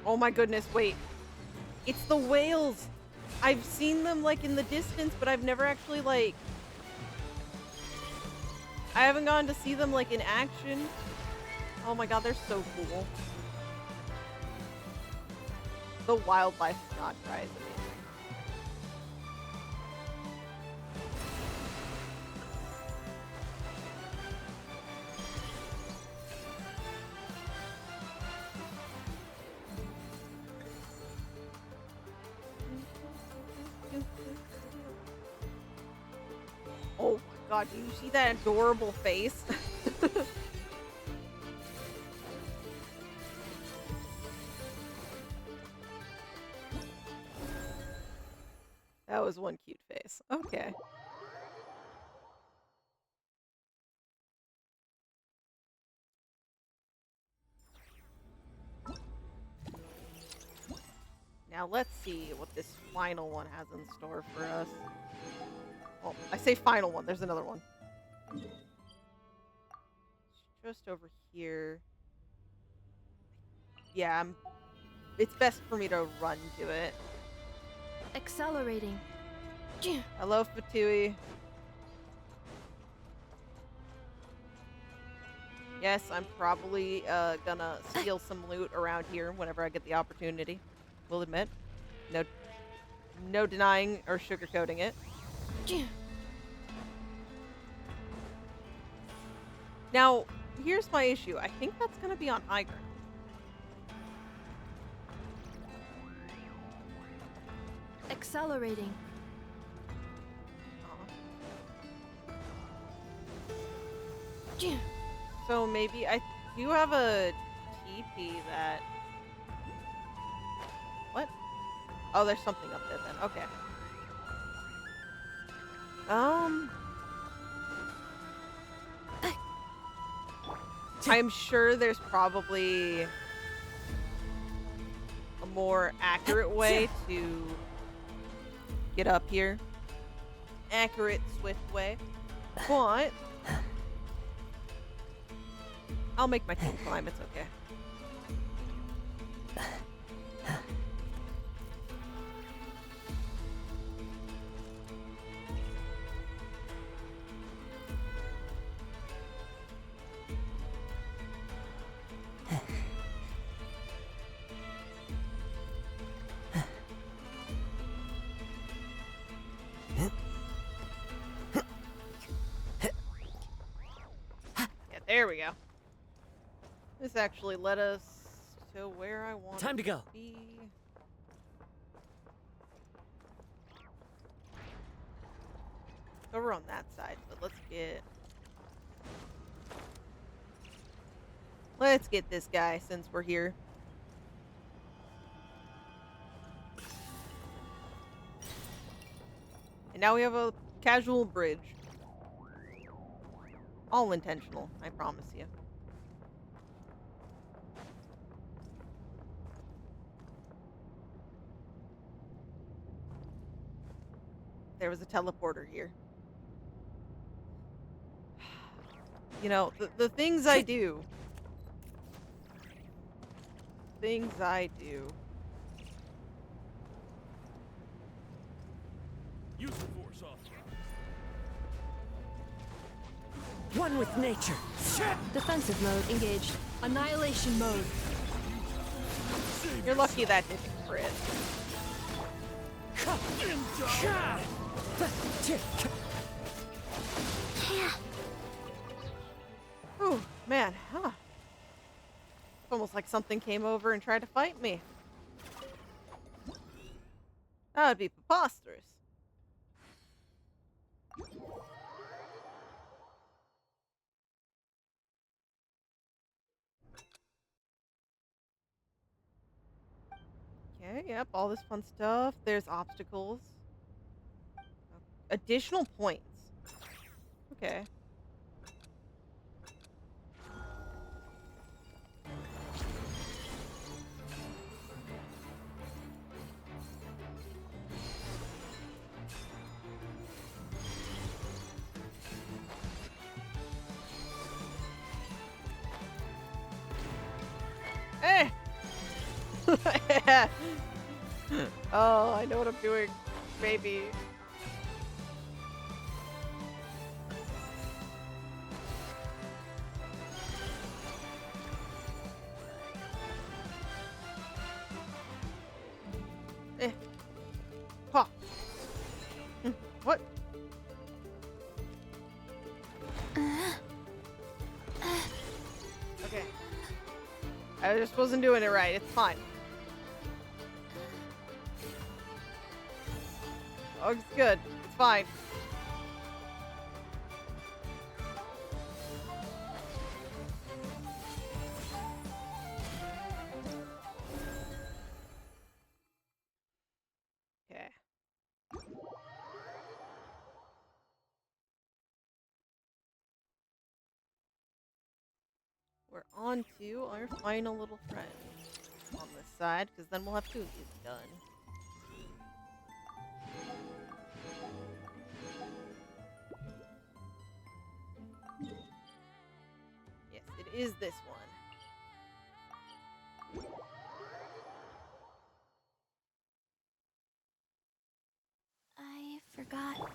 Oh my goodness, wait. It's the whales. I've seen them like in the distance, but I've never actually like... I haven't gone to see them like in action. Oh my god, they're so cool. The wildlife is not dry is amazing. Oh my god, do you see that adorable face? That was one cute face. Okay. Now let's see what this final one has in store for us. Well, I say final one. There's another one. Just over here. Yeah, it's best for me to run to it. Accelerating. Hello, Fatui. Yes, I'm probably gonna steal some loot around here whenever I get the opportunity. Will admit. No denying or sugarcoating it. Now, here's my issue. I think that's gonna be on high ground. Accelerating. So maybe I do have a TP that... What? Oh, there's something up there then. Okay. I'm sure there's probably a more accurate way to get up here. Accurate, swift way. But I'll make my team climb, it's okay. Yeah, there we go. This actually led us to where I want Time to go. Be. Over on that side, but let's get this guy since we're here. And now we have a casual bridge. All intentional, I promise you. There was a teleporter here. You know, the things I do. Things I do. Use the force authorized. One with nature. Defensive mode engaged. Annihilation mode. You're lucky that didn't crit. Oh, man, huh. It's almost like something came over and tried to fight me. That would be preposterous. Okay, yep, all this fun stuff. There's obstacles. Additional points. Okay. Hey! Oh, I know what I'm doing, baby. Ha. What? Okay. I just wasn't doing it right. It's fine. Oh, it's good. It's fine. Okay. We're on to our final little friend on this side, because then we'll have two of these done. Yes, it is this one. I forgot.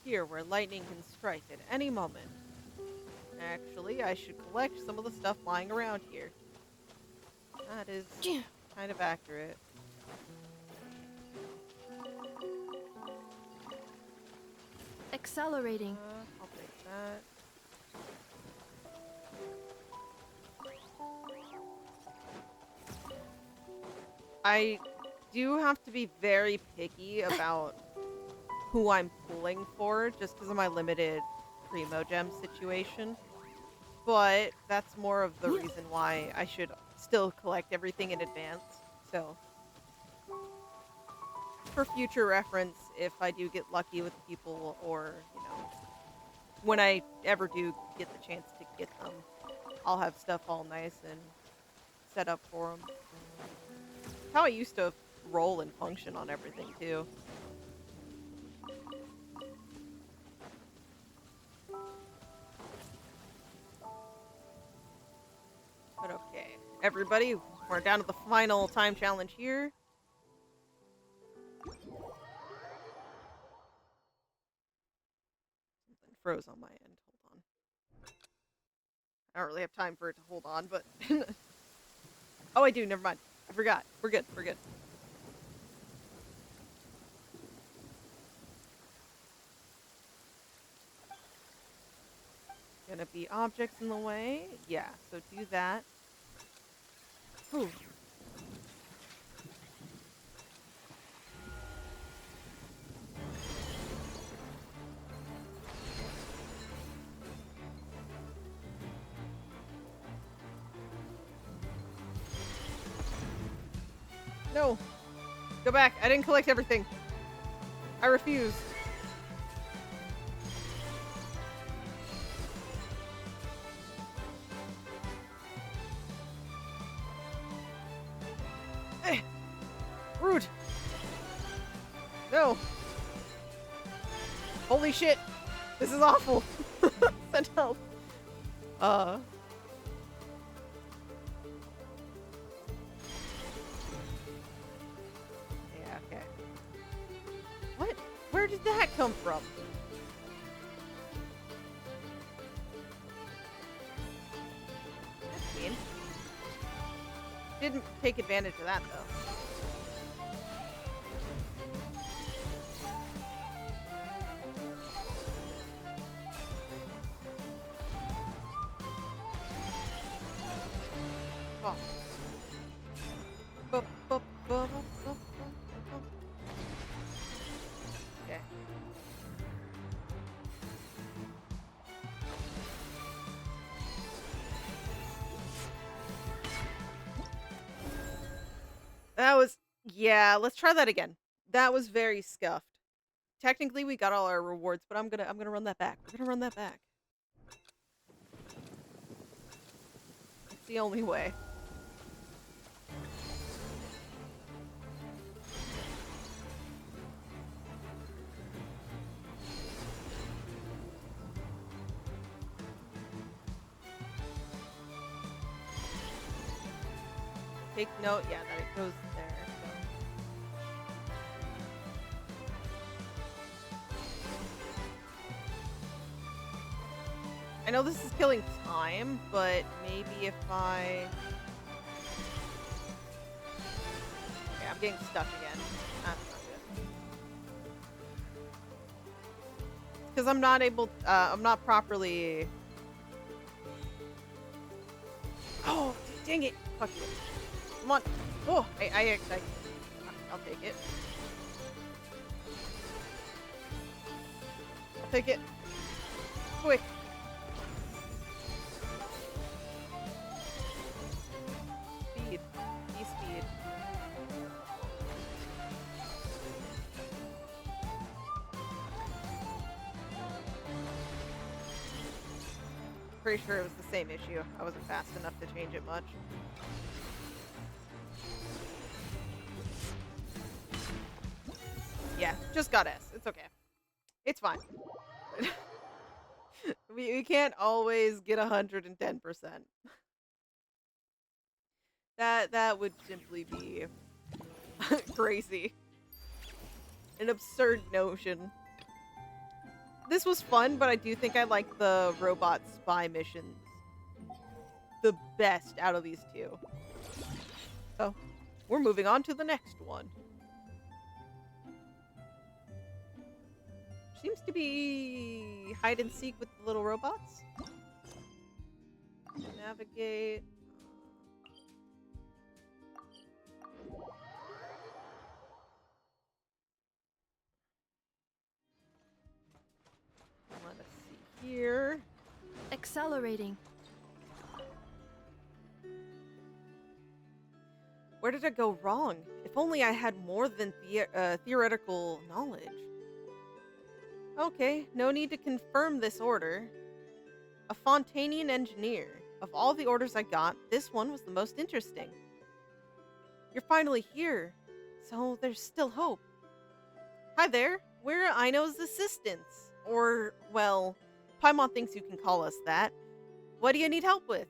Here, where lightning can strike at any moment. Actually, I should collect some of the stuff lying around here. That is kind of accurate. Accelerating. I'll take that. I do have to be very picky about who I'm pulling for, just because of my limited Primo Gem situation. But that's more of the reason why I should still collect everything in advance. So, for future reference, if I do get lucky with people, or, you know, when I ever do get the chance to get them, I'll have stuff all nice and set up for them. How I used to roll and function on everything, too. But okay, everybody, we're down to the final time challenge here. Something froze on my end. Hold on. I don't really have time for it to hold on, but... Oh, I do. Never mind. I forgot. We're good. We're good. Gonna be objects in the way? Yeah, so do that. Ooh. No! Go back. I didn't collect everything. I refuse. Rude. No. Holy shit. This is awful. Send help. Yeah, okay. What? Where did that come from? That's mean. Didn't take advantage of that, though. Oh. Okay. That was... Yeah, let's try that again. That was very scuffed. Technically, we got all our rewards, but I'm gonna run that back. We're gonna run that back. It's the only way. take note, yeah, that it goes there. I know this is killing time, but maybe if I... Okay, I'm getting stuck again. That's not good. Because I'm not able... I'm not properly... Oh, dang it! Fuck you. Come on. Oh, I'll take it. I'll take it. Quick. Speed. E-speed. Pretty sure it was the same issue. I wasn't fast enough to change it much. Yeah, just got S. It's okay. It's fine. we can't always get 110%. That would simply be crazy. An absurd notion. This was fun, but I do think I like the robot spy missions the best out of these two. So, we're moving on to the next one. Seems to be hide and seek with the little robots. Navigate. Let us see here. Accelerating. Where did I go wrong? If only I had more than theoretical knowledge. Okay, no need to confirm this order. A Fontanian engineer. Of all the orders I got, this one was the most interesting. You're finally here, so there's still hope. Hi there, we're Aino's assistants. Or, well, Paimon thinks you can call us that. What do you need help with?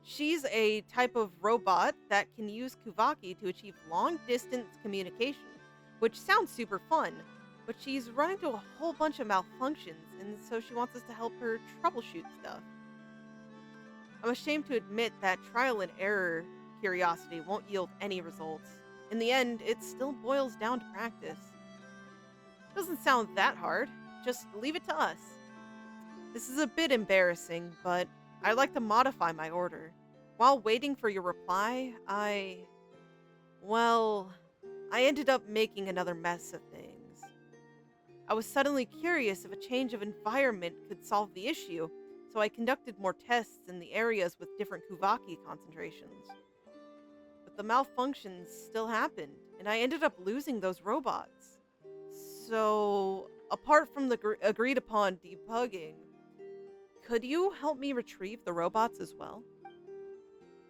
She's a type of robot that can use Kuvaki to achieve long-distance communication, which sounds super fun. But she's run into a whole bunch of malfunctions, and so she wants us to help her troubleshoot stuff. I'm ashamed to admit that trial and error curiosity won't yield any results. In the end, it still boils down to practice. Doesn't sound that hard. Just leave it to us. This is a bit embarrassing, but I'd like to modify my order. While waiting for your reply, I ended up making another mess of things. I was suddenly curious if a change of environment could solve the issue, so I conducted more tests in the areas with different Kuvaki concentrations. But the malfunctions still happened, and I ended up losing those robots. So, apart from the agreed upon debugging, could you help me retrieve the robots as well?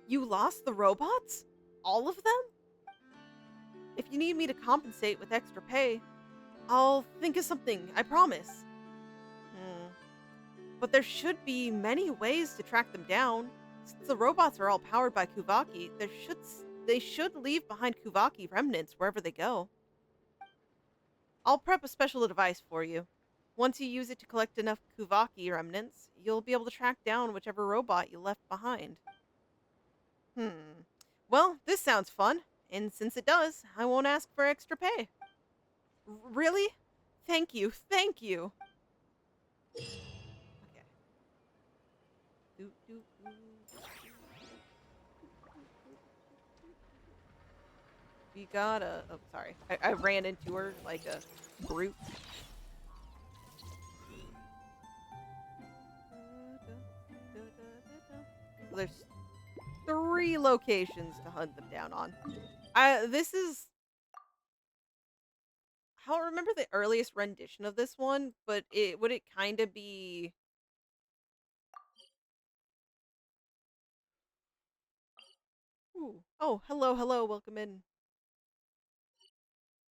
You lost the robots? All of them? If you need me to compensate with extra pay, I'll think of something, I promise. But there should be many ways to track them down. Since the robots are all powered by Kuvaki, they should leave behind Kuvaki remnants wherever they go. I'll prep a special device for you. Once you use it to collect enough Kuvaki remnants, you'll be able to track down whichever robot you left behind. Well, this sounds fun, and since it does, I won't ask for extra pay. Really? Thank you, thank you. Okay. We got a... Oh, sorry. I ran into her like a brute. There's 3 locations to hunt them down on. This is... I don't remember the earliest rendition of this one, but would it kind of be... Ooh. Oh, hello, welcome in.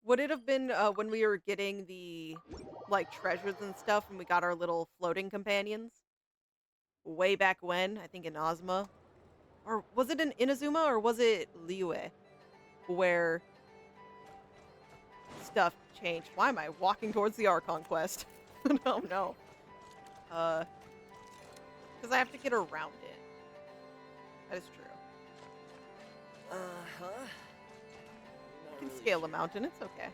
Would it have been when we were getting the, like, treasures and stuff and we got our little floating companions? Way back when, I think in Ozma. or was it in Inazuma or was it Liyue, where stuff changed? Why am I walking towards the Archon quest? Oh no. Because I have to get around it. That is true. Uh-huh. I can scale a mountain, it's okay.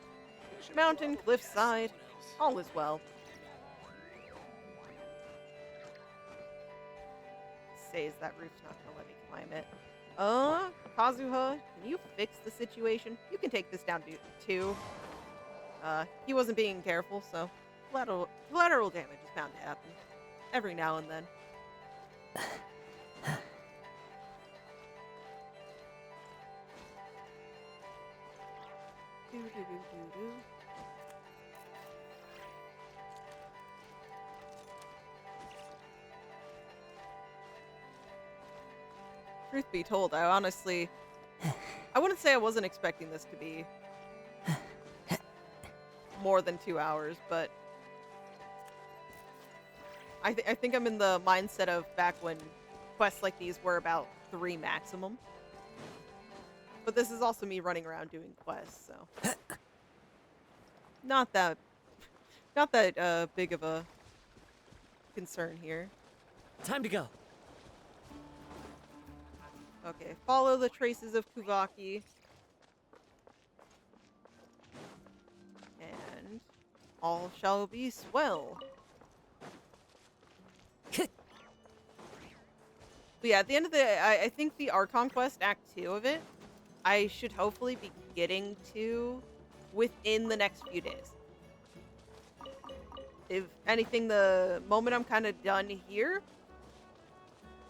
Mountain, cliffside, all is well. Says that roof's not gonna let me climb it. Kazuha, can you fix the situation? You can take this down too. He wasn't being careful, so collateral damage is bound to happen. Every now and then. Truth be told, I honestly... I wouldn't say I wasn't expecting this to be more than 2 hours, but I think I'm in the mindset of back when quests like these were about 3 maximum. But this is also me running around doing quests, so not that big of a concern here. Time to go. Okay, follow the traces of Kuvaki. And all shall be swell. But yeah, at the end of the I think the Archon quest, Act 2 of it, I should hopefully be getting to within the next few days. If anything, the moment I'm kind of done here,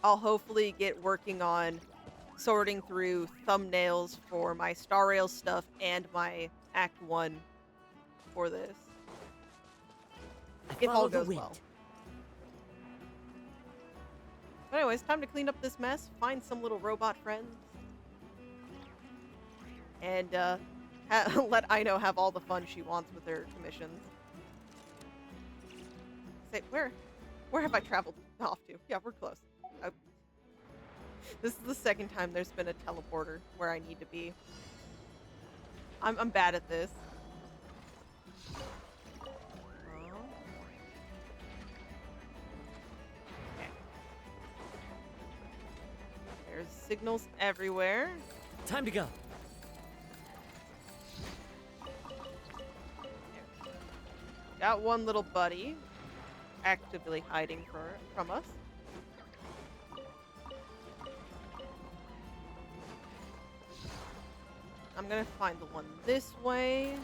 I'll hopefully get working on sorting through thumbnails for my Star Rail stuff and my Act 1 for this. If all goes well. But anyways, time to clean up this mess, find some little robot friends, and let Aino have all the fun she wants with her commissions. Say, where have I traveled off to? Yeah, we're close. This is the second time there's been a teleporter where I need to be. I'm bad at this. Okay. There's signals everywhere. Time to go. Got one little buddy actively hiding from us. I'm gonna find the one this way.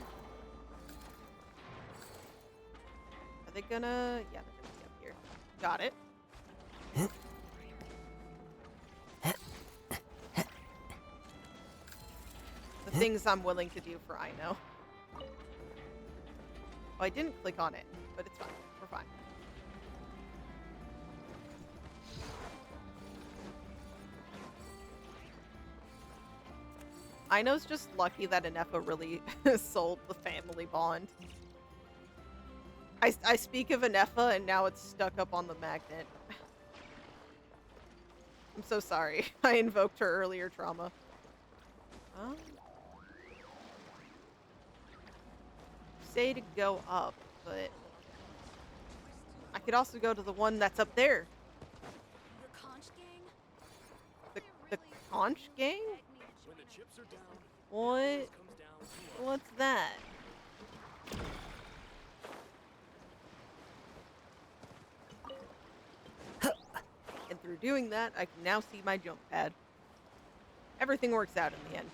Are they gonna... Yeah, they're gonna be up here. Got it. The things I'm willing to do for Aino. Oh, I didn't click on it, but it's fine. We're fine. Aino's just lucky that Ineffa really sold the family bond. I speak of Ineffa and now it's stuck up on the magnet. I'm so sorry. I invoked her earlier trauma. Say to go up, but I could also go to the one that's up there. The conch gang? What? What's that? And through doing that, I can now see my jump pad. Everything works out in the end.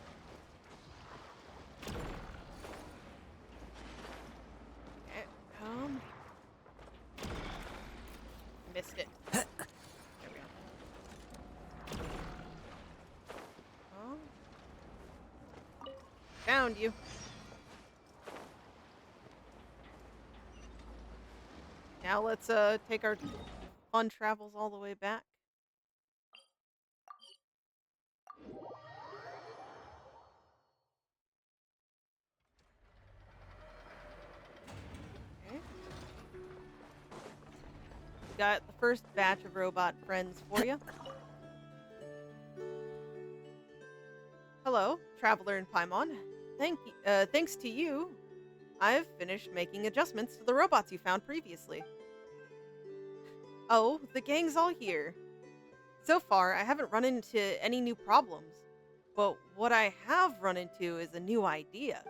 Missed it. There we go. Oh. Found you. Now let's take our fun travels all the way back. Got the first batch of robot friends for you. hello, Traveler and Paimon. Thanks to you, I've finished making adjustments to the robots you found previously. Oh, the gang's all here. So far, I haven't run into any new problems, but what I have run into is a new idea.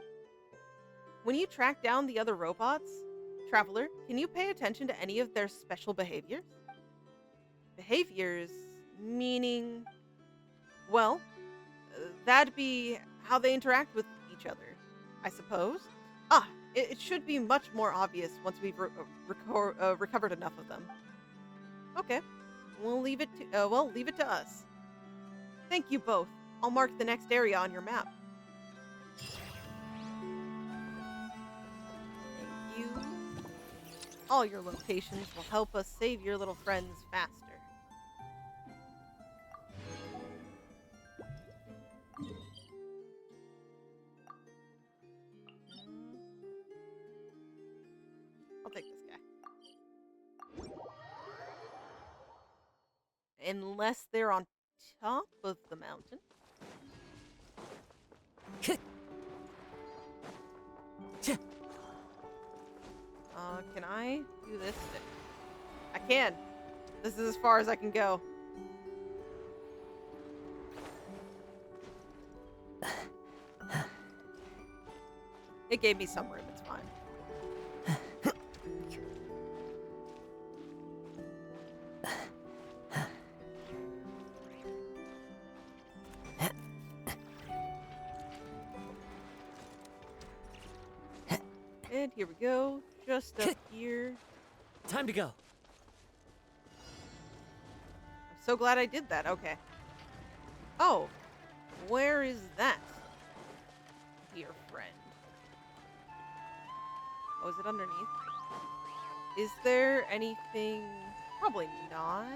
When you track down the other robots, Traveler, can you pay attention to any of their special behaviors? Behaviors, meaning... Well, that'd be how they interact with each other, I suppose. It should be much more obvious once we've recovered enough of them. Okay, we'll leave it to us. Thank you both. I'll mark the next area on your map. Thank you. All your locations will help us save your little friends faster. I'll take this guy. Unless they're on top of the mountain. Can I do this? I can. This is as far as I can go. It gave me some room, it's fine. And here we go, just up here. Time to go. I'm so glad I did that, okay. Oh, where is that, dear friend? Oh, is it underneath? Is there anything? Probably not.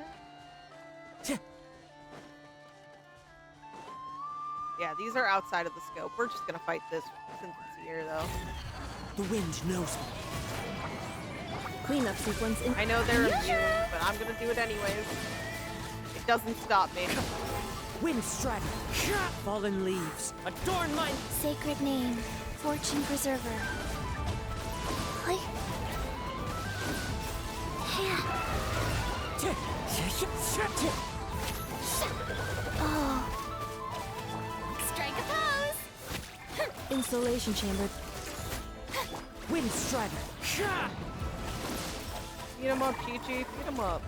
Yeah, these are outside of the scope. We're just gonna fight this since it's here, though. The wind knows me. Cleanup sequence in. I know they're immune, but I'm gonna do it anyways. It doesn't stop me. Wind strider. Fallen leaves. Adorn my sacred name. Fortune preserver. Oh. Strike a pose. Insulation chamber. Wind strider. Beat him up, Chi-Chi. Beat him up.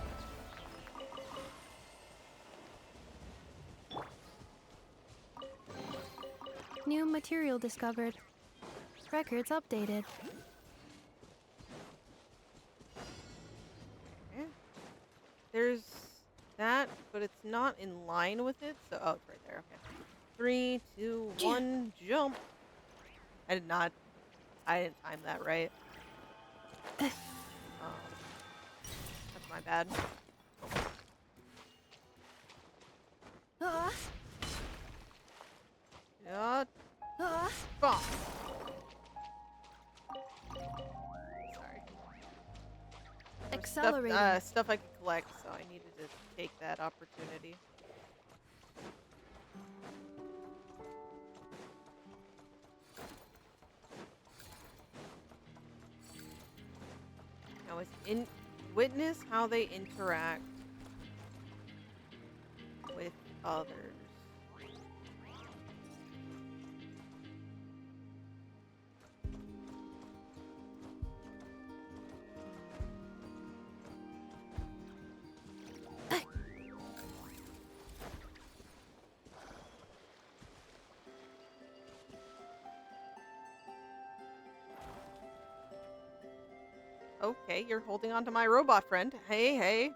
New material discovered. Records updated. Okay. There's that, but it's not in line with it, so oh, it's right there. Okay. 3, 2, 1, jump. I didn't time that right. That's my bad. Yeah. Bomb. Sorry. Accelerating. Stuff I could collect, so I needed to take that opportunity. Now, witness how they interact with others. Okay, you're holding on to my robot friend. Hey, hey.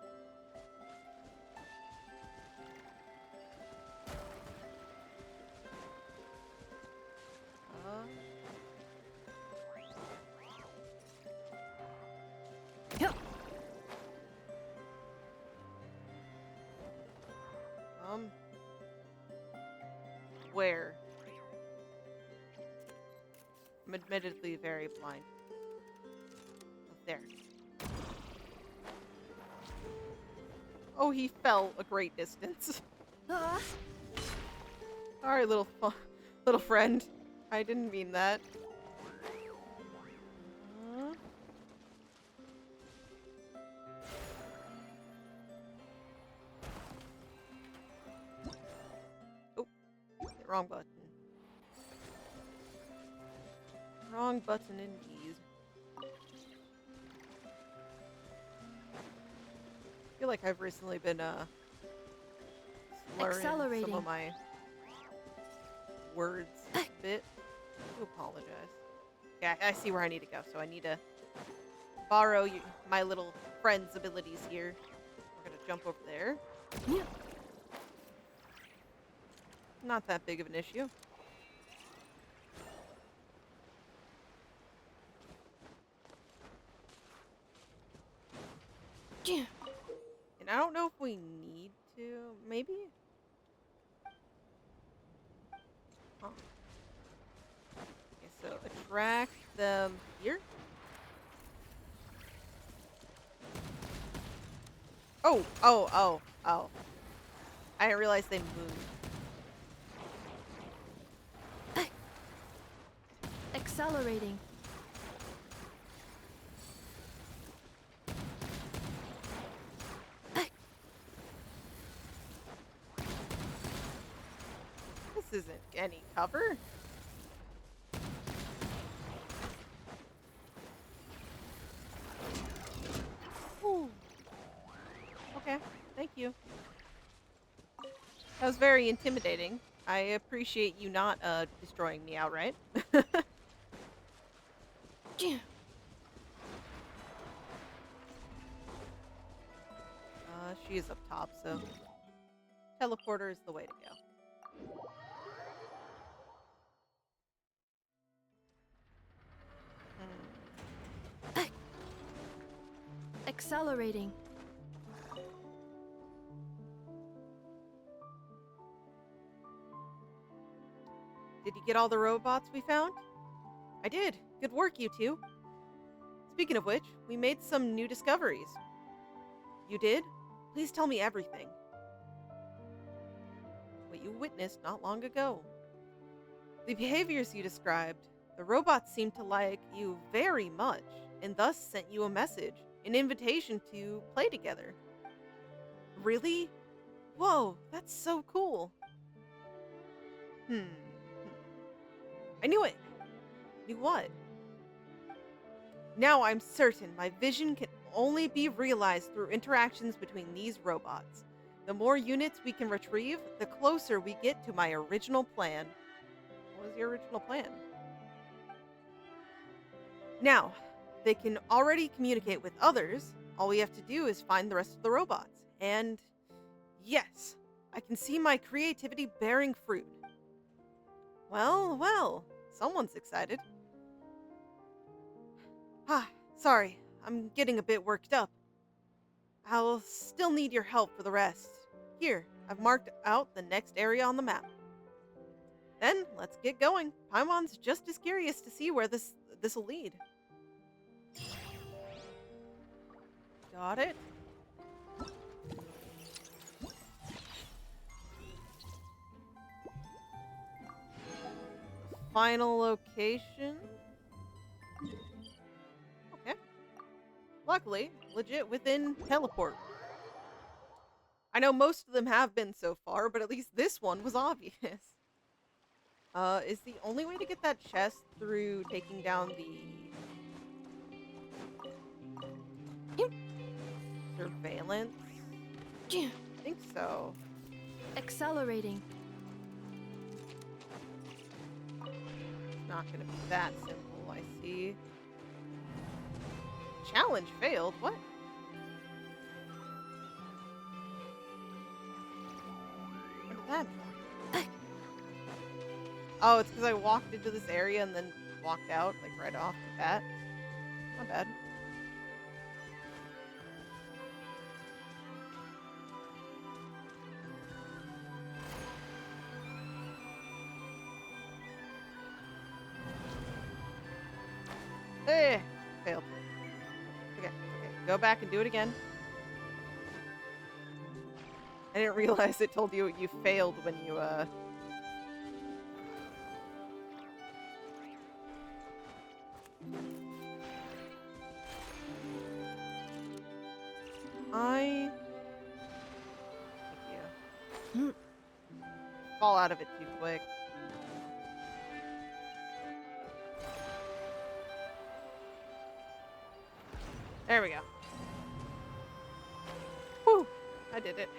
Where? I'm admittedly very blind. There. Oh, he fell a great distance. Alright, little Little friend. I didn't mean that. Oh, wrong button. Wrong button indeed. I feel like I've recently been slurring some Accelerating. of my words a bit. I do apologize. Yeah, I see where I need to go, so I need to borrow my little friend's abilities here. We're gonna jump over there. Yeah. Not that big of an issue. Yeah. And I don't know if we need to. Maybe? Huh. Okay, so attract them here. Oh, oh, oh, oh. I didn't realize they moved. Accelerating. This isn't any cover. Ooh. Okay, thank you. That was very intimidating. I appreciate you not destroying me outright. Yeah. She is up top, so teleporter is the way to go. Accelerating. Did you get all the robots we found? I did. Good work, you two. Speaking of which, we made some new discoveries. You did? Please tell me everything. What you witnessed not long ago. The behaviors you described, the robots seemed to like you very much, and thus sent you a message, an invitation to play together. Really? Whoa, that's so cool. I knew it. Knew what? Now I'm certain my vision can only be realized through interactions between these robots. The more units we can retrieve, the closer we get to my original plan. What was your original plan? Now, they can already communicate with others. All we have to do is find the rest of the robots. And yes, I can see my creativity bearing fruit. Well, well, someone's excited. Sorry, I'm getting a bit worked up. I'll still need your help for the rest. Here, I've marked out the next area on the map. Then, let's get going. Paimon's just as curious to see where this'll lead. Got it? Final location? Okay. Luckily, legit within teleport. I know most of them have been so far, but at least this one was obvious. Is the only way to get that chest through taking down the surveillance? Yeah. I think so. Accelerating. It's not gonna be that simple, I see. Challenge failed? What? What did that mean? Oh, it's because I walked into this area and then walked out, like, right off the bat. Not bad. Hey! Failed. Okay, go back and do it again. I didn't realize it told you you failed when you, Thank you. Fall out of it too quick. There we go. Whew! I did it.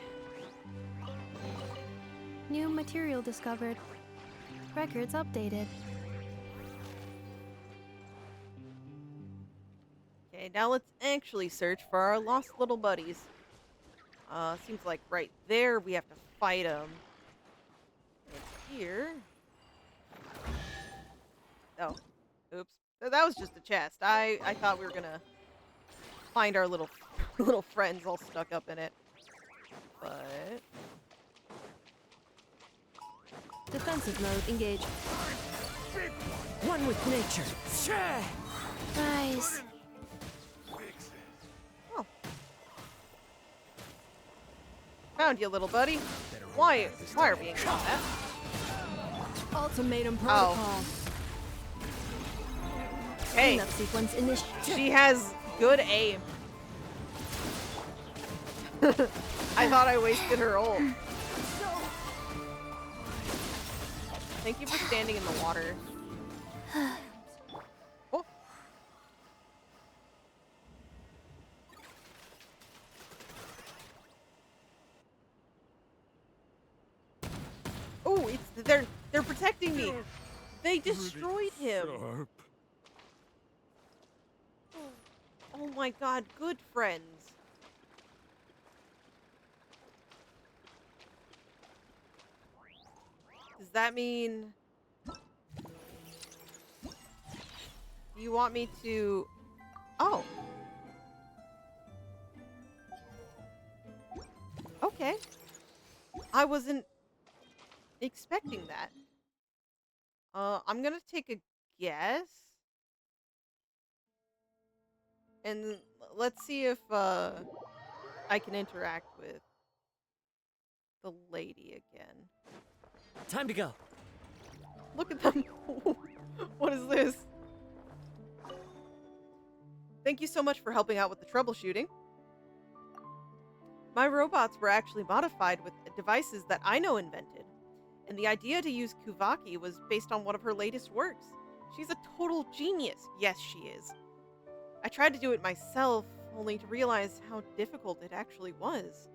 New material discovered. Records updated. Okay, now let's actually search for our lost little buddies. Seems like right there we have to fight them. And here... Oh. Oops. That was just a chest. I thought we were gonna find our little friends all stuck up in it. But... Defensive mode engaged. One with nature. Rise. Oh. Found you, little buddy. Why are we in combat? Ultimatum protocol. Hey, Sequence she has good aim. I thought I wasted her ult. Thank you for standing in the water. Oh. Oh, they're protecting me. They destroyed him. Oh my god, good friends. Does that mean... Do you want me to... Oh. Okay. I wasn't expecting that. I'm gonna take a guess. And let's see if, I can interact with the lady again. Time to go. Look at them. What is this? Thank you so much for helping out with the troubleshooting. My robots were actually modified with devices that Aino invented. And the idea to use Kuvaki was based on one of her latest works. She's a total genius. Yes, she is. I tried to do it myself, only to realize how difficult it actually was.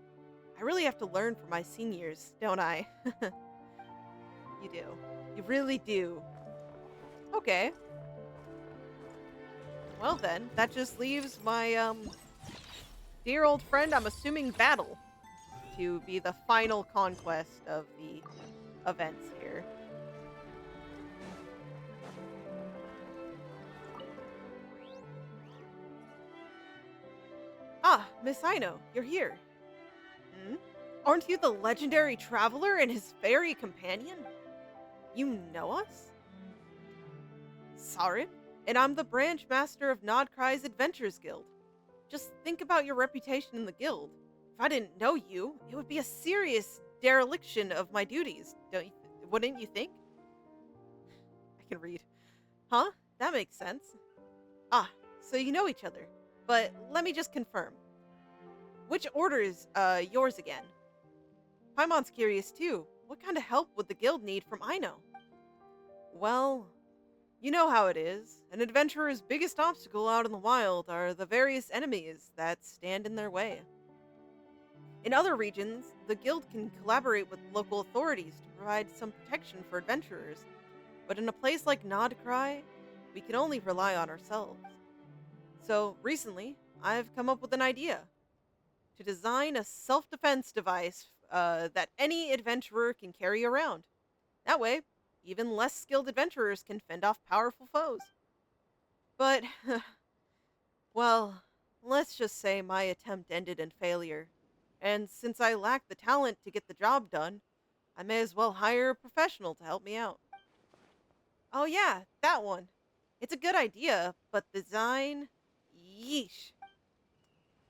I really have to learn from my seniors, don't I? You do. You really do. Okay. Well then, that just leaves my, dear old friend, I'm assuming Battle, to be the final conquest of the events here. Ah, Miss Aino, you're here. Hmm? Aren't you the legendary traveler and his fairy companion? You know us? Sarin? And I'm the branch master of Nodcry's Adventures Guild. Just think about your reputation in the guild. If I didn't know you, it would be a serious dereliction of my duties, wouldn't you think? I can read. Huh? That makes sense. Ah, so you know each other. But let me just confirm. Which order is yours again? Paimon's curious too. What kind of help would the guild need from Aino? Well, you know how it is. An adventurer's biggest obstacle out in the wild are the various enemies that stand in their way. In other regions, the guild can collaborate with local authorities to provide some protection for adventurers. But in a place like Nodcry, we can only rely on ourselves. So, recently, I've come up with an idea. To design a self-defense device that any adventurer can carry around. That way, even less skilled adventurers can fend off powerful foes. But, well, let's just say my attempt ended in failure. And since I lack the talent to get the job done, I may as well hire a professional to help me out. Oh yeah, that one. It's a good idea, but design... yeesh.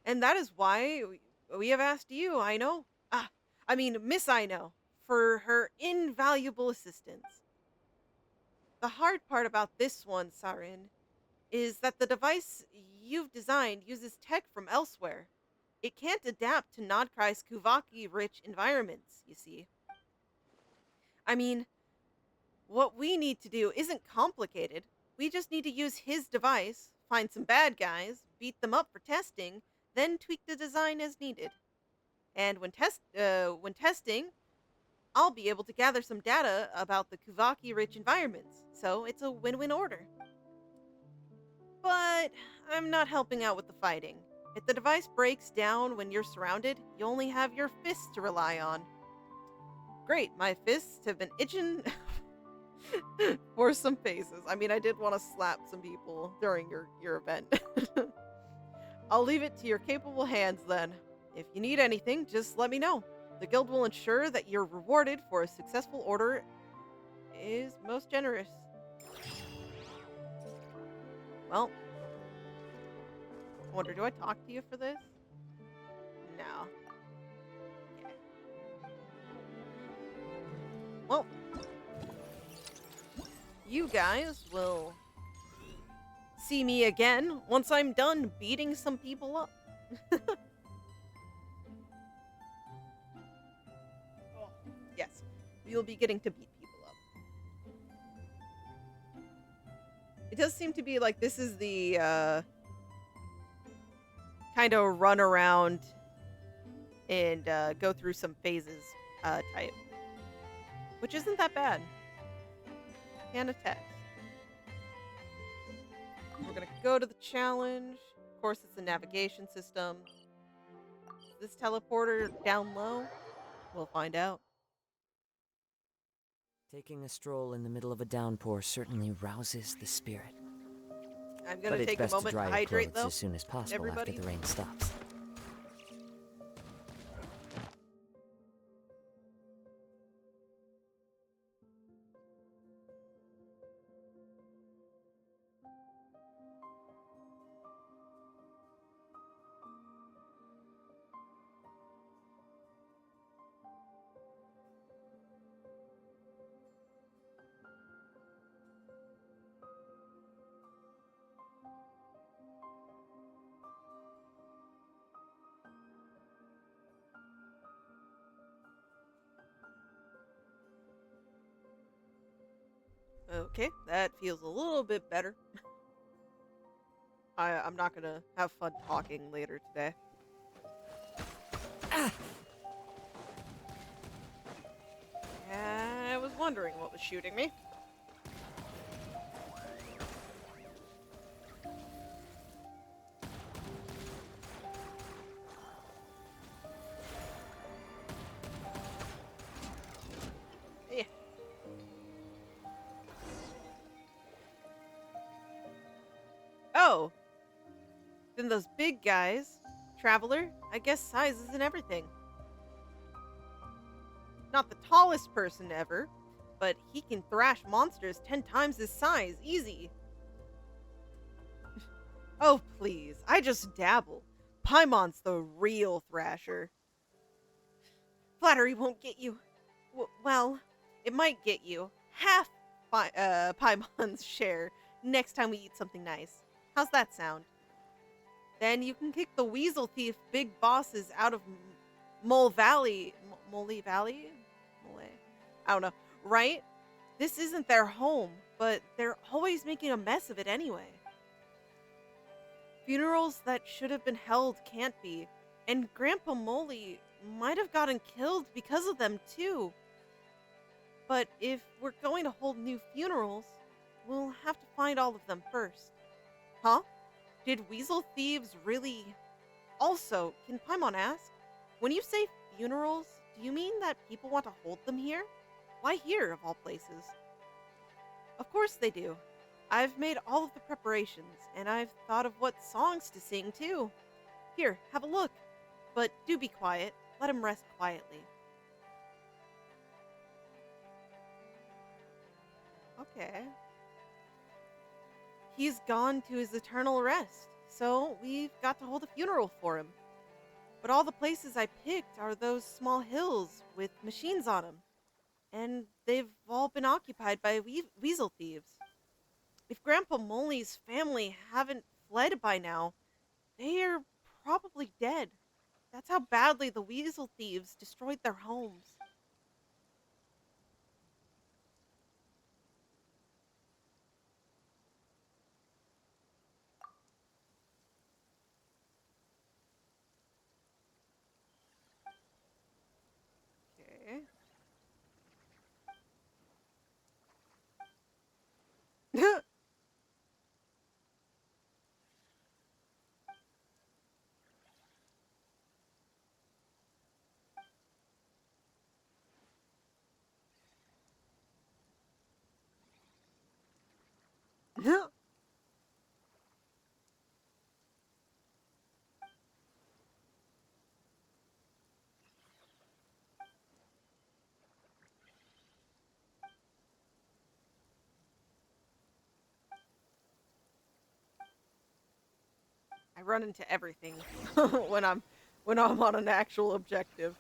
And that is why we have asked you, Miss Aino, for her invaluable assistance. The hard part about this one, Sarin, is that the device you've designed uses tech from elsewhere. It can't adapt to Nodkrai's Kuvaki-rich environments, you see. I mean, what we need to do isn't complicated. We just need to use his device, find some bad guys, beat them up for testing, then tweak the design as needed. And when testing, I'll be able to gather some data about the Kuvaki-rich environments, so it's a win-win order. But I'm not helping out with the fighting. If the device breaks down when you're surrounded, you only have your fists to rely on. Great, my fists have been itching for some faces. I mean, I did want to slap some people during your event. I'll leave it to your capable hands then. If you need anything, just let me know. The guild will ensure that you're rewarded for a successful order is most generous. Well, I wonder, do I talk to you for this? No. Okay. Well, you guys will see me again once I'm done beating some people up. Yes, you'll be getting to beat people up. It does seem to be like this is the kind of run around and go through some phases type, which isn't that bad. Can attest. We're gonna go to the challenge. Of course, it's a navigation system. Is this teleporter down low? We'll find out. Taking a stroll in the middle of a downpour certainly rouses the spirit. I'm gonna take a moment to dry your hydrate clothes though. as soon as possible Everybody. after the rain stops. Okay, that feels a little bit better. I'm not gonna have fun talking later today. I was wondering what was shooting me. Yeah. Oh! Then those big guys. Traveler, I guess size isn't everything. Not the tallest person ever, but he can thrash monsters 10 times his size, easy. Oh, please, I just dabble. Paimon's the real thrasher. Flattery won't get you. Well, it might get you half Paimon's share next time we eat something nice. How's that sound? Then you can kick the weasel thief big bosses out of Mole Valley. Mole Valley? I don't know. Right? This isn't their home, but they're always making a mess of it anyway. Funerals that should have been held can't be, and Grandpa Moley might have gotten killed because of them too. But if we're going to hold new funerals, we'll have to find all of them first. Huh? Did weasel thieves really... Also, can Paimon ask, when you say funerals, do you mean that people want to hold them here? Why here, of all places? Of course they do. I've made all of the preparations, and I've thought of what songs to sing, too. Here, have a look. But do be quiet. Let him rest quietly. Okay. He's gone to his eternal rest, so we've got to hold a funeral for him. But all the places I picked are those small hills with machines on them. And they've all been occupied by weasel thieves. If Grandpa Moley's family haven't fled by now, they are probably dead. That's how badly the weasel thieves destroyed their homes. Okay. I run into everything when I'm on an actual objective.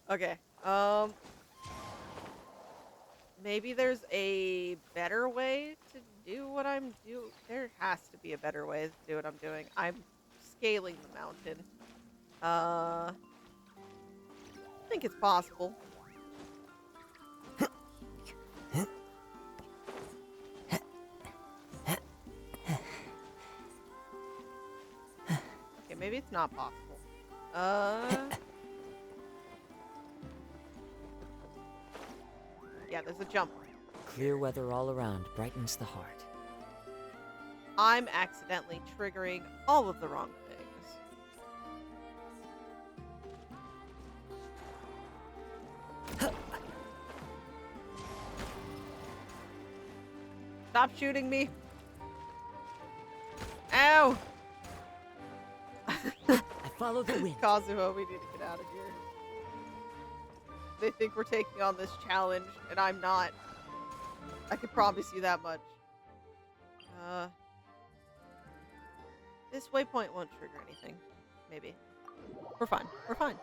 Okay. Maybe there's a better way to do what I'm doing. There has to be a better way to do what I'm doing. I'm scaling the mountain. I think it's possible. Okay, maybe it's not possible. Yeah, there's a jump. Clear weather all around brightens the heart. I'm accidentally triggering all of the wrong things. Stop shooting me. Ow! I follow the wind. Kazuo, we need to get out of here. They think we're taking on this challenge, and I'm not. I can promise you that much. This waypoint won't trigger anything. Maybe. We're fine. We're fine.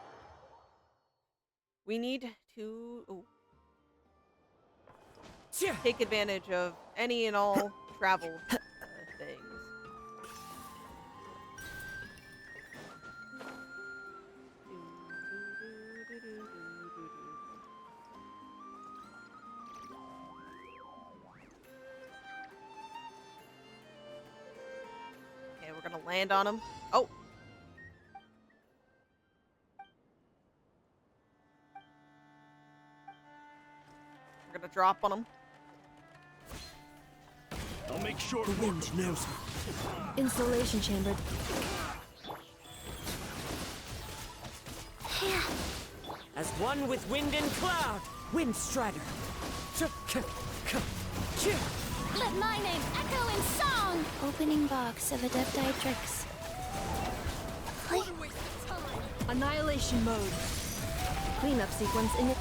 We need to take advantage of any and all travel things. Okay, we're gonna land on him. Oh! We're gonna drop on him. I'll make sure the wind knows me. Insulation chamber. As one with wind and cloud, Wind Strider. Let my name echo in song! Opening box of Adepti tricks. Annihilation mode. Cleanup sequence in it.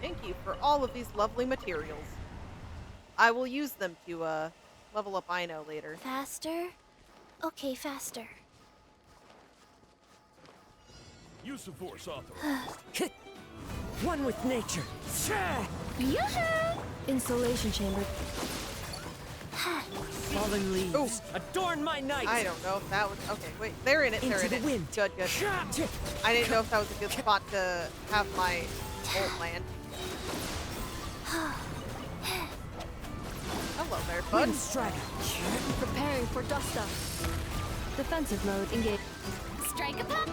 Thank you for all of these lovely materials. I will use them to level up Aino later. Faster? Okay, faster. Use of force authorized. One with nature. Yoo-hoo! Insulation chamber. Fallen leaves. Adorn my night. I don't know if that was... Okay, wait. They're in it. They're in it. Wind. Good, good. I didn't know if that was a good spot to have my ult land. Hello there, bud. Wind Strider. Preparing for dust up. Defensive mode engaged. Strike a pop.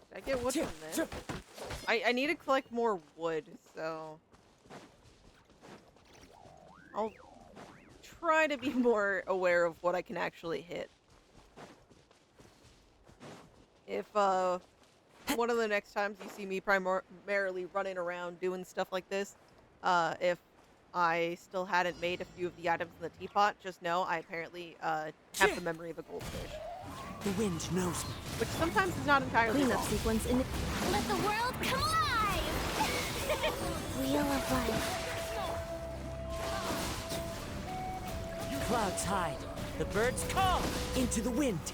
Did I get wood from this? I need to collect more wood, so... I'll try to be more aware of what I can actually hit. If, one of the next times you see me primarily running around doing stuff like this, if I still hadn't made a few of the items in the teapot, just know I apparently, have the memory of a goldfish. The wind knows me. Which sometimes is not entirely Cleanup wrong. sequence in it. Let the world come alive! Wheel of life. Clouds hide. The birds call into the wind.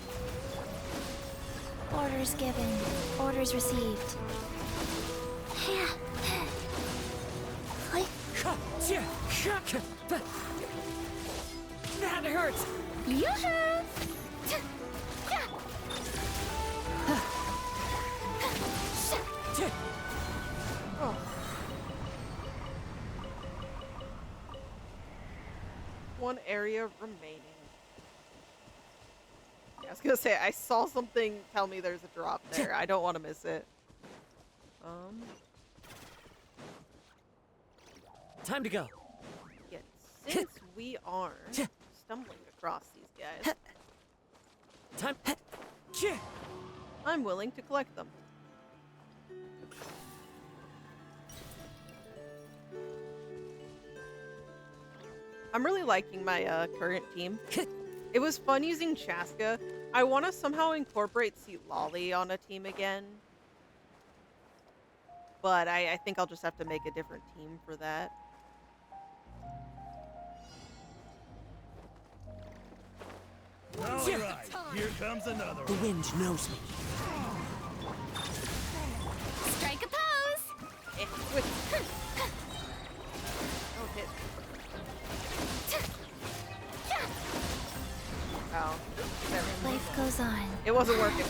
Orders given. Orders received. That hurts. Oh. One area remaining. I was gonna say, I saw something tell me there's a drop there. I don't want to miss it. Time to go. Yeah, since we are stumbling across these guys, I'm willing to collect them. I'm really liking my current team. It was fun using Chaska. I want to somehow incorporate Seat Lolly on a team again. But I think I'll just have to make a different team for that. All right, here comes another The wind knows me. Strike a pose! Don't hit. Oh. Life goes on. It wasn't working.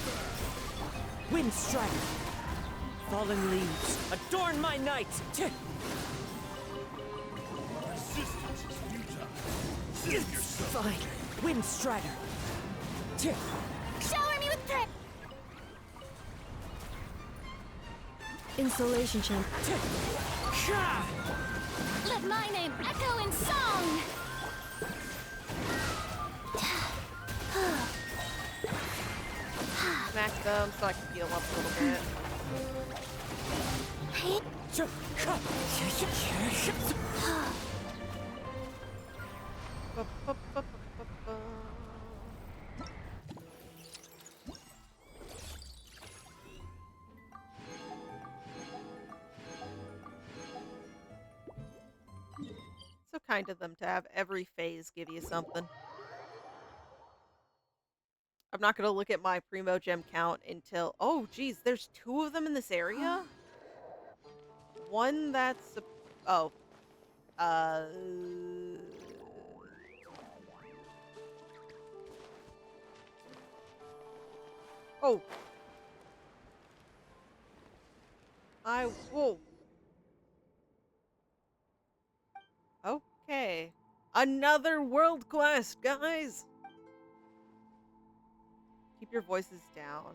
Wind strike. Fallen leaves adorn my night. Resistance is futile. Save yourself. Fine. Wind strider. Shower me with prayer! Insulation champ. Let my name echo in song! Smack them so I can heal up a little bit. So kind of them to have every phase give you something. I'm not going to look at my Primo Gem count until... Oh, geez, there's 2 of them in this area? One that's... Oh. Oh. Whoa. Okay. Another world quest, guys! Keep your voices down.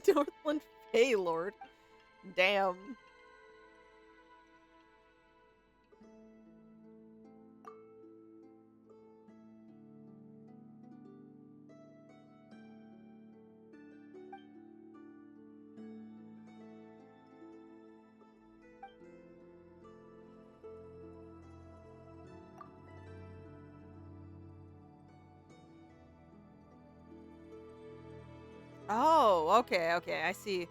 Northland Paylord. Damn. Oh, okay, okay, I see.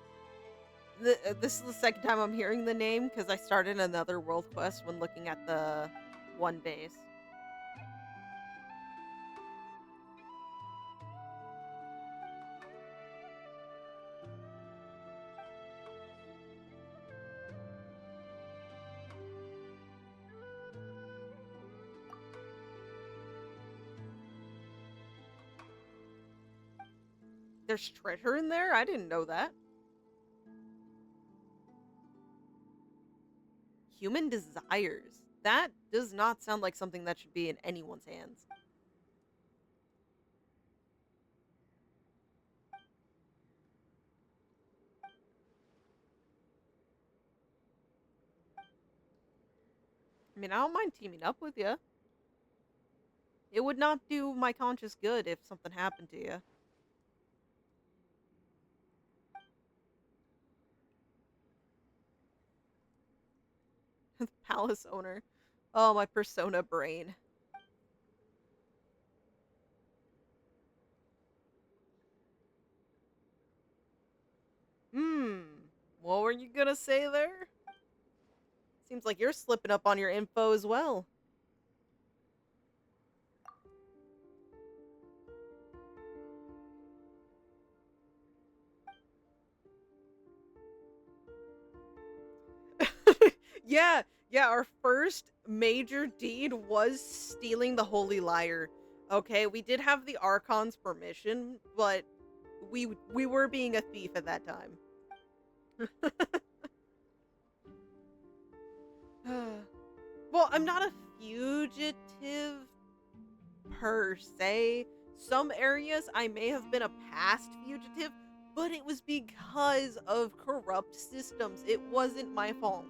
This is the second time I'm hearing the name because I started another world quest when looking at the one base. There's treasure in there? I didn't know that. Human desires. That does not sound like something that should be in anyone's hands. I mean, I don't mind teaming up with you. It would not do my conscience good if something happened to you. The palace owner. Oh, my Persona brain. What were you gonna say there? Seems like you're slipping up on your info as well. Yeah, our first major deed was stealing the Holy Lyre. Okay, we did have the Archon's permission, but we were being a thief at that time. Well, I'm not a fugitive per se. Some areas I may have been a past fugitive, but it was because of corrupt systems. It wasn't my fault.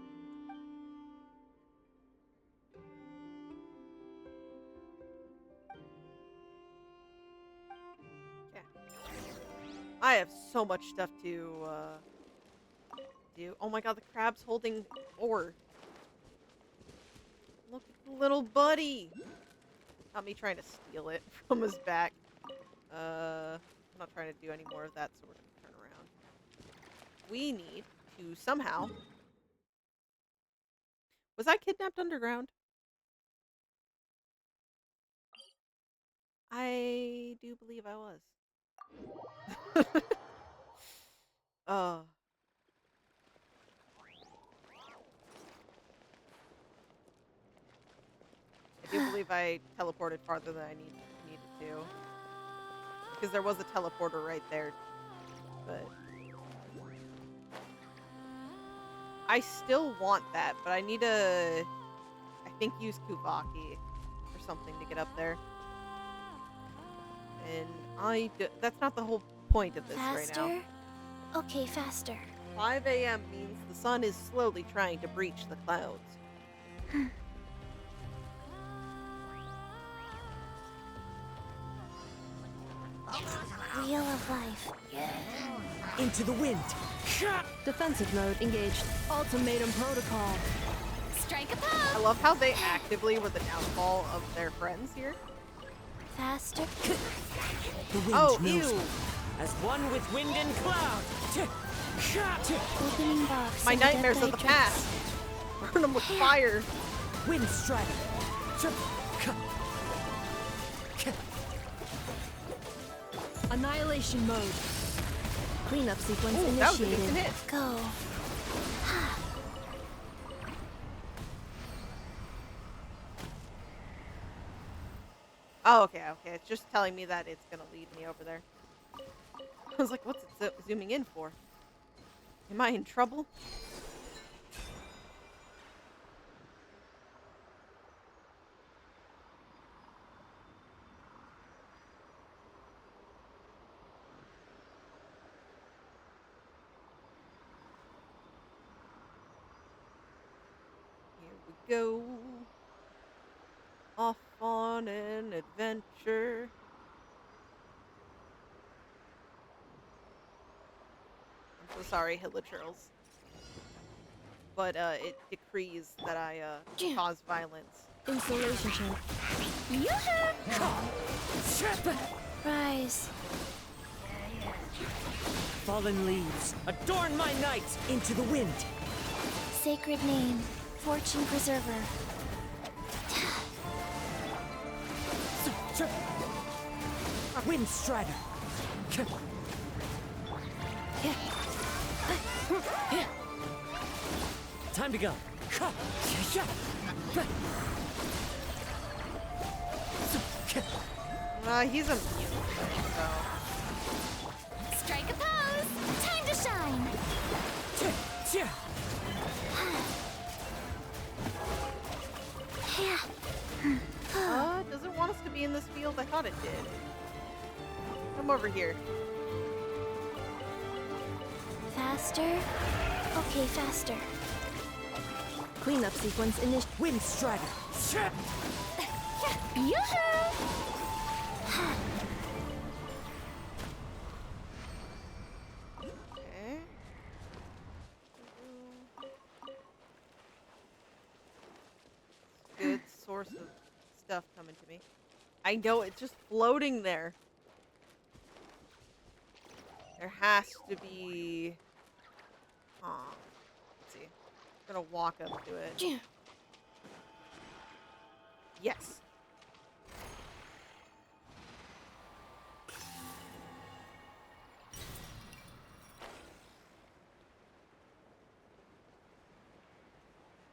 Yeah. I have so much stuff to do. Oh my god, the crab's holding ore. Look at the little buddy. Not me trying to steal it from his back. I'm not trying to do any more of that, so we're gonna turn around. We need to somehow... Was I kidnapped underground? I do believe I was. I do believe I teleported farther than I needed to. Because there was a teleporter right there. But... I still want that, but I need to... I think use Kuvaki or something to get up there. And that's not the whole point of this right now. Faster? Okay, faster. 5 a.m. means the sun is slowly trying to breach the clouds. Wheel of life. Into the wind. Defensive mode engaged. Ultimatum protocol. Strike a pose! I love how they actively were the downfall of their friends here. Faster. The wind knows ew. me. As one with wind and cloud. Opening box. My nightmares of the past. Burn them with fire. Wind strider. Annihilation mode. Cleanup sequence initiated. That was a decent hit. Go. Oh, okay. It's just telling me that it's gonna lead me over there. I was like, what's it zooming in for? Am I in trouble? Here we go. Off on an adventure. I'm so sorry, Hilichurls. But it decrees that I cause violence. Installation check. Rise. Fallen leaves. Adorn my night. Into the wind. Sacred name. Fortune preserver. Wind strider. Time to go. He's immune, so... Strike a pose. Time to shine. Does it want us to be in this field? I thought it did. Come over here. Faster? Okay, faster. Cleanup sequence initiated. Wind strider. Yoo-hoo! Okay. Good source of stuff coming to me. I know, it's just floating there. There has to be... let's see. I'm gonna walk up to it. Yes.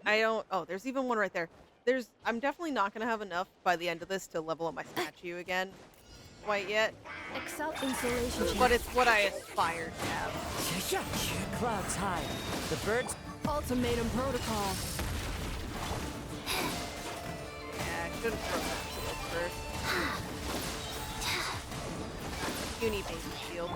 I don't... Oh, there's even one right there. I'm definitely not gonna have enough by the end of this to level up my statue again quite yet. Except insulation. But it's what I aspire to have. Clouds high. The birds. Ultimatum protocol. Yeah, I shouldn't throw that shield first. Puny baby shield.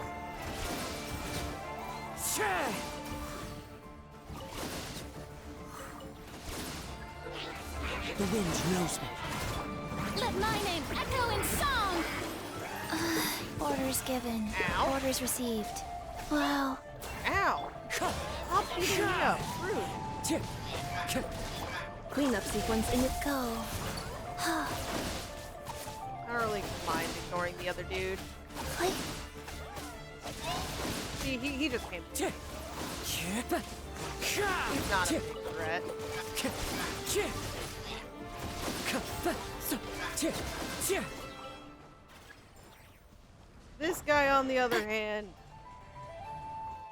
The wind knows me. Let my name echo in song! Orders given. Ow. Orders received. Wow. Ow! Stop beating me up. Rude. Cleanup sequence in it. Go. I don't really mind ignoring the other dude. See, he just came. He's not a big threat. This guy, on the other hand,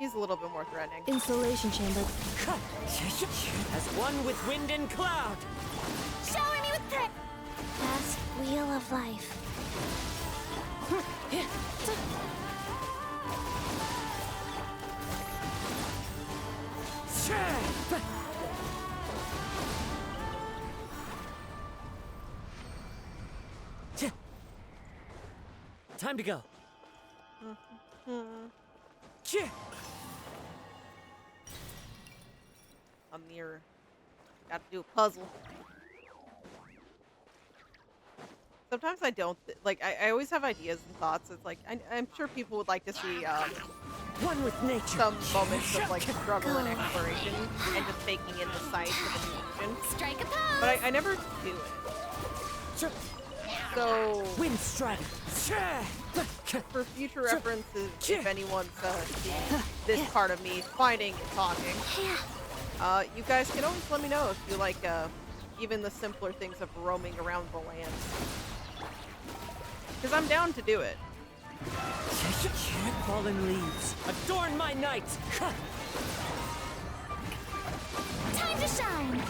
he's a little bit more threatening. Insulation chamber. As one with wind and cloud. Shower me with threat. Vast wheel of life. Time to go. A mirror. Gotta do a puzzle. Sometimes I don't, I always have ideas and thoughts. It's like, I'm sure people would like to see, one with nature. Some moments of, struggle and exploration, and just taking in the sights of the region. Strike a pose! But I never do it. So... Wind strike. For future references, if anyone's seen this part of me fighting and talking, you guys can always let me know if you like even the simpler things of roaming around the land. Because I'm down to do it. Fallen leaves, adorn my night! Time to shine!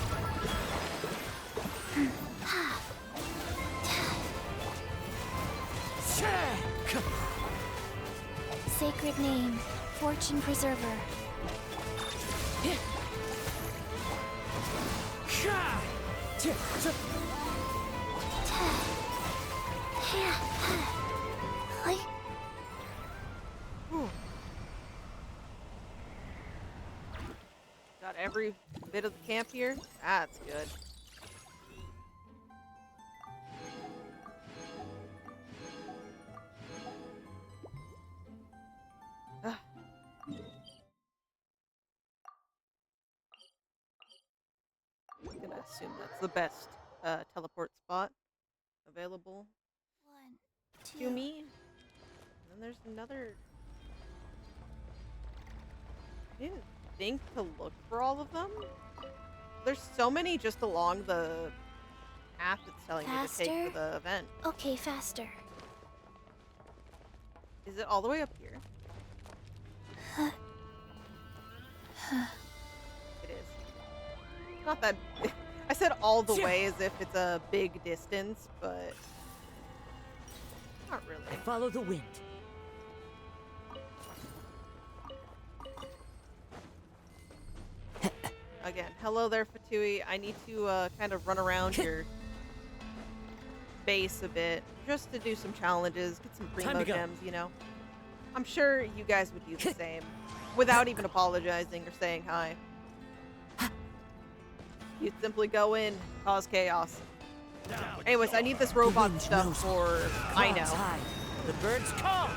Sacred name, fortune preserver. Got every bit of the camp here? That's good. I'm gonna assume that's the best teleport spot available to me. And then there's another... I didn't think to look for all of them. There's so many just along the path it's telling me to take for the event. Okay, faster. Is it all the way up here? It is. Not that... I said all the way as if it's a big distance, but... Not really. I follow the wind. Again, hello there, Fatui. I need to kind of run around your base a bit, just to do some challenges, get some primo gems, you know? I'm sure you guys would do the same, without even apologizing or saying hi. You'd simply go in, cause chaos. Anyways, I need this robot stuff for Aino. The birds call!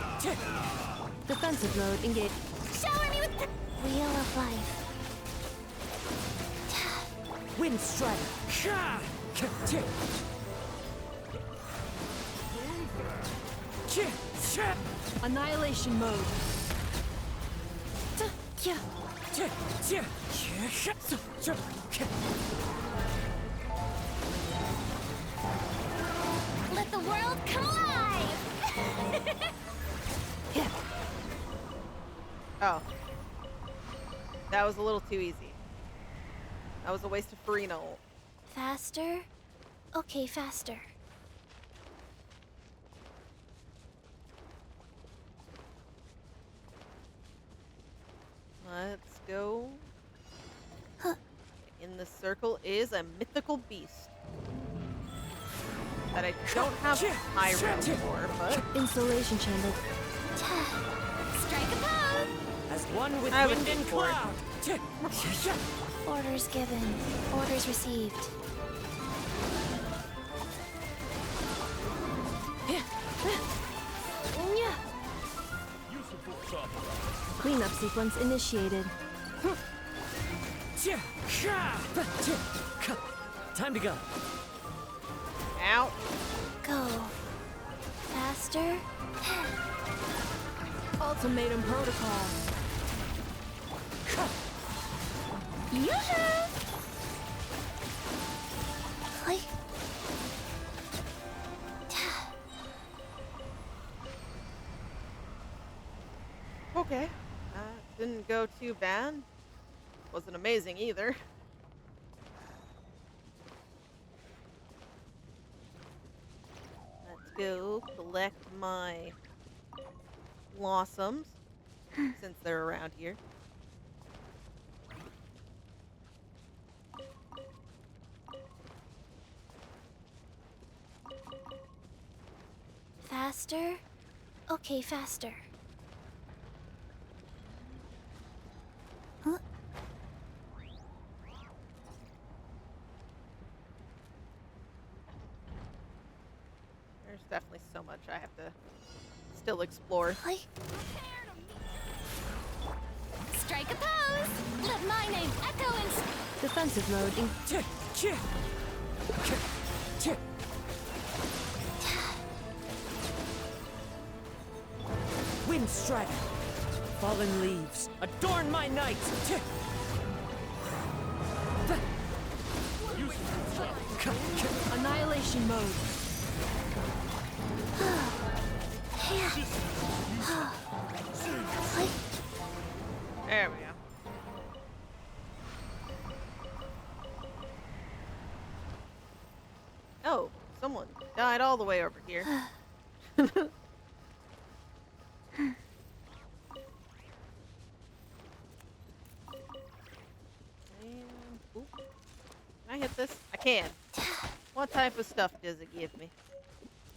Defensive mode engaged. Shower me with the wheel of life. Wind strike. Annihilation mode. Let the world come alive! Oh. That was a little too easy. That was a waste of Farina ult. Faster? Okay, faster. Let's go. In the circle is a mythical beast that I don't have high round for, but Installation chamber. Strike a pose! As one with I was wind and looking for it. cloud. Orders given. Orders received. Cleanup sequence initiated. Time to go. Out. Go. Faster? Ultimatum protocol. Yoo-hoo! Hi. Okay. Didn't go too bad. Wasn't amazing either. Let's go collect my blossoms since they're around here. Faster? Okay, faster. Huh? There's definitely so much I have to still explore. Hi. Strike a pose! Let my name echo in... Defensive mode. Wind strider. Fallen leaves. Adorn my night. Annihilation mode. There we go. Oh, someone died all the way over here. Can I hit this? I can. What type of stuff does it give me?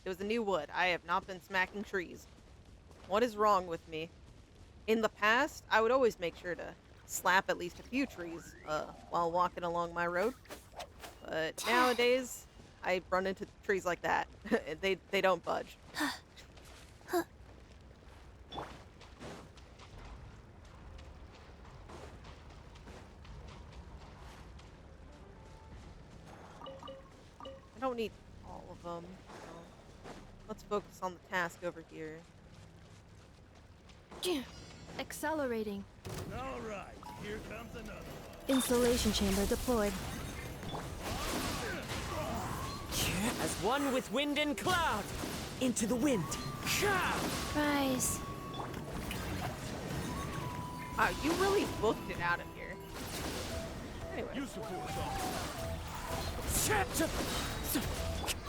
It was a new wood. I have not been smacking trees. What is wrong with me? In the past, I would always make sure to slap at least a few trees while walking along my road. But nowadays, I run into trees like that. They don't budge. I don't need all of them. So let's focus on the task over here. Accelerating. All right, here comes another one. Installation chamber deployed. As one with wind and cloud. Into the wind. Rise. Wow, you really booked it out of here. Anyway. You support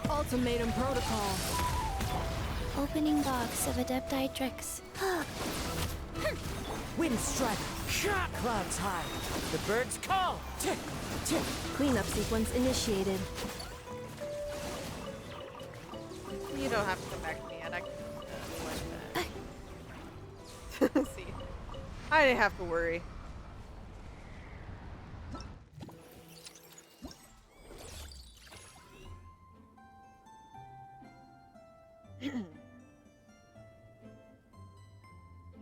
Ultimatum protocol. Opening box of Adepti tricks. Wind strider. Clouds high. The birds call. Cleanup sequence initiated. You don't have to come back to me yet. I can like that. See, I didn't have to worry.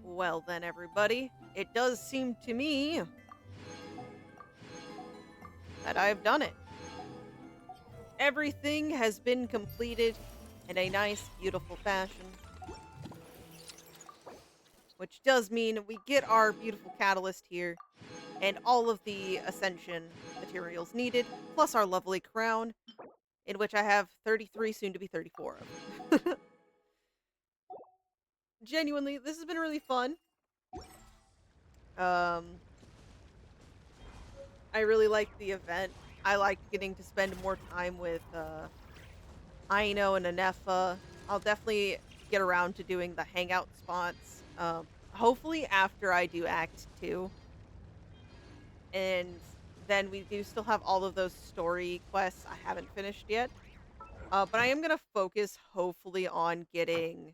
Well then, everybody, it does seem to me that I've done it. everything has been completed in a nice, beautiful fashion. Which does mean we get our beautiful catalyst here, and all of the Ascension materials needed, plus our lovely crown, in which I have 33, soon to be 34 of. Genuinely, this has been really fun. I really like the event. I like getting to spend more time with Aino and Ineffa. I'll definitely get around to doing the hangout spots. Hopefully after I do Act 2. And then we do still have all of those story quests I haven't finished yet. But I am going to focus hopefully on getting,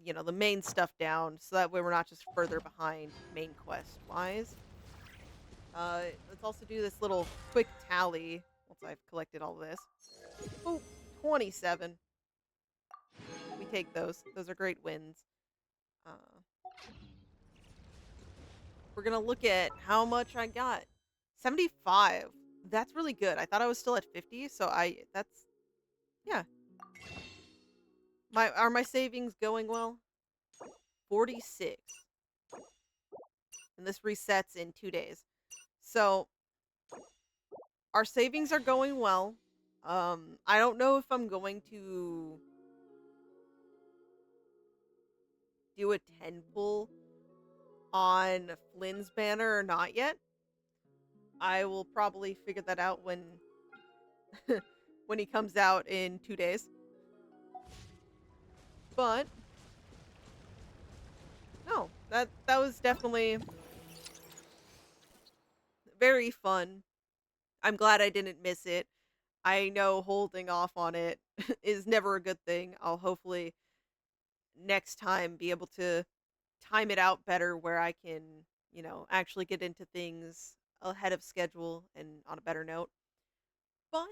the main stuff down. So that way we're not just further behind main quest-wise. Let's also do this little quick tally once I've collected all of this. Oh, 27. We take those. Those are great wins. We're gonna look at how much I got. 75. That's really good. I thought I was still at 50, so yeah. Are my savings going well? 46. And this resets in 2 days. So our savings are going well. I don't know if I'm going to do a 10 pull on Flynn's banner or not yet. I will probably figure that out when when he comes out in 2 days. But no, that was definitely very fun. I'm glad I didn't miss it. I know holding off on it is never a good thing. I'll hopefully next time be able to time it out better where I can, actually get into things ahead of schedule and on a better note. But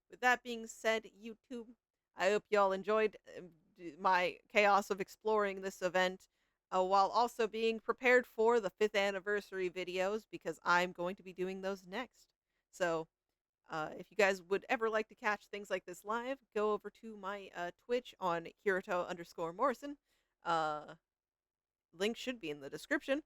with that being said, YouTube, I hope y'all enjoyed my chaos of exploring this event while also being prepared for the 5th anniversary videos because I'm going to be doing those next. So if you guys would ever like to catch things like this live, go over to my Twitch on Hiroto_Morrison. Link should be in the description.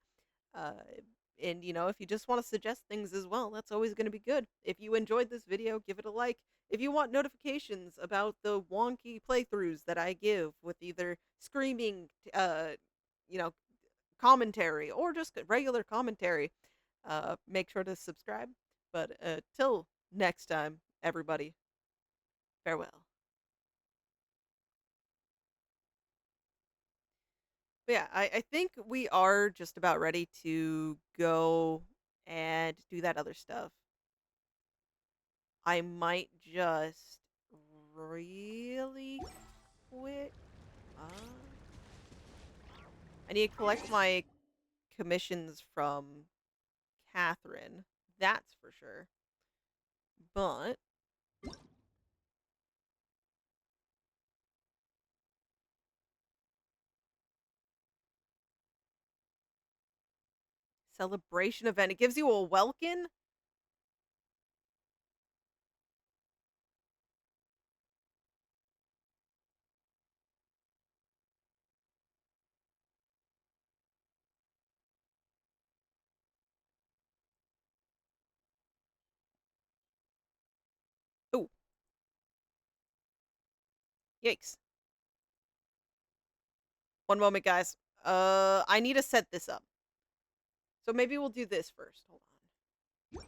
And, if you just want to suggest things as well, that's always going to be good. If you enjoyed this video, give it a like. If you want notifications about the wonky playthroughs that I give with either screaming, commentary or just regular commentary, make sure to subscribe. But till next time, everybody, farewell. But yeah, I think we are just about ready to go and do that other stuff. I might just really quick. I need to collect my commissions from Catherine. That's for sure. But celebration event. It gives you a Welkin? Oh. Yikes. One moment, guys. I need to set this up. So maybe we'll do this first. Hold on.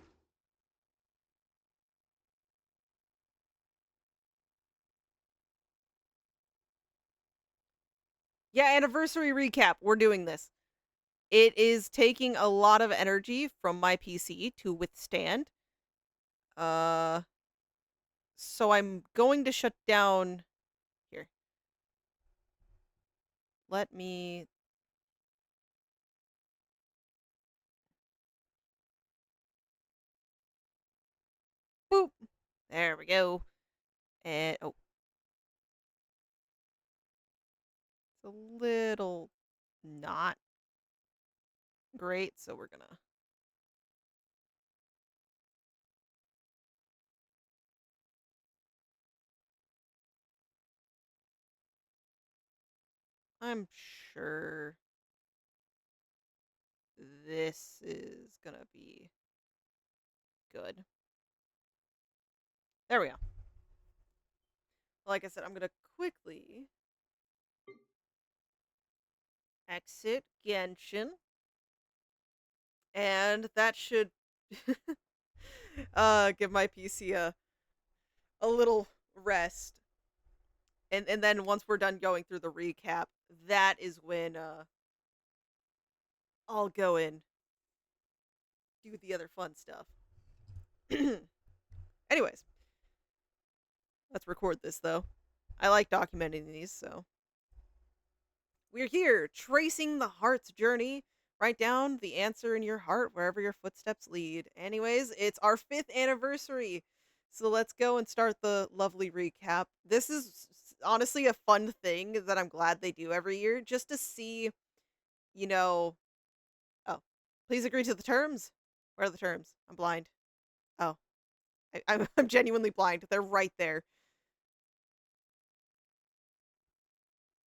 Yeah, anniversary recap. We're doing this. It is taking a lot of energy from my PC to withstand. So I'm going to shut down here. Let me boop. There we go. And oh. It's a little not great, so we're gonna I'm sure this is gonna be good. There we go. Like I said, I'm gonna quickly exit Genshin, and that should give my PC a little rest. And then once we're done going through the recap, that is when I'll go and do the other fun stuff. Anyways, let's record this though. I like documenting these, so we're here tracing the heart's journey. Write down the answer in your heart wherever your footsteps lead. Anyways, it's our 5th anniversary. So let's go and start the lovely recap. This is honestly a fun thing that I'm glad they do every year, just to see, you know. Oh, please agree to the terms. Where are the terms? I'm blind. Oh, I'm genuinely blind. They're right there.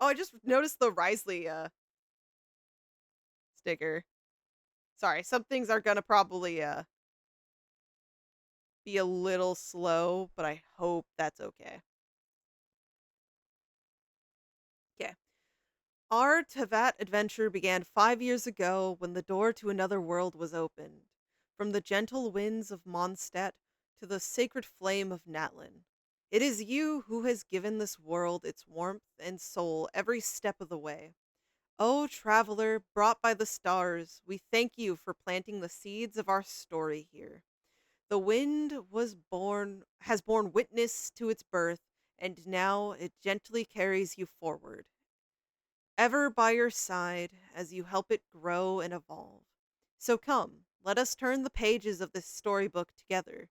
Oh, I just noticed the Risley sticker. Sorry, some things are gonna probably be a little slow, but I hope that's okay. Okay. Our Tevat adventure began 5 years ago when the door to another world was opened. From the gentle winds of Mondstadt to the sacred flame of Natlin. It is you who has given this world its warmth and soul every step of the way. O traveler, brought by the stars, we thank you for planting the seeds of our story here. The wind has borne witness to its birth, and now it gently carries you forward, ever by your side as you help it grow and evolve. So come, let us turn the pages of this storybook together.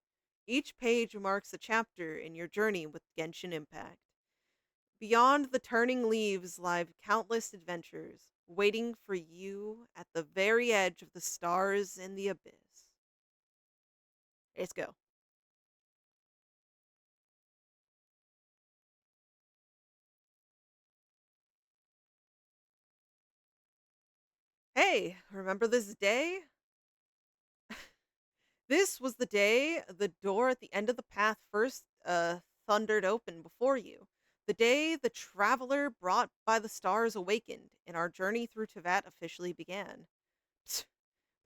Each page marks a chapter in your journey with Genshin Impact. Beyond the turning leaves lie countless adventures, waiting for you at the very edge of the stars and the abyss. Let's go. Hey, remember this day? This was the day the door at the end of the path first thundered open before you. The day the traveler brought by the stars awakened and our journey through Tevat officially began. Psst.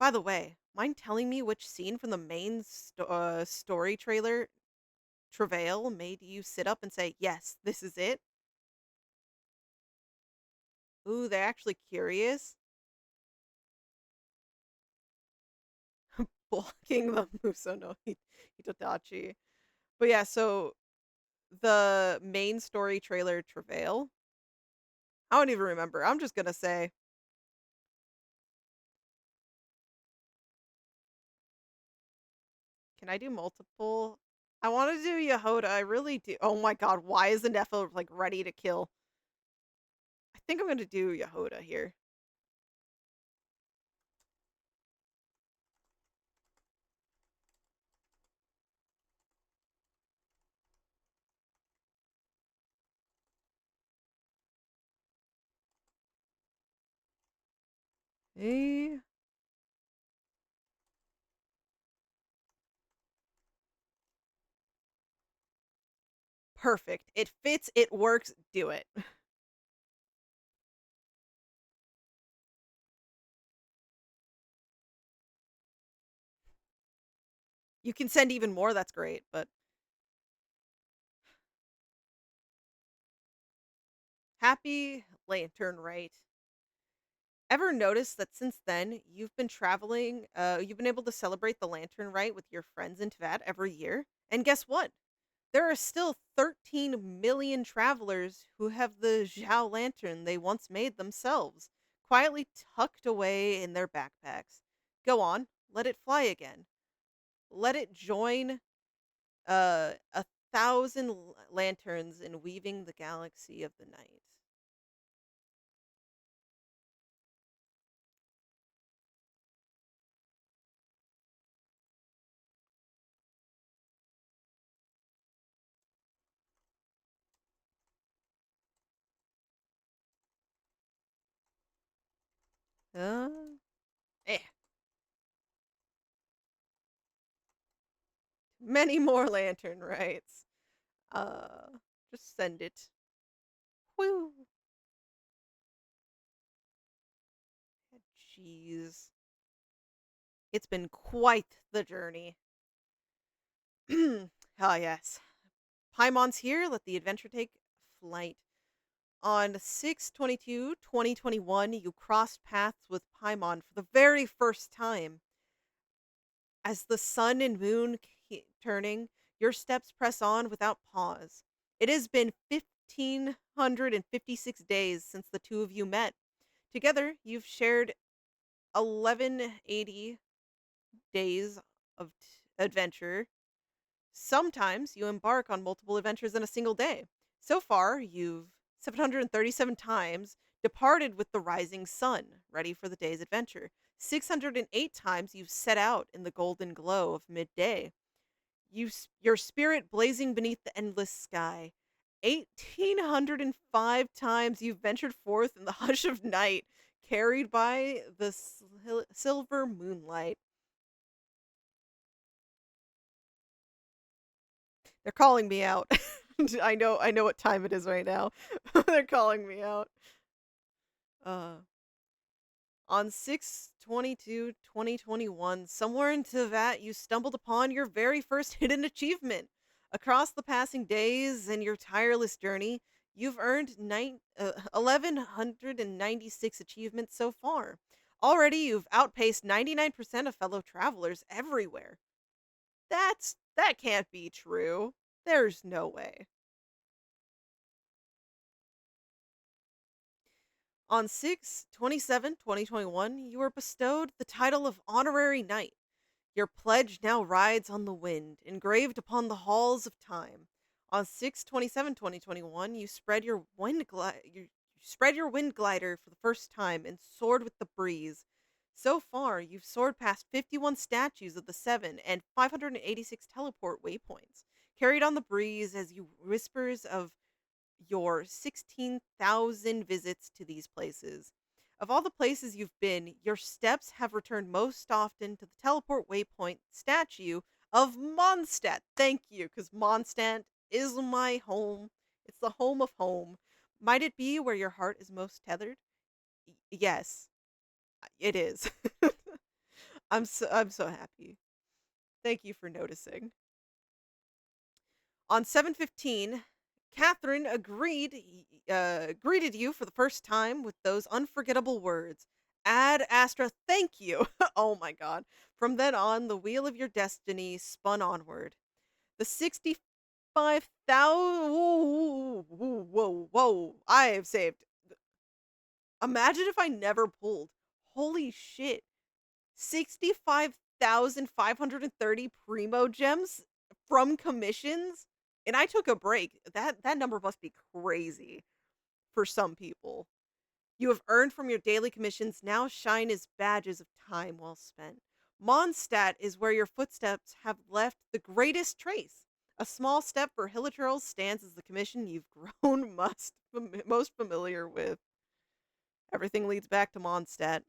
By the way, mind telling me which scene from the main story trailer Travail made you sit up and say, yes, this is it? Ooh, they're actually curious. Blocking the Muso no Hitadachi. But yeah, so the main story trailer Travail. I don't even remember. I'm just gonna say. Can I do multiple? I want to do Yehoda. I really do. Oh my god, why is Ineffa like ready to kill? I think I'm gonna do Yehoda here. Hey. Perfect. It fits, it works, do it. You can send even more, that's great, but happy lantern, right? Ever notice that since then you've been traveling, you've been able to celebrate the lantern rite with your friends in Tvat every year? And guess what? There are still 13 million travelers who have the Zhao lantern they once made themselves, quietly tucked away in their backpacks. Go on, let it fly again. Let it join 1,000 lanterns in weaving the galaxy of the night. Uh, eh. Many more lantern rights. Just send it. Woo. Jeez. It's been quite the journey. Ah, yes. Paimon's here. Let the adventure take flight. On 6/22/2021, you crossed paths with Paimon for the very first time. As the sun and moon keep turning, your steps press on without pause. It has been 1,556 days since the two of you met. Together, you've shared 1180 days of adventure. Sometimes you embark on multiple adventures in a single day. So far, you've 737 times departed with the rising sun, ready for the day's adventure. 608 times you've set out in the golden glow of midday. Your spirit blazing beneath the endless sky. 1,805 times you've ventured forth in the hush of night, carried by the silver moonlight. They're calling me out. I know what time it is right now. They're calling me out. On 6/22/2021, somewhere in Tevat, you stumbled upon your very first hidden achievement. Across the passing days and your tireless journey, you've earned 1,196 achievements so far. Already, you've outpaced 99% of fellow travelers everywhere. That can't be true. There's no way. On 6/27/2021, you were bestowed the title of Honorary Knight. Your pledge now rides on the wind, engraved upon the halls of time. On 6/27/2021, you spread your you spread your wind glider for the first time and soared with the breeze. So far, you've soared past 51 statues of the Seven and 586 teleport waypoints, carried on the breeze as you whispers of your 16,000 visits to these places. Of all the places you've been, your steps have returned most often to the teleport waypoint statue of Mondstadt. Thank you, because Mondstadt is my home. It's the home of home. Might it be where your heart is most tethered? Yes, it is. I'm so happy. Thank you for noticing. On 7/15, Catherine greeted you for the first time with those unforgettable words. Ad Astra, thank you. Oh my god. From then on, the wheel of your destiny spun onward. The 65,000. Whoa, whoa, whoa, whoa. I have saved. Imagine if I never pulled. Holy shit. 65,530 primo gems from commissions, and I took a break. That number must be crazy for some people. You have earned from your daily commissions now shine as badges of time well spent. Mondstadt is where your footsteps have left the greatest trace. A small step for Hilichurl stands as the commission you've grown most familiar with. Everything leads back to Mondstadt.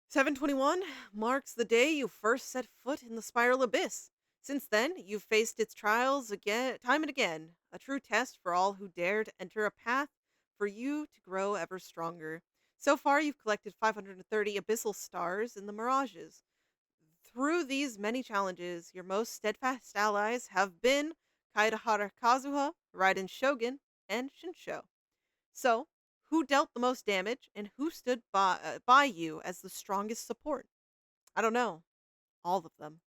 7/21 marks the day you first set foot in the Spiral Abyss. Since then, you've faced its trials again, time and again, a true test for all who dare to enter a path for you to grow ever stronger. So far, you've collected 530 abyssal stars in the mirages. Through these many challenges, your most steadfast allies have been Kaidahara Kazuha, Raiden Shogun, and Shinsho. So, who dealt the most damage and who stood by you as the strongest support? I don't know. All of them.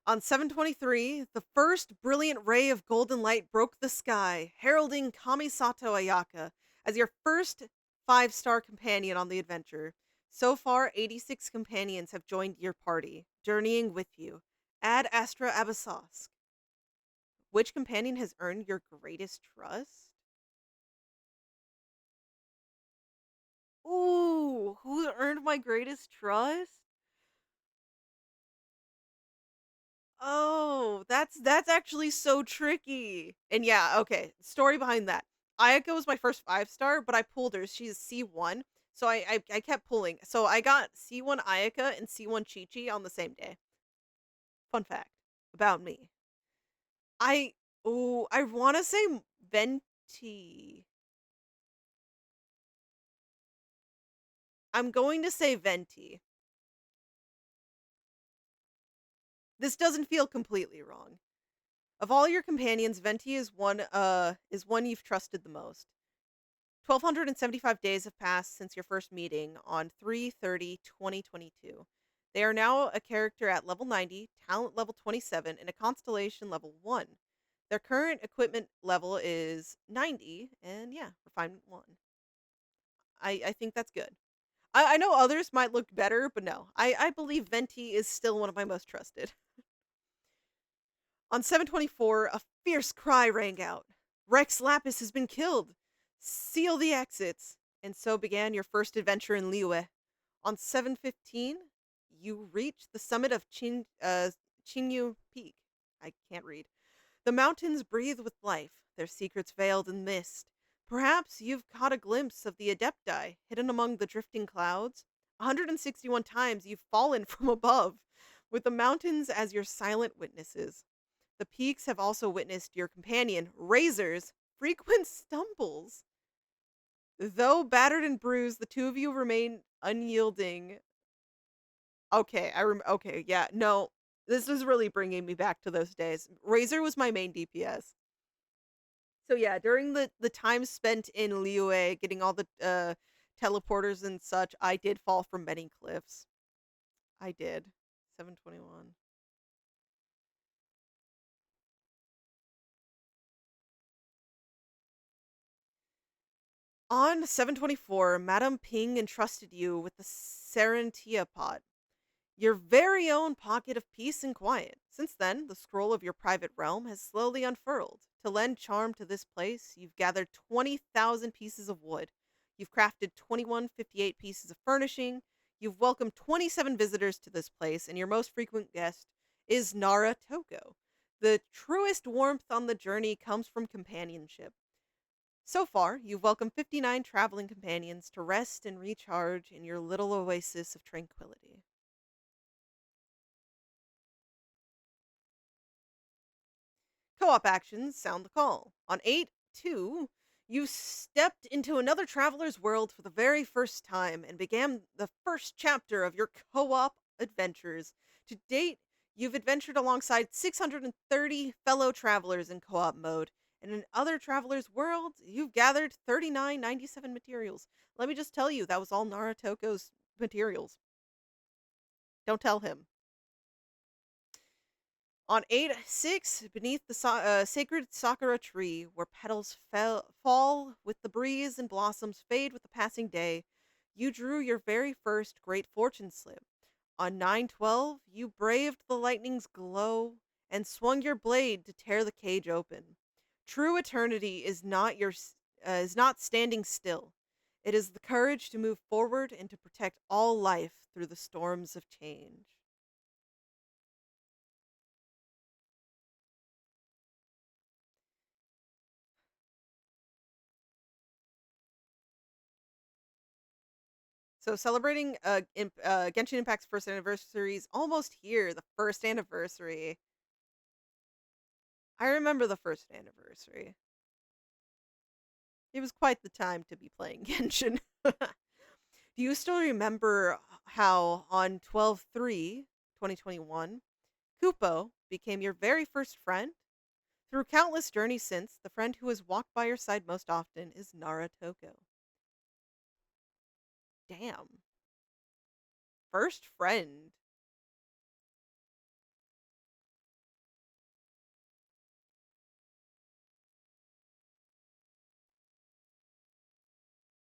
On 7/23, the first brilliant ray of golden light broke the sky, heralding Kamisato Ayaka as your first 5-star companion on the adventure. So far, 86 companions have joined your party, journeying with you. Ad Astra Abyssosque. Which companion has earned your greatest trust? Ooh, who earned my greatest trust? Oh, that's actually so tricky. And yeah, okay. Story behind that. Ayaka was my first 5-star, but I pulled her. She's C1. So I kept pulling. So I got C1 Ayaka and C1 Chi-Chi on the same day. Fun fact about me. I want to say Venti. I'm going to say Venti. This doesn't feel completely wrong. Of all your companions, Venti is one you've trusted the most. 1,275 days have passed since your first meeting on 3/30/2022. They are now a character at level 90, talent level 27, and a constellation level 1. Their current equipment level is 90, and yeah, refinement 1. I think that's good. I know others might look better, but no. I believe Venti is still one of my most trusted. On 7/24, a fierce cry rang out. Rex Lapis has been killed. Seal the exits. And so began your first adventure in Liyue. On 7/15, you reached the summit of Qingyu Peak. I can't read. The mountains breathe with life, their secrets veiled in mist. Perhaps you've caught a glimpse of the Adepti hidden among the drifting clouds. 161 times you've fallen from above, with the mountains as your silent witnesses. The peaks have also witnessed your companion, Razor's, frequent stumbles. Though battered and bruised, the two of you remain unyielding. Okay, okay, yeah, no. This is really bringing me back to those days. Razor was my main DPS. So yeah, during the time spent in Liyue, getting all the teleporters and such, I did fall from many cliffs. I did. 7/21. On 7/24, Madame Ping entrusted you with the Serentia Pod, your very own pocket of peace and quiet. Since then, the scroll of your private realm has slowly unfurled. To lend charm to this place, you've gathered 20,000 pieces of wood. You've crafted 2158 pieces of furnishing. You've welcomed 27 visitors to this place, and your most frequent guest is Nara Toko. The truest warmth on the journey comes from companionship. So far, you've welcomed 59 traveling companions to rest and recharge in your little oasis of tranquility. Co-op actions sound the call. On 8/2, you stepped into another traveler's world for the very first time and began the first chapter of your co-op adventures. To date, you've adventured alongside 630 fellow travelers in co-op mode, and in other travelers' worlds, you've gathered 3997 materials. Let me just tell you, that was all Naratoko's materials. Don't tell him. On 8/6, beneath the sacred sakura tree, where petals fall with the breeze and blossoms fade with the passing day, you drew your very first great fortune slip. On 9/12, you braved the lightning's glow and swung your blade to tear the cage open. True eternity is not standing still. It is the courage to move forward and to protect all life through the storms of change. So celebrating Genshin Impact's first anniversary is almost here. The first anniversary. I remember the first anniversary. It was quite the time to be playing Genshin. Do you still remember how on 12/3/2021, Kupo became your very first friend? Through countless journeys since, the friend who has walked by your side most often is Nara Toko. Damn. First friend.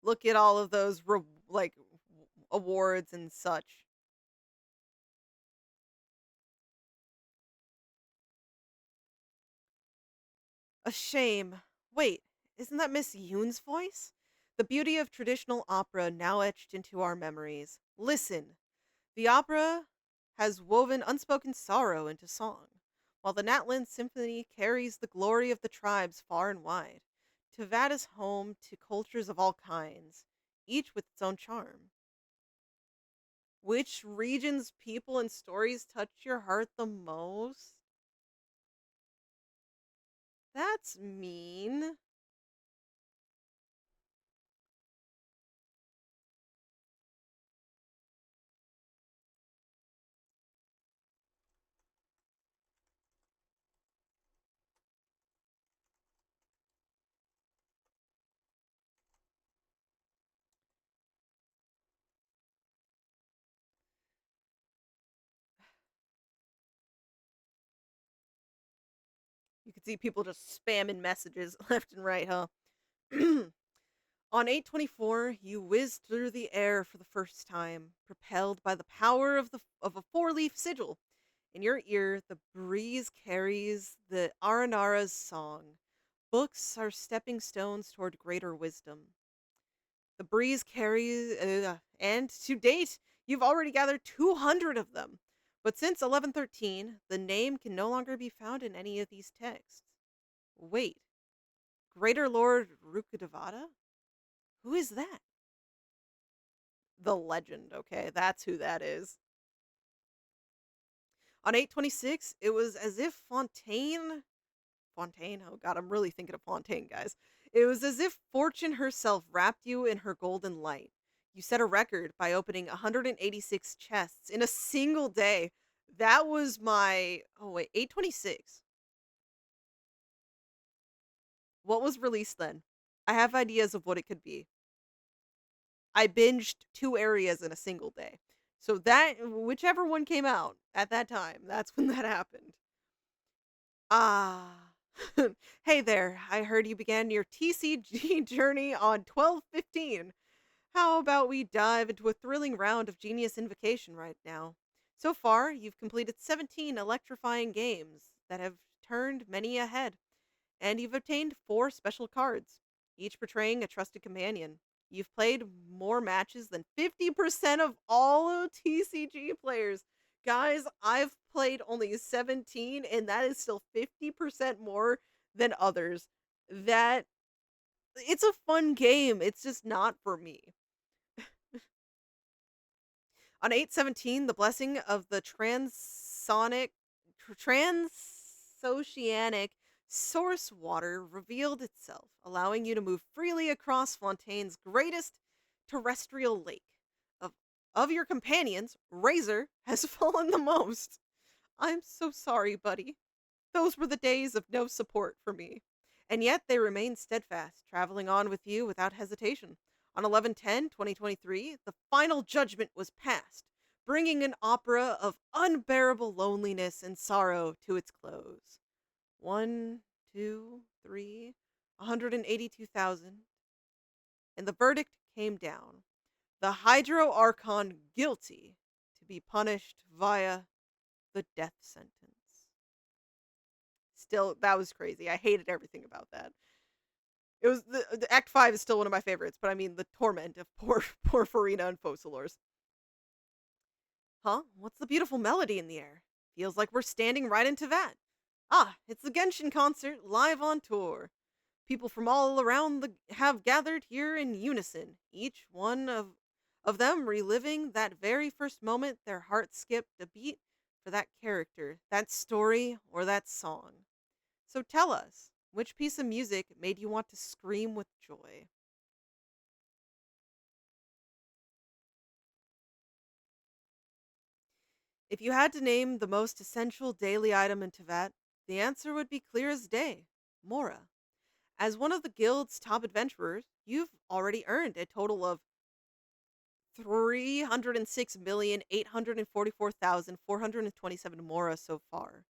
Look at all of those awards and such. A shame. Wait, isn't that Miss Yoon's voice? The beauty of traditional opera now etched into our memories. Listen, the opera has woven unspoken sorrow into song. while the Natlan Symphony carries the glory of the tribes far and wide. Tevat is home to cultures of all kinds, each with its own charm. Which region's people and stories touch your heart the most? That's mean. You can see people just spamming messages left and right, huh? On 824, you whizzed through the air for the first time, propelled by the power of a four-leaf sigil. In your ear, the breeze carries the Aranara's song. Books are stepping stones toward greater wisdom. The breeze carries, and to date, you've already gathered 200 of them. But since 1113, the name can no longer be found in any of these texts. Wait, Greater Lord Rukkhadevata? Who is that? The legend, okay, that's who that is. On 826, it was as if Fontaine, oh god, I'm really thinking of Fontaine, guys. It was as if Fortune herself wrapped you in her golden light. You set a record by opening 186 chests in a single day. That was my, oh wait, 826. What was released then? I have ideas of what it could be. I binged 2 areas in a single day. So that, whichever one came out at that time, that's when that happened. Ah. Hey there, I heard you began your TCG journey on 12/15. How about we dive into a thrilling round of Genius Invocation right now? So far, you've completed 17 electrifying games that have turned many ahead, and you've obtained 4 special cards, each portraying a trusted companion. You've played more matches than 50% of all TCG players. Guys, I've played only 17, and that is still 50% more than others. That it's a fun game. It's just not for me. On 817, the blessing of the transoceanic source water revealed itself, allowing you to move freely across Fontaine's greatest terrestrial lake. Of, of your companions, Razor has fallen the most. I'm so sorry, buddy. Those were the days of no support for me. And yet they remained steadfast, traveling on with you without hesitation. On 11/10/2023, the final judgment was passed, bringing an opera of unbearable loneliness and sorrow to its close. 1, 2, 3, 182,000. And the verdict came down. The Hydro Archon guilty to be punished via the death sentence. Still, that was crazy. I hated everything about that. It was the Act 5 is still one of my favorites, but I mean the torment of poor Farina and Focalors. Huh? What's the beautiful melody in the air? Feels like we're standing right into that. Ah, it's the Genshin concert live on tour. People from all around have gathered here in unison, each one of them reliving that very first moment their heart skipped a beat for that character, that story, or that song. So tell us, which piece of music made you want to scream with joy? If you had to name the most essential daily item in Tevat, the answer would be clear as day: Mora. As one of the guild's top adventurers, you've already earned a total of 306,844,427 Mora so far.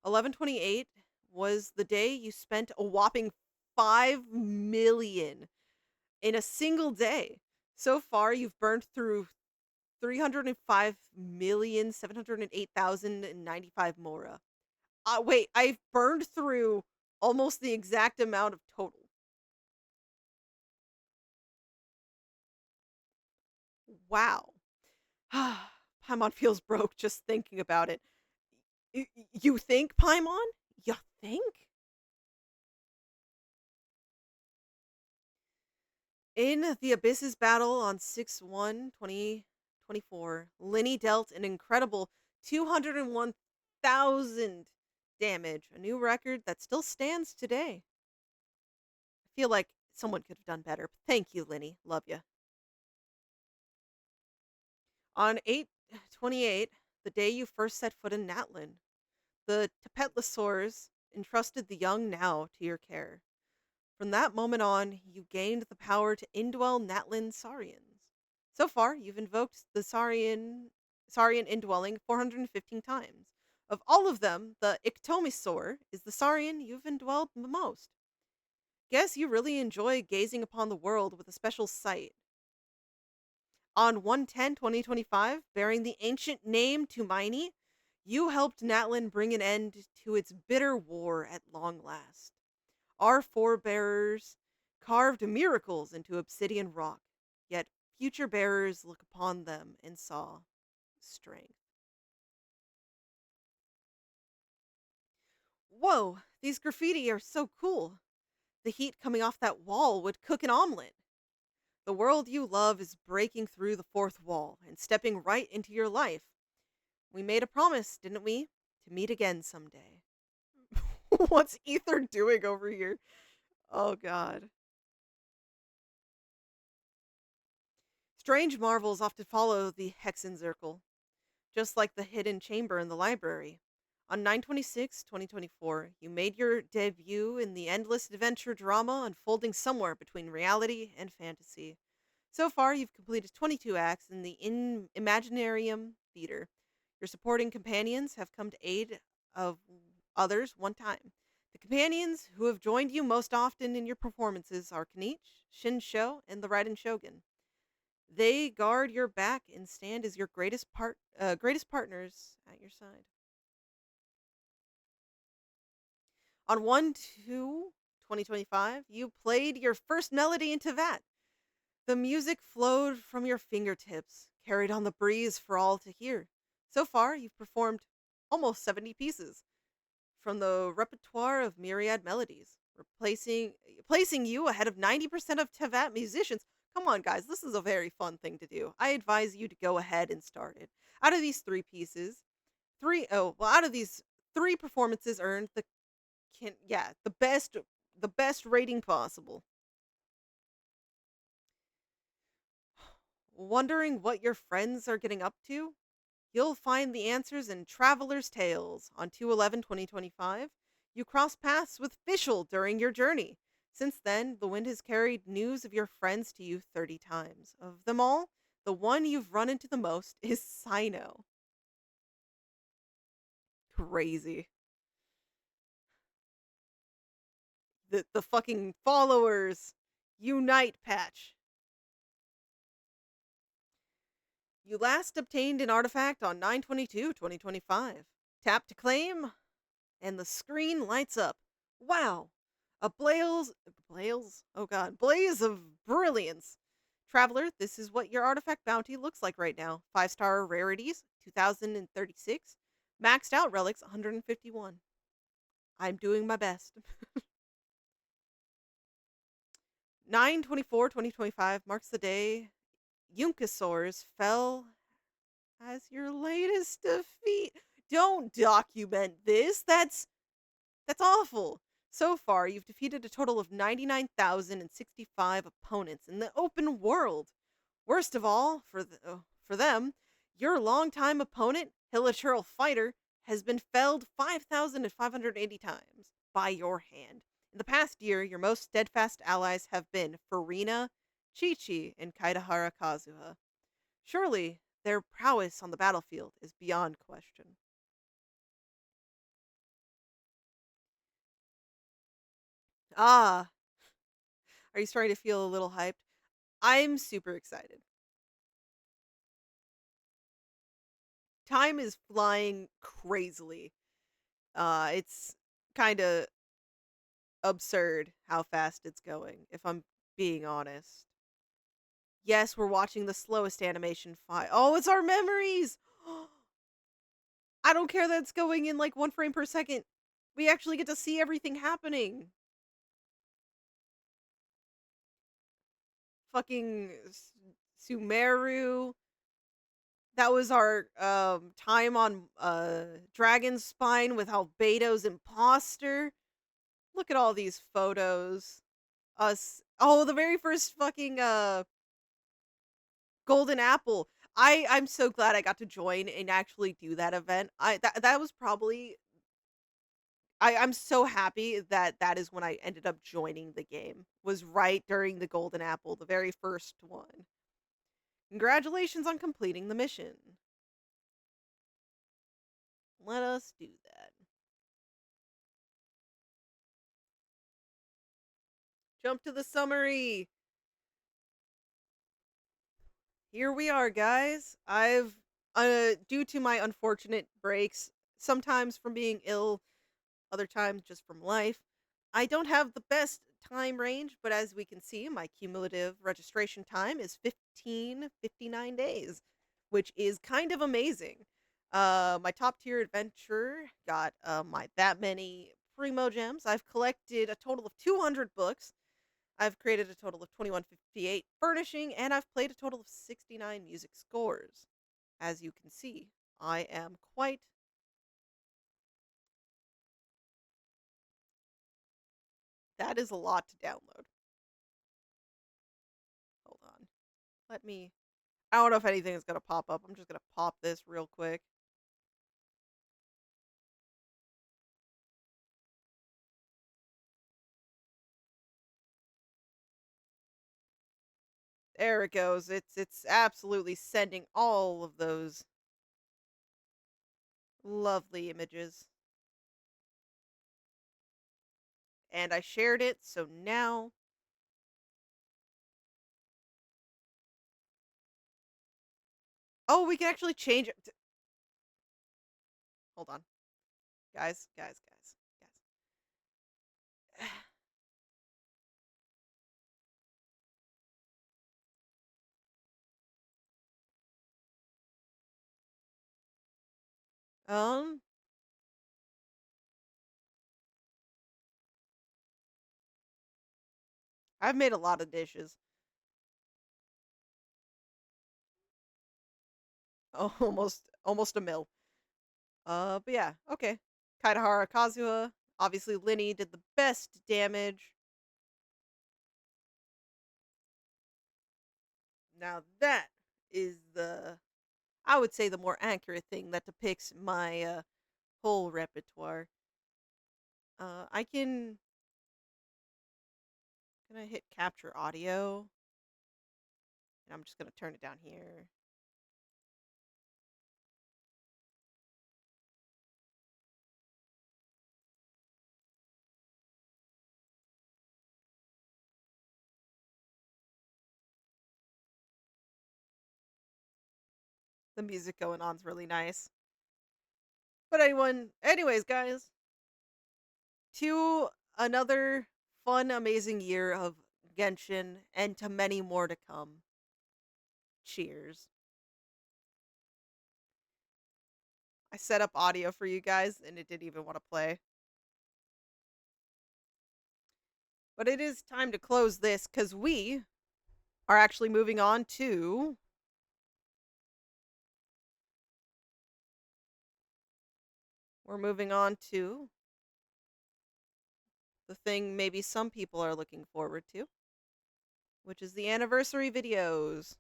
11/28 was the day you spent a whopping 5 million in a single day. So far, you've burned through 305,708,095 Mora. Wait, I've burned through almost the exact amount of total. Wow. Paimon feels broke just thinking about it. You think, Paimon? You think? In the Abyss's battle on 6/1/2024, Linny dealt an incredible 201,000 damage, a new record that still stands today. I feel like someone could have done better. But thank you, Linny. Love you. On 8/28, the day you first set foot in Natlin, the Tepetlosaurs entrusted the young Now to your care. From that moment on, you gained the power to indwell Natlin Saurians. So far, you've invoked the Saurian indwelling 415 times. Of all of them, the Iktomisaur is the Saurian you've indwelled the most. Guess you really enjoy gazing upon the world with a special sight. On 1/10/2025, bearing the ancient name Tumaini, you helped Natlin bring an end to its bitter war at long last. Our forebears carved miracles into obsidian rock, yet future bearers look upon them and saw strength. Whoa, these graffiti are so cool. The heat coming off that wall would cook an omelet. The world you love is breaking through the fourth wall and stepping right into your life. We made a promise, didn't we? To meet again someday. What's Ether doing over here? Oh, God. Strange marvels often follow the Hexenzirkel, just like the hidden chamber in the library. On 9/26/2024, you made your debut in the endless adventure drama unfolding somewhere between reality and fantasy. So far, you've completed 22 acts in the Imaginarium Theater. Your supporting companions have come to aid of others one time. The companions who have joined you most often in your performances are Kanichi, Shinsho, and the Raiden Shogun. They guard your back and stand as your greatest partners at your side. On 1/2/2025, you played your first melody in Tevat. The music flowed from your fingertips, carried on the breeze for all to hear. So far, you've performed almost 70 pieces from the repertoire of myriad melodies, placing you ahead of 90% of Tevat musicians. Come on, guys, this is a very fun thing to do. I advise you to go ahead and start it. Out of these out of these three performances earned the best rating possible. Wondering what your friends are getting up to? You'll find the answers in Traveler's Tales. On 2/11/2025, you cross paths with Fischl during your journey. Since then, the wind has carried news of your friends to you 30 times. Of them all, the one you've run into the most is Sino. Crazy. The fucking followers unite patch. You last obtained an artifact on 9/22/2025. Tap to claim, and the screen lights up. Wow! A blaze of brilliance. Traveler, this is what your artifact bounty looks like right now. 5-star rarities, 2,036. Maxed out relics, 151. I'm doing my best. 9/24/2025 marks the day Yunkasaurs fell as your latest defeat. Don't document this. That's awful. So far, you've defeated a total of 99,065 opponents in the open world. Worst of all, for them, your longtime opponent, Hilichurl Fighter, has been felled 5,580 times by your hand. In the past year, your most steadfast allies have been Farina, Chi-Chi, and Kaidahara Kazuha. Surely, their prowess on the battlefield is beyond question. Ah, are you starting to feel a little hyped? I'm super excited. Time is flying crazily. It's kind of absurd how fast it's going, if I'm being honest. Yes, we're watching the slowest animation file. Oh, it's our memories! I don't care that it's going in like 1 frame per second. We actually get to see everything happening. Fucking Sumeru. That was our time on Dragon's Spine with Albedo's Imposter. Look at all these photos. Us. Oh, the very first fucking Golden Apple. I'm so glad I got to join and actually do that event. That was probably I'm so happy that that is when I ended up joining the game. Was right during the Golden Apple, the very first one. Congratulations on completing the mission. Let us do that. Jump to the summary. Here we are, guys. I've due to my unfortunate breaks, sometimes from being ill, other times just from life, I don't have the best time range, but as we can see, my cumulative registration time is 1559 days, which is kind of amazing. My top tier adventure got my that many primo gems. I've collected a total of 200 books. I've created a total of 2158 furnishing, and I've played a total of 69 music scores. As you can see, I am quite that is a lot to download. Hold on. Let me I don't know if anything is going to pop up. I'm just going to pop this real quick. There it goes. It's absolutely sending all of those lovely images. And I shared it, so now oh, we can actually change it. Hold on. Guys. Um I've made a lot of dishes. Almost a mill. But yeah, okay. Kaidahara Kazuha. Obviously, Linny did the best damage. Now that is I would say, the more accurate thing that depicts my whole repertoire. I can I hit capture audio? And I'm just gonna turn it down here. The music going on is really nice. But anyways, guys, to another fun, amazing year of Genshin, and to many more to come. Cheers. I set up audio for you guys, and it didn't even want to play. But it is time to close this, because we are actually moving on to the thing maybe some people are looking forward to, which is the anniversary videos,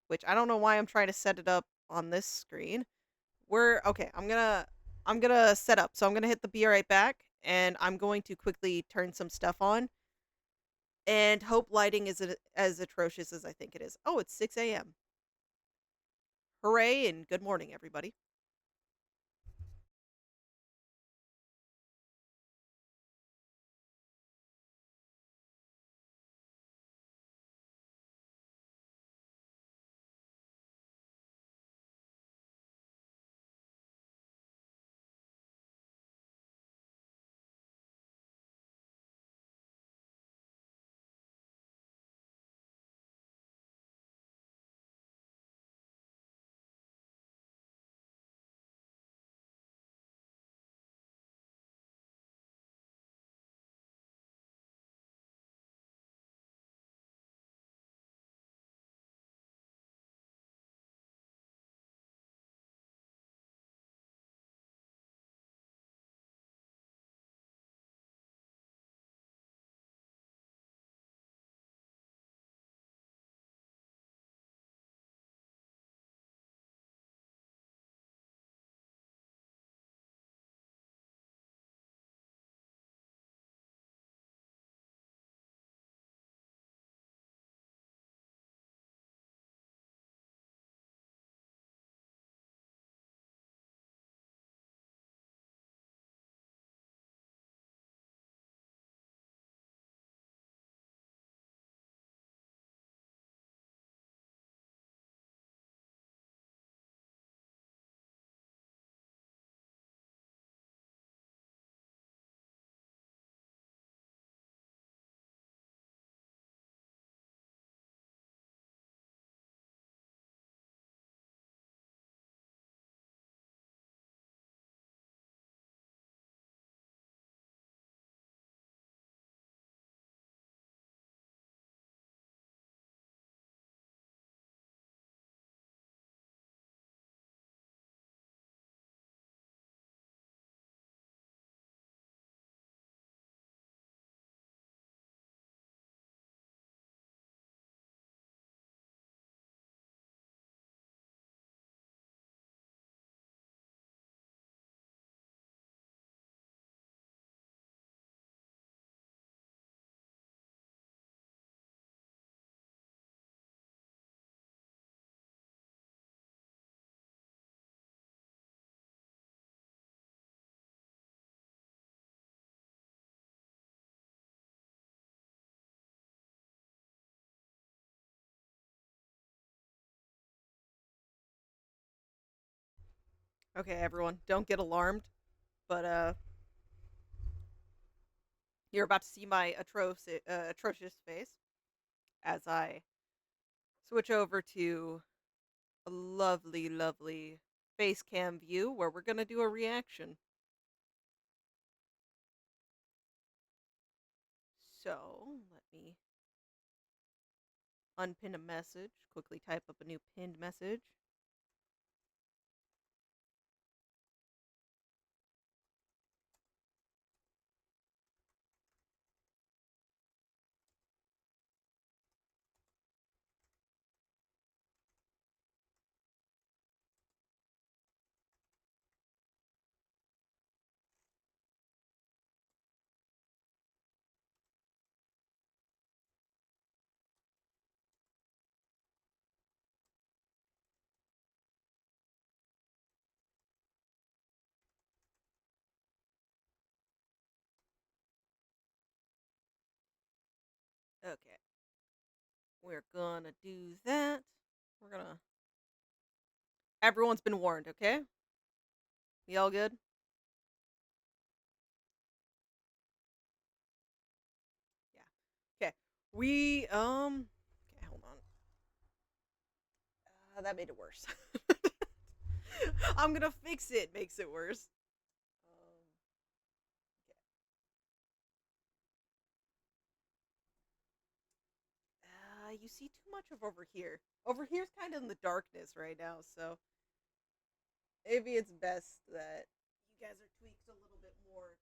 which I don't know why I'm trying to set it up on this screen. Okay, I'm gonna set up. So I'm gonna hit the be right back, and I'm going to quickly turn some stuff on, and hope lighting is as atrocious as I think it is. Oh, it's 6 a.m. Hooray, and good morning, everybody. Okay, everyone, don't get alarmed, but you're about to see my atrocious face as I switch over to a lovely, lovely face cam view where we're gonna do a reaction. So, let me unpin a message, quickly type up a new pinned message. Okay. We're gonna do that. We're gonna... Everyone's been warned, okay? We all good? Yeah. Okay. Okay, hold on. That made it worse. I'm gonna fix it. Makes it worse. You see too much of over here. Over here's kind of in the darkness right now, so maybe it's best that you guys are tweaked a little bit more.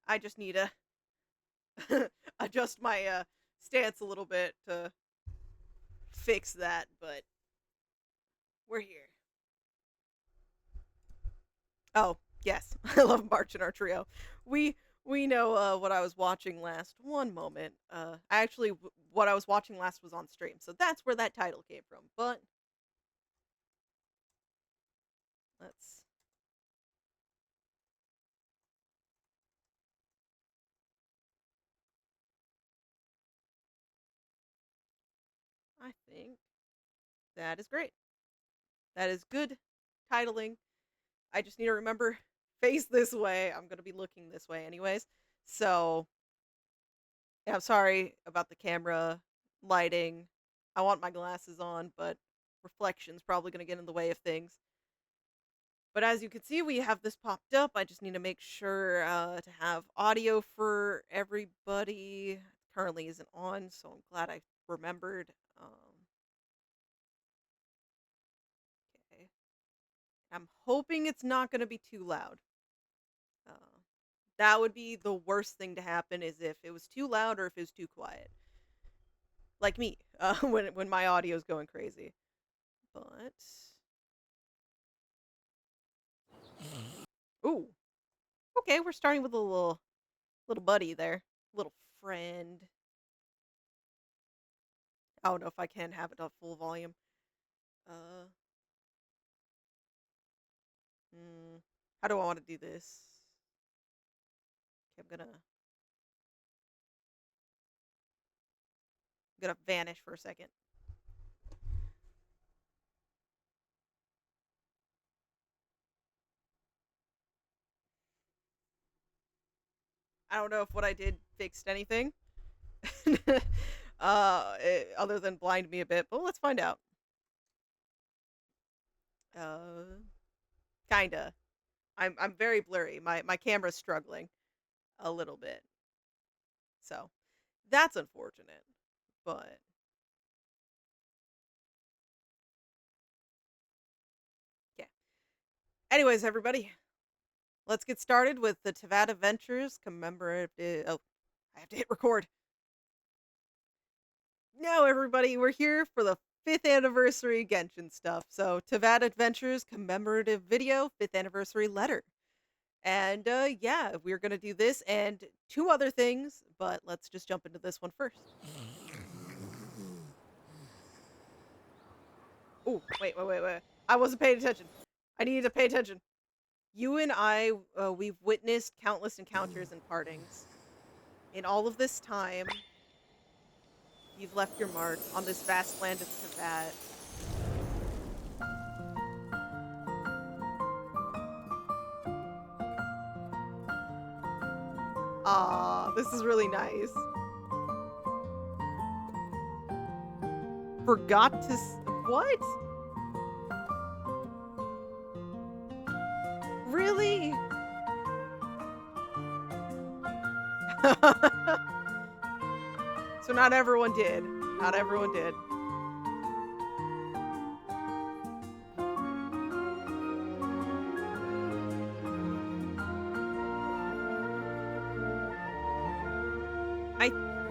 I just need to adjust my stance a little bit to fix that, but we're here. Oh, yes. I love March in our trio. We know what I was watching last. One moment. What I was watching last was on stream, so that's where that title came from. But let's... I think that is great. That is good titling. I just need to remember, face this way. I'm going to be looking this way anyways. So, yeah, I'm sorry about the camera lighting. I want my glasses on, but reflection's probably going to get in the way of things. But as you can see, we have this popped up. I just need to make sure to have audio for everybody. It currently isn't on, so I'm glad I remembered. Okay. I'm hoping it's not going to be too loud. That would be the worst thing to happen, is if it was too loud or if it was too quiet. Like me, when my audio's going crazy. But... Ooh. Okay, we're starting with a little buddy there. Little friend. I don't know if I can have it on full volume. How do I want to do this? Okay, I'm gonna vanish for a second. I don't know if what I did fixed anything. Other than blind me a bit, but let's find out. Kinda. I'm very blurry. My camera's struggling a little bit. So, that's unfortunate. But yeah. Anyways, everybody, let's get started with the Tavad Adventures commemorative... Oh, I have to hit record. No, everybody, we're here for the 5th anniversary Genshin stuff. So, Tavad Adventures commemorative video, 5th anniversary letter. And yeah, we're going to do this and 2 other things, but let's just jump into this one first. Oh, wait. I wasn't paying attention. I needed to pay attention. You and I, we've witnessed countless encounters and partings. In all of this time, you've left your mark on this vast land of Teyvat. Aw, this is really nice. Forgot to what? Really? So not everyone did. Not everyone did. I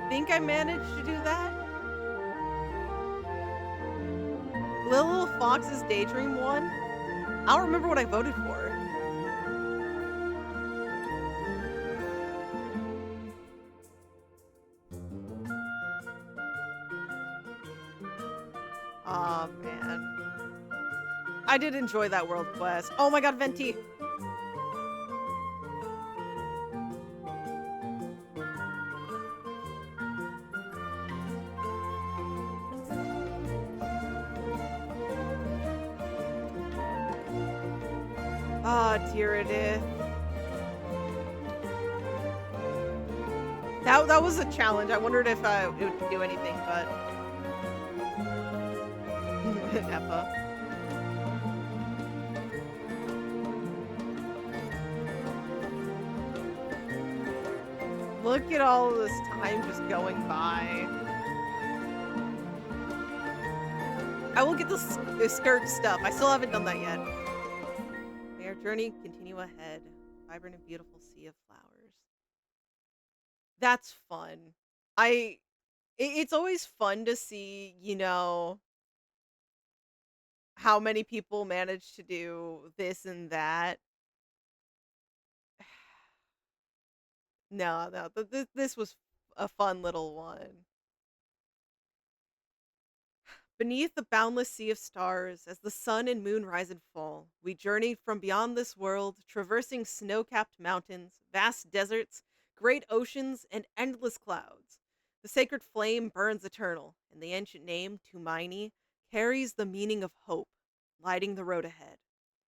think I managed to do that. Little Fox's Daydream won. I don't remember what I voted for. Aw, man. I did enjoy that world quest. Oh my god, Venti! Ah, dear Edith. That was a challenge. I wondered if it would do anything, but... Effa. Look at all this time just going by. I will get the skirt stuff. I still haven't done that yet. May our journey continue ahead. Vibrant and beautiful sea of flowers. That's fun. It's always fun to see, you know, how many people manage to do this and that. No, this was a fun little one. Beneath the boundless sea of stars, as the sun and moon rise and fall, we journey from beyond this world, traversing snow-capped mountains, vast deserts, great oceans, and endless clouds. The sacred flame burns eternal, and the ancient name, Tumaini, carries the meaning of hope, lighting the road ahead.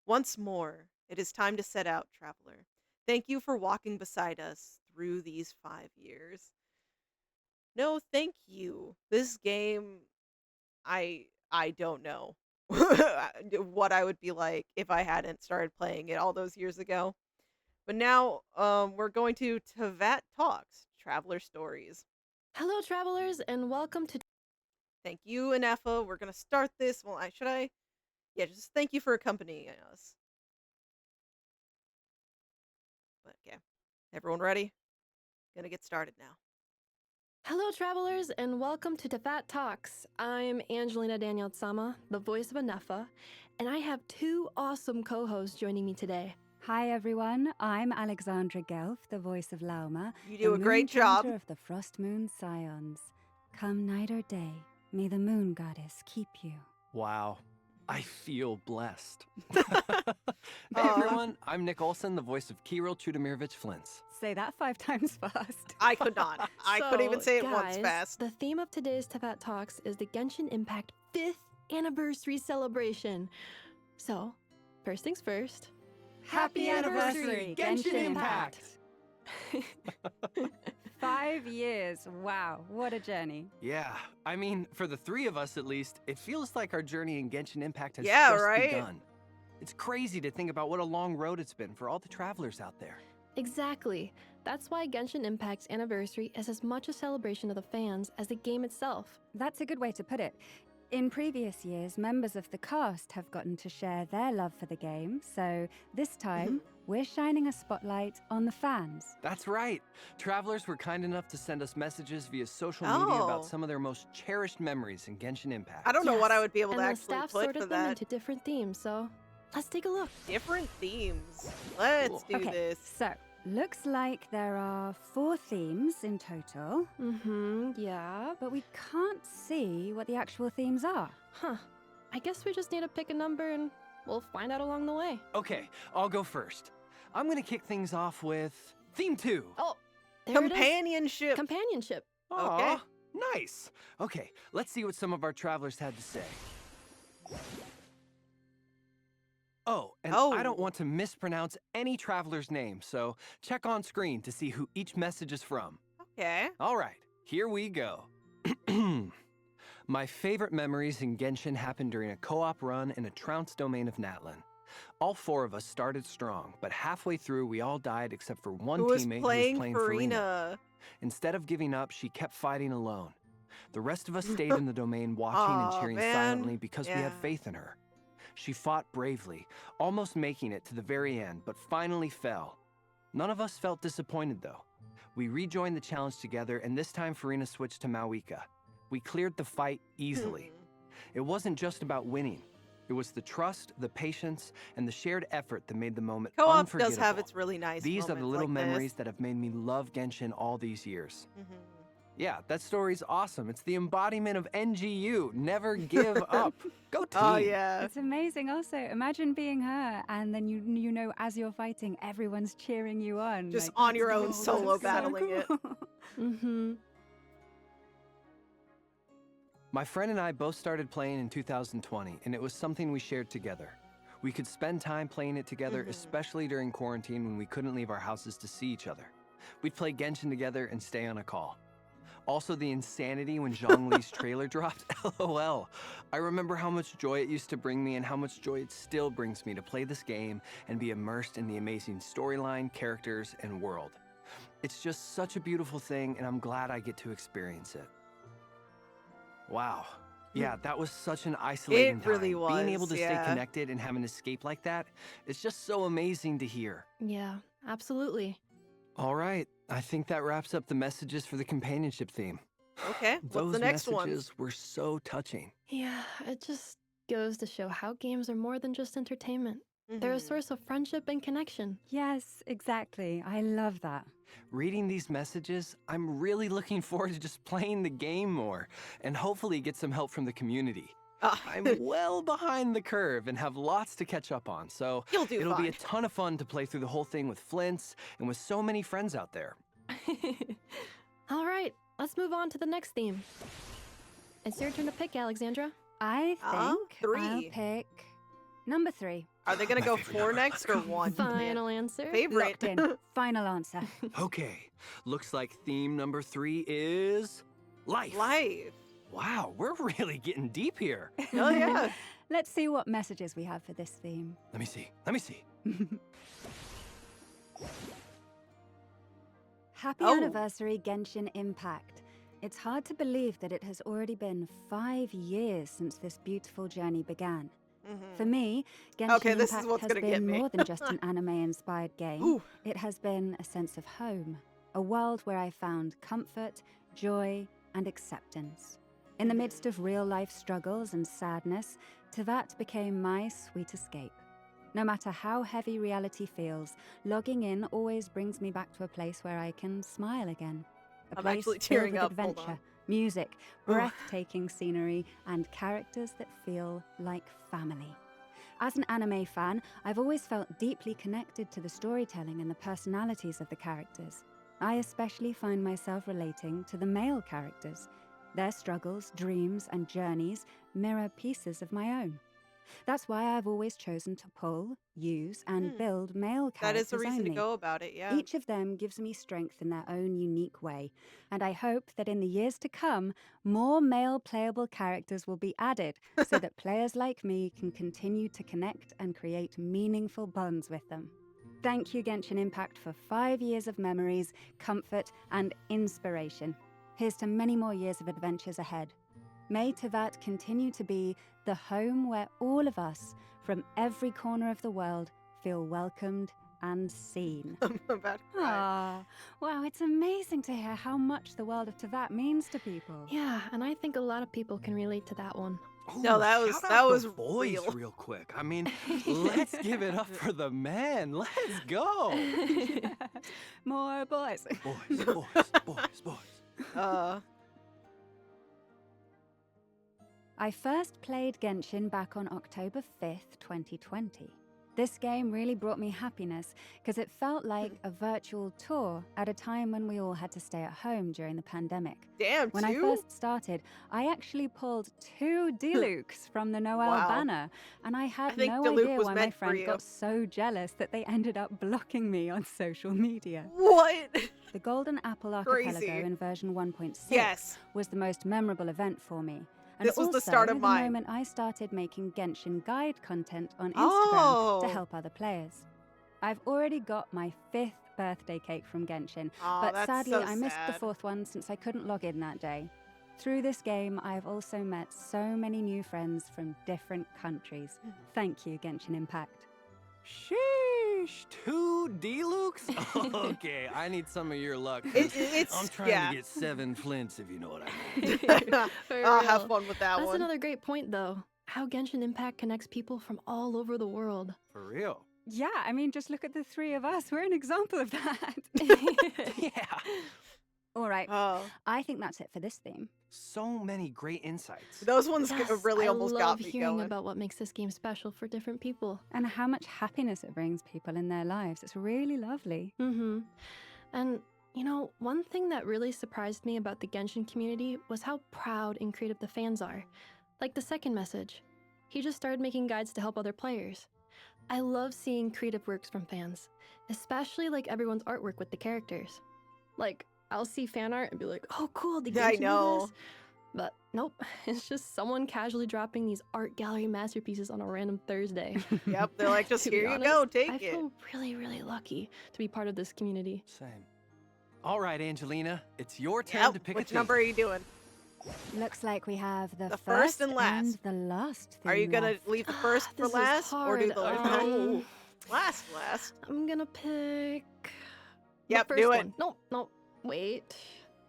Once more, it is time to set out, traveler. Thank you for walking beside us through these 5 years. No, thank you. This game, I don't know what I would be like if I hadn't started playing it all those years ago. But now, we're going to Teyvat Talks, Traveler Stories. Hello, travelers, and welcome to... Thank you, Ineffa. We're going to start this. Well, should I? Yeah, just thank you for accompanying us. Okay. Everyone ready? Gonna get started now. Hello, travelers, and welcome to Teyvat Talks. I'm Angelina Daniel-sama, the voice of Ineffa, and I have 2 awesome co-hosts joining me today. Hi everyone, I'm Alexandra Gelf, the voice of Lauma. You do a great job. Of the Frost Moon Scions. Come night or day, may the moon goddess keep you. Wow, I feel blessed. Hey everyone, I'm Nick Olson, the voice of Kirill Chudamirovich Flintz. Say that 5 times fast. I could not. I couldn't even say it once guys, fast. The theme of today's Teyvat Talks is the Genshin Impact 5th anniversary celebration. So, first things first. Happy anniversary, Genshin Impact! 5 years, wow, what a journey. Yeah, I mean, for the 3 of us at least, it feels like our journey in Genshin Impact has Yeah, just right? begun. It's crazy to think about what a long road it's been for all the travelers out there. Exactly. That's why Genshin Impact's anniversary is as much a celebration of the fans as the game itself. That's a good way to put it. In previous years, members of the cast have gotten to share their love for the game, so this time, we're shining a spotlight on the fans. That's right. Travelers were kind enough to send us messages via social media about some of their most cherished memories in Genshin Impact. I don't know what I would be able and to the actually staff put sorted for them that. into different themes, so let's take a look. Different themes. Let's do Okay, this. so looks like there are 4 themes in total. Yeah. But we can't see what the actual themes are. Huh. I guess we just need to pick a number and we'll find out along the way. Okay, I'll go first. I'm gonna kick things off with Theme 2. Oh, there it is. Companionship. Companionship. Okay. Aw, nice. Okay, let's see what some of our travelers had to say. Oh, and I don't want to mispronounce any traveler's name, so check on screen to see who each message is from. Okay. All right, here we go. My favorite memories in Genshin happened during a co-op run in a trounce domain of Natlin. All 4 of us started strong, but halfway through we all died except for one teammate who was playing Farina. Instead of giving up, she kept fighting alone. The rest of us stayed in the domain watching and cheering silently because we had faith in her. She fought bravely, almost making it to the very end, but finally fell. None of us felt disappointed though. We rejoined the challenge together, and this time Farina switched to Mawika. We cleared the fight easily. It wasn't just about winning. It was the trust, the patience, and the shared effort that made the moment unforgettable. Co-op does have its really nice These are the little like memories that have made me love Genshin all these years. Mm-hmm. Yeah, that story's awesome. It's the embodiment of NGU. Never give up. Go team. Oh, yeah. It's amazing also. Imagine being her and then you know as you're fighting, everyone's cheering you on. Just like, on your own solo battling it. Mm-hmm. My friend and I both started playing in 2020, and it was something we shared together. We could spend time playing it together, especially during quarantine when we couldn't leave our houses to see each other. We'd play Genshin together and stay on a call. Also, the insanity when Zhongli's trailer dropped, LOL. I remember how much joy it used to bring me and how much joy it still brings me to play this game and be immersed in the amazing storyline, characters, and world. It's just such a beautiful thing, and I'm glad I get to experience it. Wow. Yeah, that was such an isolating time. It really was, Being able to stay connected and have an escape like that, it's just so amazing to hear. Yeah, absolutely. All right, I think that wraps up the messages for the companionship theme. Okay, what's the next one? Those messages were so touching. Yeah, it just goes to show how games are more than just entertainment. They're a source of friendship and connection. Yes, exactly. I love that. Reading these messages, I'm really looking forward to just playing the game more and hopefully get some help from the community. I'm well behind the curve and have lots to catch up on, so it'll be a ton of fun to play through the whole thing with Flints and with so many friends out there. All right, let's move on to the next theme. It's your turn to pick, Alexandra. I think 3. I'll pick number 3. Are they gonna go 4 next or 1? Final answer. Favorite. Locked in. Final answer. Okay, looks like theme number 3 is life. Life. Wow, we're really getting deep here. Oh yeah. Let's see what messages we have for this theme. Let me see. Let me see. Happy anniversary, Genshin Impact. It's hard to believe that it has already been 5 years since this beautiful journey began. For me, Genshin Impact has been more than just an anime-inspired game. Ooh. It has been a sense of home, a world where I found comfort, joy, and acceptance. In the midst of real-life struggles and sadness, Tevat became my sweet escape. No matter how heavy reality feels, logging in always brings me back to a place where I can smile again. A place actually filled tearing with up. Hold adventure, on. music, breathtaking scenery, and characters that feel like family. As an anime fan, I've always felt deeply connected to the storytelling and the personalities of the characters. I especially find myself relating to the male characters. Their struggles, dreams, and journeys mirror pieces of my own. That's why I've always chosen to pull, use, and build male characters That is the reason only. to go about it, yeah. Each of them gives me strength in their own unique way, and I hope that in the years to come, more male playable characters will be added so that players like me can continue to connect and create meaningful bonds with them. Thank you, Genshin Impact, for 5 years of memories, comfort, and inspiration. Here's to many more years of adventures ahead. May Tevat continue to be the home where all of us, from every corner of the world, feel welcomed and seen. I'm about to cry. Ah, wow, it's amazing to hear how much the world of Tevat means to people. Yeah, and I think a lot of people can relate to that one. No, that was Shout that out was the boys real quick. I mean, let's give it up for the men. Let's go. More boys. Boys. I first played Genshin back on October 5th, 2020. This game really brought me happiness because it felt like a virtual tour at a time when we all had to stay at home during the pandemic. Damn, When I first started, I actually pulled 2 Dilucs from the Noel Wow. banner, and I had think no Diluc idea was why my meant for friend you. got so jealous that they ended up blocking me on social media. What? The Golden Apple Crazy. Archipelago in version 1.6 Yes. was the most memorable event for me. And This was the also start of mine. the moment I started making Genshin guide content on Instagram Oh. to help other players. I've already got my 5th birthday cake from Genshin, Aw, but that's sadly so I missed the sad. 4th one since I couldn't log in that day. Through this game, I've also met so many new friends from different countries. Thank you, Genshin Impact. Sheesh, 2 Dilucs? Okay, I need some of your luck. 'Cause It's I'm trying yeah. to get 7 flints, if you know what I mean. For Have real. fun with that That's one. another great point, though. How Genshin Impact connects people from all over the world. For real. Yeah, I mean, just look at the 3 of us. We're an example of that. Yeah. All right. Oh. I think that's it for this theme. So many great insights. Those ones really I almost love got me hearing going. about what makes this game special for different people. And how much happiness it brings people in their lives. It's really lovely. Mm-hmm. And, you know, one thing that really surprised me about the Genshin community was how proud and creative the fans are. Like the second message. He just started making guides to help other players. I love seeing creative works from fans, especially like everyone's artwork with the characters. Like, I'll see fan art and be like, oh cool, did I Genshin do know. this? But nope, it's just someone casually dropping these art gallery masterpieces on a random Thursday. Yep, they're like, just To be here you go, honest, take I it. feel really, really lucky to be part of this community. Same. All right, Angelina, it's your turn Yep, to pick which a theme. number are you doing? Looks like we have the first and last. the last Are you theme gonna left. leave the first for This is last, or do hard. the last? I'm gonna pick. Yep, the first do it. one. Nope. Wait.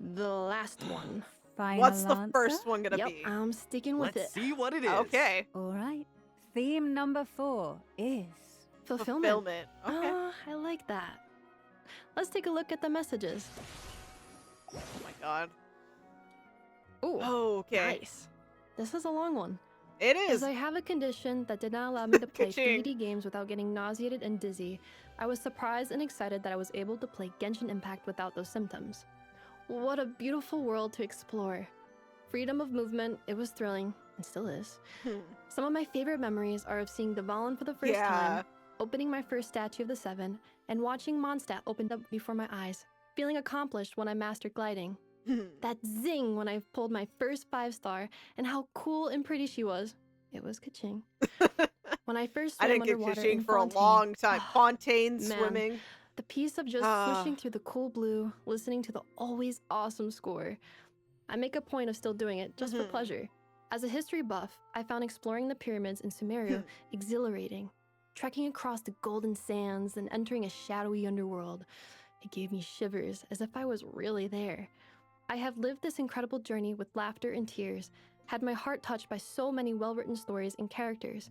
The last one. Final What's the answer? first one gonna Yep, be? I'm sticking with Let's it. see what it is. Okay. All right. Theme number 4 is... Fulfillment. Okay. I like that. Let's take a look at the messages. Oh my god. Ooh. Okay. Nice. This is a long one. It As is. I have a condition that did not allow me to play Ka-ching. 3D games without getting nauseated and dizzy, I was surprised and excited that I was able to play Genshin Impact without those symptoms. What a beautiful world to explore. Freedom of movement, it was thrilling, and still is. Some of my favorite memories are of seeing Dvalin for the first time, opening my first statue of the 7, and watching Mondstadt opened up before my eyes, feeling accomplished when I mastered gliding. That zing when I pulled my first 5-star, and how cool and pretty she was. It was ka-ching. When I first I swam didn't get underwater fishing in for a Fontaine. long time. Fontaine Man, swimming. The piece of just swishing through the cool blue, listening to the always awesome score. I make a point of still doing it, just for pleasure. As a history buff, I found exploring the pyramids in Sumeru exhilarating. Trekking across the golden sands and entering a shadowy underworld. It gave me shivers, as if I was really there. I have lived this incredible journey with laughter and tears, had my heart touched by so many well-written stories and characters,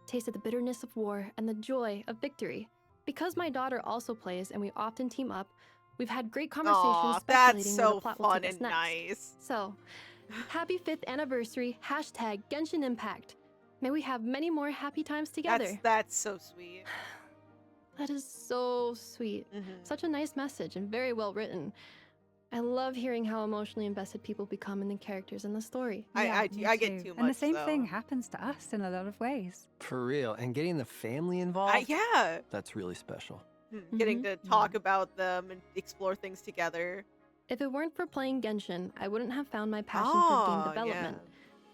tasted the bitterness of war and the joy of victory. Because my daughter also plays and we often team up, we've had great conversations Aw, speculating that's where so the plot will fun take us and next. nice. So, happy 5th anniversary, hashtag Genshin Impact. May we have many more happy times together. That's so sweet. That is so sweet. Such a nice message and very well written. I love hearing how emotionally invested people become in the characters in the story. I me get too much. And the same though. thing happens to us in a lot of ways. For real. And getting the family involved? Yeah. That's really special. Getting to talk about them and explore things together. If it weren't for playing Genshin, I wouldn't have found my passion for Oh, game development.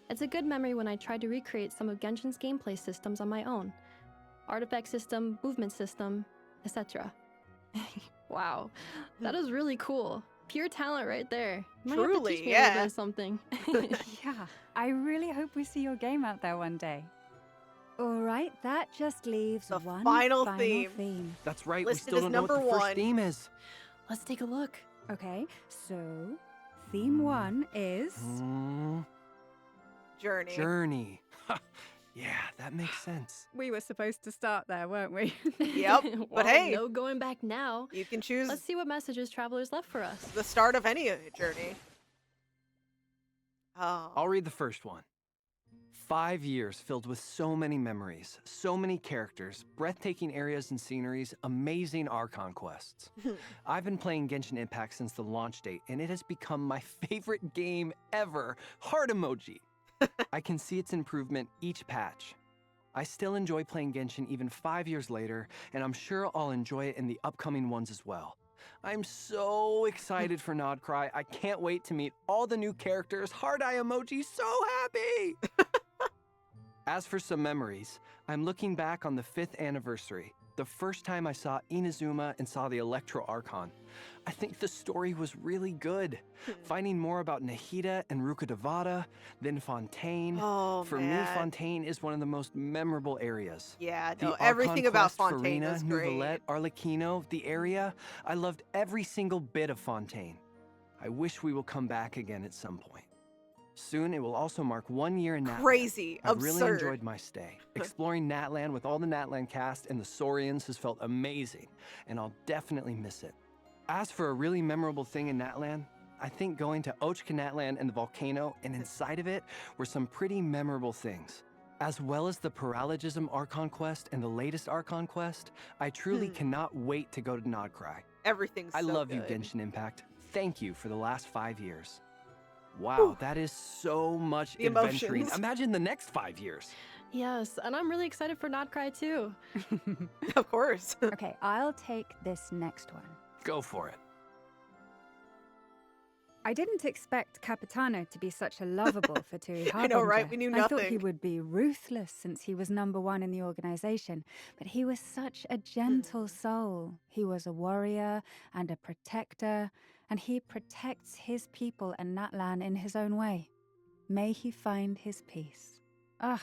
It's a good memory when I tried to recreate some of Genshin's gameplay systems on my own. Artifact system, movement system, etc. Wow, that is really cool. Pure talent right there. Might have to Truly, teach me a little bit yeah. of something. Yeah, I really hope we see your game out there one day. All right, that just leaves The one final theme. theme. That's right. Listed we still as don't know what number the first one. theme is. Let's take a look. Okay, so theme 1 is... Journey. Journey. Yeah, that makes sense. We were supposed to start there, weren't we? Yep. Well, But hey, no going back now. you can choose Let's see what messages travelers left for us. the start of any journey. Oh. I'll read the first one. 5 years filled with so many memories, so many characters, breathtaking areas and sceneries, amazing Archon quests. I've been playing Genshin Impact since the launch date, and it has become my favorite game ever. Heart emoji. I can see its improvement each patch. I still enjoy playing Genshin even 5 years later, and I'm sure I'll enjoy it in the upcoming ones as well. I'm so excited for Nodcry. I can't wait to meet all the new characters. Heart eye emoji, so happy! As for some memories, I'm looking back on the 5th anniversary, the first time I saw Inazuma and saw the Electro Archon. I think the story was really good. Finding more about Nahida and Rukkhadevata, then Fontaine. Oh, For man. me, Fontaine is one of the most memorable areas. Yeah, The no, everything about Archon quest, Fontaine Farina, is great. Nouvelette, Arlecchino, the area. I loved every single bit of Fontaine. I wish we will come back again at some point. Soon, it will also mark 1 year in Natlan. Crazy, I've really absurd. enjoyed my stay. Exploring Natlan with all the Natlan cast and the Saurians has felt amazing, and I'll definitely miss it. As for a really memorable thing in Natlan, I think going to Ochka Natlan and the volcano and inside of it were some pretty memorable things. As well as the Paralogism Archon quest and the latest Archon quest, I truly cannot wait to go to Nodcry. Everything's I so love good. you, Genshin Impact. Thank you for the last 5 years. Wow, that is so much The adventuring. emotions. Imagine the next 5 years. Yes, and I'm really excited for Nodcry too. Of course. Okay, I'll take this next one. Go for it. I didn't expect Capitano to be such a lovable Fatui Harbinger. I know, right? We knew I thought he nothing. would be ruthless since he was #1 in the organization, but he was such a gentle soul. He was a warrior and a protector, and he protects his people and Natlan in his own way. May he find his peace. Ugh,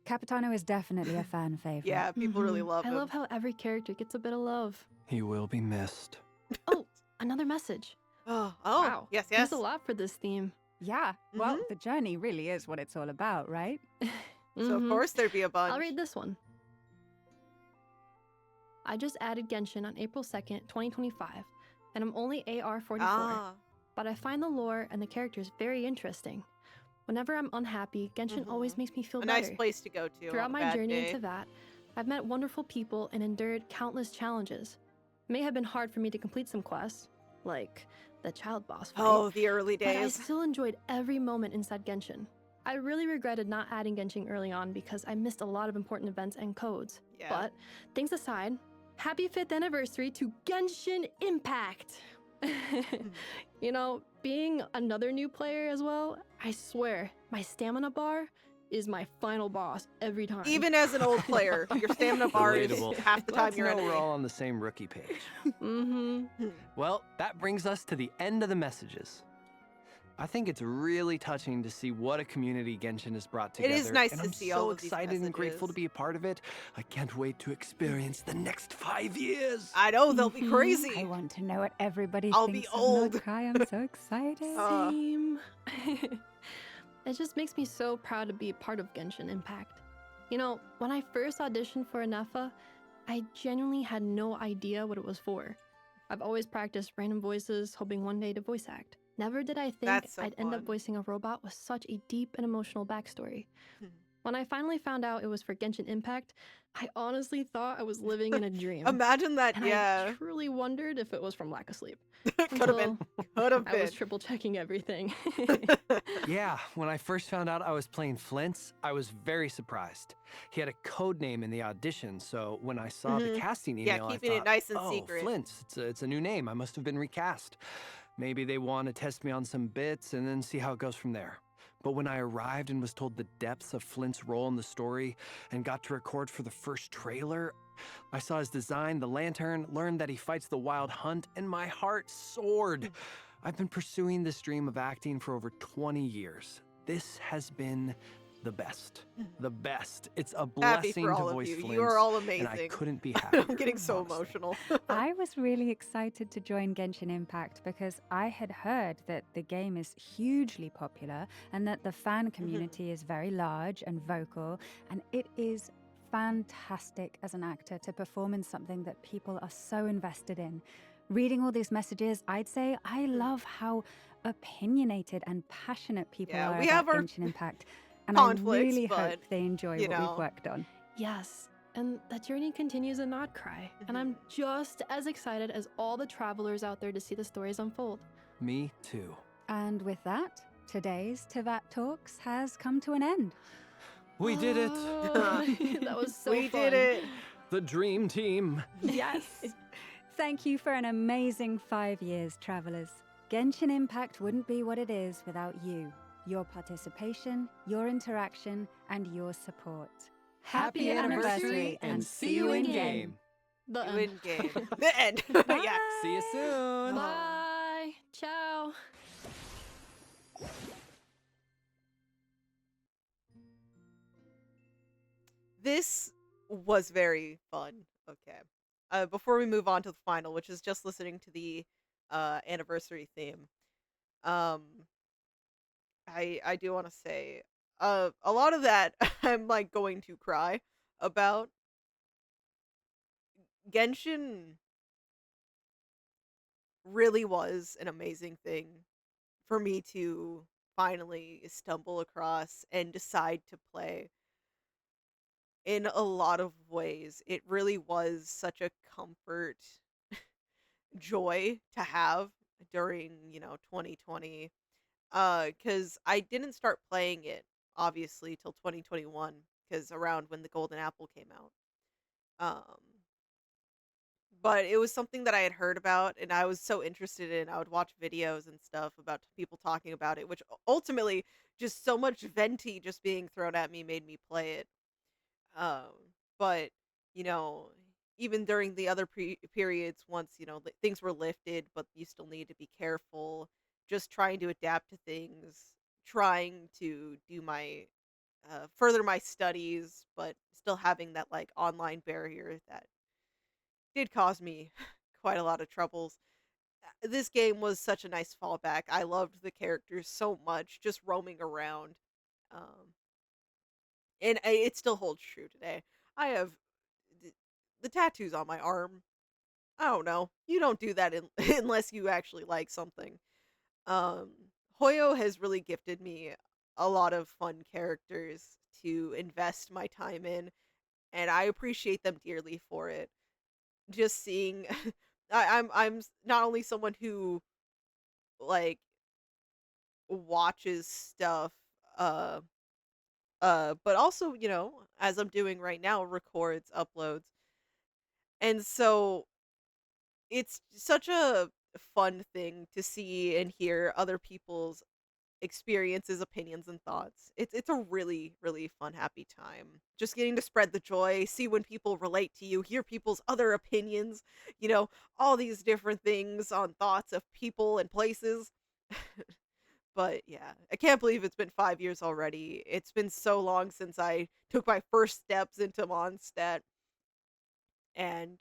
Capitano is definitely a fan favorite. Yeah, people really love I him. love how every character gets a bit of love. He will be missed. Oh, another message. Oh, Wow, yes, There's yes. a lot for this theme. Yeah, well, the journey really is what it's all about, right? So of course there'd be a bunch. I'll read this one. I just added Genshin on April 2nd, 2025, and I'm only AR 44. But I find the lore and the characters very interesting. Whenever I'm unhappy, Genshin always makes me feel A better. nice place to go to. Throughout on a my bad journey day. into that, I've met wonderful people and endured countless challenges. It may have been hard for me to complete some quests, like the child boss fight. Oh, the early But I days. still enjoyed every moment inside Genshin. I really regretted not adding Genshin early on because I missed a lot of important events and codes. Yeah. But things aside, happy 5th anniversary to Genshin Impact! You know, being another new player as well, I swear, my stamina bar is my final boss every time. Even as an old player, your stamina bar is Relatable. half the time Let's you're know enemy. we're all on the same rookie page. Mm-hmm. Well, that brings us to the end of the messages. I think it's really touching to see what a community Genshin has brought It together. is nice and to I'm see so all of these excited and grateful to messages. be a part of it. I can't wait to experience the next 5 years. I know, they'll be crazy. I want to know what everybody I'll thinks be old. of Nodcry. I'm so excited. Same. It just makes me so proud to be a part of Genshin Impact. You know, when I first auditioned for Ineffa, I genuinely had no idea what it was for. I've always practiced random voices, hoping one day to voice act. Never did I think That's so I'd end up fun. voicing a robot with such a deep and emotional backstory. When I finally found out it was for Genshin Impact, I honestly thought I was living in a dream. Imagine that, And yeah. I truly wondered if it was from lack of sleep. Could have been. Could have I was been. triple checking everything. Yeah, when I first found out I was playing Flint's, I was very surprised. He had a code name in the audition, so when I saw the casting Yeah, email, keeping I it thought, nice and oh, secret." Flint's, it's a new name. I must have been recast. Maybe they want to test me on some bits and then see how it goes from there. But when I arrived and was told the depths of Flint's role in the story and got to record for the first trailer, I saw his design, the lantern, learned that he fights the wild hunt, and my heart soared. I've been pursuing this dream of acting for over 20 years. This has been the best. The best. It's a Happy blessing for to all of voice you. Flint's, You are all and I amazing. couldn't be happier. I'm getting so emotional. I was really excited to join Genshin Impact because I had heard that the game is hugely popular and that the fan community is very large and vocal, and it is fantastic as an actor to perform in something that people are so invested in. Reading all these messages, I'd say I love how opinionated and passionate people Yeah, are we about have our- Genshin Impact. And conflicts, I really but, hope they enjoy you what know. we've worked on. Yes, and that journey continues and not cry. And I'm just as excited as all the travelers out there to see the stories unfold. Me too. And with that, today's Tivat Talks has come to an end. We did it! That was so we fun. did it! The dream team. Yes. Thank you for an amazing 5 years, travelers. Genshin Impact wouldn't be what it is without you, your participation, your interaction, and your support. Happy anniversary and see you in game. The You end. in game. The end. Yeah. See you soon. Bye. Ciao. This was very fun. Okay. Before we move on to the final, which is just listening to the anniversary theme, I do want to say a lot of that I'm like going to cry about. Genshin really was an amazing thing for me to finally stumble across and decide to play. In a lot of ways, it really was such a comfort joy to have during, 2020. Cuz I didn't start playing it obviously till 2021 cuz around when the Golden Apple came out. Um but it was something that I had heard about and I was so interested in. I would watch videos and stuff about people talking about it, which ultimately just so much venti just being thrown at me made me play it. Um, but you know, even during the other periods, once things were lifted, but you still need to be careful. Just trying to adapt to things, trying to do my further my studies, but still having that like online barrier that did cause me quite a lot of troubles. This game was such a nice fallback. I loved the characters so much, just roaming around. Um, and it still holds true today. I have the tattoos on my arm. I don't know. You don't do that unless you actually like something. Um, Hoyo has really gifted me a lot of fun characters to invest my time in, and I appreciate them dearly for it. Just seeing, I'm not only someone who like watches stuff, uh, but also as I'm doing right now, records, uploads, and so it's such a fun thing to see and hear other people's experiences, opinions, and thoughts. It's a really, really fun, happy time. Just getting to spread the joy, see when people relate to you, hear people's other opinions, all these different things on thoughts of people and places. But yeah, I can't believe it's been 5 years already. It's been so long since I took my first steps into Mondstadt, and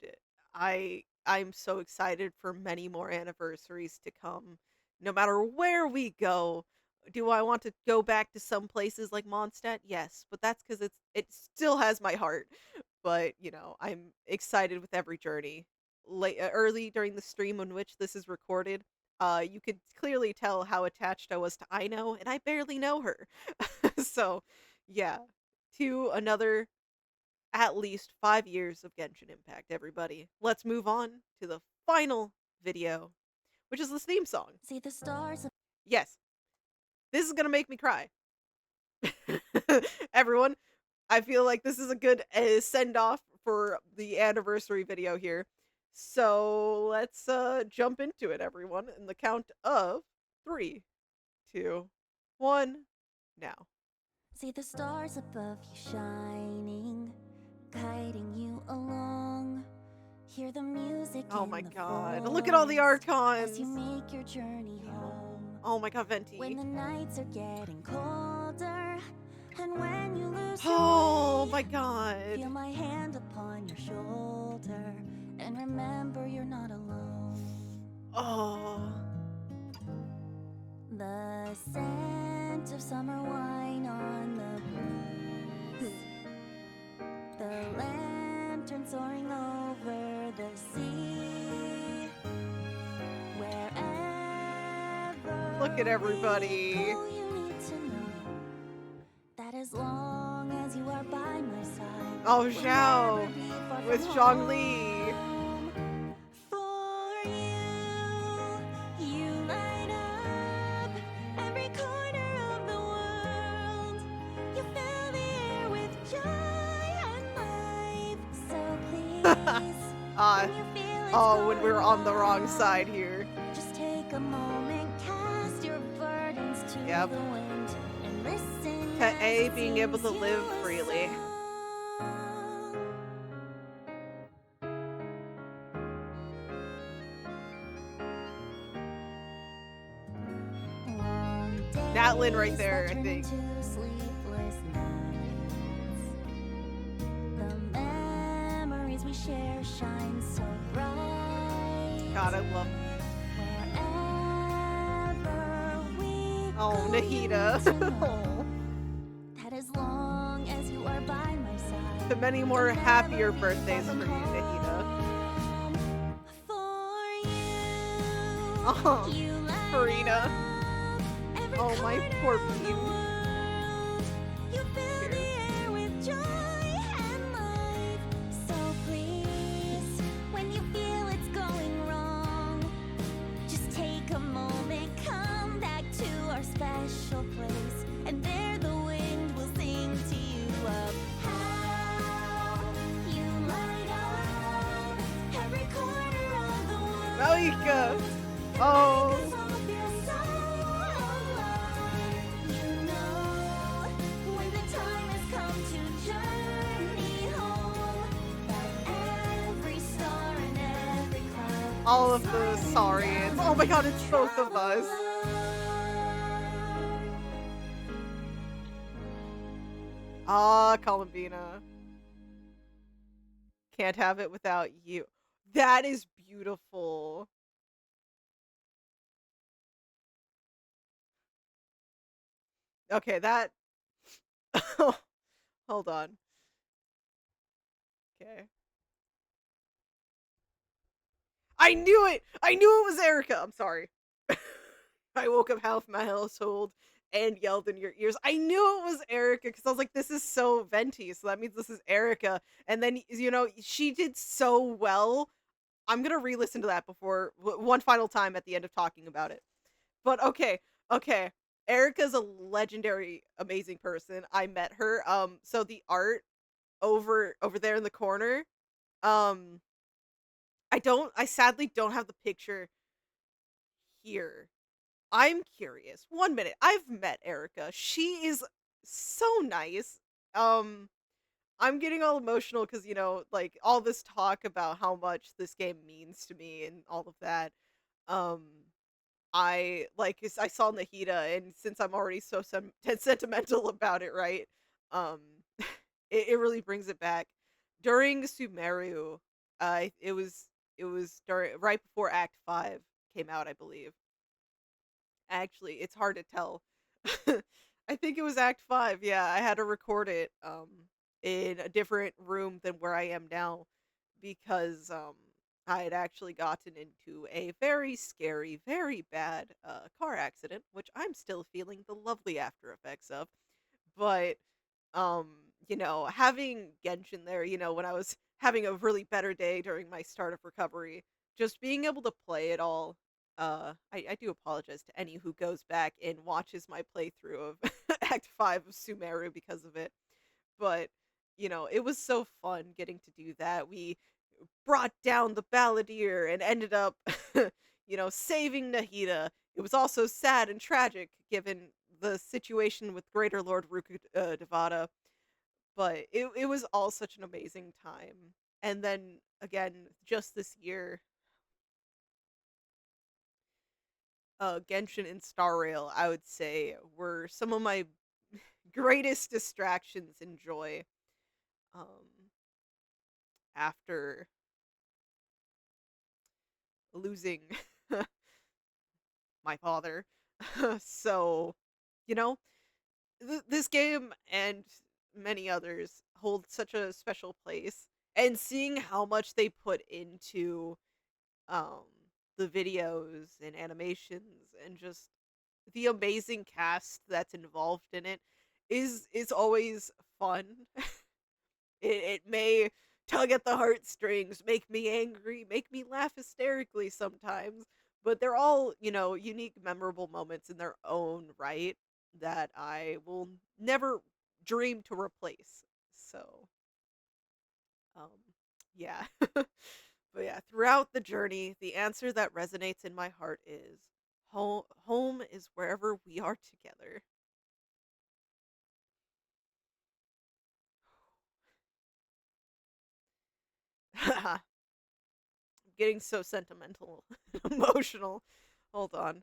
I'm so excited for many more anniversaries to come. No matter where we go, do I want to go back to some places like Mondstadt? Yes, but that's because it still has my heart. But I'm excited with every journey. Early during the stream in which this is recorded, you could clearly tell how attached I was to Aino, and I barely know her. So, yeah, to another at least 5 years of Genshin Impact, everybody. Let's move on to the final video, which is this theme song. See the stars. Yes, this is gonna make me cry. Everyone, I feel like this is a good send off for the anniversary video here. So let's jump into it, everyone, in the count of 3, 2, 1, now. See the stars above you shining, guiding you along. Hear the music. Oh my god, look at all the archons. As you make your journey home. Oh my god, Venti. When the nights are getting colder, and when you lose oh my god. Feel my hand upon your shoulder, and remember you're not alone. Oh. The scent of summer wine on the breeze. The lantern soaring over the sea. Wherever look at everybody. you need to know that as Oh, Zhao with Zhongli. For you, you light up every corner of the world. You fill the air with joy and life. So please, when we're on the wrong side here. just take a moment, cast your burdens to Yep. the wind, and listen. To A, being able to live freely. Natlin right there, I think. The memories we share shine so bright. God, I love. Wherever we Oh, Nahida. that as long as you are by my side. To many more happier birthdays for you, Nahida. Oh, Farina. Oh, my poor bean. You fill the air with joy and life. So please, when you feel it's going wrong, just take a moment, come back to our special place, and there the wind will sing to you of how you light up every corner of the world. Malika. Oh. All of the Saurians. Oh my god, it's both of us. Ah, Columbina. Can't have it without you. That is beautiful. Okay, that... Hold on. Okay. I knew it! I knew it was Erica! I'm sorry. I woke up half my household and yelled in your ears. I knew it was Erica because I was like, this is so venti, so that means this is Erica. And then, you know, she did so well. I'm gonna re-listen to that before, one final time at the end of talking about it. But okay. Erica's a legendary, amazing person. I met her. So the art over there in the corner, I sadly don't have the picture here. I'm curious. 1 minute. I've met Erica. She is so nice. I'm getting all emotional because, you know, like, all this talk about how much this game means to me and all of that. Um, I saw Nahida, and since I'm already so sentimental about it, right? Um, it really brings it back. During Sumeru, it was right before Act 5 came out, I believe. Actually, it's hard to tell. I think it was Act 5. Yeah, I had to record it in a different room than where I am now because I had actually gotten into a very scary, very bad car accident, which I'm still feeling the lovely after effects of. But um, you know, having Genshin there, you know, when I was having a really better day during my start of recovery, just being able to play it all. I do apologize to any who goes back and watches my playthrough of Act 5 of Sumeru because of it. But, you know, it was so fun getting to do that. We brought down the Balladeer and ended up, you know, saving Nahida. It was also sad and tragic given the situation with Greater Lord Ruku Devada. But it was all such an amazing time. And then, again, just this year, Genshin and Star Rail, I would say, were some of my greatest distractions and joy after losing my father. So, you know, this game and many others hold such a special place. And seeing how much they put into um, the videos and animations and just the amazing cast that's involved in it is always fun. It may tug at the heartstrings, make me angry, make me laugh hysterically sometimes, but they're all, you know, unique, memorable moments in their own right that I will never dream to replace. So, um, yeah. But yeah, throughout the journey, the answer that resonates in my heart is home. Home is wherever we are together. I'm getting so sentimental, emotional. Hold on.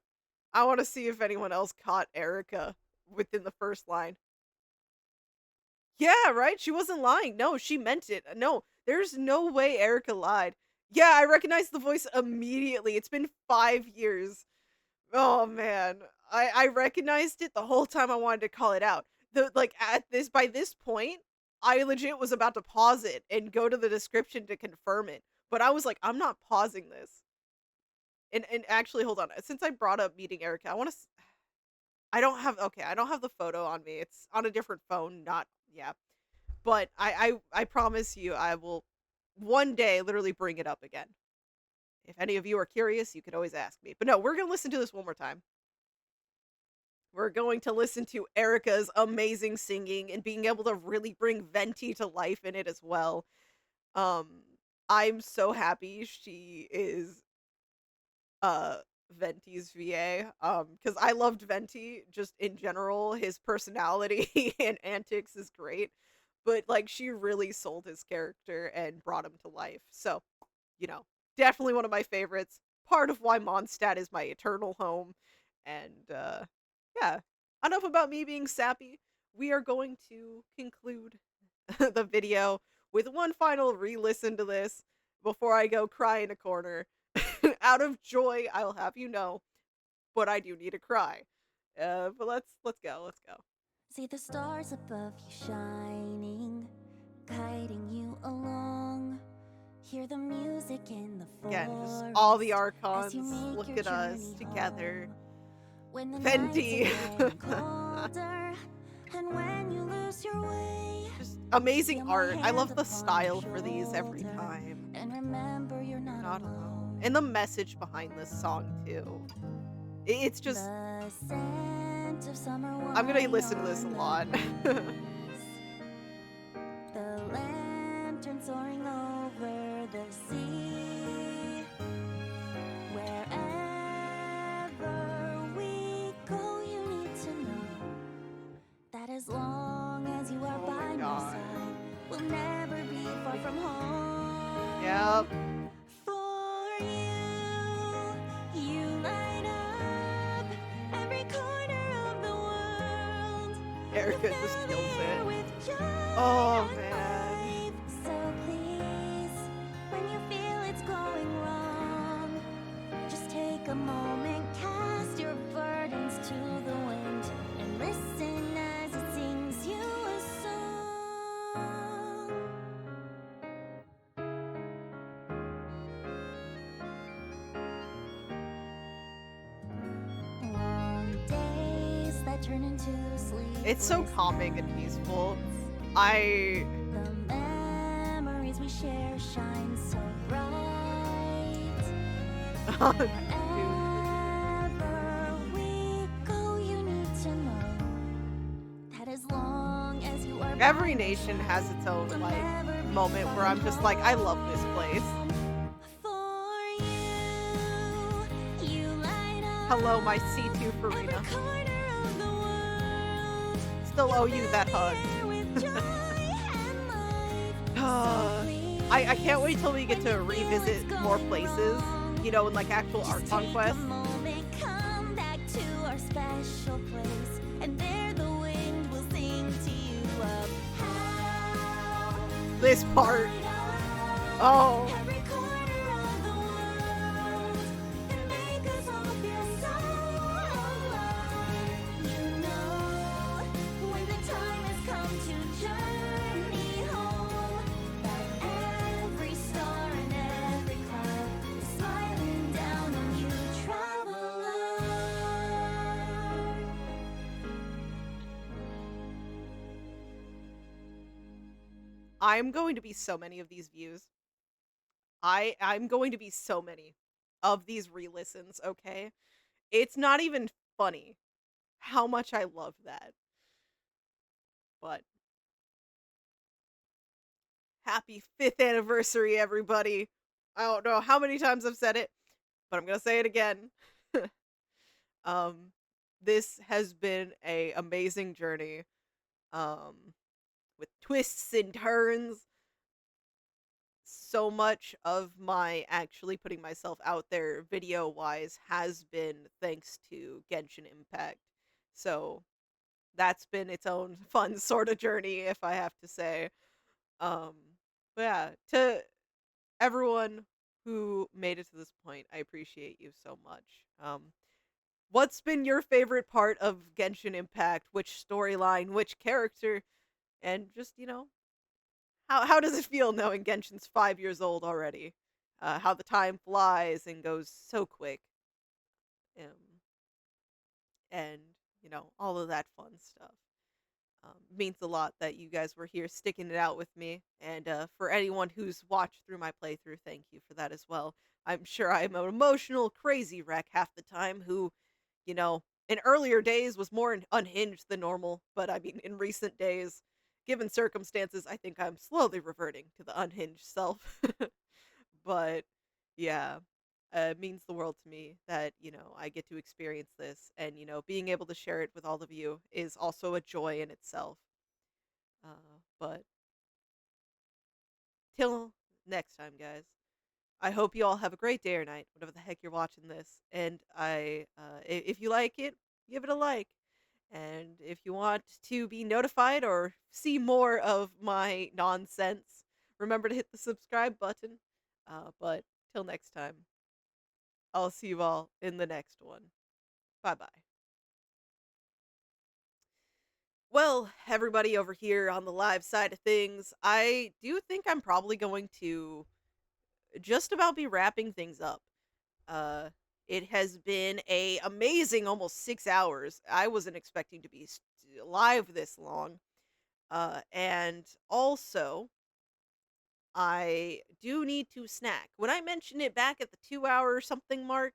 I want to see if anyone else caught Erica within the first line. Yeah, right? She wasn't lying. No, she meant it. No, there's no way Erica lied. Yeah, I recognized the voice immediately. It's been 5 years. Oh man. I recognized it the whole time I wanted to call it out. The like at this by this point, I legit was about to pause it and go to the description to confirm it. But I was like, I'm not pausing this. And actually hold on. Since I brought up meeting Erica, I want to I don't have okay, I don't have the photo on me. It's on a different phone, not yeah. But I promise you I will one day literally bring it up again. If any of you are curious, you could always ask me. But no, we're going to listen to this one more time. We're going to listen to Erica's amazing singing and being able to really bring Venti to life in it as well. Um I'm so happy she is uh Venti's VA cuz I loved Venti just in general. His personality and antics is great, but like she really sold his character and brought him to life. So, you know, definitely one of my favorites. Part of why Mondstadt is my eternal home. And yeah, enough about me being sappy. We are going to conclude the video with one final re-listen to this before I go cry in a corner. Out of joy, I'll have you know, but I do need to cry. But let's go. See the stars above you shining, guiding you along. Hear the music in the forest. Again, just all the as Archons, you make look your at us journey together. home. When the Venti. nights are getting colder, and when you lose your way, Just amazing feel my art. I love hand the upon style your for these every shoulder, time. and remember you're not alone. And the message behind this song too. It's just The scent of summer I'm gonna wine listen to this a on lot. the lantern soaring over the sea. Wherever we go, you need to know that as long as you are by my side, we'll never be far from home. Yep. For you light up every corner of the world. Erica just kills it. Oh man. So please, when you feel it's going wrong, just take a moment, cast your burdens to the wind, and listen as it sings you a song. Long days that turn into sleep. It's so calming and peaceful. The memories we share shine so bright. Wherever we go, you need to know that as long as you are Every nation has its own like moment where I'm just like, I love this place. Hello, my C2 Farina. Still owe you that hug. I can't wait till we get to revisit more places, you know, in like actual art conquest. Come back to our special place, and there the wind will sing to you of how This part. Oh. every corner of the world and make us all feel so alive. You know, when the time has come to journey home, that every star and every cloud is smiling down on you, traveler. I'm going to be so many of these views. I'm going to be so many of these re-listens, okay? It's not even funny how much I love that. But happy 5th anniversary, everybody. I don't know how many times I've said it, but I'm gonna say it again. um, this has been a amazing journey. With twists and turns. So much of my actually putting myself out there video-wise has been thanks to Genshin Impact. So that's been its own fun sort of journey, if I have to say. Um, but yeah, to everyone who made it to this point, I appreciate you so much. What's been your favorite part of Genshin Impact? Which storyline, which character, and just, how does it feel knowing Genshin's 5 years old already? How the time flies and goes so quick. Um, and, all of that fun stuff. Means a lot that you guys were here sticking it out with me. And for anyone who's watched through my playthrough, thank you for that as well. I'm sure I'm an emotional, crazy wreck half the time who, in earlier days was more unhinged than normal. But I mean, in recent days, given circumstances, I think I'm slowly reverting to the unhinged self. But yeah, it means the world to me that, I get to experience this and, being able to share it with all of you is also a joy in itself. But till next time, guys, I hope you all have a great day or night, whatever the heck you're watching this. And if you like it, give it a like. And if you want to be notified or see more of my nonsense, remember to hit the subscribe button. But till next time, I'll see you all in the next one. Bye-bye. Well, everybody over here on the live side of things, I do think I'm probably going to just about be wrapping things up. Uh, it has been a amazing almost 6 hours. I wasn't expecting to be live this long. And also, I do need to snack. When I mentioned it back at the 2-hour something mark,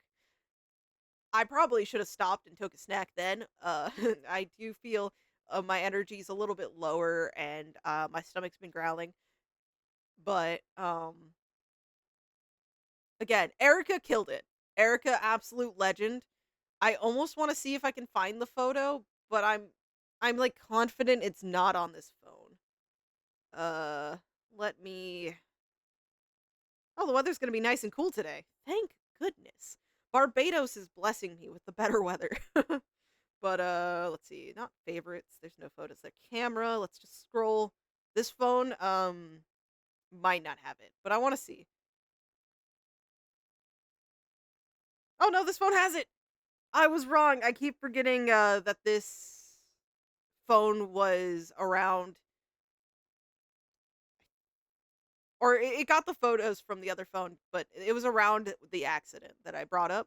I probably should have stopped and took a snack then. I do feel my energy's a little bit lower and my stomach's been growling. But again, Erica killed it. Erica, absolute legend. I almost want to see if I can find the photo, but I'm like confident it's not on this phone. Let me. Oh, the weather's gonna be nice and cool today. Thank goodness. Barbados is blessing me with the better weather. But let's see, not favorites. There's no photos there. Camera, let's just scroll. This phone might not have it, but I want to see. Oh no, this phone has it. I was wrong. I keep forgetting that this phone was around, or it got the photos from the other phone, but it was around the accident that I brought up.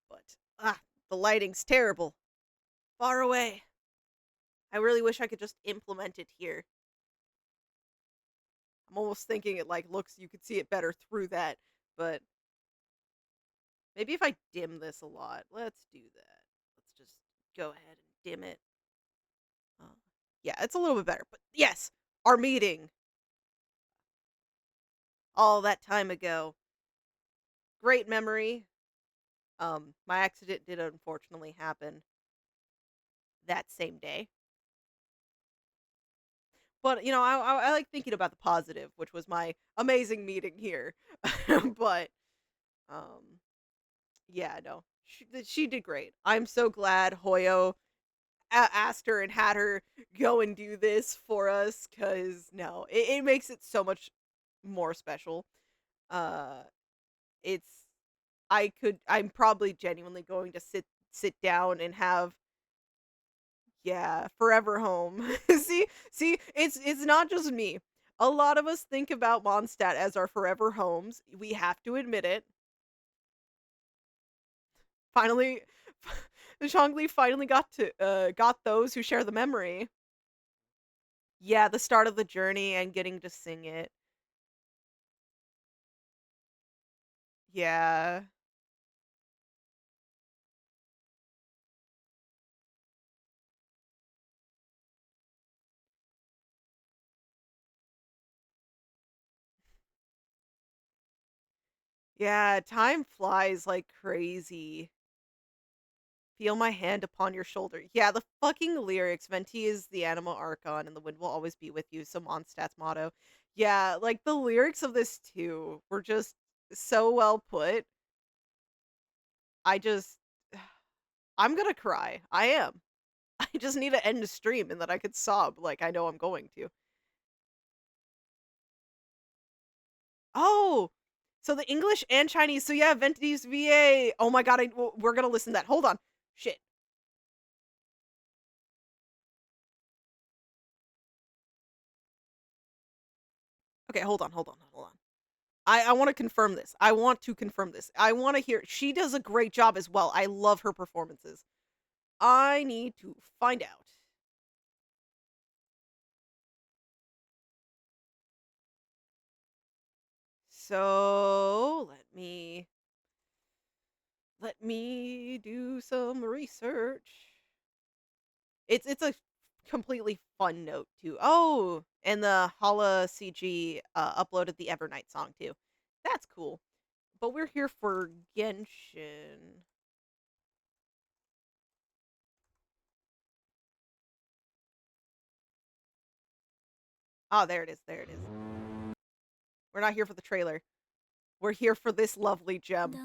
But the lighting's terrible. Far away. I really wish I could just implement it here. I'm almost thinking it you could see it better through that, but maybe if I dim this a lot. Let's do that. Let's just go ahead and dim it. Yeah, it's a little bit better, but yes, our meeting. All that time ago. Great memory. My accident did unfortunately happen that same day. But, I like thinking about the positive, which was my amazing meeting here. But, yeah, no. She did great. I'm so glad Hoyo asked her and had her go and do this for us, because, no, it makes it so much more special. Uh, it's, I'm probably genuinely going to sit down and have, yeah, forever home. See, it's not just me. A lot of us think about Mondstadt as our forever homes. We have to admit it. Finally, Zhongli finally got those who share the memory. Yeah, the start of the journey and getting to sing it. Yeah. Yeah, time flies like crazy. Feel my hand upon your shoulder. Yeah, the fucking lyrics. Venti is the animal archon and the wind will always be with you. So Mondstadt's motto. Yeah, like the lyrics of this too were just so well put. I just I'm gonna cry. I am. I just need to end the stream and then I could sob like I know I'm going to. Oh, so the English and Chinese. So yeah, Venti's VA. Oh my god, we're gonna listen to that. Hold on. Shit. Okay, hold on. I want to confirm this. I want to hear. She does a great job as well. I love her performances. I need to find out. So let me do some research. It's a completely fun note too. Oh, and the Hala CG uploaded the Evernight song too. That's cool. But we're here for Genshin. Oh, there it is. We're not here for the trailer. We're here for this lovely gem.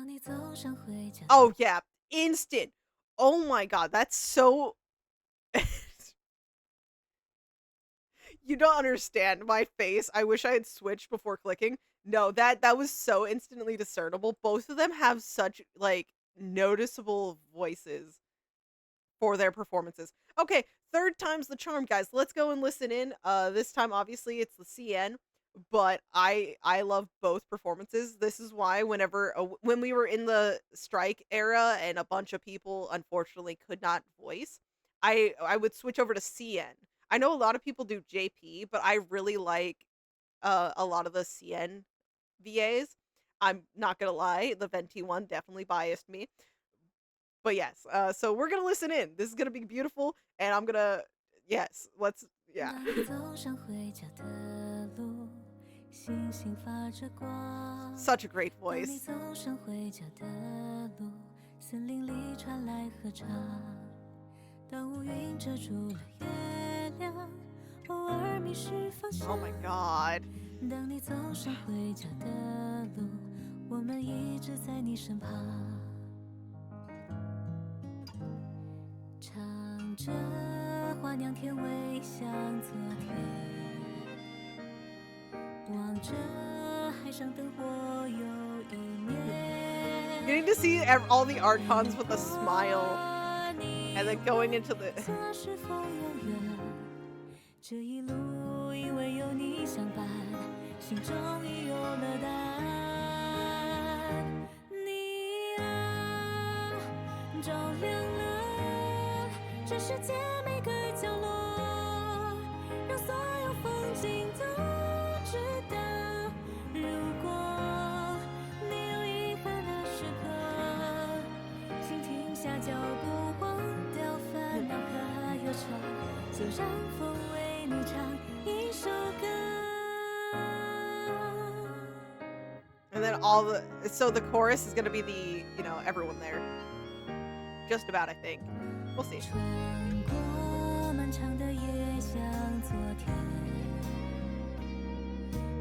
Oh, yeah. Instant. Oh my god, that's so... You don't understand my face. I wish I had switched before clicking. No, that was so instantly discernible. Both of them have such, like, noticeable voices for their performances. Okay, third time's the charm, guys. Let's go and listen in. This time, obviously, it's the CN, but I love both performances. This is why when we were in the strike era and a bunch of people unfortunately could not voice, I would switch over to CN. I know a lot of people do JP, but I really like a lot of the CN VAs. I'm not gonna lie, the Venti one definitely biased me. But yes, so we're gonna listen in. This is gonna be beautiful, and I'm gonna yeah. 星星发着光 Such a great 当你 voice. 走上回家的路，森林里传来合唱。当乌云遮住了月亮，偶尔迷失方向。 Oh my god. 当你走上回家的路，我们一直在你身旁。唱着花酿甜味像昨天。 望着海上灯火又一年。 Getting to see all the Archons with a smile, and then going into the. 是否遥远？这一路因为有你相伴，心中已有了答案。你啊，照亮了这世界每个角落，让所有风景都。 知道，如果你有遗憾的时刻，请停下脚步，忘掉烦恼和忧愁，就让风为你唱一首歌。 And then so the chorus is gonna be the, everyone there. Just about, I think. We'll see. 穿过漫长的夜，像昨天。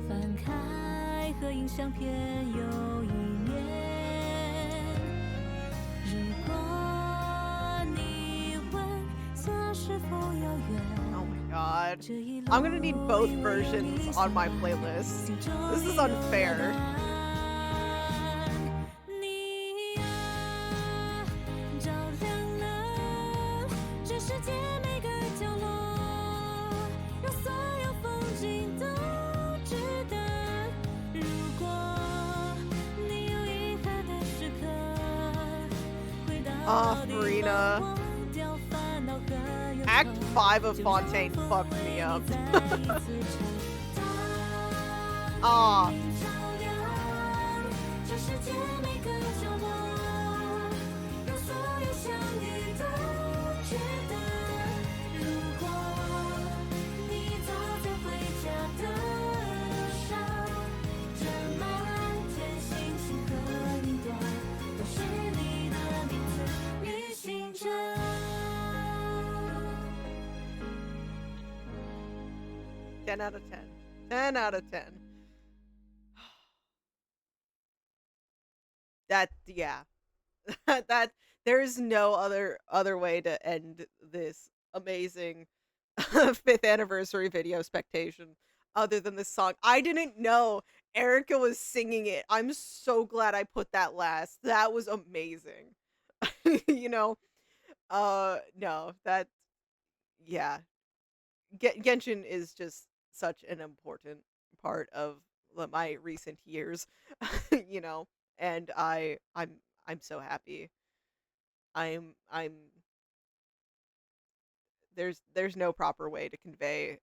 翻开合影相片又一年。如果你问家是否遥远 Oh my god. I'm gonna need both versions on my playlist. This is unfair. 你啊，照亮了这世界每个角落，让所有风景都。 如果你有遗憾的时刻，回到 Farina. Act 5 of Fontaine fucked me up. Aw. Ten out of 10. 10 out of 10. That, yeah. That there is no other way to end this amazing 5th anniversary video spectation other than this song. I didn't know Erica was singing it. I'm so glad I put that last. That was amazing. You know, no, that, yeah. Genshin is just such an important part of my recent years, you know, and I'm so happy. I'm there's no proper way to convey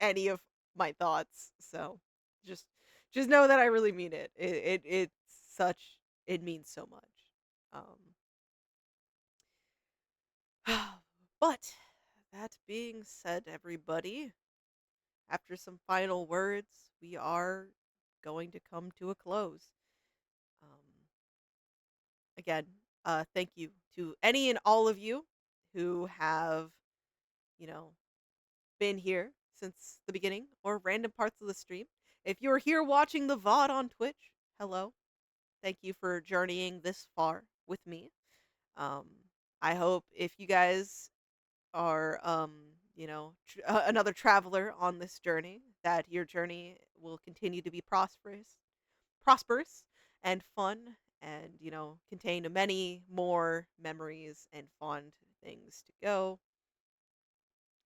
any of my thoughts. So just just know that I really mean it. It's such, it means so much. But that being said, everybody, after some final words, we are going to come to a close. Um, Again, thank you to any and all of you who have, you know, been here since the beginning or random parts of the stream. If you're here watching the VOD on Twitch, hello. Thank you for journeying this far with me. Um, I hope if you guys are, you know, another traveler on this journey, that your journey will continue to be prosperous and fun, and, you know, contain many more memories and fond things to go.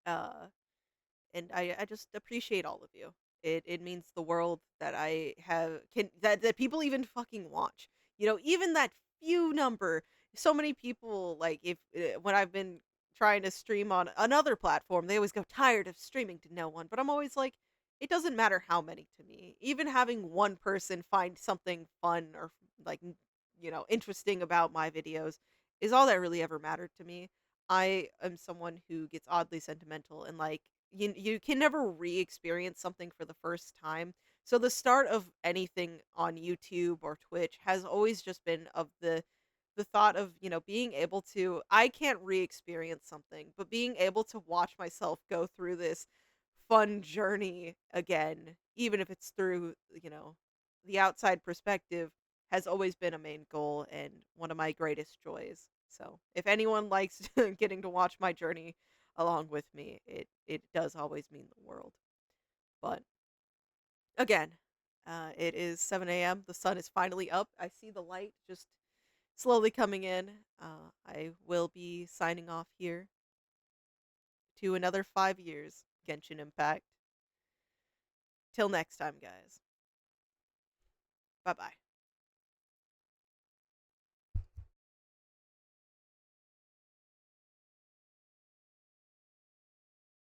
Uh, and I just appreciate all of you. It means the world that I have that people even fucking watch. You know, even that few number. So many people, like, if when I've been trying to stream on another platform, they always go tired of streaming to no one. But I'm always like, it doesn't matter how many to me. Even having one person find something fun or, like, you know, interesting about my videos is all that really ever mattered to me. I am someone who gets oddly sentimental, and, like, you can never re-experience something for the first time. So the start of anything on YouTube or Twitch has always just been of the thought of, you know, being able to, I can't re-experience something, but being able to watch myself go through this fun journey again, even if it's through, you know, the outside perspective, has always been a main goal and one of my greatest joys. So if anyone likes getting to watch my journey along with me, it does always mean the world. But again, it is 7 a.m. The sun is finally up. I see the light just slowly coming in. I will be signing off here to another 5 years, Genshin Impact. Till next time, guys. Bye-bye.